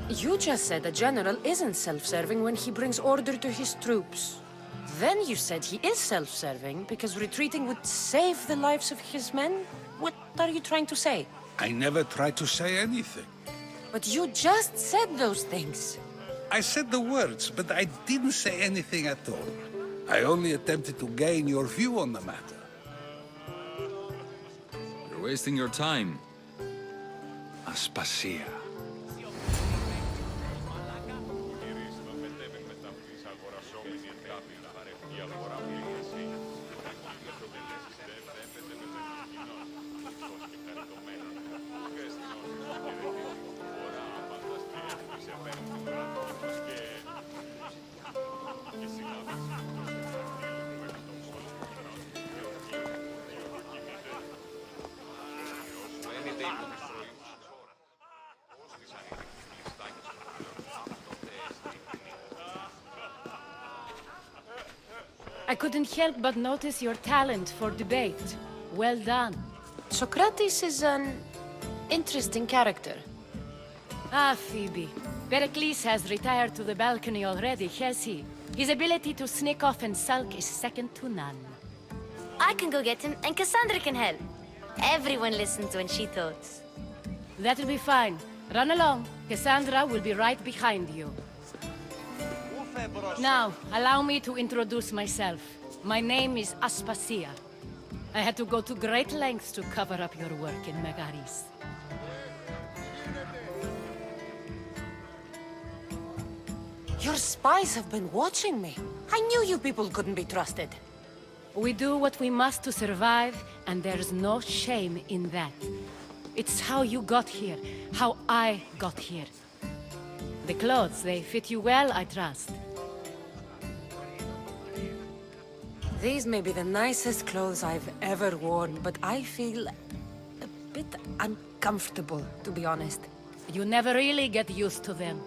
You just said a general isn't self-serving when he brings order to his troops. Then you said he is self-serving because retreating would save the lives of his men? What are you trying to say? I never tried to say anything. But you just said those things. I said the words, but I didn't say anything at all. I only attempted to gain your view on the matter. You're wasting your time. Aspasia. I couldn't help but notice your talent for debate. Well done. Socrates is an interesting character. Ah, Phoebe. Pericles has retired to the balcony already, has he? His ability to sneak off and sulk is second to none. I can go get him, and Cassandra can help. Everyone listens when she talks. That'll be fine. Run along. Cassandra will be right behind you. Now, allow me to introduce myself. My name is Aspasia. I had to go to great lengths to cover up your work in Megaris. Your spies have been watching me. I knew you people couldn't be trusted. We do what we must to survive, and there's no shame in that. It's how you got here, how I got here. The clothes, they fit you well, I trust. These may be the nicest clothes I've ever worn, but I feel a bit uncomfortable, to be honest. You never really get used to them.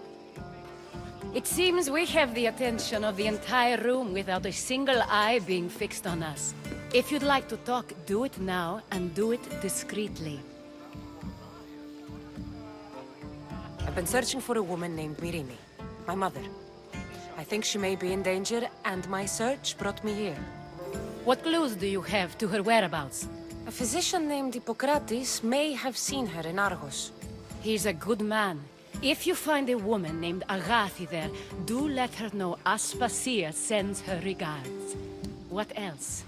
It seems we have the attention of the entire room without a single eye being fixed on us. If you'd like to talk, do it now, and do it discreetly. I've been searching for a woman named Myrine, my mother. I think she may be in danger, and my search brought me here. What clues do you have to her whereabouts? A physician named Hippocrates may have seen her in Argos. He's a good man. If you find a woman named Agathi there, do let her know Aspasia sends her regards. What else?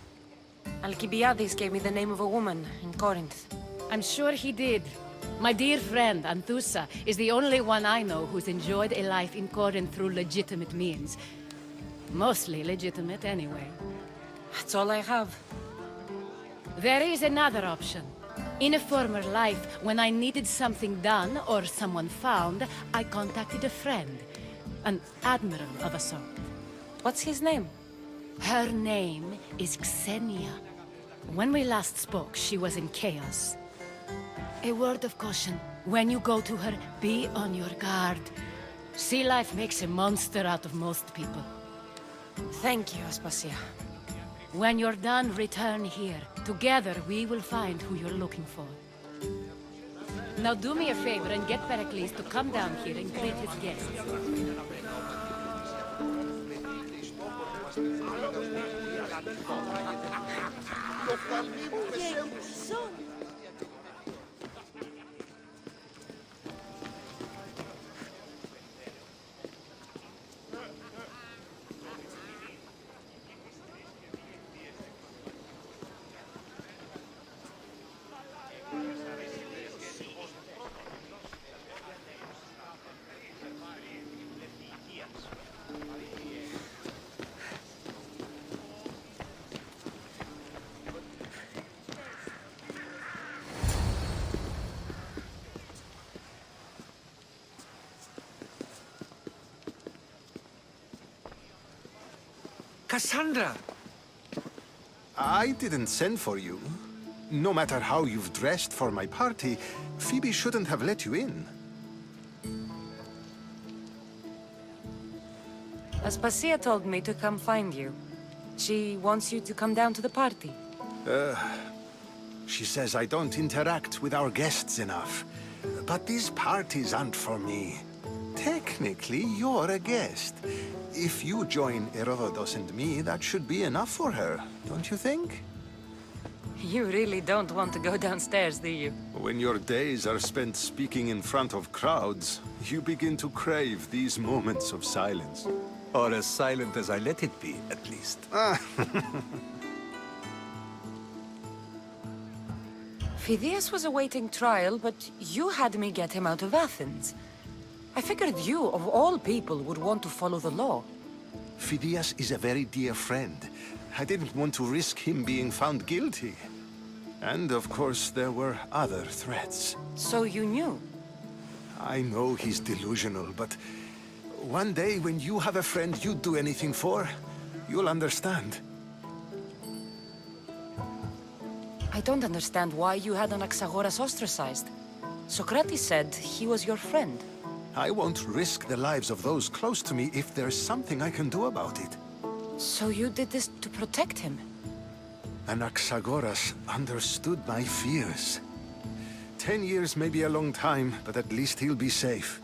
Alcibiades gave me the name of a woman in Corinth. I'm sure he did. My dear friend, Anthusa, is the only one I know who's enjoyed a life in Corinth through legitimate means. Mostly legitimate, anyway. That's all I have. There is another option. In a former life, when I needed something done or someone found, I contacted a friend. An admiral of a sort. What's his name? Her name is Xenia. When we last spoke, she was in chaos. A word of caution. When you go to her, be on your guard. Sea life makes a monster out of most people. Thank you, Aspasia. When you're done, return here. Together, we will find who you're looking for. Now do me a favor and get Pericles to come down here and greet his guests. Cassandra! I didn't send for you. No matter how you've dressed for my party, Phoebe shouldn't have let you in. Aspasia told me to come find you. She wants you to come down to the party. She says I don't interact with our guests enough. But these parties aren't for me. Technically, you're a guest. If you join Herodotus and me, that should be enough for her, don't you think? You really don't want to go downstairs, do you? When your days are spent speaking in front of crowds, you begin to crave these moments of silence. Or as silent as I let it be, at least. Phidias was awaiting trial, but you had me get him out of Athens. I figured you, of all people, would want to follow the law. Phidias is a very dear friend. I didn't want to risk him being found guilty. And of course, there were other threats. So you knew? I know he's delusional, but one day when you have a friend you'd do anything for, you'll understand. I don't understand why you had Anaxagoras ostracized. Socrates said he was your friend. I won't risk the lives of those close to me if there's something I can do about it. So you did this to protect him? Anaxagoras understood my fears. 10 years may be a long time, but at least he'll be safe.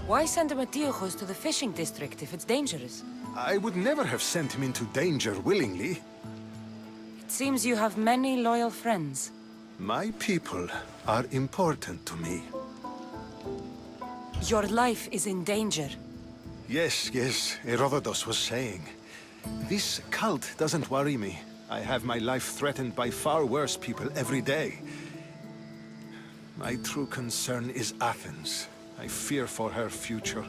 Why send Emetiochos to the fishing district if it's dangerous? I would never have sent him into danger willingly. It seems you have many loyal friends. My people are important to me. Your life is in danger. Yes, Herodotus was saying. This cult doesn't worry me. I have my life threatened by far worse people every day. My true concern is Athens. I fear for her future.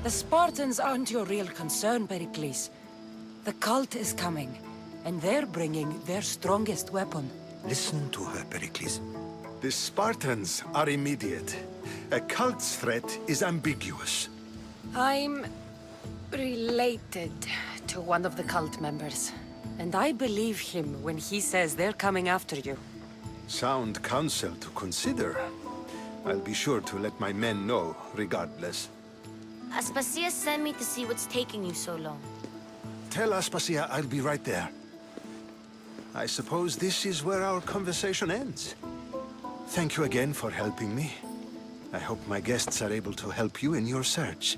The Spartans aren't your real concern, Pericles. The cult is coming, and they're bringing their strongest weapon. Listen to her, Pericles. The Spartans are immediate. A cult's threat is ambiguous. I'm related to one of the cult members, and I believe him when he says they're coming after you. Sound counsel to consider. I'll be sure to let my men know, regardless. Aspasia sent me to see what's taking you so long. Tell Aspasia I'll be right there. I suppose this is where our conversation ends. Thank you again for helping me. I hope my guests are able to help you in your search.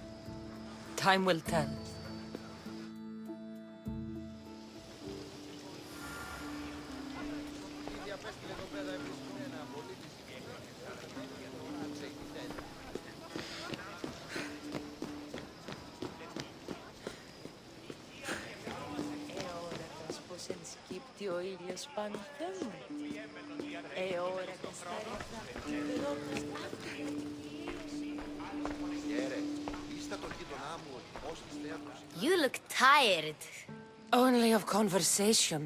Time will tell. Ο ήλιος πάνω μου. Ώρα και You look tired. Only of conversation.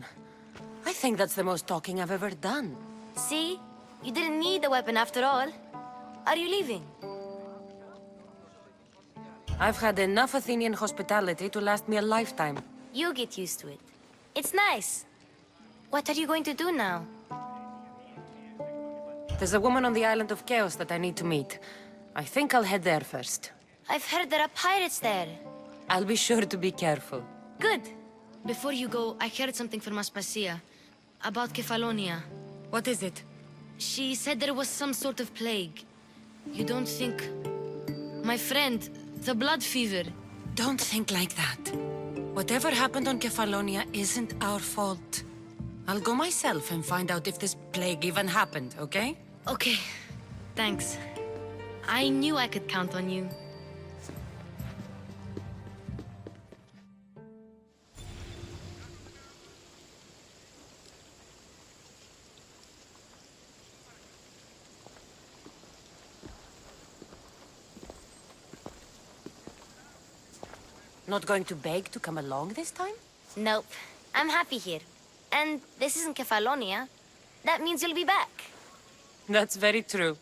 I think that's the most talking I've ever done. See? You didn't need the weapon after all. Are you leaving? I've had enough Athenian hospitality to last me a lifetime. You get used to it. It's nice. What are you going to do now? There's a woman on the island of Chaos that I need to meet. I think I'll head there first. I've heard there are pirates there. I'll be sure to be careful. Good. Before you go, I heard something from Aspasia. About Kefalonia. What is it? She said there was some sort of plague. You don't think... My friend, the blood fever. Don't think like that. Whatever happened on Kefalonia isn't our fault. I'll go myself and find out if this plague even happened, okay? Okay. Thanks. I knew I could count on you. Not going to beg to come along this time? Nope. I'm happy here. And this isn't Kefalonia. That means you'll be back. That's very true.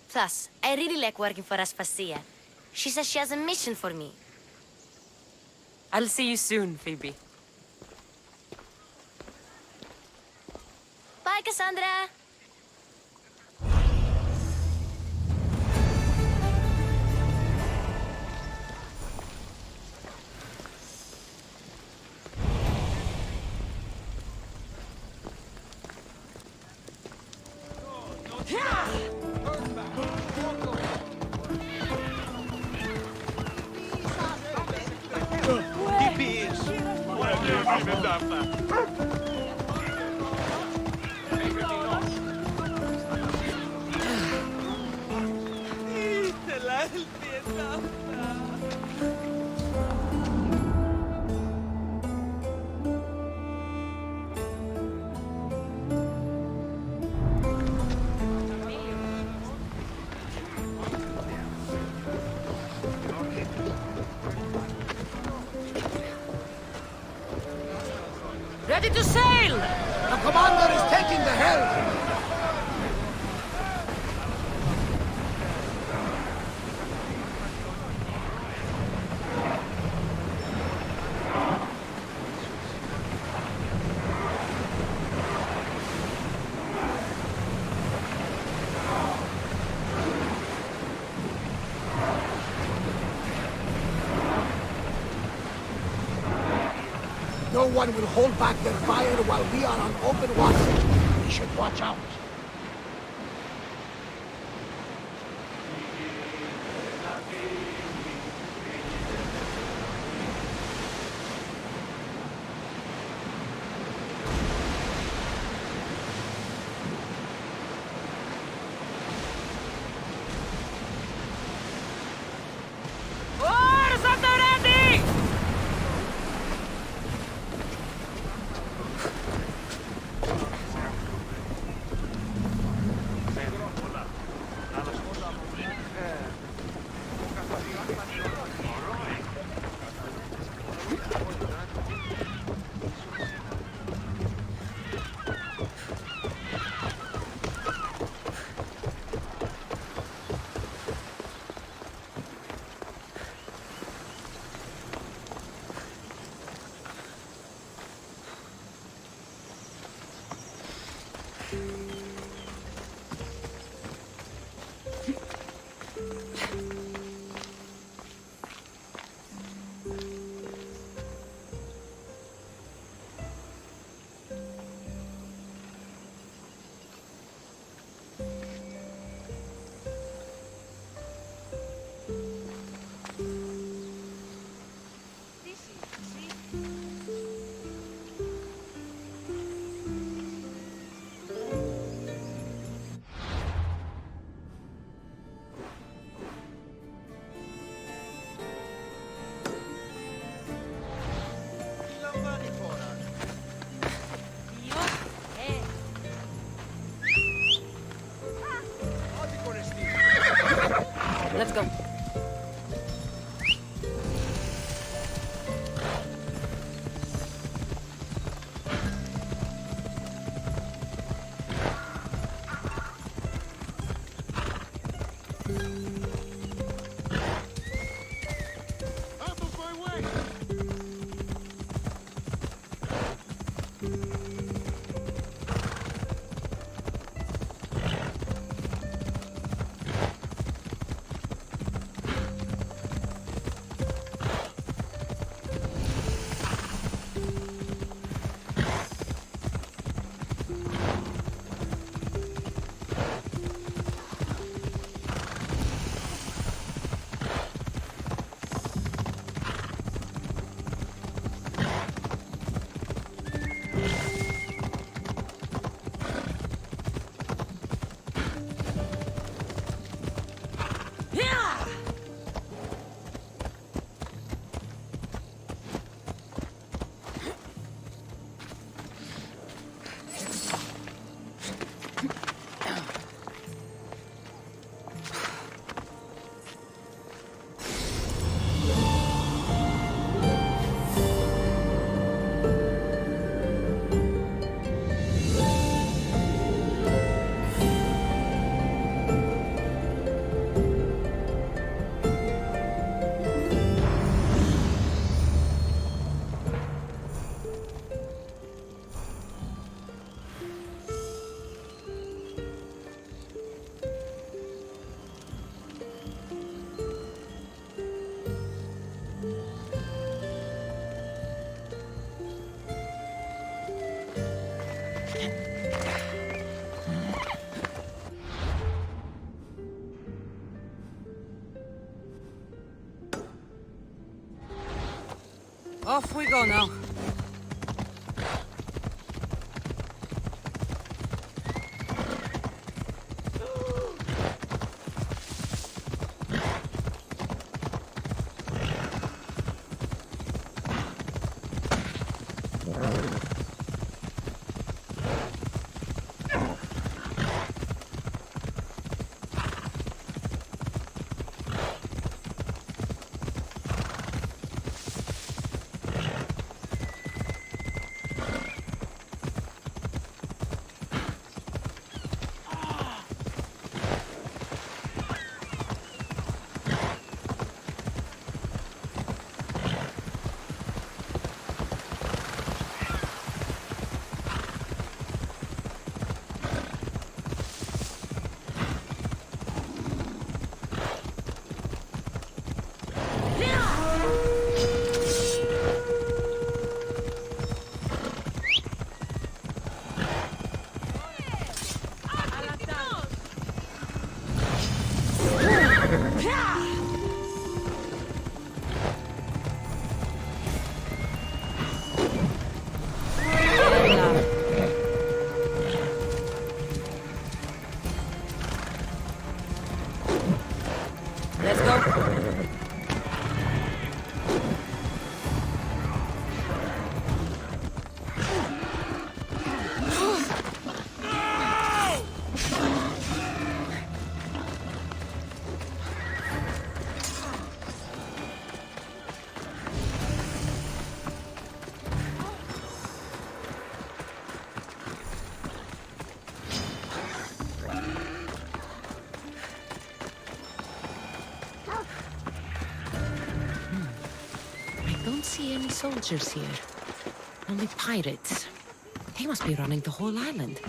Plus, I really like working for Aspasia. She says she has a mission for me. I'll see you soon, Phoebe. Bye, Cassandra! Ready to sail! The commander is taking the helm! No one will hold back their fire while we are on open water. We should watch out. Oars at the ready! Let's go. Off we go now. Let's go. See any soldiers here. Only pirates. They must be running the whole island.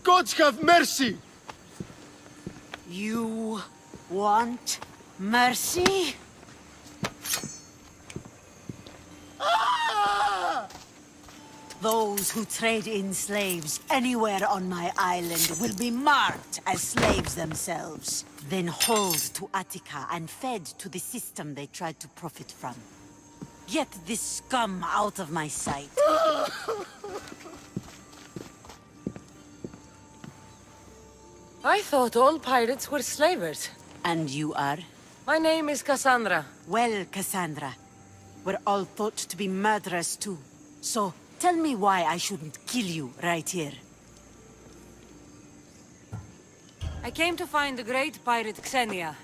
Gods have mercy! You want mercy? Those who trade in slaves anywhere on my island will be marked as slaves themselves, then hauled to Attica and fed to the system they tried to profit from. Get this scum out of my sight. I thought all pirates were slavers. And you are? My name is Cassandra. Well, Cassandra, we're all thought to be murderers too. So, tell me why I shouldn't kill you right here. I came to find the great pirate Xenia.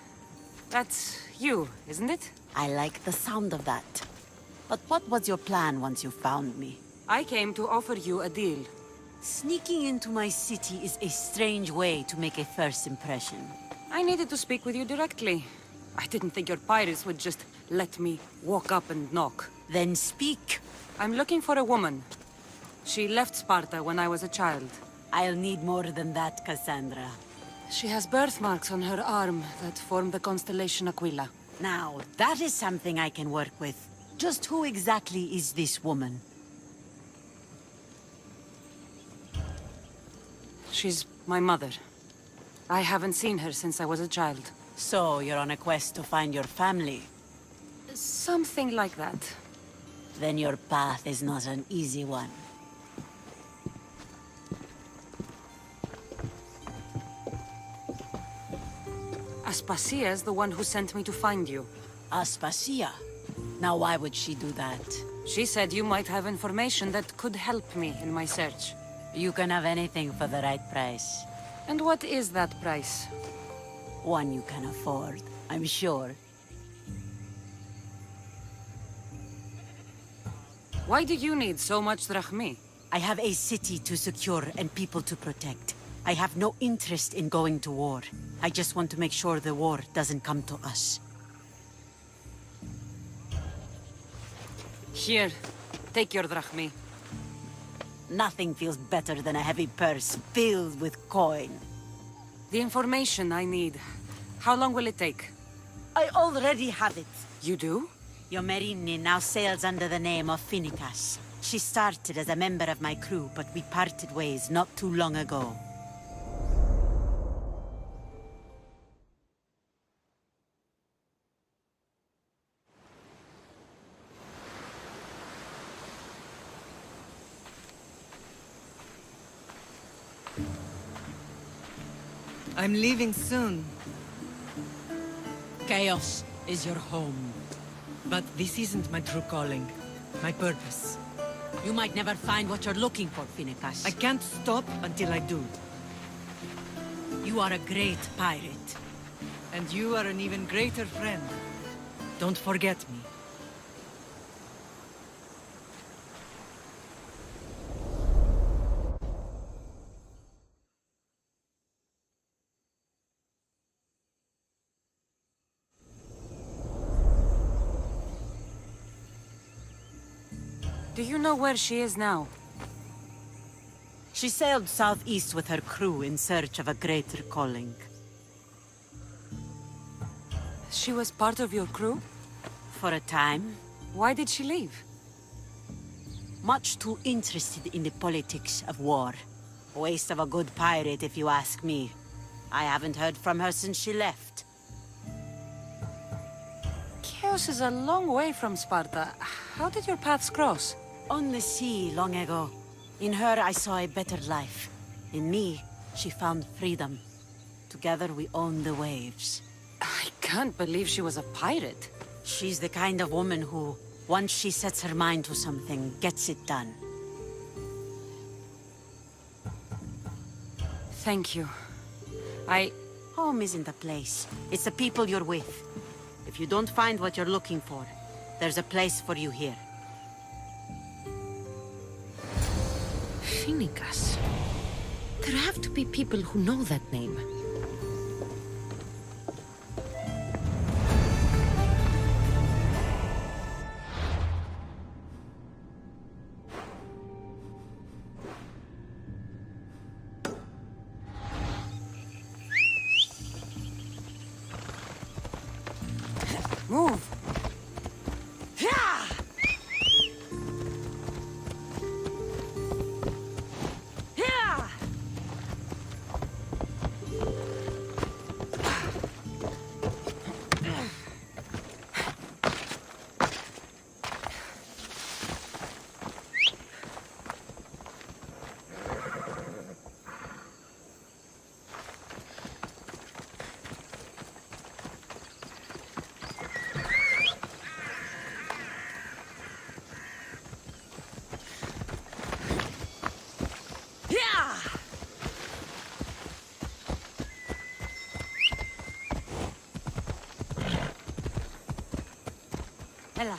That's you, isn't it? I like the sound of that. But what was your plan once you found me? I came to offer you a deal. Sneaking into my city is a strange way to make a first impression. I needed to speak with you directly. I didn't think your pirates would just let me walk up and knock. Then speak. I'm looking for a woman. She left Sparta when I was a child. I'll need more than that, Cassandra. She has birthmarks on her arm that form the constellation Aquila. Now, that is something I can work with. Just who exactly is this woman? She's my mother. I haven't seen her since I was a child. So, you're on a quest to find your family? Something like that. Then your path is not an easy one. Aspasia is the one who sent me to find you. Aspasia? Now why would she do that? She said you might have information that could help me in my search. You can have anything for the right price. And what is that price? One you can afford, I'm sure. Why do you need so much drachmi? I have a city to secure and people to protect. I have no interest in going to war. I just want to make sure the war doesn't come to us. Here, take your drachmi. Nothing feels better than a heavy purse filled with coin. The information I need. How long will it take? I already have it. You do? Yomerini now sails under the name of Finicas. She started as a member of my crew, but we parted ways not too long ago. I'm leaving soon. Chaos is your home. But this isn't my true calling. My purpose. You might never find what you're looking for, Finicas. I can't stop until I do. You are a great pirate. And you are an even greater friend. Don't forget me. Do you know where she is now? She sailed southeast with her crew in search of a greater calling. She was part of your crew? For a time. Why did she leave? Much too interested in the politics of war. Waste of a good pirate, if you ask me. I haven't heard from her since she left. Chaos is a long way from Sparta. How did your paths cross? On the sea, long ago. In her, I saw a better life. In me, she found freedom. Together, we owned the waves. I can't believe she was a pirate. She's the kind of woman who, once she sets her mind to something, gets it done. Thank you. Home isn't a place. It's the people you're with. If you don't find what you're looking for, there's a place for you here. Finicas. There have to be people who know that name. Move! Ella.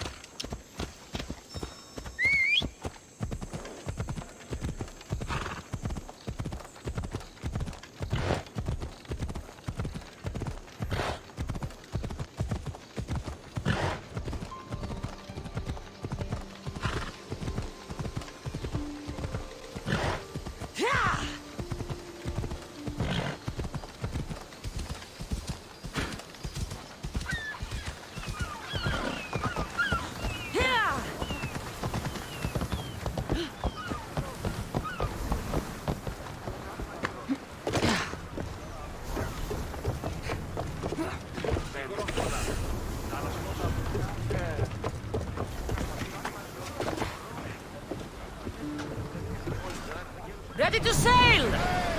to sail!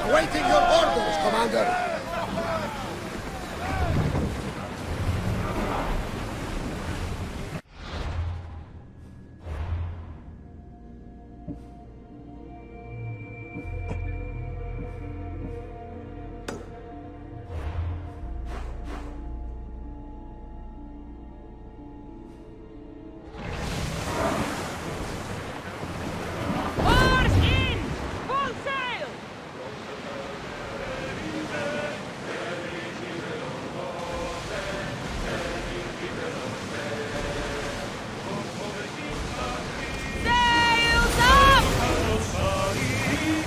Awaiting your orders, Commander! Oars in! Full sail! Sails up!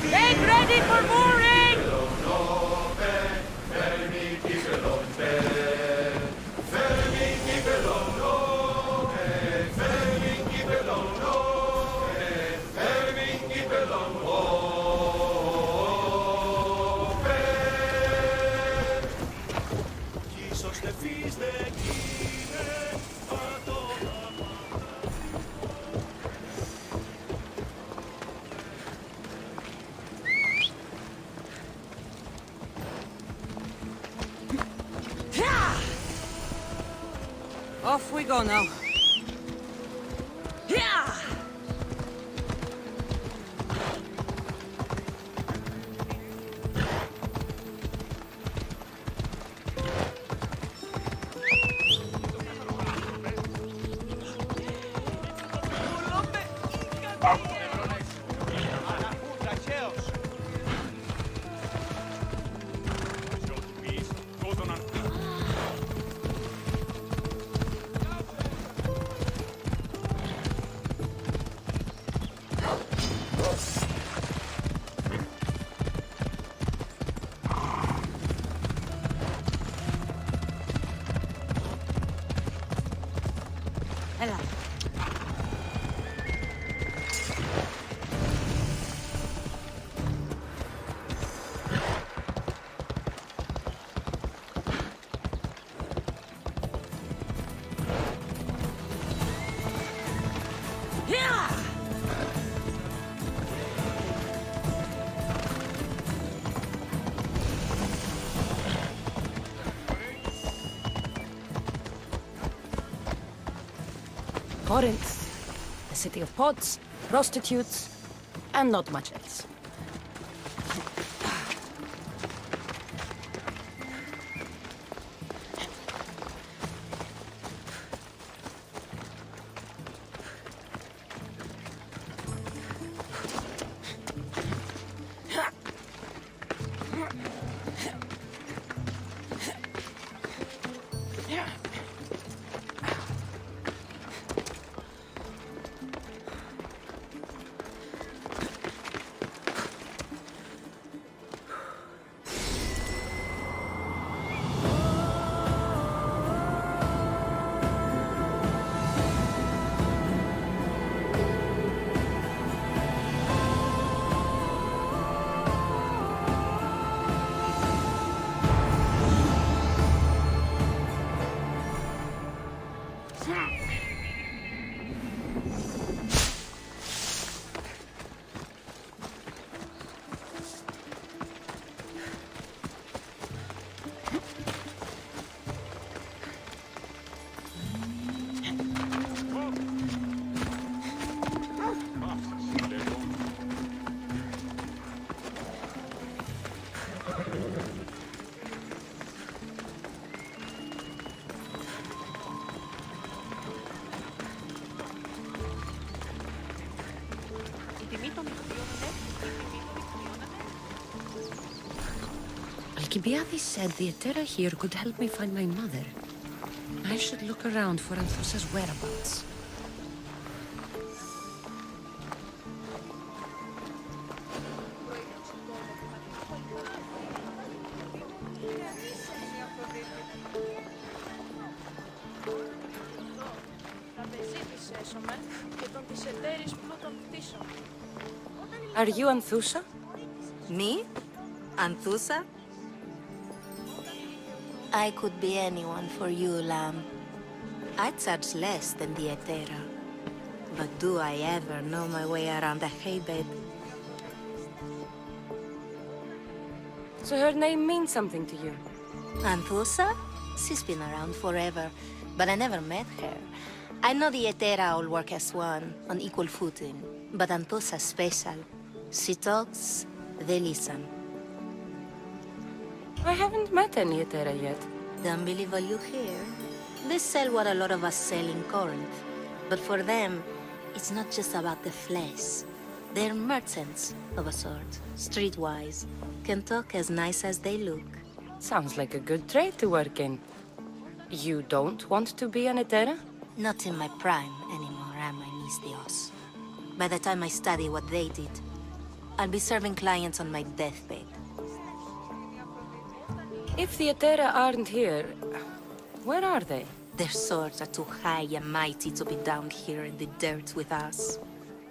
Get ready for mooring! Off we go now. Yeah! Ella. Yeah! Corinth, the city of pots, prostitutes, and not much else. Alcibiades said the Etera here could help me find my mother. I should look around for Anthusa's whereabouts. Are you Anthusa? Me? Anthusa? I could be anyone for you, lamb. I charge less than the Etera. But do I ever know my way around a hay bed? So her name means something to you? Anthusa? She's been around forever, but I never met her. I know the Etera all work as one, on equal footing, but Anthusa's special. She talks, they listen. I haven't met any Etera yet. Don't believe all you hear. They sell what a lot of us sell in Corinth. But for them, it's not just about the flesh. They're merchants, of a sort, streetwise. Can talk as nice as they look. Sounds like a good trade to work in. You don't want to be an Etera? Not in my prime anymore, am I, Miss Dios? By the time I study what they did, I'll be serving clients on my deathbed. If the Etera aren't here, where are they? Their swords are too high and mighty to be down here in the dirt with us.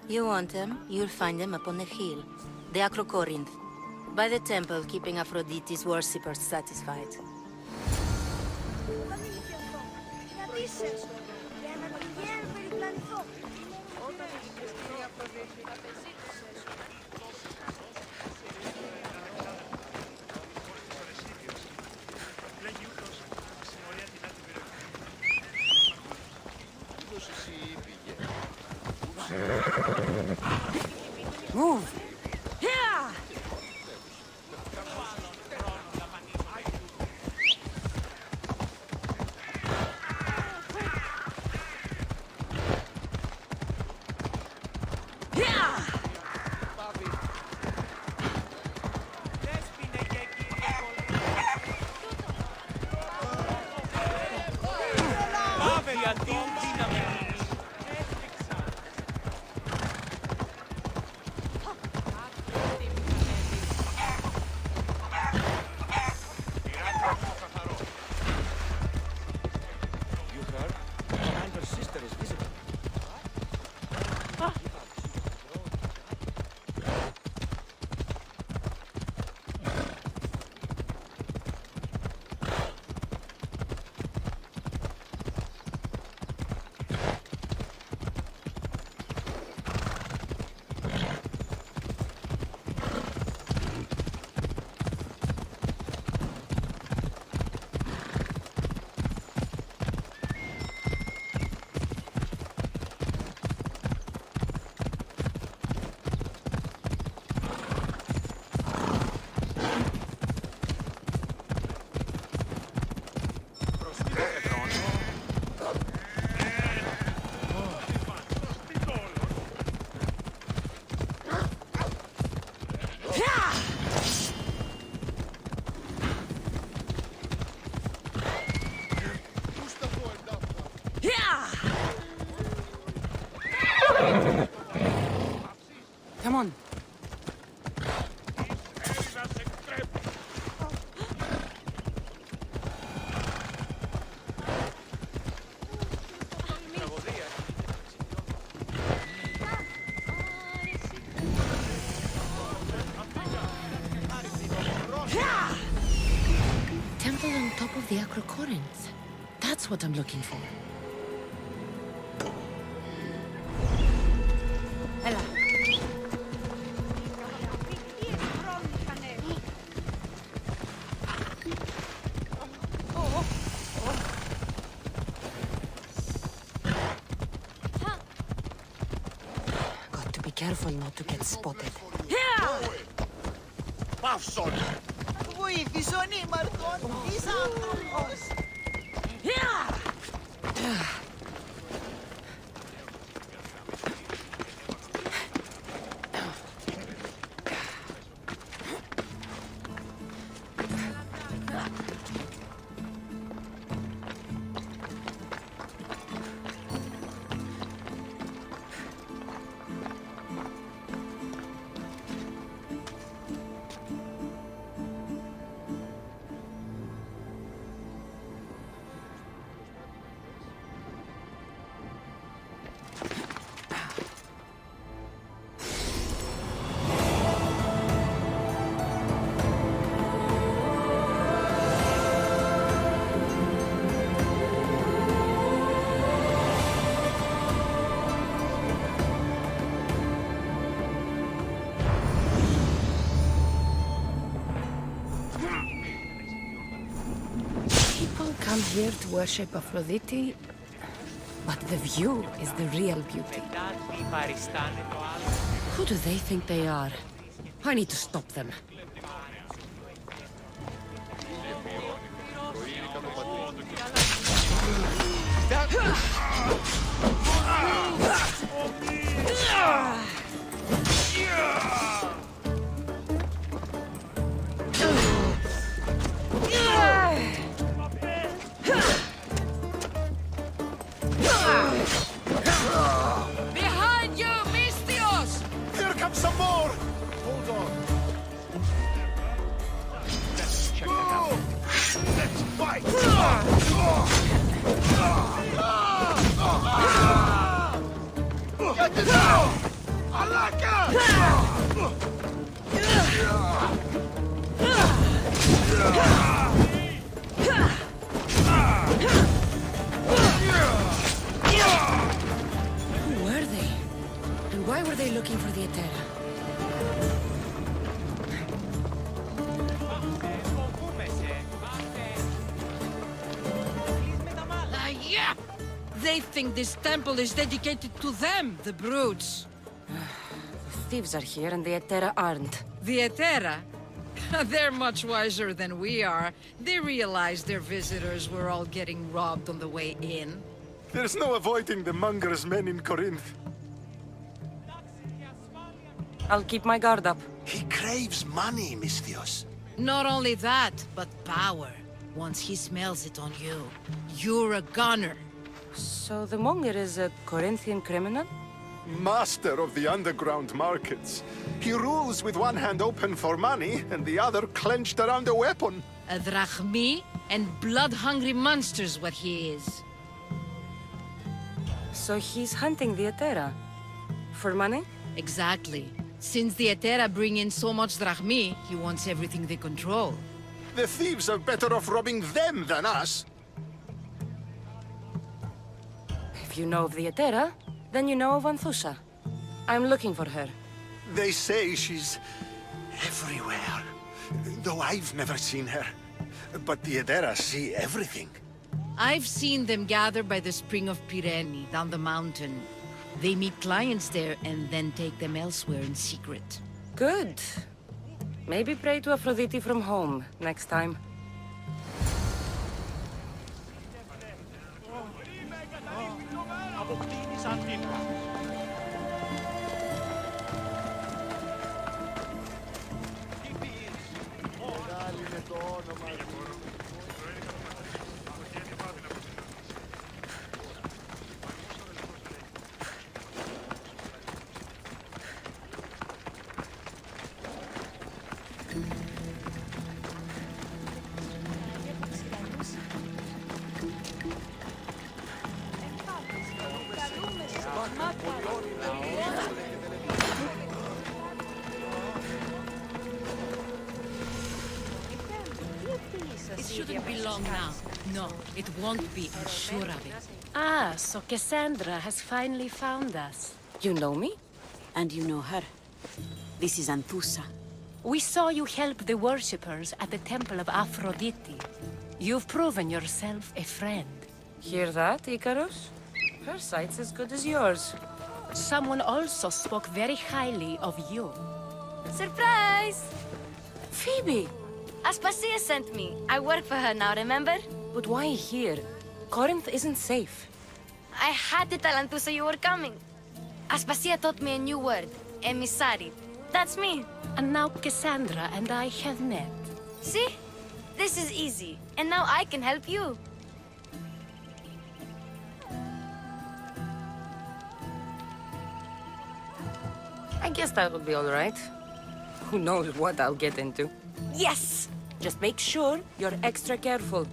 You want them, you'll find them up on the hill. The Acrocorinth. By the temple, keeping Aphrodite's worshippers satisfied. Move! Yeah! Come on. Temple on top of the Acrocorinth. That's what I'm looking for. Got to be careful not to get spotted. Παύσον! Βοήθησον ήμαρτον, είσαι άνθρωπος. come here to worship Aphrodite, but the view is the real beauty. Who do they think they are? I need to stop them. Behind you, Mistios! Here comes some more! Hold on. Let's check it out. Let's fight! Get it out! Who were they? And why were they looking for the Etera? Yeah! They think this temple is dedicated to them, the brutes. The thieves are here and the Etera aren't. The Etera? They're much wiser than we are. They realized their visitors were all getting robbed on the way in. There's no avoiding the monger's men in Corinth. I'll keep my guard up. He craves money, Misthios. Not only that, but power. Once he smells it on you, you're a gunner. So the monger is a Corinthian criminal? Master of the underground markets. He rules with one hand open for money and the other clenched around a weapon. A drachmi and blood-hungry monster's what he is. So he's hunting the Etera? For money? Exactly. Since the Etera bring in so much drachmi, he wants everything they control. The thieves are better off robbing them than us. If you know of the Etera, then you know of Anthusha. I'm looking for her. They say she's everywhere, though I've never seen her. But the Etera see everything. I've seen them gather by the spring of Pirene, down the mountain. They meet clients there and then take them elsewhere in secret. Good. Maybe pray to Aphrodite from home next time. It shouldn't be long now. No, it won't be, I'm sure of it. Ah, so Cassandra has finally found us. You know me? And you know her. This is Anthusa. We saw you help the worshippers at the Temple of Aphrodite. You've proven yourself a friend. Hear that, Icarus? Her sight's as good as yours. Someone also spoke very highly of you. Surprise! Phoebe! Aspasia sent me. I work for her now, remember? But why here? Corinth isn't safe. I had to tell Anthusa you were coming. Aspasia taught me a new word. Emissary. That's me. And now Cassandra and I have met. See? This is easy. And now I can help you. I guess that will be all right. Who knows what I'll get into. Yes! Just make sure you're extra careful.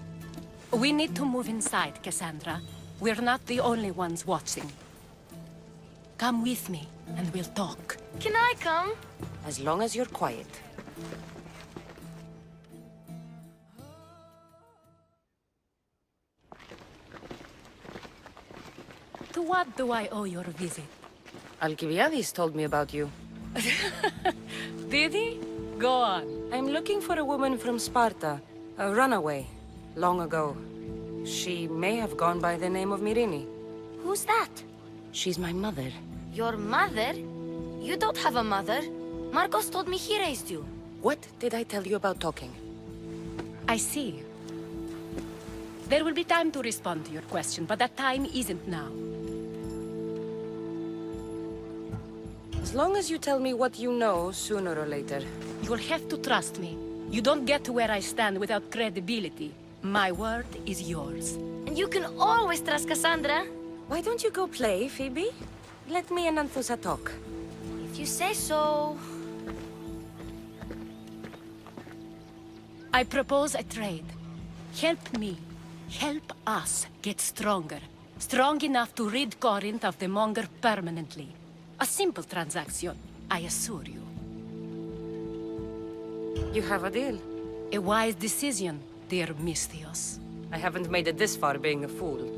We need to move inside, Cassandra. We're not the only ones watching. Come with me, and we'll talk. Can I come? As long as you're quiet. To what do I owe your visit? Alcibiades told me about you. Did he? Go on. I'm looking for a woman from Sparta. A runaway. Long ago. She may have gone by the name of Mirini. Who's that? She's my mother. Your mother? You don't have a mother. Marcos told me he raised you. What did I tell you about talking? I see. There will be time to respond to your question, but that time isn't now. As long as you tell me what you know, sooner or later. You'll have to trust me. You don't get to where I stand without credibility. My word is yours. And you can always trust Cassandra. Why don't you go play, Phoebe? Let me and Anthusa talk. If you say so. I propose a trade. Help me. Help us get stronger. Strong enough to rid Corinth of the Monger permanently. A simple transaction, I assure you. You have a deal. A wise decision, dear Misthios. I haven't made it this far being a fool.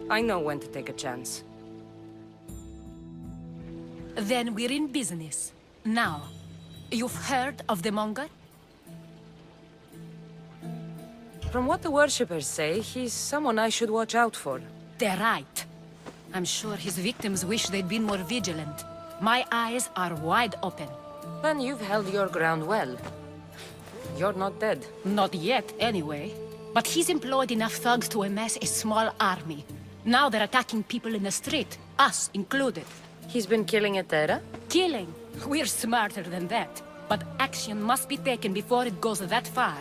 I know when to take a chance. Then we're in business. Now, you've heard of the Monger? From what the worshippers say, he's someone I should watch out for. They're right. I'm sure his victims wish they'd been more vigilant. My eyes are wide open. Then you've held your ground well. You're not dead. Not yet, anyway. But he's employed enough thugs to amass a small army. Now they're attacking people in the street, us included. He's been killing at Terra? Killing? We're smarter than that. But action must be taken before it goes that far.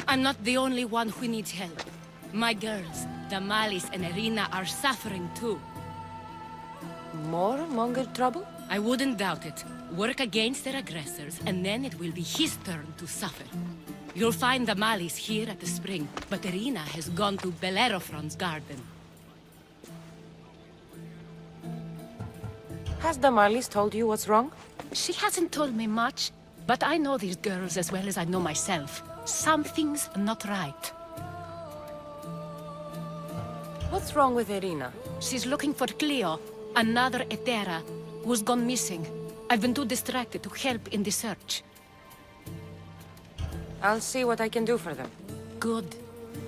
I'm not the only one who needs help. My girls, Damalis and Irina, are suffering too. More Monger trouble? I wouldn't doubt it. Work against their aggressors, and then it will be his turn to suffer. You'll find Damalis here at the spring, but Irina has gone to Bellerophon's garden. Has Damalis told you what's wrong? She hasn't told me much, but I know these girls as well as I know myself. Something's not right. What's wrong with Irina? She's looking for Cleo, another Etera, who's gone missing. I've been too distracted to help in the search. I'll see what I can do for them. Good.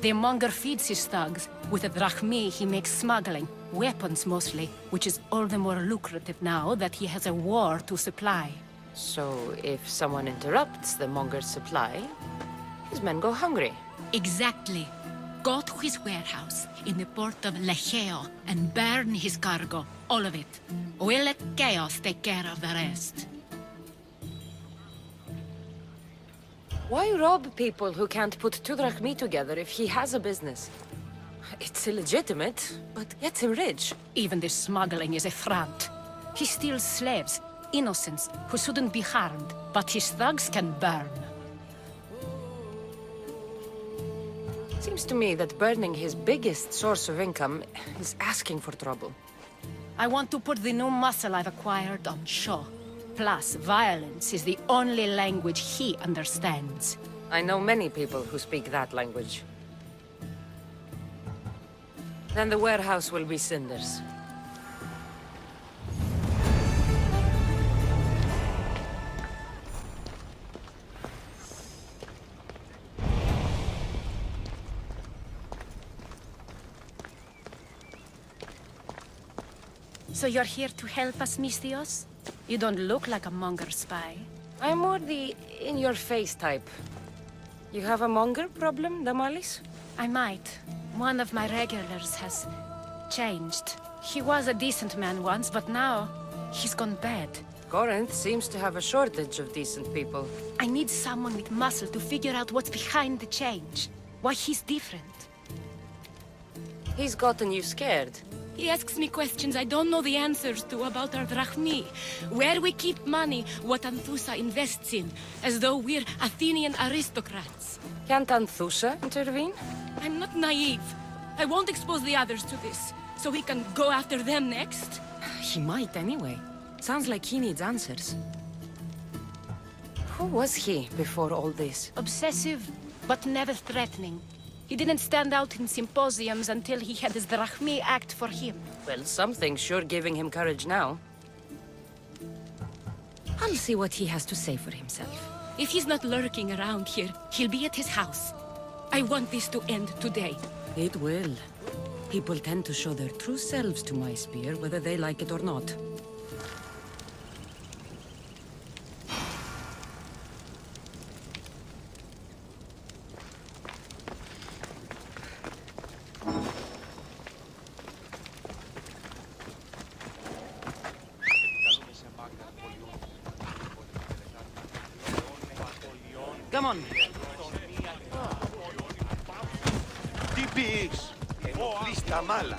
The Monger feeds his thugs. With the drachmi, he makes smuggling. Weapons, mostly. Which is all the more lucrative now that he has a war to supply. So, if someone interrupts the Monger's supply, his men go hungry. Exactly. Go to his warehouse in the port of Lecheo and burn his cargo. All of it. We'll let chaos take care of the rest. Why rob people who can't put 2 drachmi together if he has a business? It's illegitimate, but gets him rich. Even this smuggling is a front. He steals slaves, innocents, who shouldn't be harmed, but his thugs can burn. Seems to me that burning his biggest source of income is asking for trouble. I want to put the new muscle I've acquired on show. Plus, violence is the only language he understands. I know many people who speak that language. Then the warehouse will be cinders. So you're here to help us, Misthios? You don't look like a Monger spy. I'm more the in-your-face type. You have a Monger problem, Damalis? I might. One of my regulars has changed. He was a decent man once, but now he's gone bad. Corinth seems to have a shortage of decent people. I need someone with muscle to figure out what's behind the change. Why he's different. He's gotten you scared. He asks me questions I don't know the answers to about our drachmi. Where we keep money, what Anthusa invests in. As though we're Athenian aristocrats. Can't Anthusa intervene? I'm not naive. I won't expose the others to this. So he can go after them next? He might anyway. Sounds like he needs answers. Who was he before all this? Obsessive, but never threatening. He didn't stand out in symposiums until he had his drachmi act for him. Well, something's sure giving him courage now. I'll see what he has to say for himself. If he's not lurking around here, he'll be at his house. I want this to end today. It will. People tend to show their true selves to my spear, whether they like it or not. Come on. Τι πεις? Ενοχλείς τα μάλα.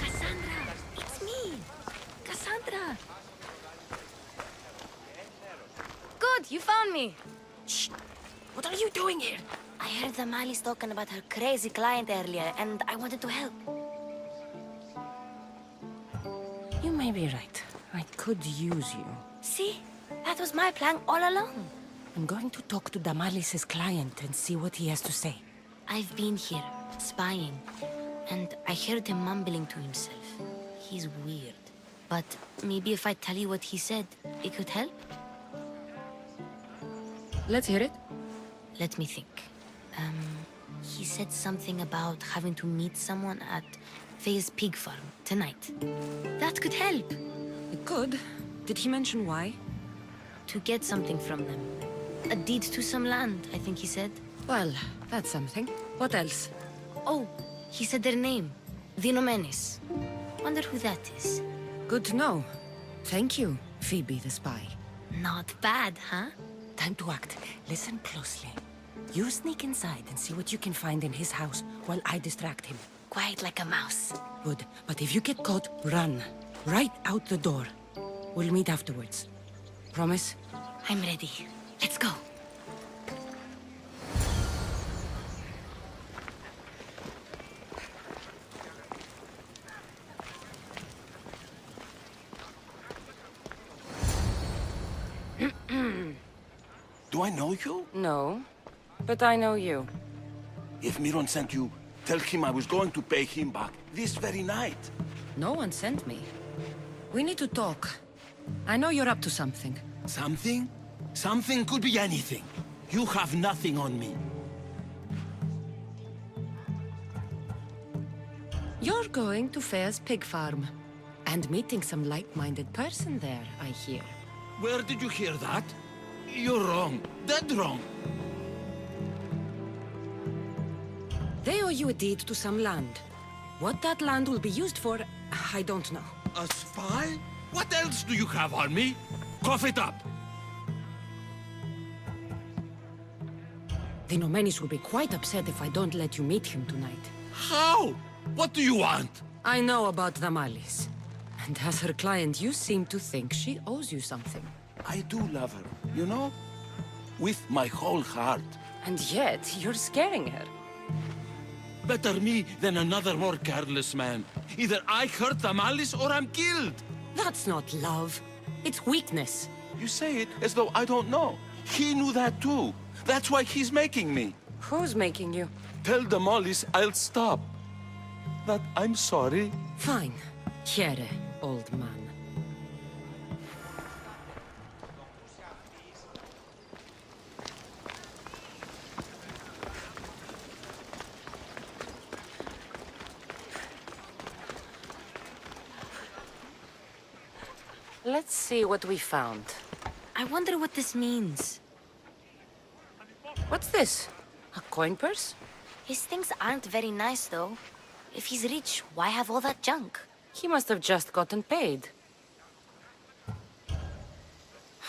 Cassandra! It's me! Cassandra! Good, you found me! Shh! What are you doing here? I heard the Mali's talking about her crazy client earlier, and I wanted to help. You may be right. I could use you. See? That was my plan all along. I'm going to talk to Damalis's client and see what he has to say. I've been here, spying, and I heard him mumbling to himself. He's weird. But maybe if I tell you what he said, it could help? Let's hear it. Let me think. He said something about having to meet someone at Faye's pig farm tonight. That could help. It could. Did he mention why? To get something from them. A deed to some land, I think he said. Well, that's something. What else? Oh, he said their name. Vinomenes. Wonder who that is. Good to know. Thank you, Phoebe the spy. Not bad, huh? Time to act. Listen closely. You sneak inside and see what you can find in his house while I distract him. Quiet like a mouse. Good. But if you get caught, run. Right out the door. We'll meet afterwards. Promise? I'm ready. Let's go. Do I know you? No, but I know you. If Miron sent you, tell him I was going to pay him back this very night. No one sent me. We need to talk. I know you're up to something. Something? Something could be anything. You have nothing on me. You're going to Fair's pig farm. And meeting some like-minded person there, I hear. Where did you hear that? You're wrong. Dead wrong. They owe you a deed to some land. What that land will be used for, I don't know. A spy? What else do you have on me? Cough it up. The Nomenis will be quite upset if I don't let you meet him tonight. How? What do you want? I know about the Malis. And as her client, you seem to think she owes you something. I do love her, you know? With my whole heart. And yet, you're scaring her. Better me than another more careless man. Either I hurt Damalis or I'm killed. That's not love. It's weakness. You say it as though I don't know. He knew that too. That's why he's making me. Who's making you? Tell Damalis I'll stop. That I'm sorry. Fine. Here, old man. Let's see what we found. I wonder what this means. What's this? A coin purse? His things aren't very nice, though. If he's rich, why have all that junk? He must have just gotten paid.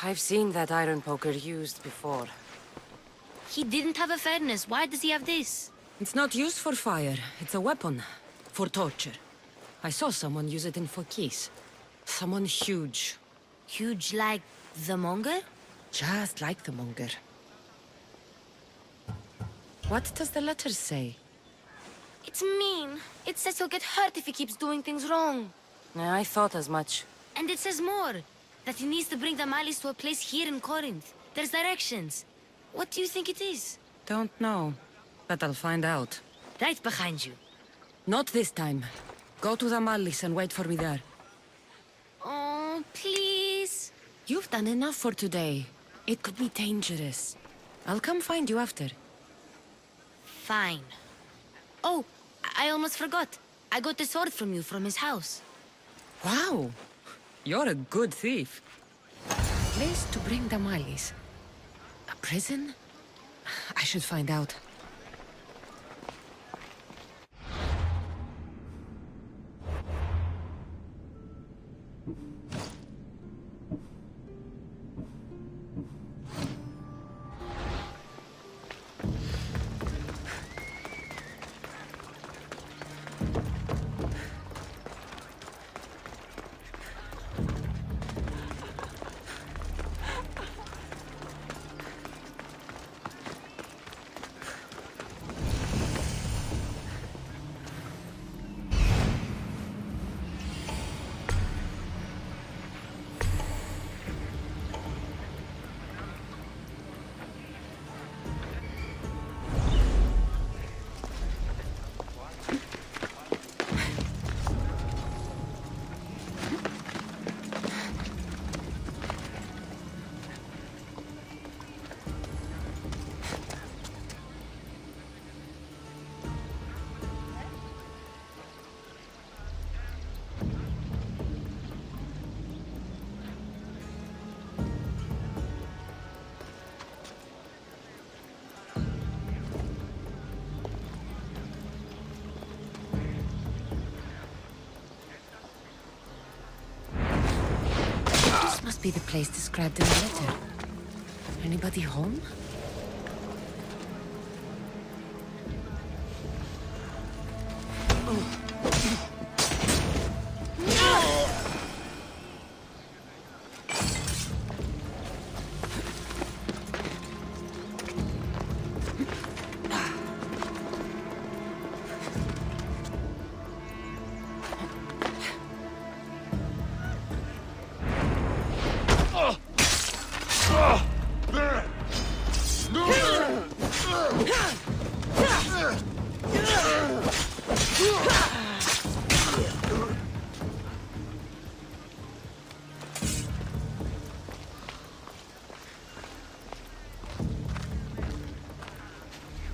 I've seen that iron poker used before. He didn't have a furnace. Why does he have this? It's not used for fire. It's a weapon. For torture. I saw someone use it in Fokis. Someone huge. Huge like the monger? Just like the monger. What does the letter say? It's mean. It says he'll get hurt if he keeps doing things wrong. Yeah, I thought as much. And it says more. That he needs to bring the Malis to a place here in Corinth. There's directions. What do you think it is? Don't know. But I'll find out. Right behind you. Not this time. Go to the Malis and wait for me there. Oh, please. You've done enough for today. It could be dangerous. I'll come find you after. Fine. Oh, I almost forgot. I got the sword from you from his house. Wow. You're a good thief. Place to bring the Malis. A prison? I should find out. This must be the place described in the letter. Anybody home?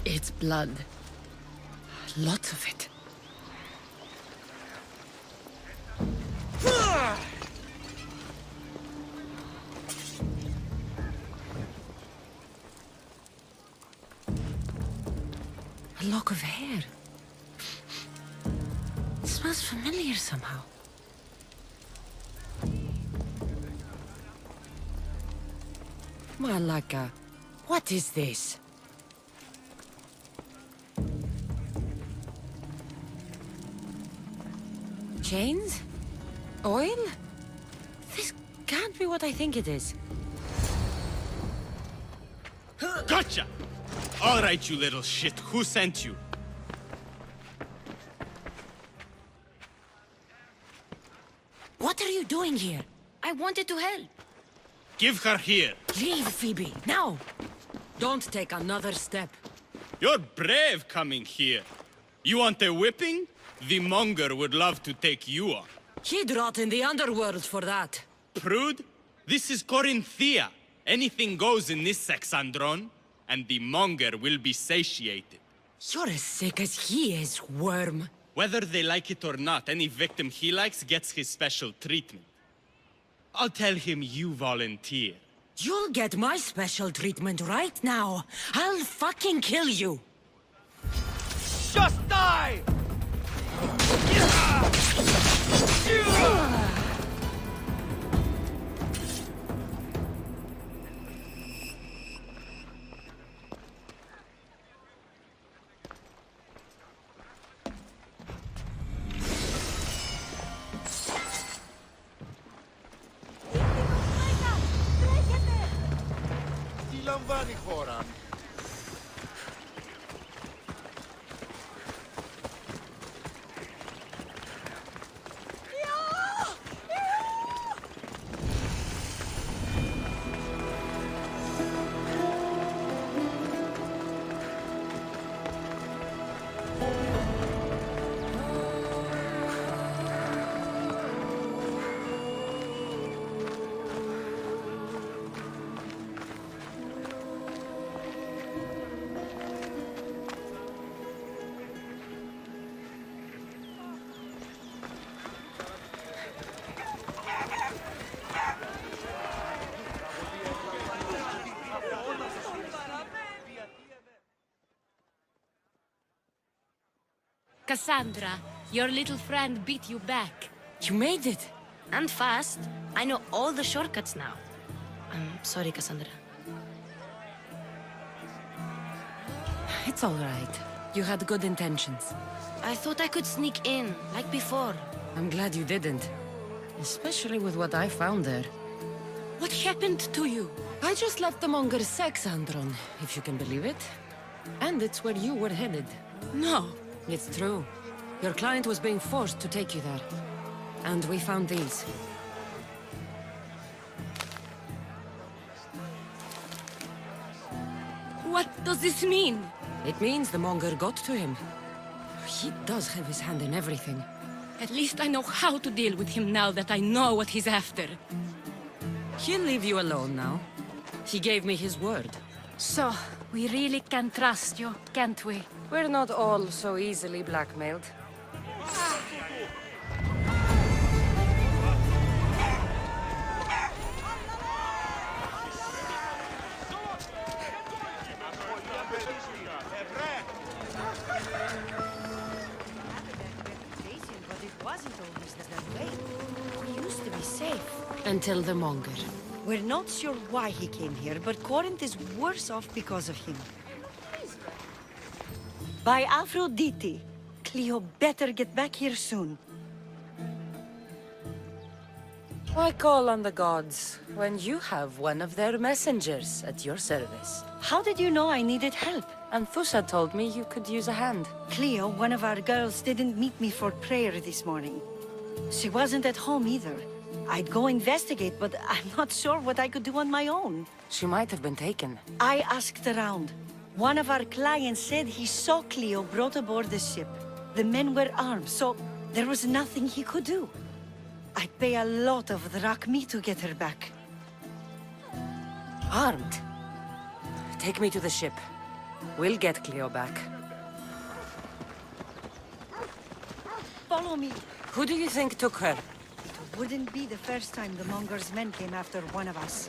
It's blood. Lots of it. A lock of hair. It smells familiar somehow. Malaka, what is this? Chains? Oil? This can't be what I think it is. Gotcha! All right, you little shit. Who sent you? What are you doing here? I wanted to help. Give her here. Leave, Phoebe, now! Don't take another step. You're brave coming here. You want a whipping? The monger would love to take you on. He'd rot in the underworld for that. Prude, this is Corinthia. Anything goes in this Sexandron, and the monger will be satiated. You're as sick as he is, worm. Whether they like it or not, any victim he likes gets his special treatment. I'll tell him you volunteer. You'll get my special treatment right now. I'll fucking kill you. Just die! Τι λαμβάνει η χώρα? Cassandra, your little friend beat you back. You made it. And fast. I know all the shortcuts now. I'm sorry, Cassandra. It's all right. You had good intentions. I thought I could sneak in, like before. I'm glad you didn't. Especially with what I found there. What happened to you? I just left the monger's Sexandron, if you can believe it. And it's where you were headed. No. It's true. Your client was being forced to take you there. And we found these. What does this mean? It means the monger got to him. He does have his hand in everything. At least I know how to deal with him now that I know what he's after. He'll leave you alone now. He gave me his word. So, we really can trust you, can't we? We're not all so easily blackmailed. But it wasn't always that way. We used to be safe. Until the monger. We're not sure why he came here, but Corinth is worse off because of him. By Aphrodite, Cleo better get back here soon. Why call on the gods when you have one of their messengers at your service? How did you know I needed help? Anthusa told me you could use a hand. Cleo, one of our girls, didn't meet me for prayer this morning. She wasn't at home either. I'd go investigate, but I'm not sure what I could do on my own. She might have been taken. I asked around. One of our clients said he saw Cleo brought aboard the ship. The men were armed, so there was nothing he could do. I'd pay a lot of drachmi to get her back. Armed? Take me to the ship. We'll get Cleo back. Follow me. Who do you think took her? It wouldn't be the first time the monger's men came after one of us.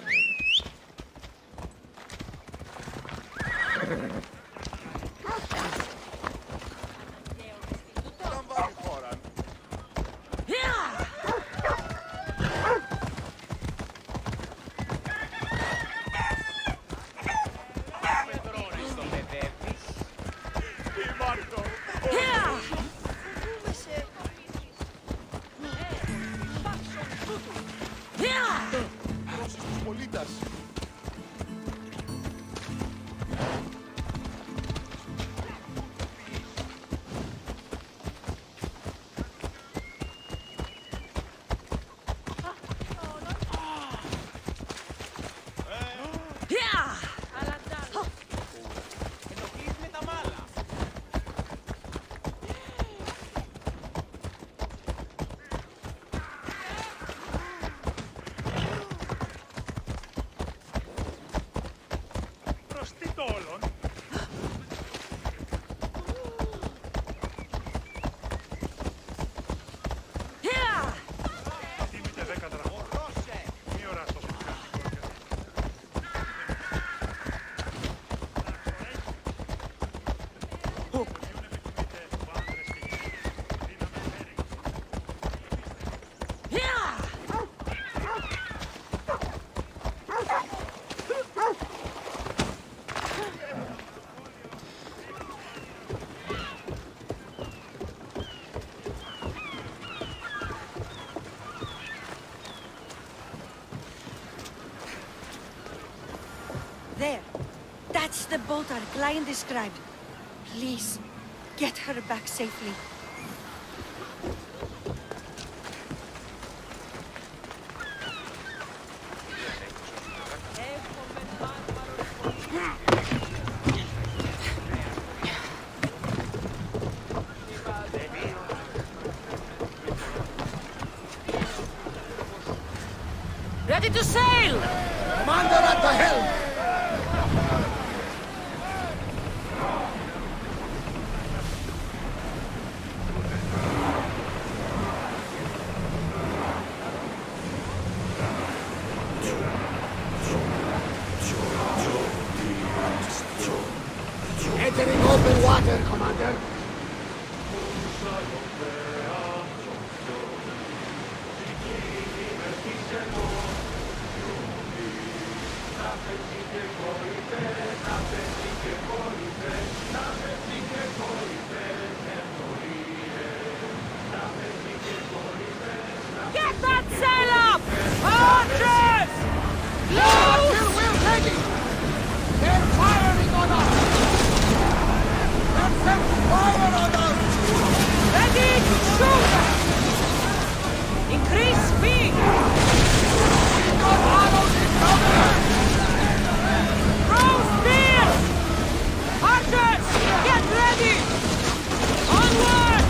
There. That's the boat our client described. Please, get her back safely. Ready to sail! Commander at the helm! Entering open water, Commander. Get that sail up! Archers! Load! We're ready! They're firing on us! Let them fire on us! Ready to shoot! Increase speed! We've got arrows incoming! Throw spears! Archers, get ready! Onward!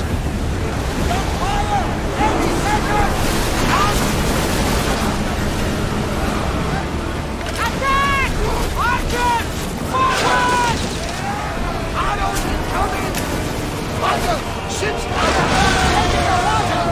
Fire! 80 seconds! Attack! Archers, forward! Arrows incoming! Commander! Ships coming! Taking the water!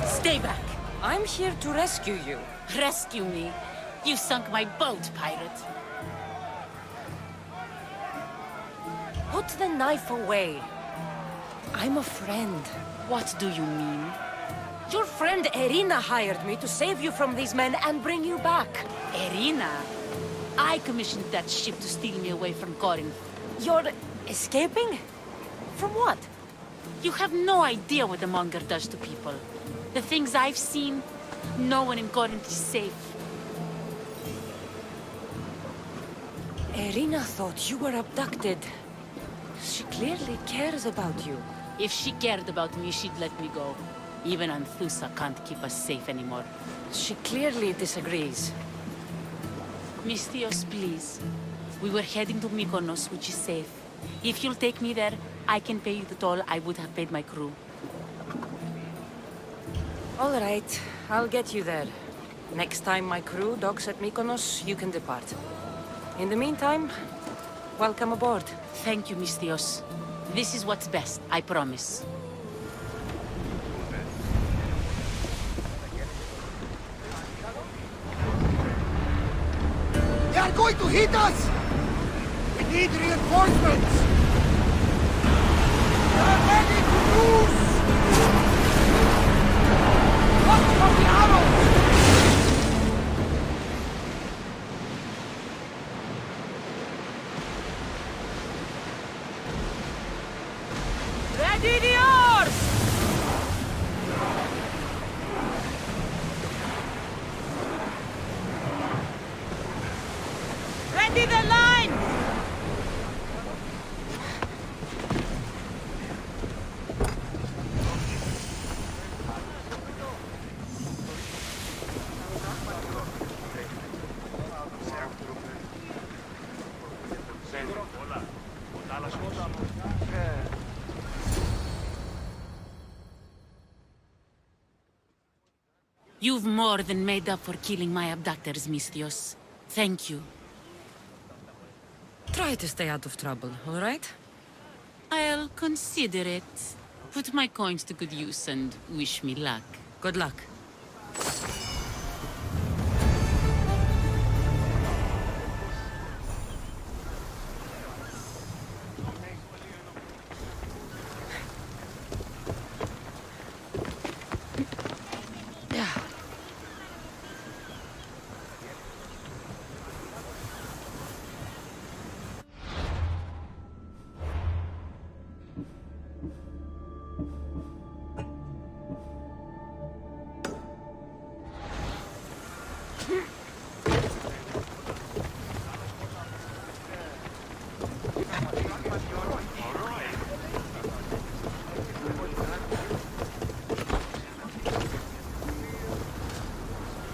Stay back. I'm here to rescue you. Rescue me. You sunk my boat, pirate. Put the knife away. I'm a friend. What do you mean? Your friend Irina hired me to save you from these men and bring you back. Irina? I commissioned that ship to steal me away from Corinth. You're escaping? From what? You have no idea what the monger does to people. The things I've seen, no one in Corinth is safe. Irina thought you were abducted. She clearly cares about you. If she cared about me, she'd let me go. Even Anthusa can't keep us safe anymore. She clearly disagrees. Misthios, please. We were heading to Mykonos, which is safe. If you'll take me there, I can pay you the toll I would have paid my crew. All right, I'll get you there. Next time my crew docks at Mykonos, you can depart. In the meantime, welcome aboard. Thank you, Misthios. This is what's best, I promise. They are going to hit us! We need reinforcements! They are ready to lose! Watch for the arrows! Ready the oars! Ready the line! Όλα. Ο θάλασσος. You've more than made up for killing my abductors, Misthios. Thank you. Try to stay out of trouble, all right? I'll consider it. Put my coins to good use and wish me luck. Good luck.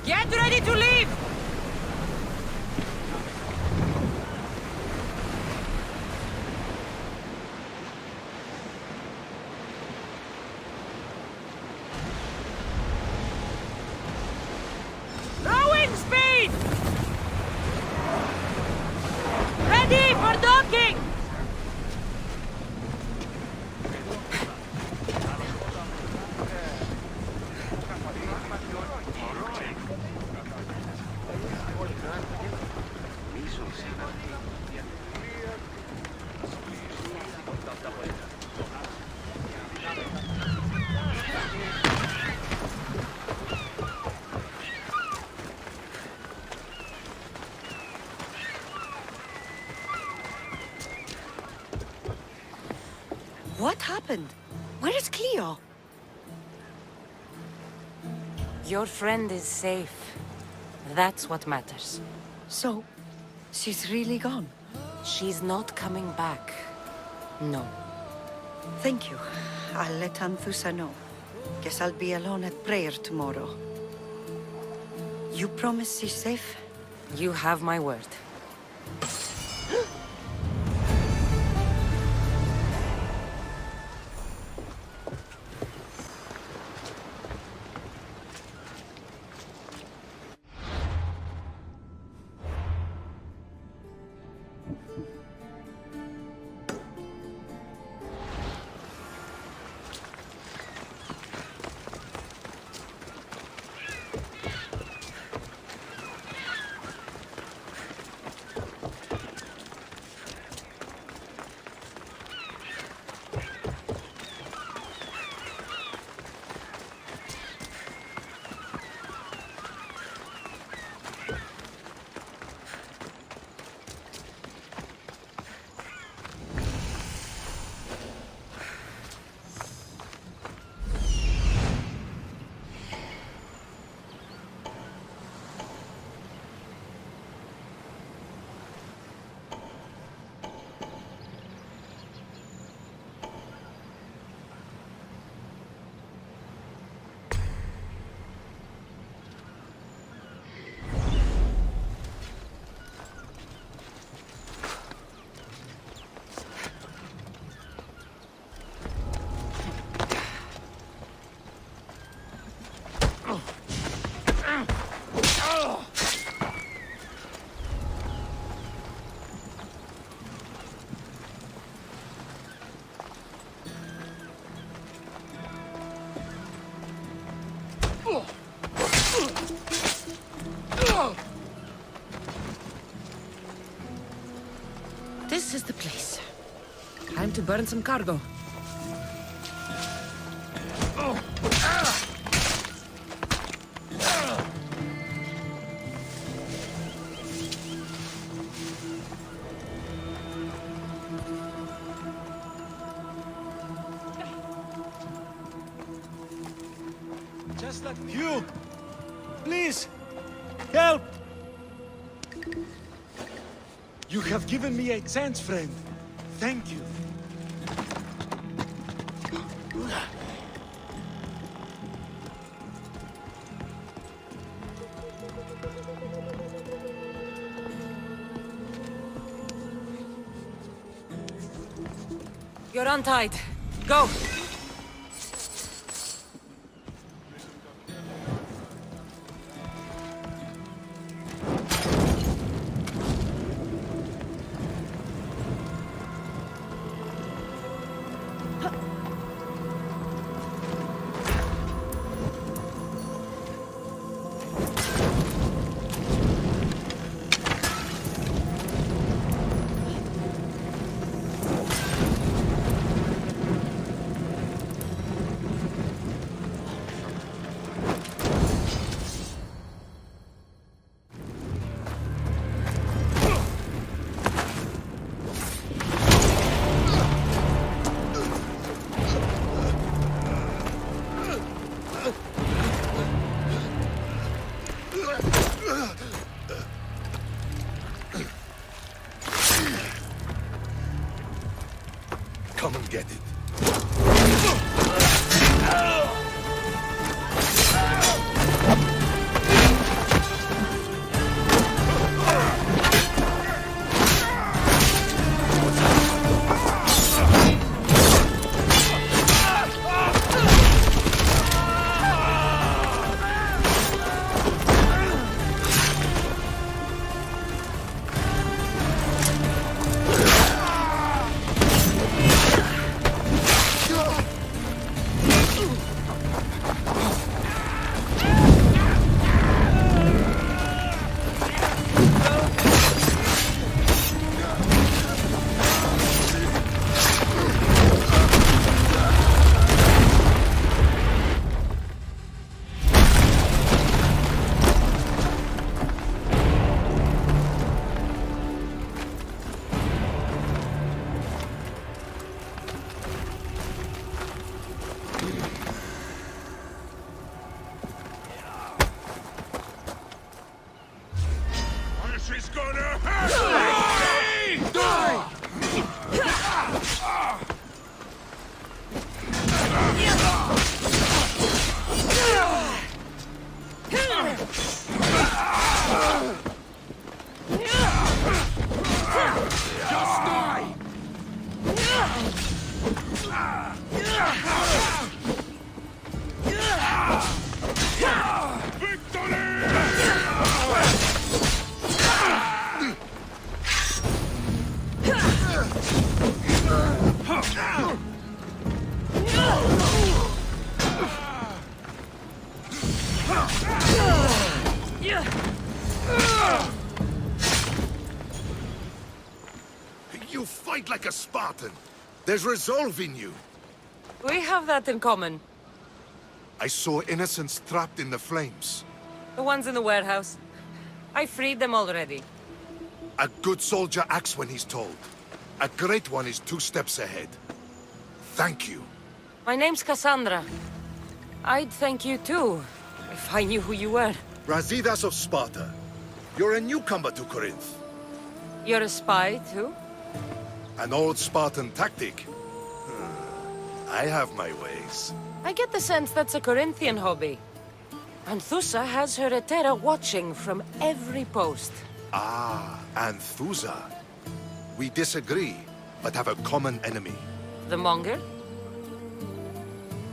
Get ready to leave! Rowing speed! Ready for docking! What happened? Where is Cleo? Your friend is safe. That's what matters. So, she's really gone? She's not coming back. No. Thank you. I'll let Anthusa know. Guess I'll be alone at prayer tomorrow. You promise she's safe? You have my word. This is the place. Time to burn some cargo. Just like you! Please! Help! You have given me a chance, friend. Thank you. You're untied. Go! come and get it. She's gonna hurt! Die! Just die! You fight like a Spartan. There's resolve in you. We have that in common. I saw innocents trapped in the flames. The ones in the warehouse. I freed them already. A good soldier acts when he's told. A great one is 2 steps ahead. Thank you. My name's Cassandra. I'd thank you too, if I knew who you were. Brasidas of Sparta. You're a newcomer to Corinth. You're a spy too? An old Spartan tactic. I have my ways. I get the sense that's a Corinthian hobby. Anthusa has her Etera watching from every post. Ah, Anthusa. We disagree, but have a common enemy. The Monger?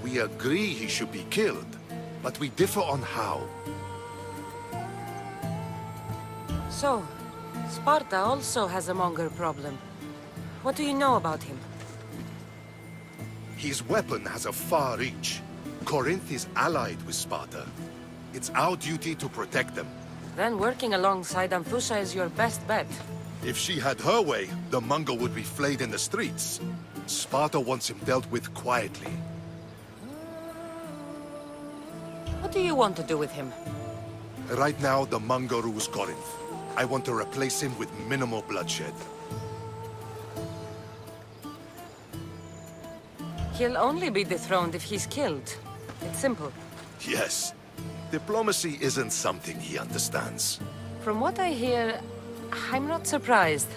We agree he should be killed, but we differ on how. So, Sparta also has a Monger problem. What do you know about him? His weapon has a far reach. Corinth is allied with Sparta. It's our duty to protect them. Then working alongside Anthusa is your best bet. If she had her way, the Mongol would be flayed in the streets. Sparta wants him dealt with quietly. What do you want to do with him? Right now, the Mongol rules Corinth. I want to replace him with minimal bloodshed. He'll only be dethroned if he's killed. It's simple. Yes. Diplomacy isn't something he understands. From what I hear, I'm not surprised.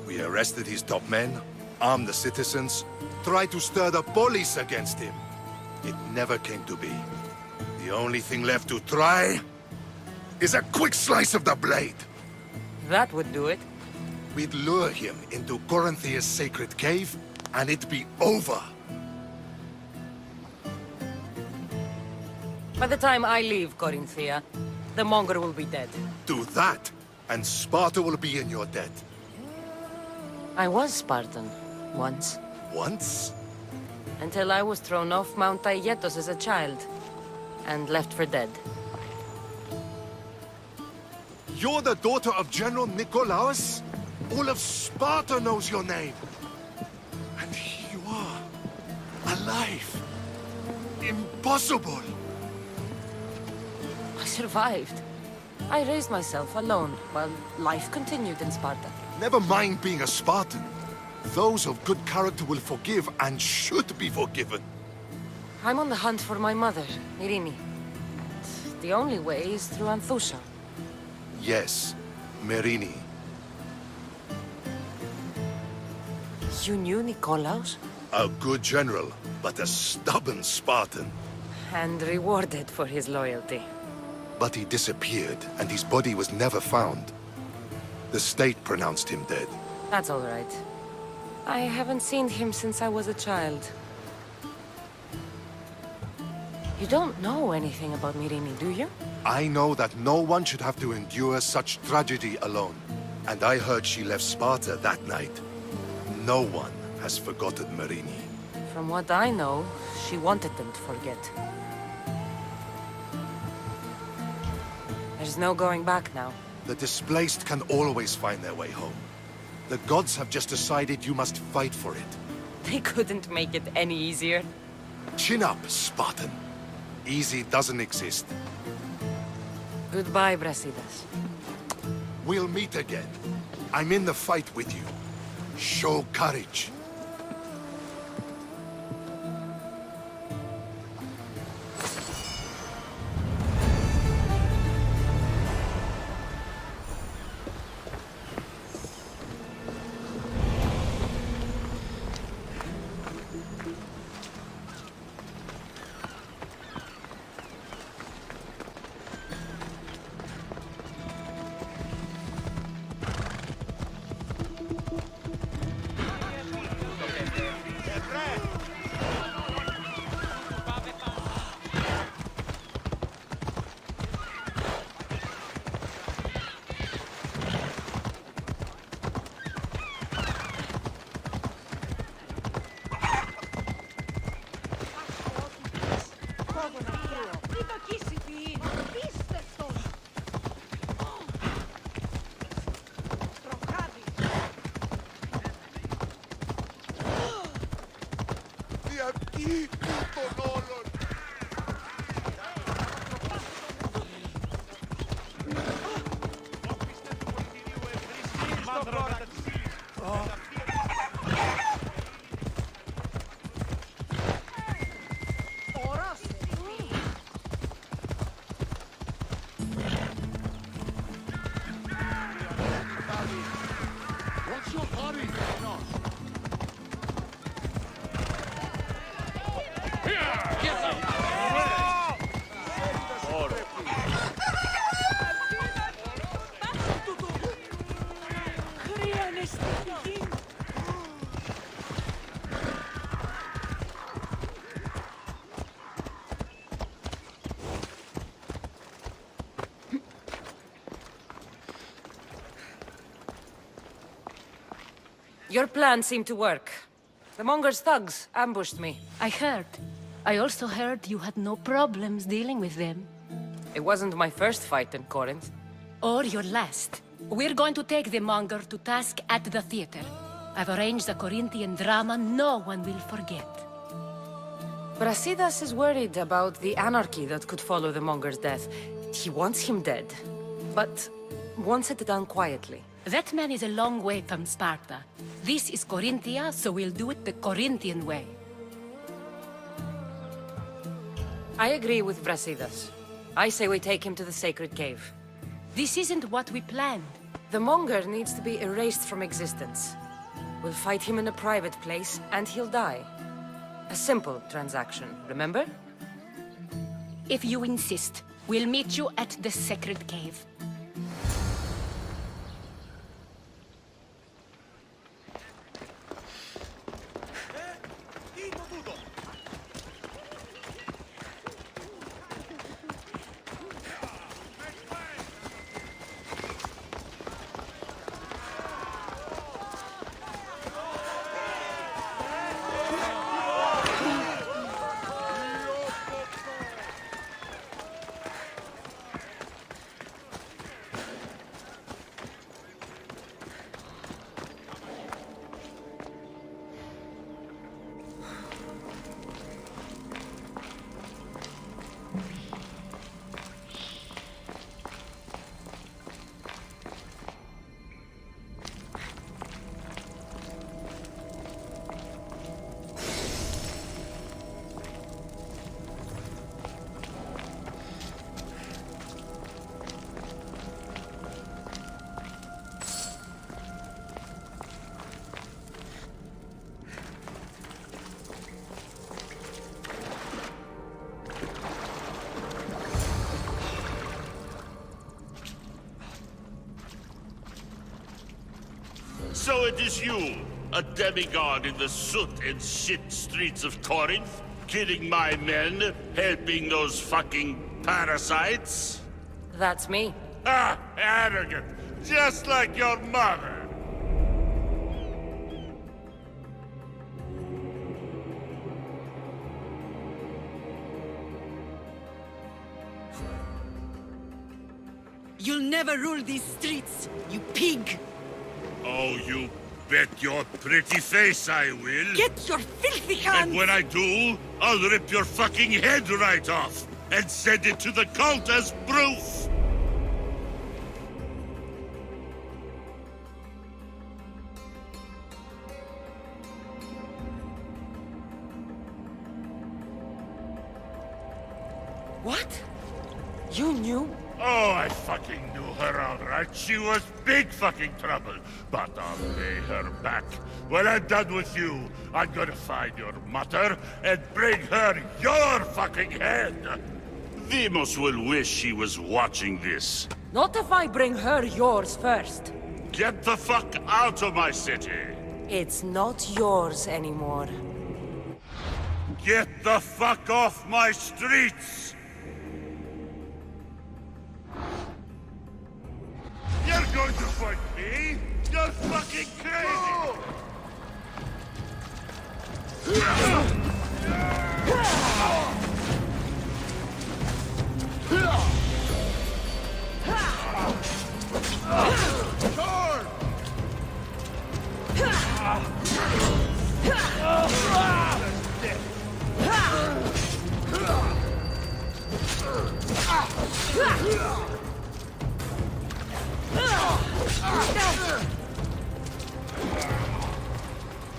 We arrested his top men, armed the citizens, tried to stir the police against him. It never came to be. The only thing left to try is a quick slice of the blade. That would do it. We'd lure him into Corinthia's sacred cave, and it'd be over. By the time I leave Corinthia, the Monger will be dead. Do that, and Sparta will be in your debt. I was Spartan, once. Once? Until I was thrown off Mount Aietos as a child, and left for dead. You're the daughter of General Nikolaos? All of Sparta knows your name. And here you are, alive. Impossible. I survived. I raised myself alone, while life continued in Sparta. Never mind being a Spartan. Those of good character will forgive and should be forgiven. I'm on the hunt for my mother, Myrini. And the only way is through Anthusa. Yes, Myrini. You knew Nikolaos? A good general, but a stubborn Spartan. And rewarded for his loyalty. But he disappeared, and his body was never found. The state pronounced him dead. That's all right. I haven't seen him since I was a child. You don't know anything about Myrrine, do you? I know that no one should have to endure such tragedy alone. And I heard she left Sparta that night. No one has forgotten Myrrine. From what I know, she wanted them to forget. There's no going back now. The displaced can always find their way home. The gods have just decided you must fight for it. They couldn't make it any easier. Chin up, Spartan. Easy doesn't exist. Goodbye, Brasidas. We'll meet again. I'm in the fight with you. Show courage. Your plan seemed to work. The Monger's thugs ambushed me. I heard. I also heard you had no problems dealing with them. It wasn't my first fight in Corinth. Or your last. We're going to take the Monger to task at the theater. I've arranged a Corinthian drama no one will forget. Brasidas is worried about the anarchy that could follow the Monger's death. He wants him dead, but wants it done quietly. That man is a long way from Sparta. This is Corinthia, so we'll do it the Corinthian way. I agree with Brasidas. I say we take him to the sacred cave. This isn't what we planned. The Monger needs to be erased from existence. We'll fight him in a private place, and he'll die. A simple transaction, remember? If you insist, we'll meet you at the sacred cave. So it is you, a demigod in the soot and shit streets of Corinth, killing my men, helping those fucking parasites? That's me. Ah, arrogant, just like your mother. You'll never rule these streets, you pig! Oh, you bet your pretty face I will. Get your filthy hands! And when I do, I'll rip your fucking head right off and send it to the cult as proof. What? You knew? Oh, I fucking knew her all right. She was big fucking trouble. But I'll pay her back. When I'm done with you, I'm gonna find your mother and bring her your fucking head. Demos will wish she was watching this. Not if I bring her yours first. Get the fuck out of my city. It's not yours anymore. Get the fuck off my streets! You're going to fight me? You're fucking crazy!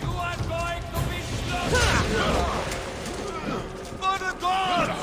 You are going to be slaughtered! For the gods!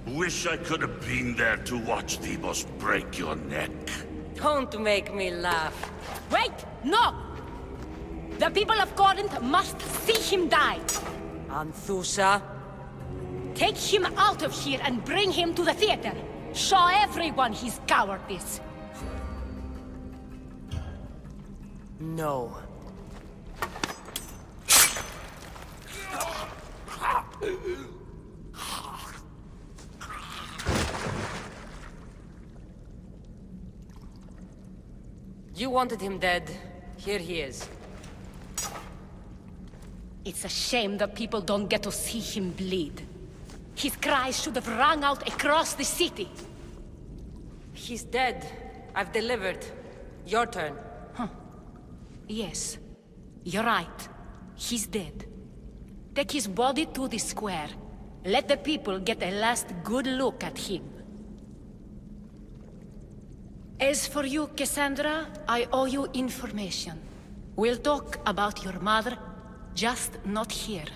Wish I could have been there to watch Demos break your neck. Don't make me laugh. Wait! No! The people of Corinth must see him die. Anthusa? Take him out of here and bring him to the theater. Show everyone his cowardice. No. You wanted him dead. Here he is. It's a shame that people don't get to see him bleed. His cries should have rung out across the city. He's dead. I've delivered. Your turn. Yes, you're right. He's dead. Take his body to the square. Let the people get a last good look at him. As for you, Cassandra, I owe you information. We'll talk about your mother, just not here.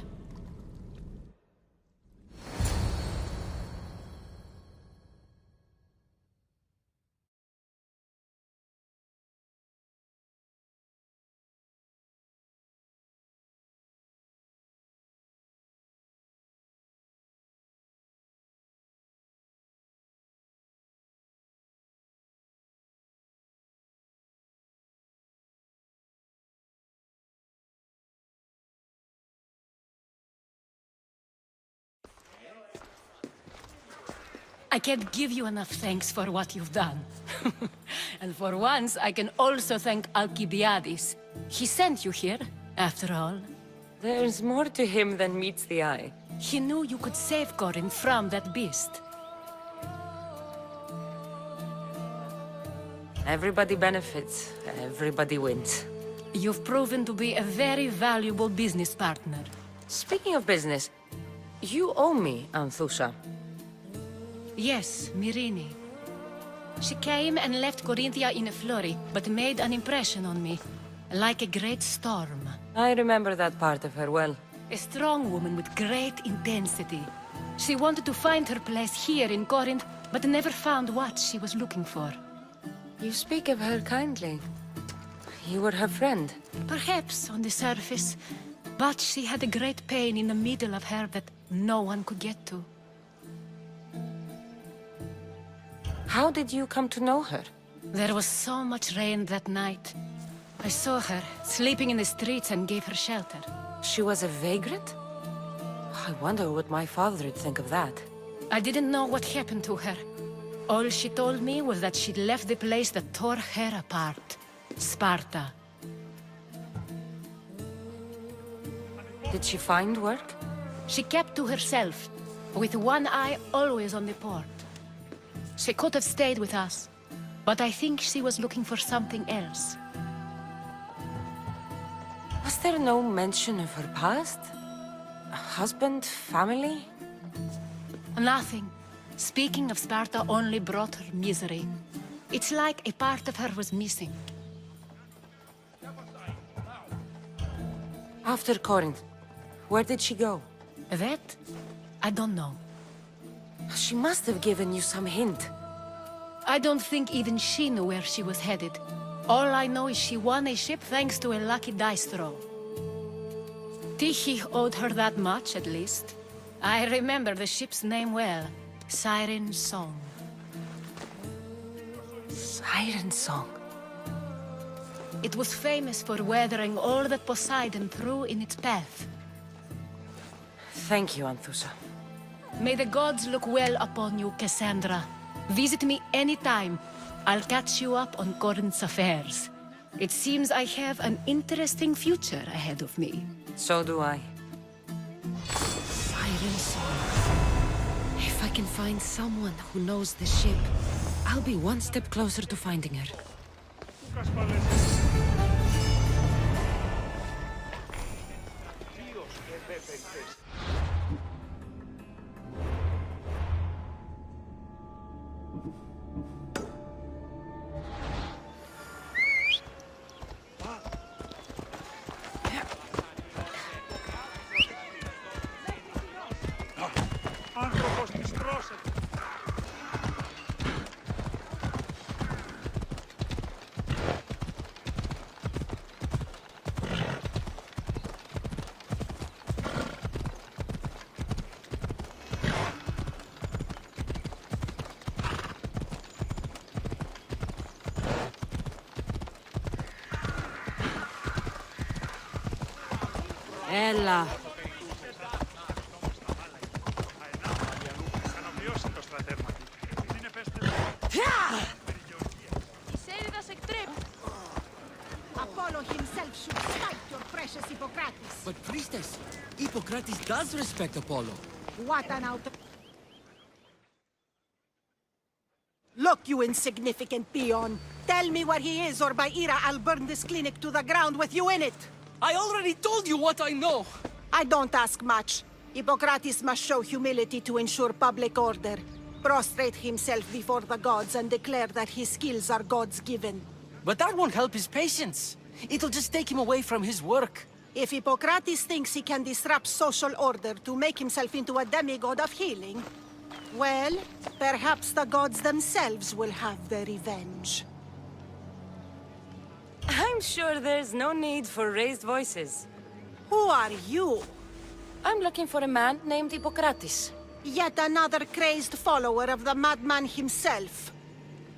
I can't give you enough thanks for what you've done. And for once, I can also thank Alcibiades. He sent you here, after all. There's more to him than meets the eye. He knew you could save Corinth from that beast. Everybody benefits, everybody wins. You've proven to be a very valuable business partner. Speaking of business, you owe me, Anthusha. Yes, Myrine. She came and left Corinthia in a flurry, but made an impression on me, like a great storm. I remember that part of her well. A strong woman with great intensity. She wanted to find her place here in Corinth, but never found what she was looking for. You speak of her kindly. You were her friend. Perhaps on the surface, but she had a great pain in the middle of her that no one could get to. How did you come to know her? There was so much rain that night. I saw her, sleeping in the streets, and gave her shelter. She was a vagrant? I wonder what my father would think of that. I didn't know what happened to her. All she told me was that she'd left the place that tore her apart. Sparta. Did she find work? She kept to herself, with one eye always on the port. She could have stayed with us, but I think she was looking for something else. Was there no mention of her past? A husband, family? Nothing. Speaking of Sparta only brought her misery. It's like a part of her was missing. After Corinth, where did she go? That? I don't know. She must have given you some hint. I don't think even she knew where she was headed. All I know is she won a ship thanks to a lucky dice throw. Tyche owed her that much, at least. I remember the ship's name well. Siren Song. Siren Song? It was famous for weathering all that Poseidon threw in its path. Thank you, Anthusha. May the gods look well upon you, Cassandra. Visit me anytime. I'll catch you up on Corinth's affairs. It seems I have an interesting future ahead of me. So do I. Siren Song. If I can find someone who knows the ship, I'll be one step closer to finding her. Άνθρωπος της τρώσεται. Έλα. Η Σέριδα σε εκτρέπει. Hippocrates does respect Apollo. What an out... Look, you insignificant peon. Tell me where he is, or by Ira, I'll burn this clinic to the ground with you in it. I already told you what I know. I don't ask much. Hippocrates must show humility to ensure public order. Prostrate himself before the gods and declare that his skills are gods given. But that won't help his patients. It'll just take him away from his work. If Hippocrates thinks he can disrupt social order to make himself into a demigod of healing, well, perhaps the gods themselves will have their revenge. I'm sure there's no need for raised voices. Who are you? I'm looking for a man named Hippocrates. Yet another crazed follower of the madman himself.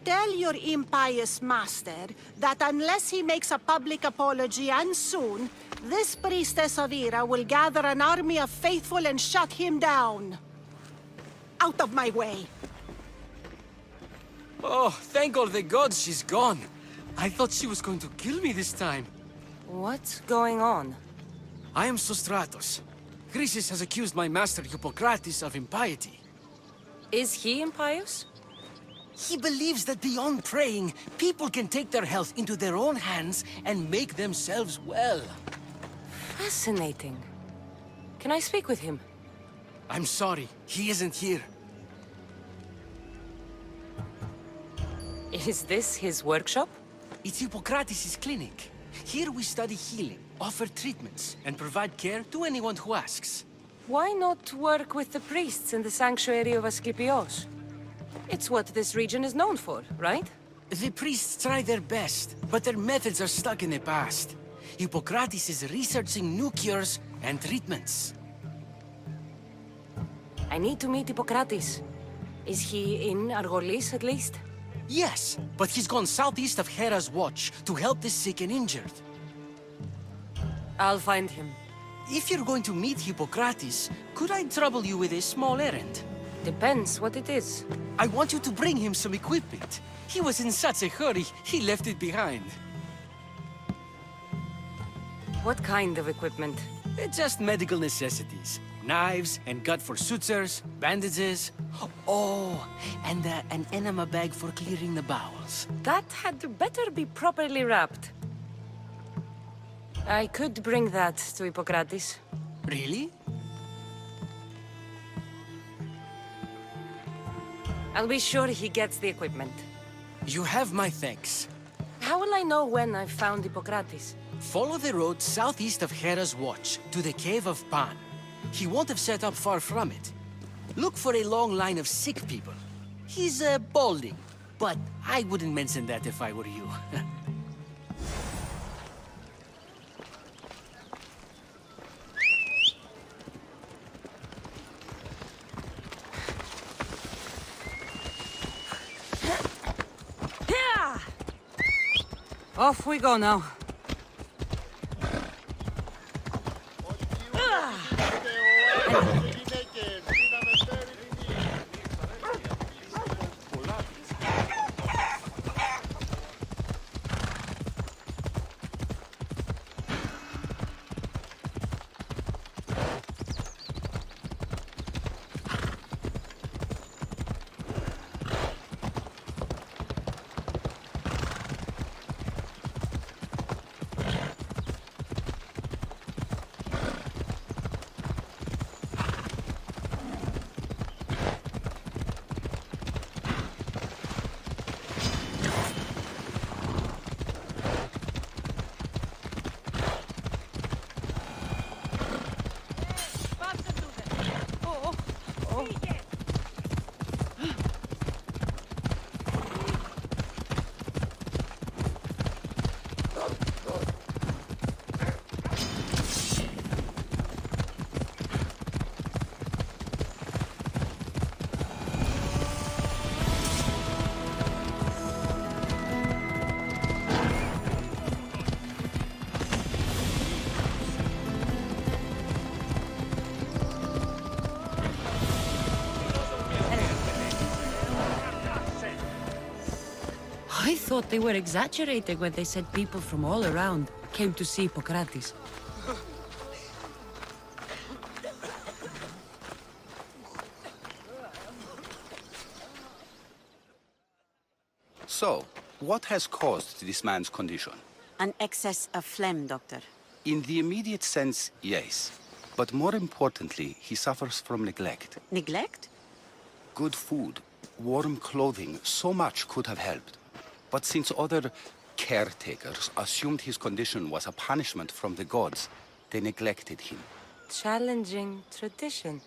Tell your impious master that unless he makes a public apology, and soon, this priestess of Ira will gather an army of faithful and shut him down. Out of my way! Oh, thank all the gods she's gone. I thought she was going to kill me this time. What's going on? I am Sostratos. Chrysis has accused my master Hippocrates of impiety. Is he impious? He believes that beyond praying, people can take their health into their own hands and make themselves well. Fascinating. Can I speak with him? I'm sorry, he isn't here. Is this his workshop? It's Hippocrates' clinic. Here we study healing, offer treatments, and provide care to anyone who asks. Why not work with the priests in the sanctuary of Asclepios? It's what this region is known for, right? The priests try their best, but their methods are stuck in the past. Hippocrates is researching new cures and treatments. I need to meet Hippocrates. Is he in Argolis, at least? Yes, but he's gone southeast of Hera's watch to help the sick and injured. I'll find him. If you're going to meet Hippocrates, could I trouble you with a small errand? Depends what it is. I want you to bring him some equipment. He was in such a hurry, he left it behind. What kind of equipment? Just medical necessities. Knives and gut for sutures, bandages. Oh, and an enema bag for clearing the bowels. That had better be properly wrapped. I could bring that to Hippocrates. Really? I'll be sure he gets the equipment. You have my thanks. How will I know when I've found Hippocrates? Follow the road southeast of Hera's watch to the cave of Pan. He won't have set up far from it. Look for a long line of sick people. He's balding, but I wouldn't mention that if I were you. Off we go now. I thought they were exaggerating when they said people from all around came to see Hippocrates. So, what has caused this man's condition? An excess of phlegm, Doctor. In the immediate sense, yes. But more importantly, he suffers from neglect. Neglect? Good food, warm clothing, so much could have helped. But since other caretakers assumed his condition was a punishment from the gods, they neglected him. Challenging tradition.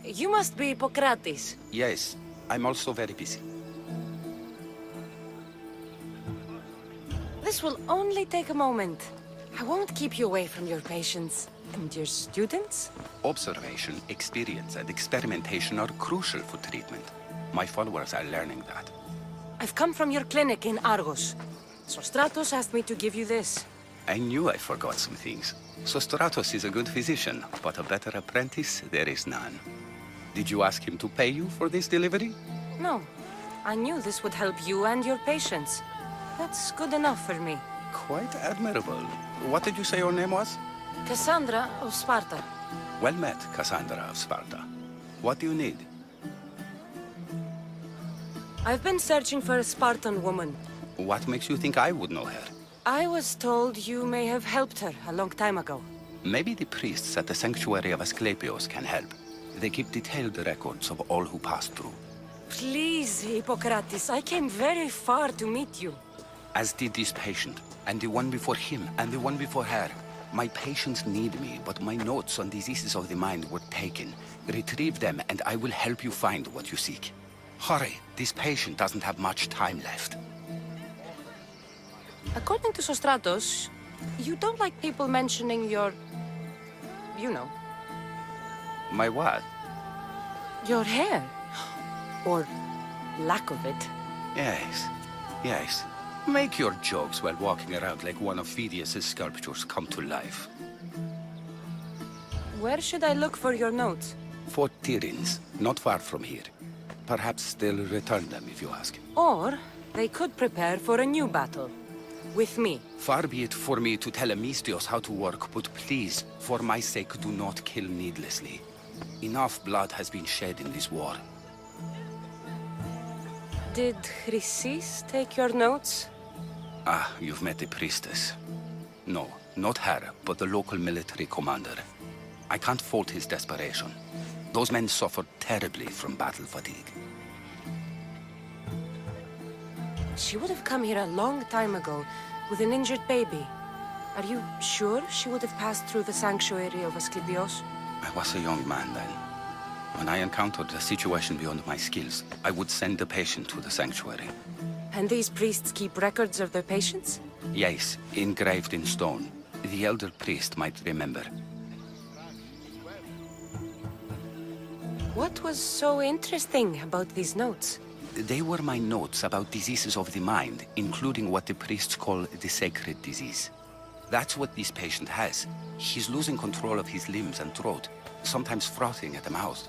You must be Hippocrates. Yes, I'm also very busy. This will only take a moment. I won't keep you away from your patients. And your students? Observation, experience, and experimentation are crucial for treatment. My followers are learning that. I've come from your clinic in Argos. Sostratos asked me to give you this. I knew I forgot some things. Sostratos is a good physician, but a better apprentice there is none. Did you ask him to pay you for this delivery? No. I knew this would help you and your patients. That's good enough for me. Quite admirable. What did you say your name was? Cassandra of Sparta. Well met, Cassandra of Sparta. What do you need? I've been searching for a Spartan woman. What makes you think I would know her? I was told you may have helped her a long time ago. Maybe the priests at the sanctuary of Asclepios can help. They keep detailed records of all who passed through. Please, Hippocrates, I came very far to meet you. As did this patient, and the one before him, and the one before her. My patients need me, but my notes on diseases of the mind were taken. Retrieve them, and I will help you find what you seek. Hurry, this patient doesn't have much time left. According to Sostratos, you don't like people mentioning your... you know. My what? Your hair. Or lack of it. Yes, yes. Make your jokes while walking around like one of Phidias' sculptures come to life. Where should I look for your notes? For Tyrins, not far from here. Perhaps they'll return them if you ask. Or they could prepare for a new battle. With me. Far be it for me to tell Amistios how to work, but please, for my sake, do not kill needlessly. Enough blood has been shed in this war. Did Chrysis take your notes? Ah, you've met the priestess. No, not her, but the local military commander. I can't fault his desperation. Those men suffered terribly from battle fatigue. She would have come here a long time ago, with an injured baby. Are you sure she would have passed through the sanctuary of Asclepios? I was a young man then. When I encountered a situation beyond my skills, I would send the patient to the sanctuary. And these priests keep records of their patients? Yes, engraved in stone. The elder priest might remember. What was so interesting about these notes? They were my notes about diseases of the mind, including what the priests call the sacred disease. That's what this patient has. He's losing control of his limbs and throat, sometimes frothing at the mouth.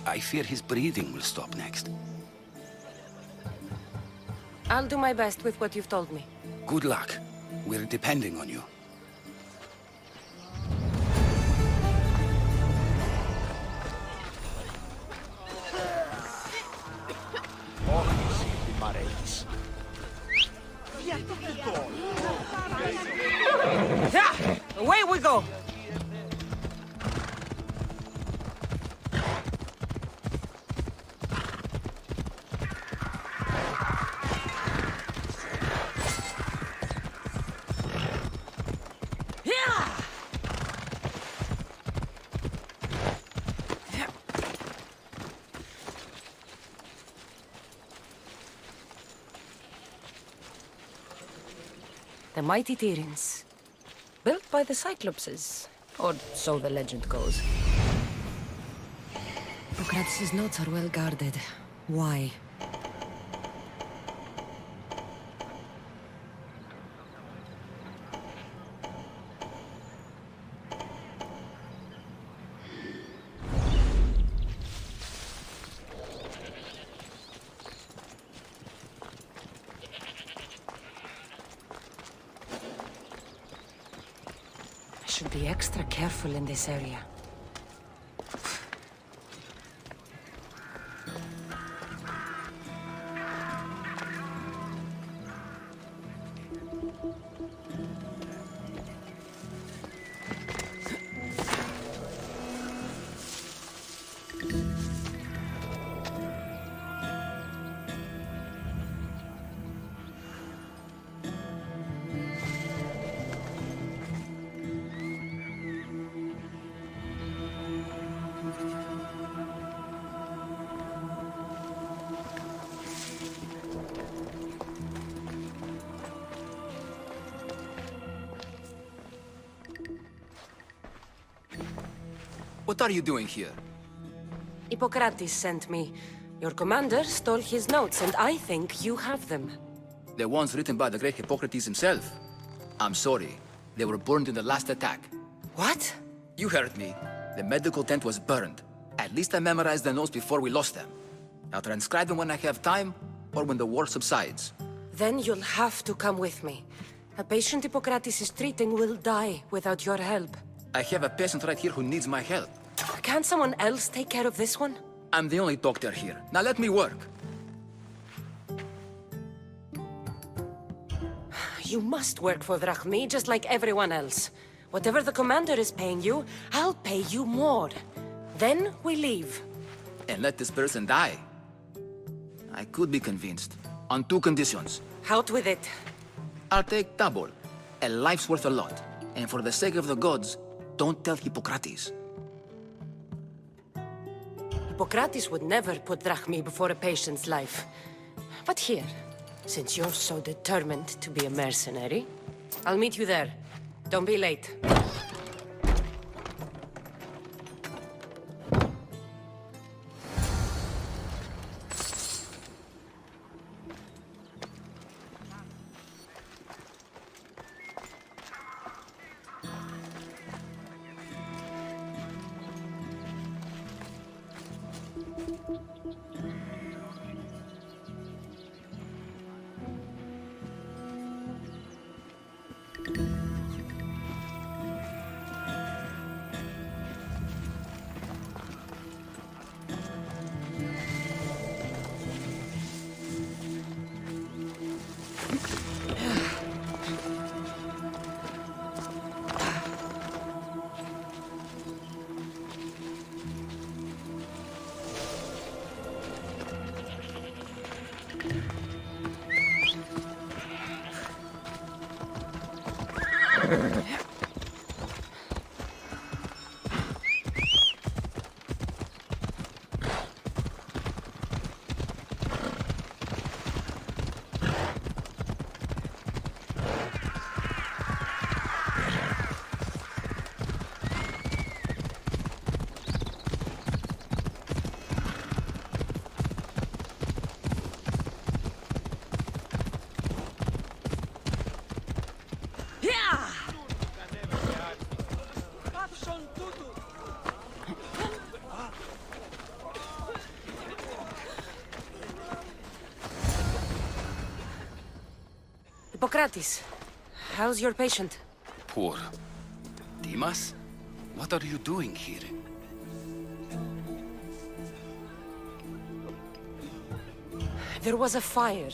I fear his breathing will stop next. I'll do my best with what you've told me. Good luck. We're depending on you. Yeah! Away we go! The mighty Tyrins. Built by the Cyclopses, or so the legend goes. Hippocrates' notes are well guarded. Why? Should be extra careful in this area. What are you doing here? Hippocrates sent me. Your commander stole his notes, and I think you have them. The ones written by the great Hippocrates himself. I'm sorry. They were burned in the last attack. What? You heard me. The medical tent was burned. At least I memorized the notes before we lost them. I'll transcribe them when I have time, or when the war subsides. Then you'll have to come with me. A patient Hippocrates is treating will die without your help. I have a patient right here who needs my help. Can't someone else take care of this one? I'm the only doctor here. Now let me work. You must work for Drachmi, just like everyone else. Whatever the commander is paying you, I'll pay you more. Then we leave. And let this person die. I could be convinced. On 2 conditions. Out with it. I'll take double. A life's worth a lot. And for the sake of the gods, don't tell Hippocrates. Hippocrates would never put Drachmi before a patient's life. But here, since you're so determined to be a mercenary, I'll meet you there. Don't be late. Hippocrates, how's your patient? Poor. Dimas? What are you doing here? There was a fire.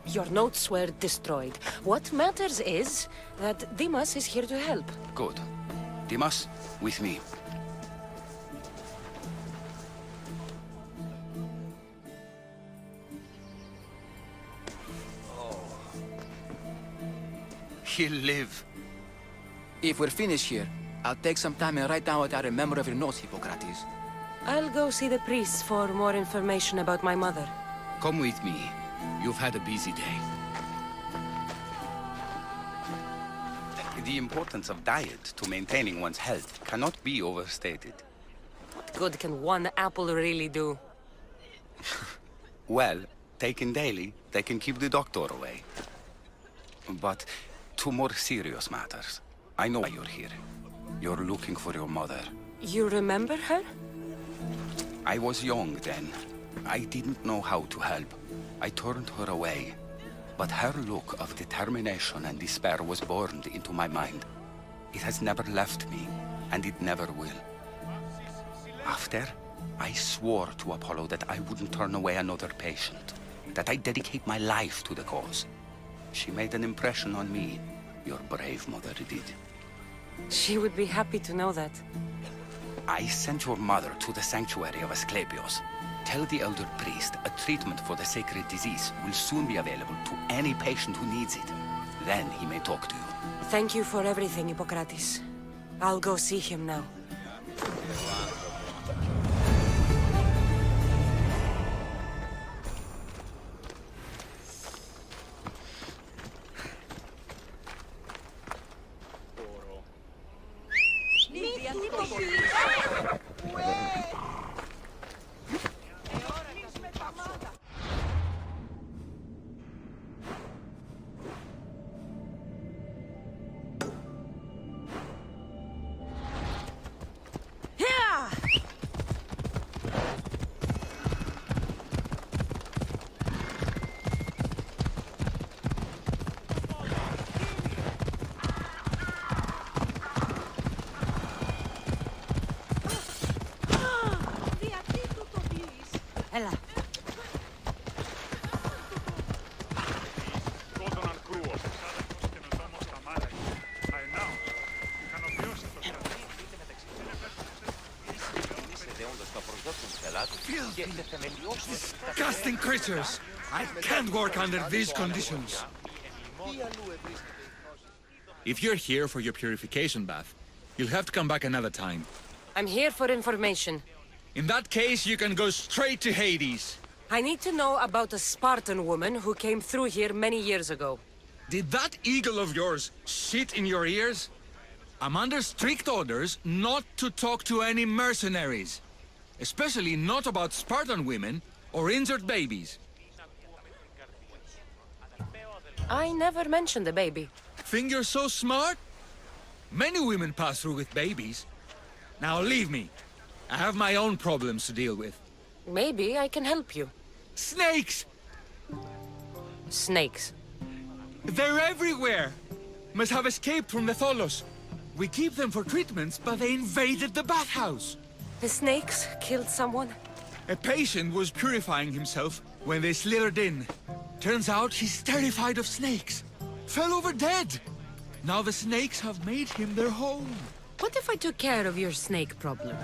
Your notes were destroyed. What matters is that Dimas is here to help. Good. Dimas, with me. He'll live. If we're finished here, I'll take some time and write down what I remember of your notes, Hippocrates. I'll go see the priests for more information about my mother. Come with me. You've had a busy day. The importance of diet to maintaining one's health cannot be overstated. What good can one apple really do? Well, taken daily, they can keep the doctor away. But to more serious matters. I know why you're here. You're looking for your mother. You remember her? I was young then. I didn't know how to help. I turned her away. But her look of determination and despair was burned into my mind. It has never left me, and it never will. After, I swore to Apollo that I wouldn't turn away another patient, that I'd dedicate my life to the cause. She made an impression on me. Your brave mother did. She would be happy to know that. I sent your mother to the sanctuary of Asclepios. Tell the elder priest a treatment for the sacred disease will soon be available to any patient who needs it. Then he may talk to you. Thank you for everything, Hippocrates. I'll go see him now. Disgusting creatures! I can't work under these conditions. If you're here for your purification bath, you'll have to come back another time. I'm here for information. In that case, you can go straight to Hades. I need to know about a Spartan woman who came through here many years ago. Did that eagle of yours shit in your ears? I'm under strict orders not to talk to any mercenaries. Especially not about Spartan women or injured babies. I never mentioned a baby. Think you're so smart? Many women pass through with babies. Now leave me. I have my own problems to deal with. Maybe I can help you. Snakes! Snakes. They're everywhere! Must have escaped from the Tholos. We keep them for treatments, but they invaded the bathhouse. The snakes killed someone? A patient was purifying himself when they slithered in. Turns out he's terrified of snakes. Fell over dead. Now the snakes have made him their home. What if I took care of your snake problem?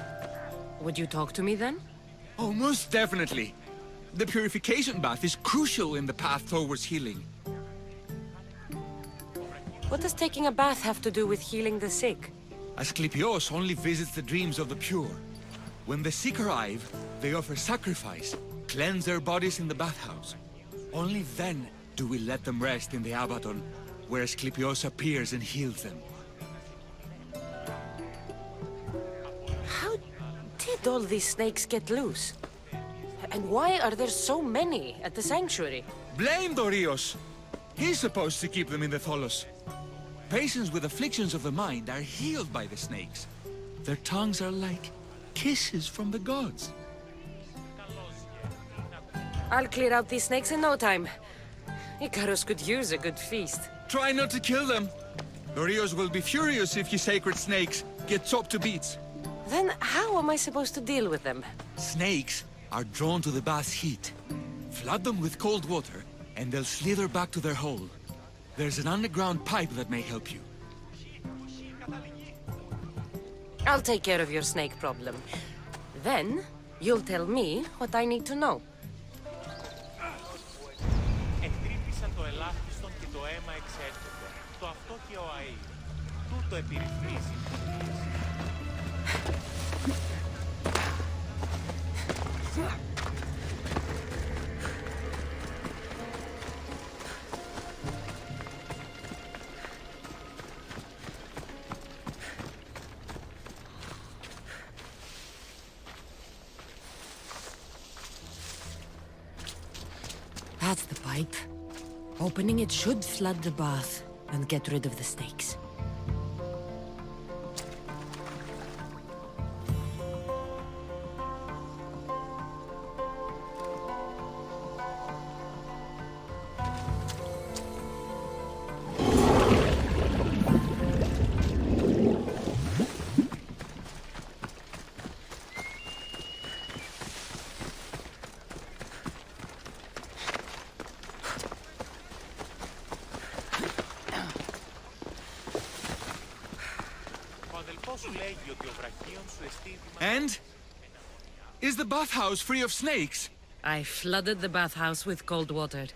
Would you talk to me then? Oh, most definitely. The purification bath is crucial in the path towards healing. What does taking a bath have to do with healing the sick? Asclepios only visits the dreams of the pure. When the sick arrive, they offer sacrifice, cleanse their bodies in the bathhouse. Only then do we let them rest in the Abaddon, where Asclepios appears and heals them. How did all these snakes get loose? And why are there so many at the sanctuary? Blame Dorios! He's supposed to keep them in the Tholos. Patients with afflictions of the mind are healed by the snakes. Their tongues are like kisses from the gods. I'll clear out these snakes in no time. Icarus could use a good feast. Try not to kill them. Dorios will be furious if you sacred snakes get chopped to bits. Then how am I supposed to deal with them? Snakes are drawn to the bath's heat. Flood them with cold water, and they'll slither back to their hole. There's an underground pipe that may help you. I'll take care of your snake problem. Then, you'll tell me what I need to know. Εκτρύπησαν το ελάχιστον και το αίμα εξέρχεται. Το αυτό και ο αή. Τούτο επιρρυθμίζει. That's the pipe. Opening it should flood the bath and get rid of the snakes. And? Is the bathhouse free of snakes? I flooded the bathhouse with cold water.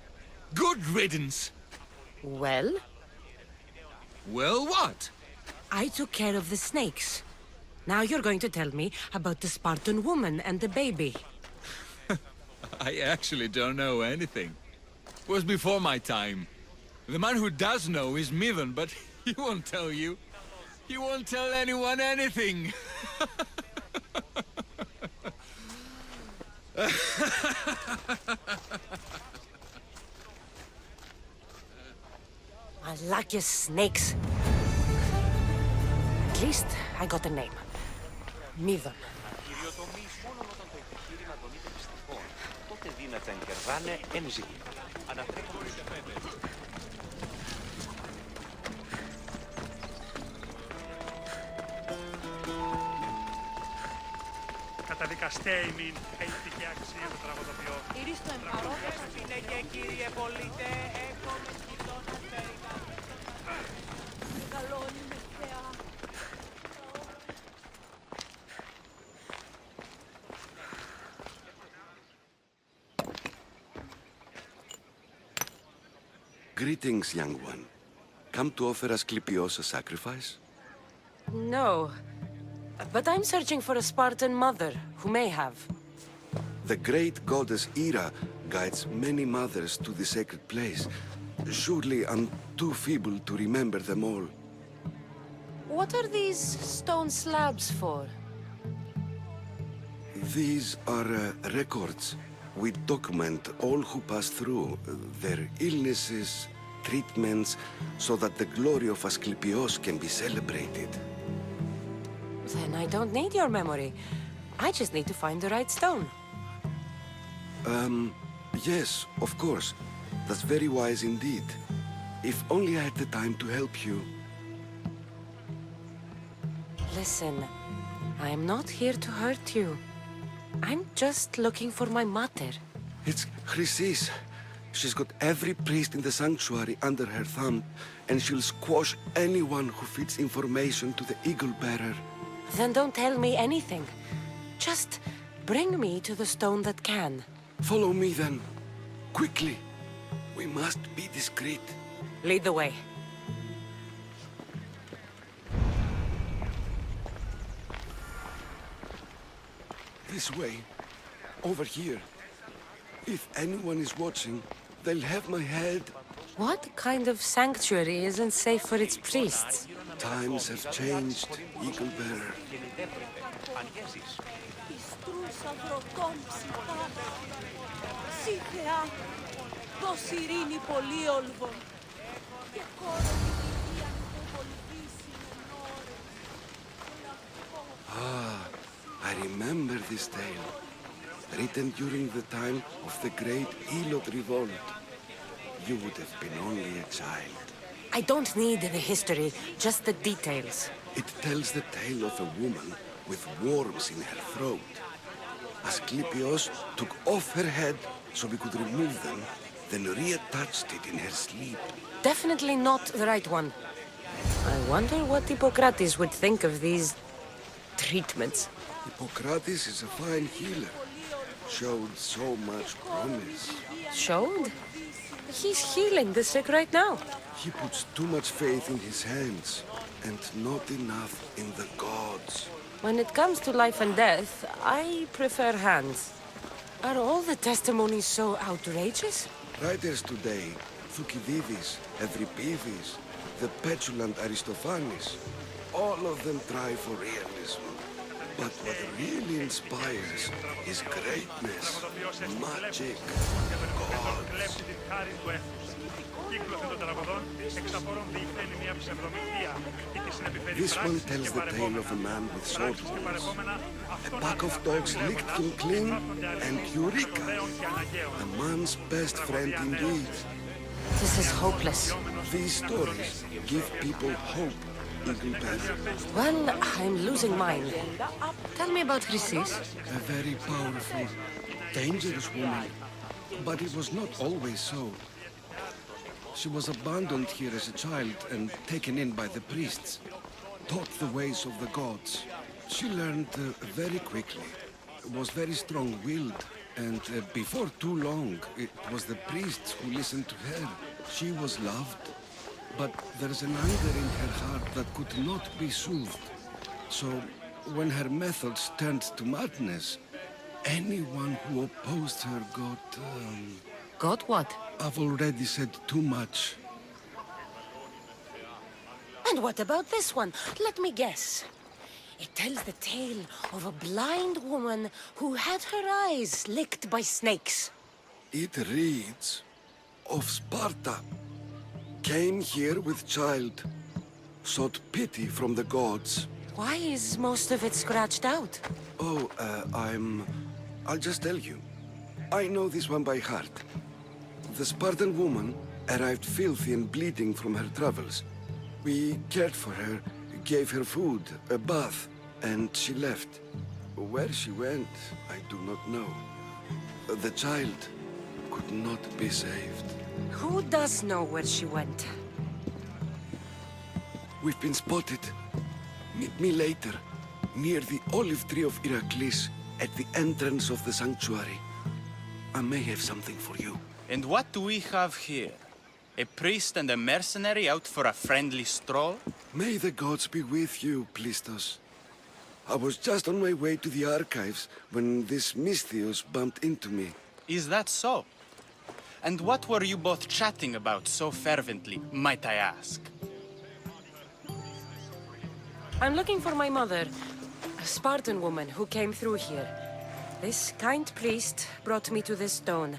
Good riddance! Well? Well, what? I took care of the snakes. Now you're going to tell me about the Spartan woman and the baby. I actually don't know anything. It was before my time. The man who does know is Midon, but he won't tell you. He won't tell anyone anything. I like your snakes. At least I got a name. Midon. Κυριοτομείς μόνο όταν το επιχείρημα των είναι πιστικό. Τότε δύνατα εγκερδάνε εν ζήτημα. Ανατρέχονται σε πέντε. Καταδικαστέ ημίν, έχει και αξία το τραγουδοποιό. Ήριστο εμπαρόδες. Είναι και κύριε πολίτε, έχω με κοιτώνα πέρικα. Μεγαλώνει με θεά. Greetings, young one. Come to offer Asclepios a sacrifice? No. But I'm searching for a Spartan mother who may have. The great goddess Hera guides many mothers to the sacred place. Surely I'm too feeble to remember them all. What are these stone slabs for? These are records. We document all who pass through, their illnesses, treatments, so that the glory of Asclepios can be celebrated. Then I don't need your memory. I just need to find the right stone. Yes, of course. That's very wise indeed. If only I had the time to help you. Listen, I'm not here to hurt you. I'm just looking for my mother. It's Chrysis. She's got every priest in the sanctuary under her thumb, and she'll squash anyone who feeds information to the Eagle Bearer. Then don't tell me anything. Just bring me to the stone that can. Follow me then. Quickly. We must be discreet. Lead the way. This way. Over here. If anyone is watching, they'll have my head. What kind of sanctuary isn't safe for its priests? Times have changed, Eagle Bearer. Ah, I remember this tale. Written during the time of the Great Elot Revolt. You would have been only a child. I don't need the history, just the details. It tells the tale of a woman with worms in her throat. Asclepios took off her head so we could remove them, then reattached it in her sleep. Definitely not the right one. I wonder what Hippocrates would think of these treatments. Hippocrates is a fine healer. Showed so much promise. Showed? He's healing the sick right now. He puts too much faith in his hands, and not enough in the gods. When it comes to life and death, I prefer hands. Are all the testimonies so outrageous? Writers today, Thucydides, Euripides, the petulant Aristophanes, all of them try for realism. But what really inspires is greatness, magic, gods. This one tells the tale of a man with sword wounds. A pack of dogs licked him clean, and Eureka! A man's best friend indeed. This is hopeless. These stories give people hope, Eagle Bearer. Well, I'm losing mine. Tell me about Chrysis. A very powerful, dangerous woman. But it was not always so. She was abandoned here as a child and taken in by the priests. Taught the ways of the gods. She learned very quickly. Was very strong-willed. And before too long, it was the priests who listened to her. She was loved. But there's an anger in her heart that could not be soothed. So, when her methods turned to madness, anyone who opposed her got... Got what? I've already said too much. And what about this one? Let me guess. It tells the tale of a blind woman who had her eyes licked by snakes. It reads of Sparta. Came here with child. Sought pity from the gods. Why is most of it scratched out? Oh, I'll just tell you. I know this one by heart. The Spartan woman arrived filthy and bleeding from her travels. We cared for her, gave her food, a bath, and she left. Where she went, I do not know. The child could not be saved. Who does know where she went? We've been spotted. Meet me later, near the olive tree of Heracles, at the entrance of the sanctuary. I may have something for you. And what do we have here? A priest and a mercenary out for a friendly stroll? May the gods be with you, Plistos. I was just on my way to the archives when this Misthios bumped into me. Is that so? And what were you both chatting about so fervently, might I ask? I'm looking for my mother, a Spartan woman who came through here. This kind priest brought me to this stone.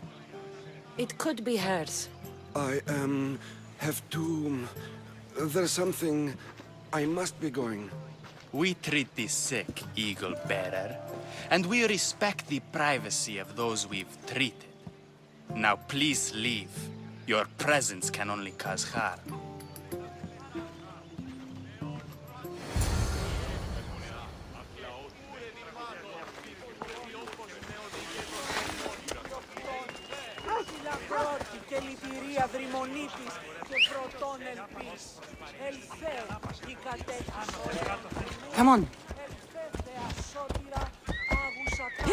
It could be hers. I, have to... There's something... I must be going. We treat the sick, Eagle Bearer, and we respect the privacy of those we've treated. Now please leave. Your presence can only cause harm. και λυπηρία δρυμονή της και πρωτών ελπίς. Ελθέ η κατέχηση. Come on. Ελθέ θεά σώτηρα άγουσα τα...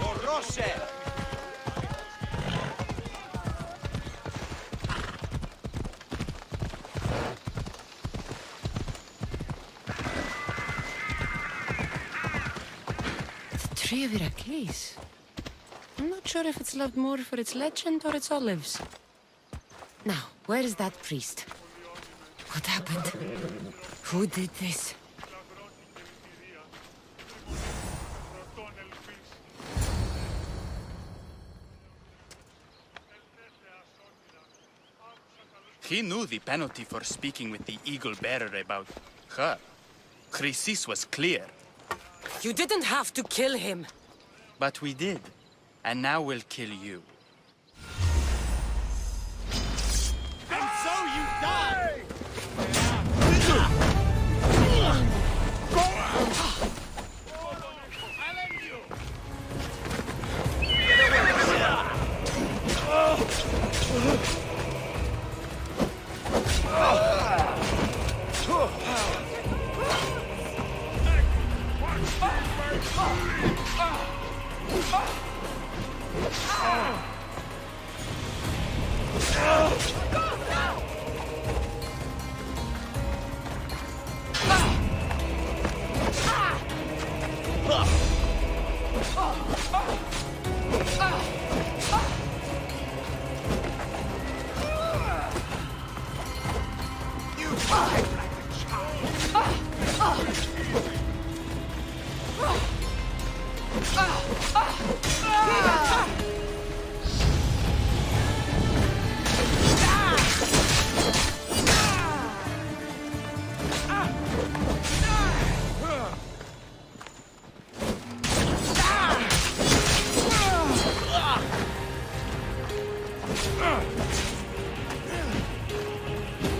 Ορώσε! Tree of Iraklis. I'm not sure if it's loved more for its legend or its olives. Now, where is that priest? What happened? Who did this? He knew the penalty for speaking with the Eagle Bearer about her. Chrysis was clear. You didn't have to kill him. But we did. And now we'll kill you. And so you die!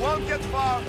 Won't get far.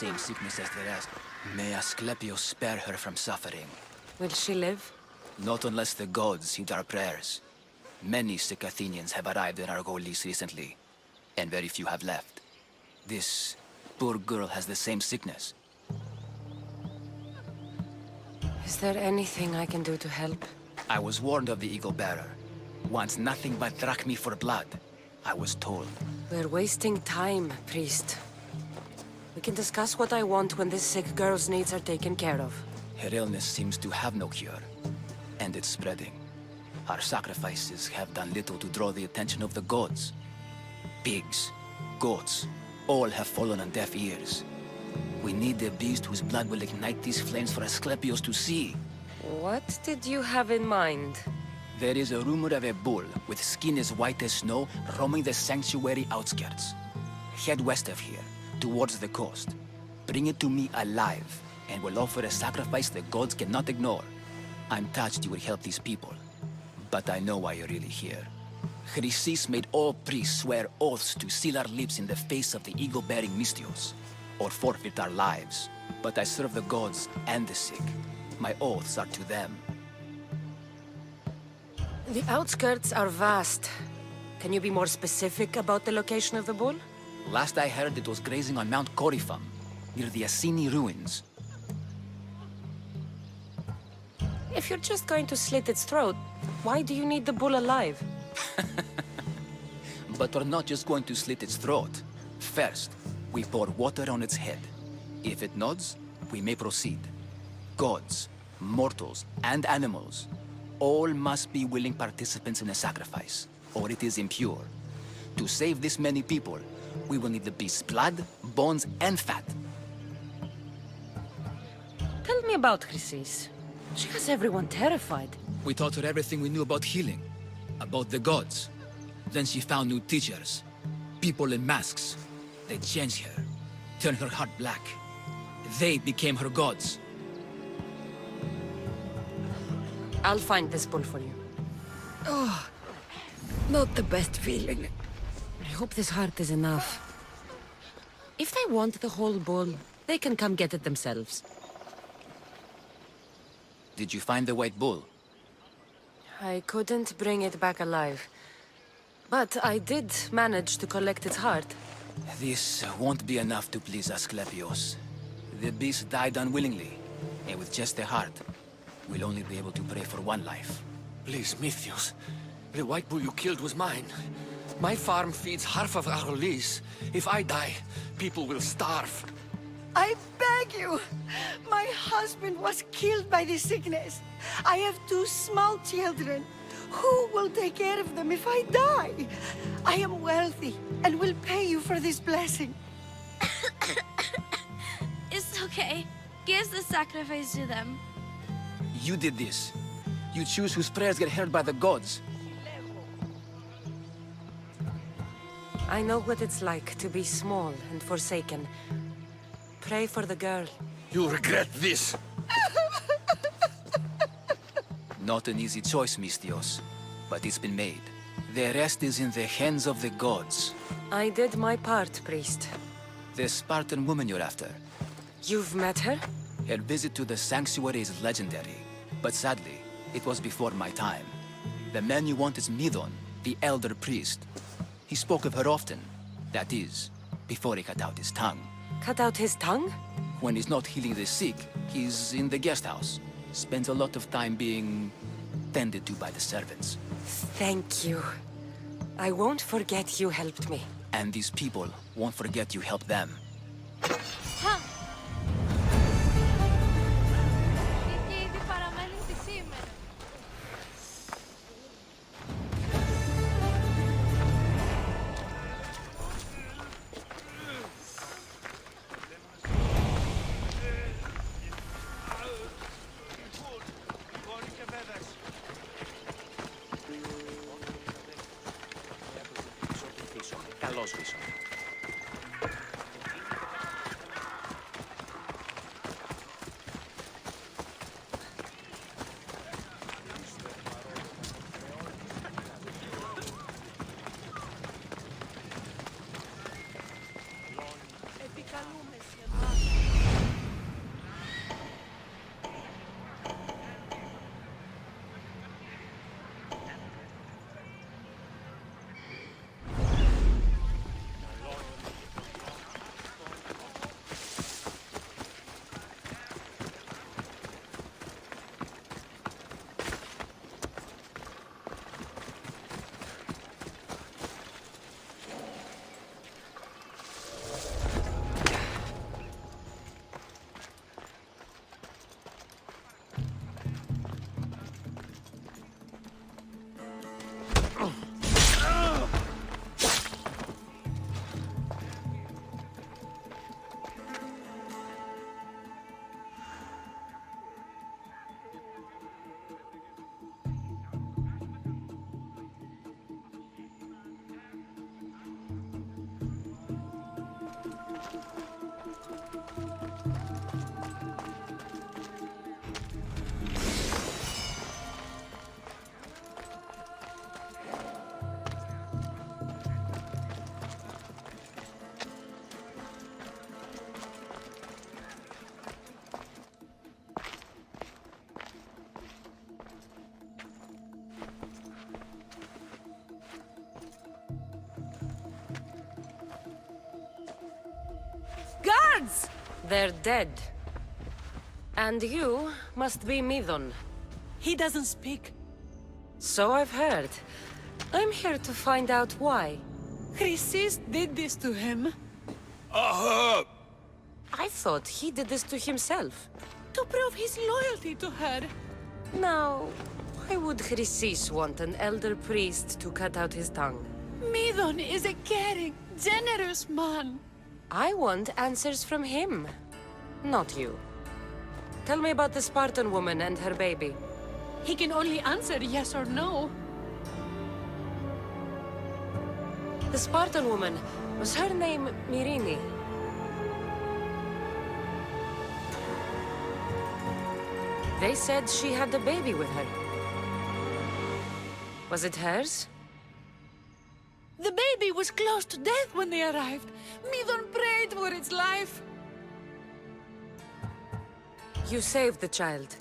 same sickness as the rest. May Asclepius spare her from suffering. Will she live? Not unless the gods heed our prayers. Many sick Athenians have arrived in Argolis recently, and very few have left. This poor girl has the same sickness. Is there anything I can do to help? I was warned of the Eagle Bearer. Wants nothing but drachmi for blood, I was told. We're wasting time, priest. We can discuss what I want when this sick girl's needs are taken care of. Her illness seems to have no cure, and it's spreading. Our sacrifices have done little to draw the attention of the gods. Pigs, goats, all have fallen on deaf ears. We need a beast whose blood will ignite these flames for Asclepius to see. What did you have in mind? There is a rumor of a bull with skin as white as snow roaming the sanctuary outskirts. Head west of here, towards the coast. Bring it to me alive, and we'll offer a sacrifice the gods cannot ignore. I'm touched you will help these people, but I know why you're really here. Chrysis made all priests swear oaths to seal our lips in the face of the eagle-bearing Mystios, or forfeit our lives. But I serve the gods and the sick. My oaths are to them. The outskirts are vast. Can you be more specific about the location of the bull? Last I heard, it was grazing on Mount Corifum, near the Assini ruins. If you're just going to slit its throat, why do you need the bull alive? But we're not just going to slit its throat. First, we pour water on its head. If it nods, we may proceed. Gods, mortals, and animals, all must be willing participants in a sacrifice, or it is impure. To save this many people, we will need the beast's blood, bones, and fat. Tell me about Chrysis. She has everyone terrified. We taught her everything we knew about healing, about the gods. Then she found new teachers, people in masks. They changed her, turned her heart black. They became her gods. I'll find this bull for you. Oh, not the best feeling. I hope this heart is enough. If they want the whole bull, they can come get it themselves. Did you find the white bull? I couldn't bring it back alive. But I did manage to collect its heart. This won't be enough to please Asclepius. The beast died unwillingly, and with just the heart, we'll only be able to pray for one life. Please, Mythios. The white bull you killed was mine. My farm feeds half of Argolis. If I die, people will starve. I beg you! My husband was killed by this sickness. I have 2 small children. Who will take care of them if I die? I am wealthy and will pay you for this blessing. It's okay. Give the sacrifice to them. You did this. You choose whose prayers get heard by the gods. I know what it's like to be small and forsaken. Pray for the girl. You'll regret this. Not an easy choice, Mystios, but it's been made. The rest is in the hands of the gods. I did my part, priest. The Spartan woman you're after. You've met her? Her visit to the sanctuary is legendary, but sadly, it was before my time. The man you want is Midon, the elder priest. He spoke of her often. That is, before he cut out his tongue. Cut out his tongue? When he's not healing the sick, he's in the guest house. Spends a lot of time being tended to by the servants. Thank you. I won't forget you helped me. And these people won't forget you helped them. words! They're dead. And you must be Midon. He doesn't speak. So I've heard. I'm here to find out why. Chrysis did this to him. I thought he did this to himself. To prove his loyalty to her. Now, why would Chrysis want an elder priest to cut out his tongue? Midon is a caring, generous man. I want answers from him, not you. Tell me about the Spartan woman and her baby. He can only answer yes or no. The Spartan woman, was her name Myrine? They said she had a baby with her. Was it hers? The baby was close to death when they arrived. Midon prayed for its life. You saved the child.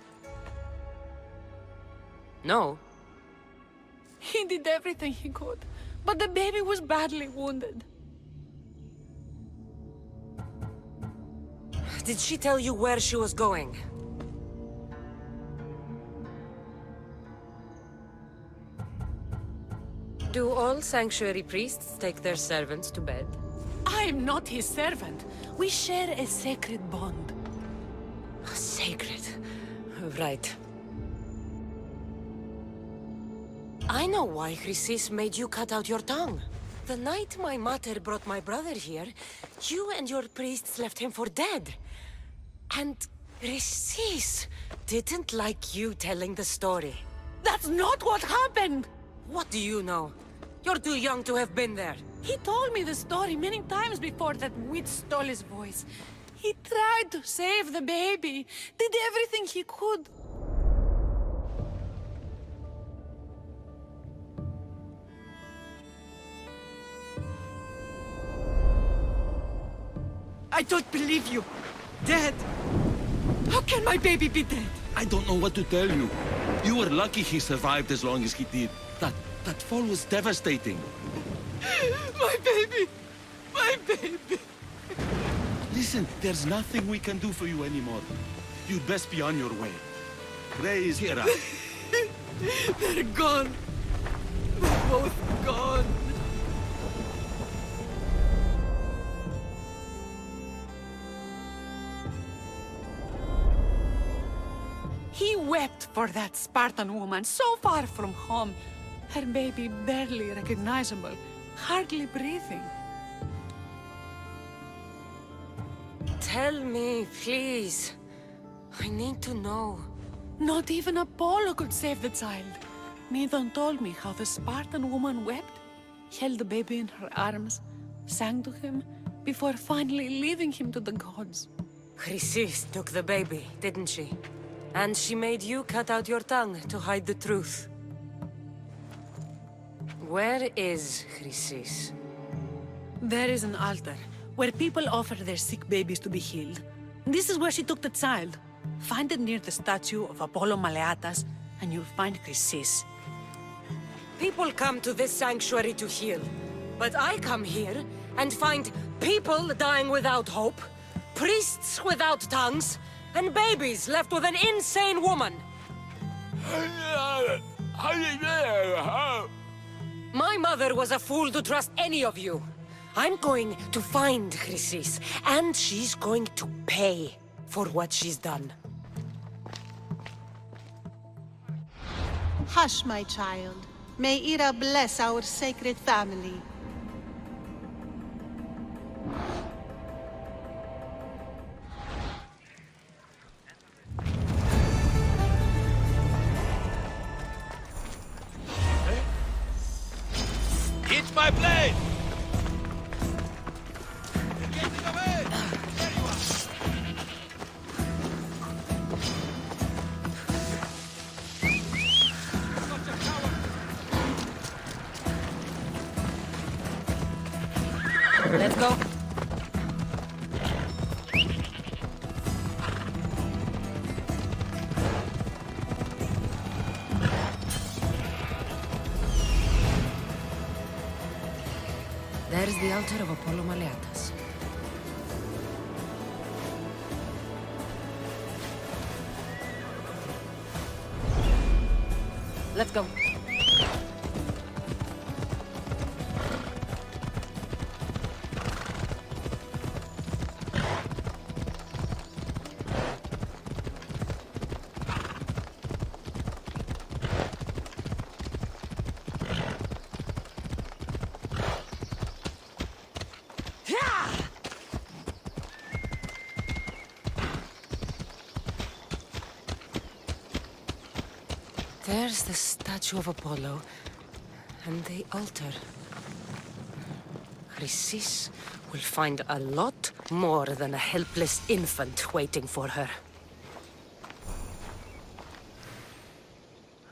No. He did everything he could, but the baby was badly wounded. Did she tell you where she was going? Do all sanctuary priests take their servants to bed? I am not his servant. We share a sacred bond. Sacred. Right. I know why Chrysis made you cut out your tongue. The night my mater brought my brother here, you and your priests left him for dead. And Chrysis didn't like you telling the story. That's not what happened! What do you know? You're too young to have been there. He told me the story many times before that witch stole his voice. He tried to save the baby, did everything he could. I don't believe you. Dead. How can my baby be dead? I don't know what to tell you. You were lucky he survived as long as he did. That fall was devastating. My baby! My baby! Listen, there's nothing we can do for you anymore. You'd best be on your way. Ray is here. They're gone. They're both gone. He wept for that Spartan woman, so far from home. Her baby barely recognizable, hardly breathing. Tell me, please. I need to know. Not even Apollo could save the child. Midon told me how the Spartan woman wept, held the baby in her arms, sang to him, before finally leaving him to the gods. Chrysis took the baby, didn't she? And she made you cut out your tongue to hide the truth. Where is Chrysis? There is an altar, where people offer their sick babies to be healed. This is where she took the child. Find it near the statue of Apollo Maleatas, and you'll find Chrysis. People come to this sanctuary to heal. But I come here and find people dying without hope, priests without tongues, and babies left with an insane woman. My mother was a fool to trust any of you. I'm going to find Chrysis, and she's going to pay for what she's done. Hush, my child. May Ira bless our sacred family. Hit my blade! Let's go. There is the altar of Apollo Maleatas. Let's go. There's the statue of Apollo, and the altar. Chrysis will find a lot more than a helpless infant waiting for her.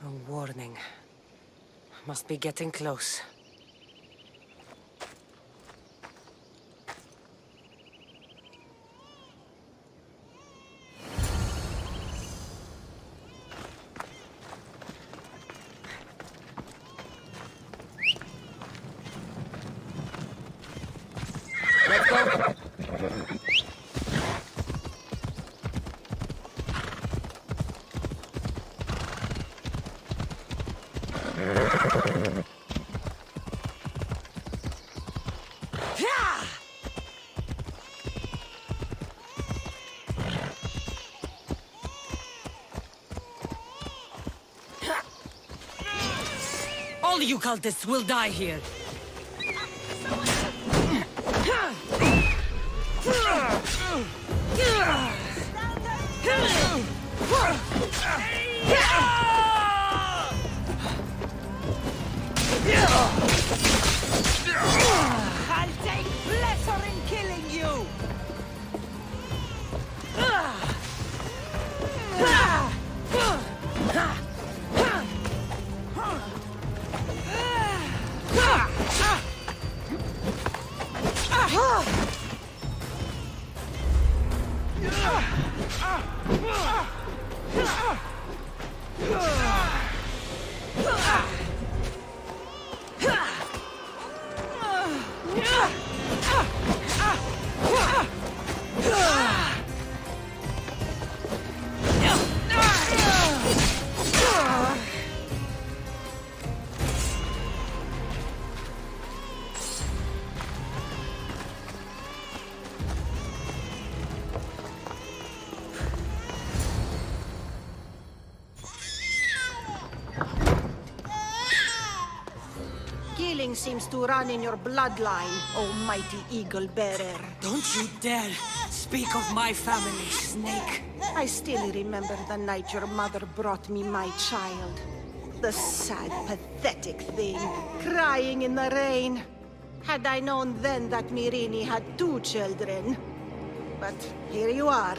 A warning. Must be getting close. All you cultists will die here. I'll take pleasure in killing you! Killing seems to run in your bloodline, almighty eagle bearer. Don't you dare speak of my family, Snake. I still remember the night your mother brought me my child. The sad, pathetic thing, crying in the rain. Had I known then that Myrrine had 2 children. But here you are.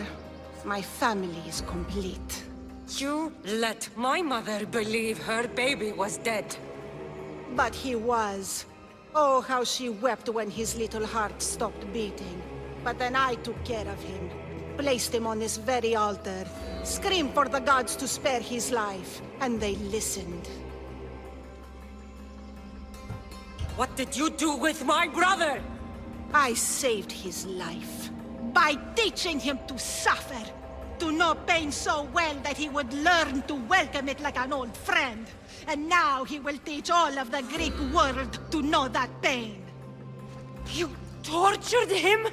My family is complete. You let my mother believe her baby was dead. But he was. Oh, how she wept when his little heart stopped beating. But then I took care of him. Placed him on this very altar. Screamed for the gods to spare his life. And they listened. What did you do with my brother? I saved his life. By teaching him to suffer. To know pain so well that he would learn to welcome it like an old friend. And now he will teach all of the Greek world to know that pain. You tortured him?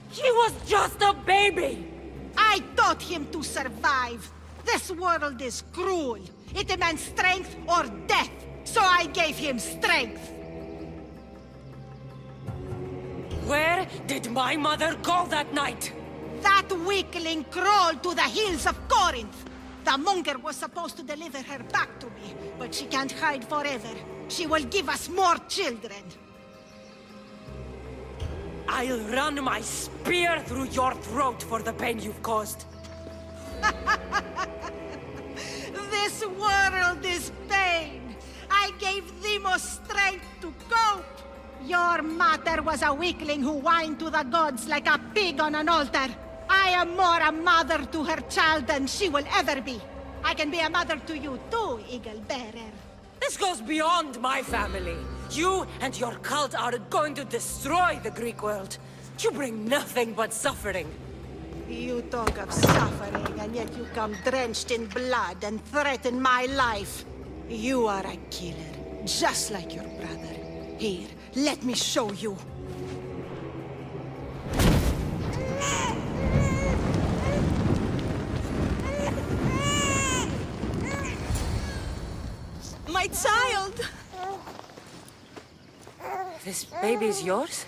He was just a baby! I taught him to survive. This world is cruel. It demands strength or death. So I gave him strength. Where did my mother go that night? That weakling crawled to the hills of Corinth. The monger was supposed to deliver her back to me, but she can't hide forever. She will give us more children. I'll run my spear through your throat for the pain you've caused. This world is pain. I gave Demos strength to cope. Your mother was a weakling who whined to the gods like a pig on an altar. I am more a mother to her child than she will ever be. I can be a mother to you too, Eagle Bearer. This goes beyond my family. You and your cult are going to destroy the Greek world. You bring nothing but suffering. You talk of suffering, and yet you come drenched in blood and threaten my life. You are a killer, just like your brother. Here, let me show you. My child! This baby is yours?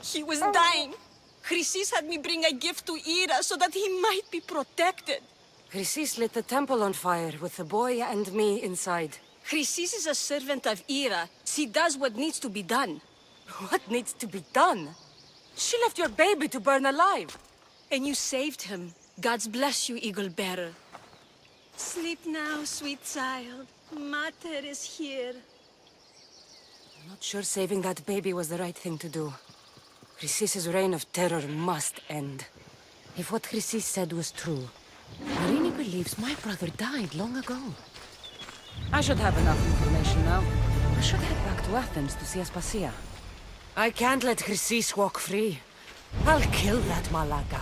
He was dying. Chrysis had me bring a gift to Ira so that he might be protected. Chrysis lit the temple on fire with the boy and me inside. Chrysis is a servant of Ira. She does what needs to be done. What needs to be done? She left your baby to burn alive. And you saved him. God's bless you, Eagle Bearer. Sleep now, sweet child. Mater is here. I'm not sure saving that baby was the right thing to do. Chrysis's reign of terror must end. If what Chrysis said was true, Marini believes my brother died long ago. I should have enough information now. I should head back to Athens to see Aspasia. I can't let Chrysis walk free. I'll kill that Malaka.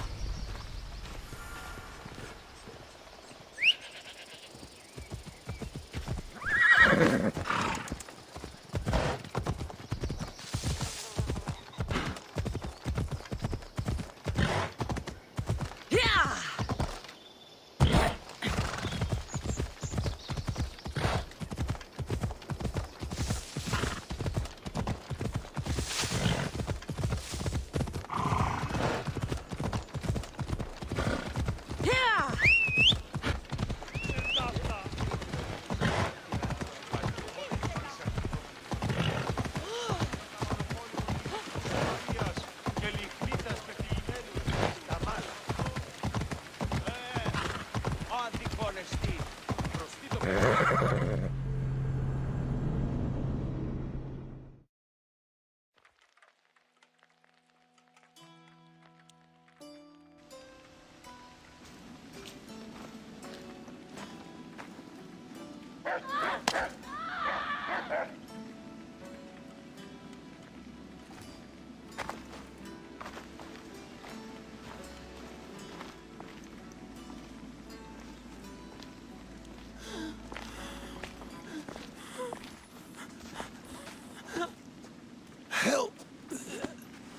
Help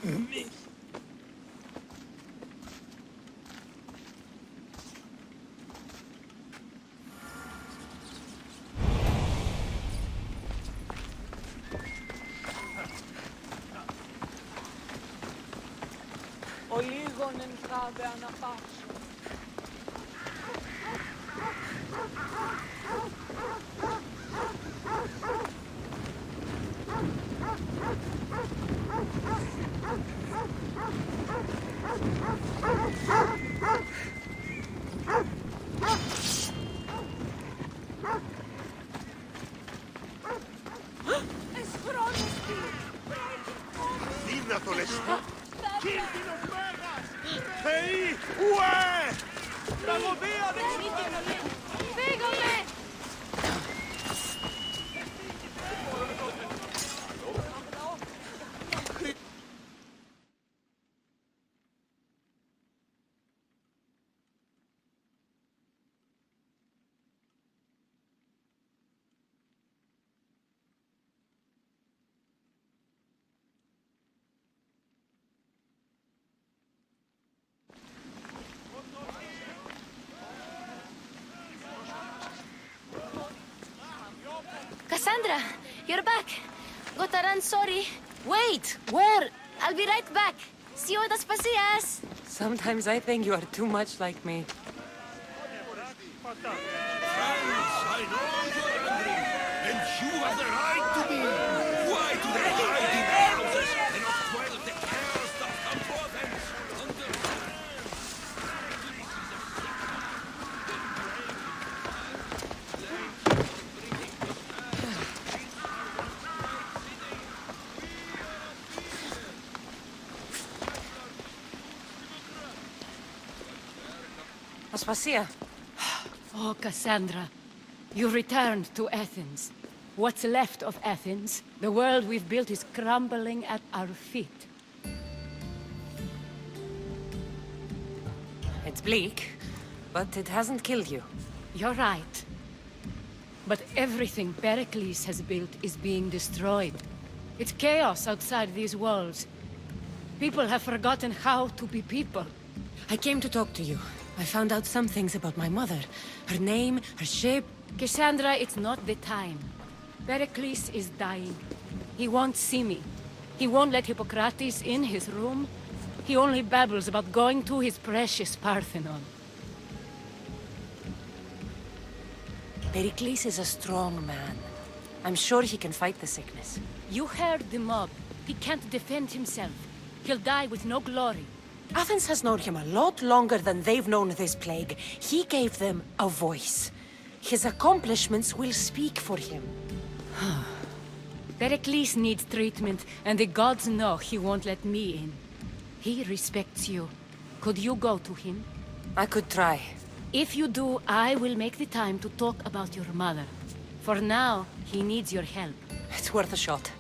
me. Ο λίγον εν χάβε αναπαύσου. Δύνατο λες. Κίνδυνος μέγας. Θεοί, ουέ! Τραγωδία δεν Φύγαμε! Cassandra, you're back. Gotta run, sorry. Wait! Where? I'll be right back. See you at Aspasias. Sometimes I think you are too much like me. Friends, I know you're angry, and you have the right to be. Why do they hide in their houses and not quell the chaos that come for them? Aspasia. Oh, Cassandra, you returned to Athens. What's left of Athens? The world we've built is crumbling at our feet. It's bleak, but it hasn't killed you. You're right. But everything Pericles has built is being destroyed. It's chaos outside these walls. People have forgotten how to be people. I came to talk to you. I found out some things about my mother. Her name, her shape. Cassandra, it's not the time. Pericles is dying. He won't see me. He won't let Hippocrates in his room. He only babbles about going to his precious Parthenon. Pericles is a strong man. I'm sure he can fight the sickness. You heard the mob. He can't defend himself. He'll die with no glory. Athens has known him a lot longer than they've known this plague. He gave them a voice. His accomplishments will speak for him. Pericles needs treatment, and the gods know he won't let me in. He respects you. Could you go to him? I could try. If you do, I will make the time to talk about your mother. For now, he needs your help. It's worth a shot.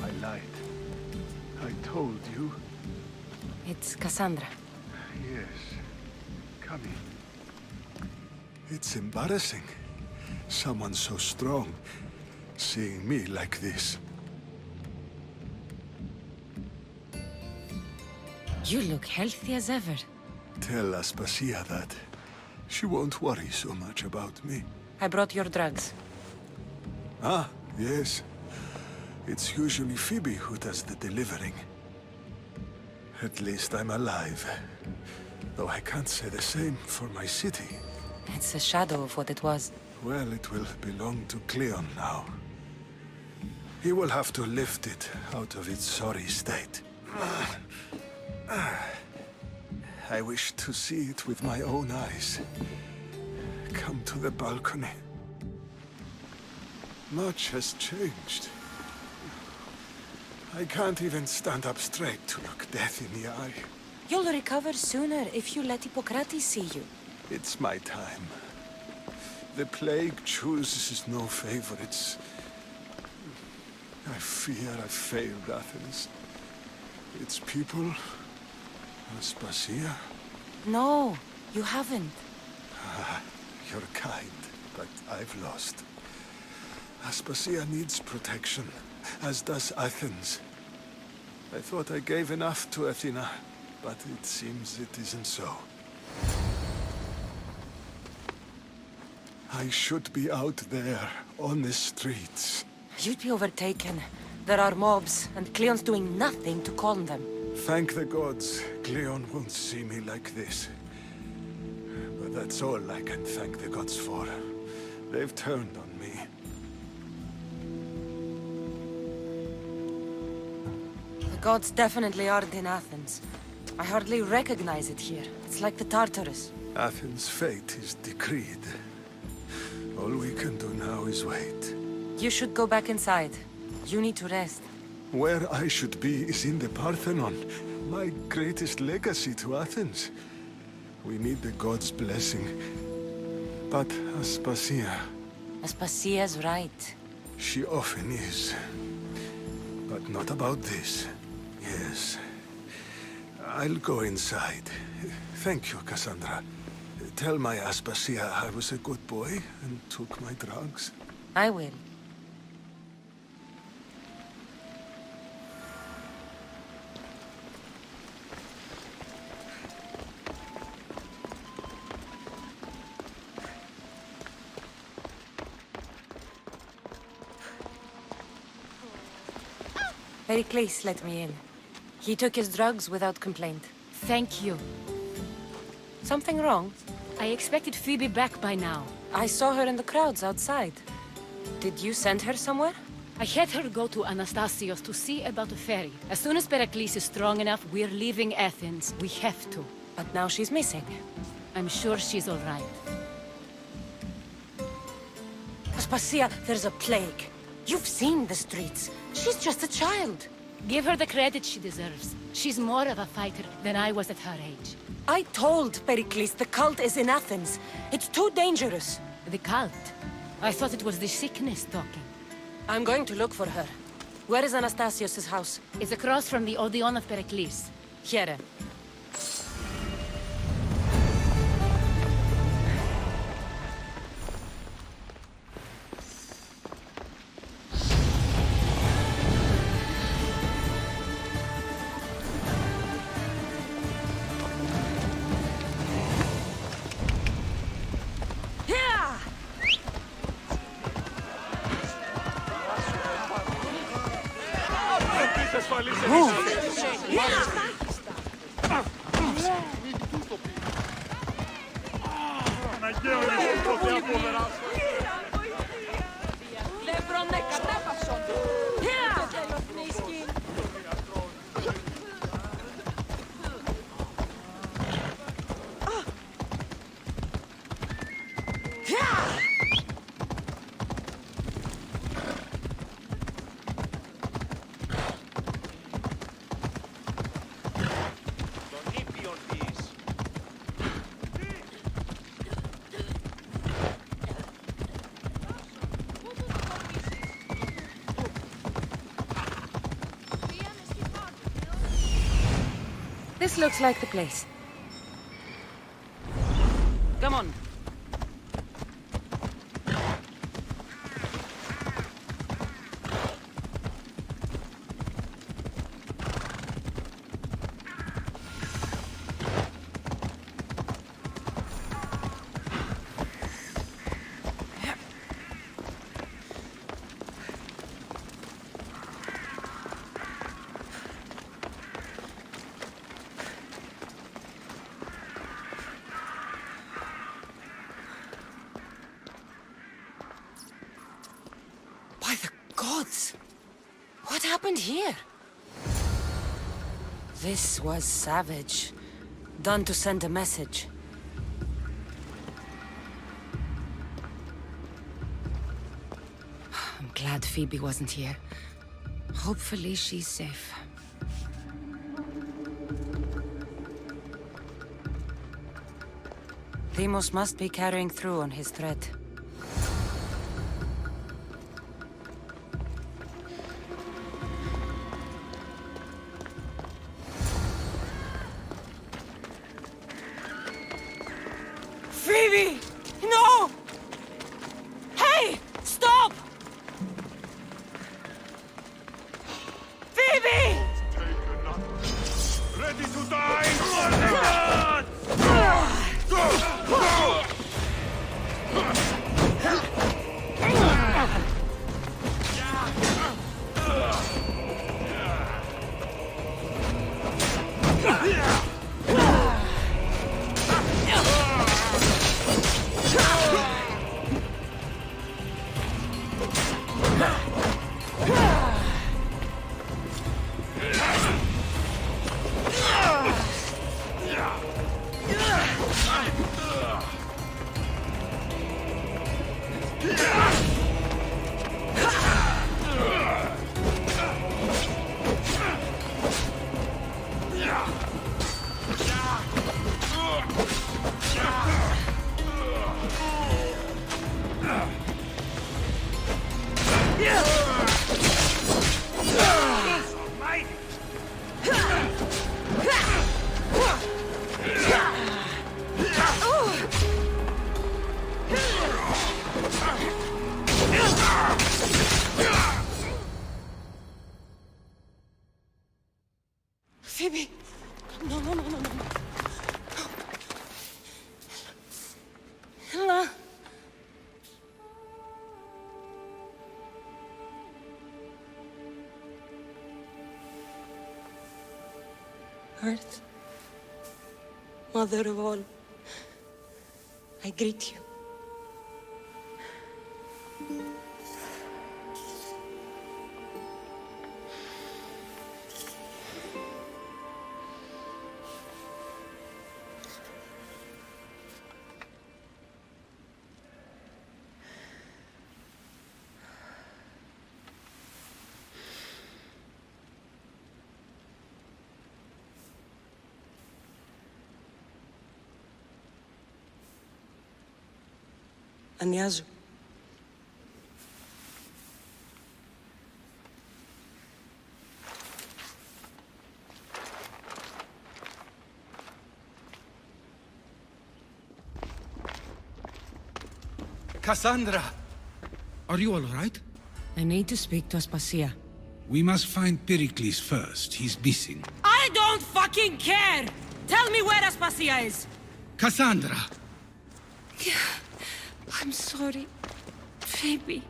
I lied. I told you. It's Cassandra. Yes. Come in. It's embarrassing. Someone so strong, seeing me like this. You look healthy as ever. Tell Aspasia that. She won't worry so much about me. I brought your drugs. Ah, yes. It's usually Phoebe who does the delivering. At least I'm alive. Though I can't say the same for my city. It's a shadow of what it was. Well, it will belong to Cleon now. He will have to lift it out of its sorry state. I wish to see it with my own eyes. Come to the balcony. Much has changed. I can't even stand up straight to look death in the eye. You'll recover sooner if you let Hippocrates see you. It's my time. The plague chooses no favorites. I fear I failed Athens. Its people, Aspasia. No, you haven't. You're kind, but I've lost. Aspasia needs protection, as does Athens. I thought I gave enough to Athena, but it seems it isn't so. I should be out there, on the streets. You'd be overtaken. There are mobs, and Cleon's doing nothing to calm them. Thank the gods, Cleon won't see me like this. But that's all I can thank the gods for. They've turned on me. The gods definitely aren't in Athens. I hardly recognize it here. It's like the Tartarus. Athens' fate is decreed. All we can do now is wait. You should go back inside. You need to rest. Where I should be is in the Parthenon, my greatest legacy to Athens. We need the gods' blessing. But Aspasia... Aspasia's right. She often is. But not about this. Yes. I'll go inside. Thank you, Cassandra. Tell my Aspasia I was a good boy and took my drugs. I will. Pericles let me in. He took his drugs without complaint. Thank you. Something wrong? I expected Phoebe back by now. I saw her in the crowds outside. Did you send her somewhere? I had her go to Anastasios to see about the ferry. As soon as Pericles is strong enough, we're leaving Athens. We have to. But now she's missing. I'm sure she's all right. Aspasia, there's a plague. You've seen the streets. She's just a child. Give her the credit she deserves. She's more of a fighter than I was at her age. I told Pericles the cult is in Athens. It's too dangerous. The cult? I thought it was the sickness talking. I'm going to look for her. Where is Anastasios' house? It's across from the Odeon of Pericles. Here. This looks like the place. Come on. By the gods! What happened here? This was savage. Done to send a message. I'm glad Phoebe wasn't here. Hopefully she's safe. Deimos must be carrying through on his threat. Phoebe! No! Hey! Stop! Phoebe! Ready to die for the gods! Phoebe! No, no, no, no, no. Hello? Earth, Mother of all, I greet you. Ανιάζω. Cassandra! Are you all right? I need to speak to Aspasia. We must find Pericles first. He's missing. I don't fucking care! Tell me where Aspasia is! Cassandra! I'm sorry, Phoebe.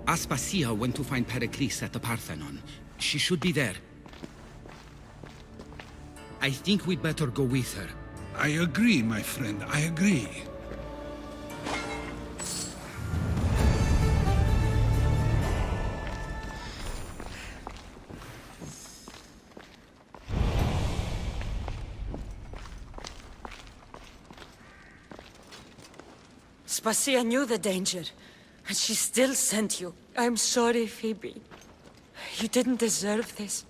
Aspasia went to find Pericles at the Parthenon. She should be there. I think we'd better go with her. I agree, my friend. I agree. Aspasia knew the danger, and she still sent you. I'm sorry, Phoebe. You didn't deserve this.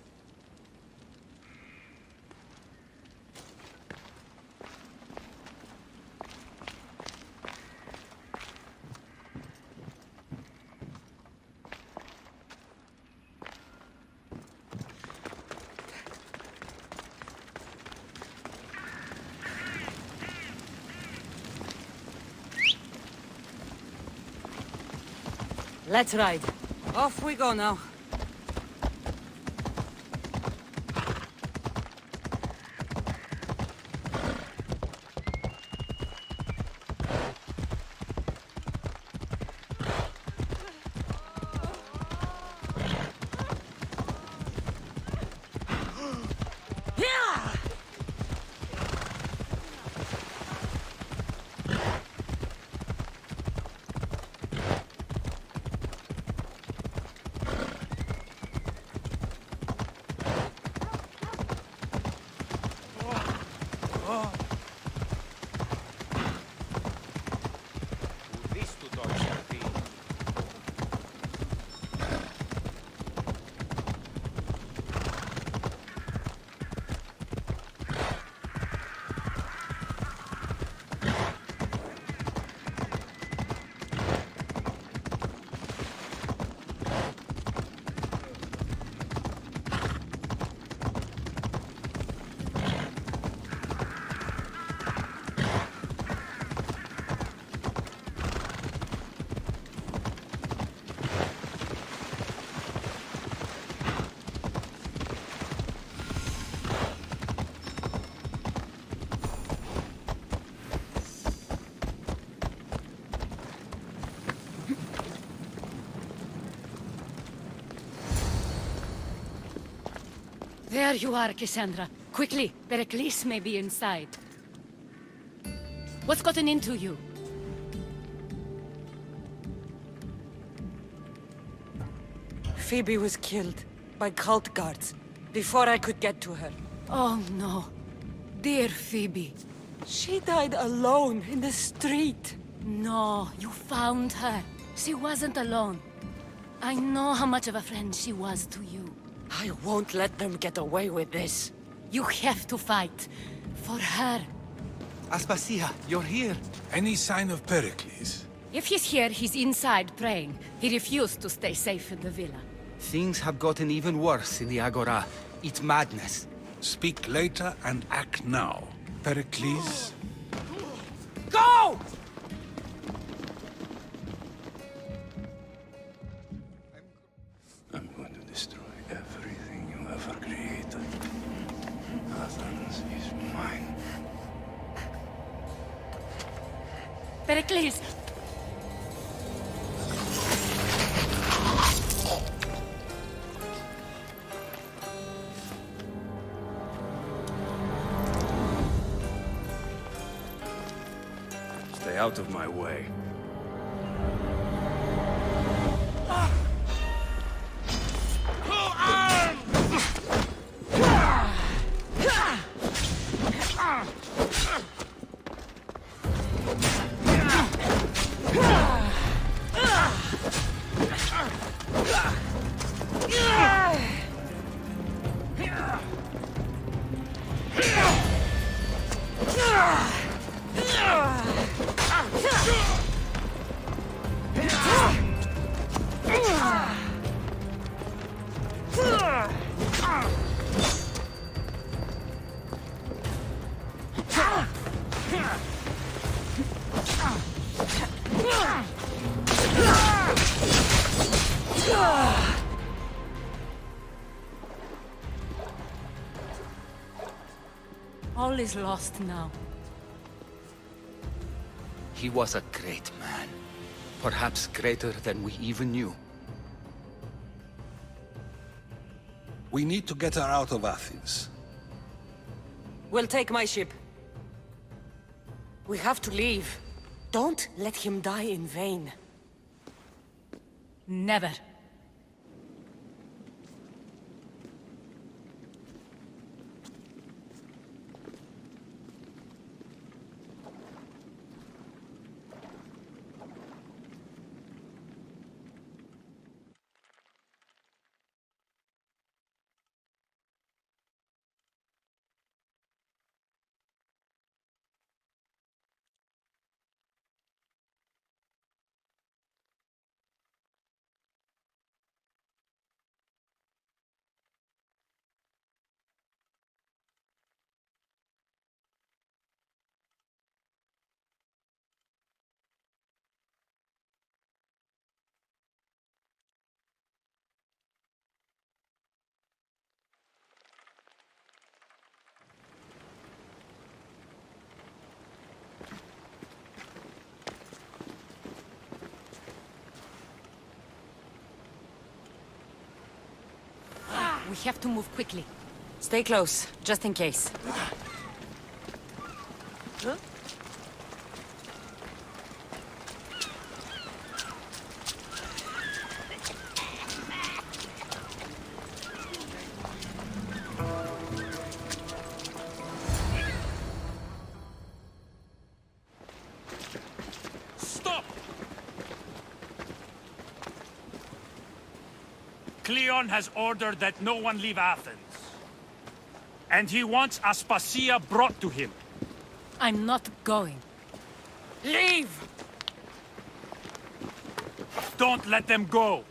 Let's ride. Off we go now. There you are, Cassandra. Quickly, Pericles may be inside. What's gotten into you? Phoebe was killed by cult guards before I could get to her. Oh no. Dear Phoebe. She died alone in the street. No, you found her. She wasn't alone. I know how much of a friend she was to you. I won't let them get away with this. You have to fight. For her. Aspasia, you're here. Any sign of Pericles? If he's here, he's inside praying. He refused to stay safe in the villa. Things have gotten even worse in the Agora. It's madness. Speak later and act now. Pericles? Go! I'm going to destroy everything you ever created. Athens is mine. Pericles! Stay out of my way. All is lost now. He was a great man. Perhaps greater than we even knew. We need to get her out of Athens. We'll take my ship. We have to leave. Don't let him die in vain. Never. We have to move quickly. Stay close, just in case. Stop! Cleon has ordered that no one leave Athens. And he wants Aspasia brought to him. I'm not going. Leave! Don't let them go!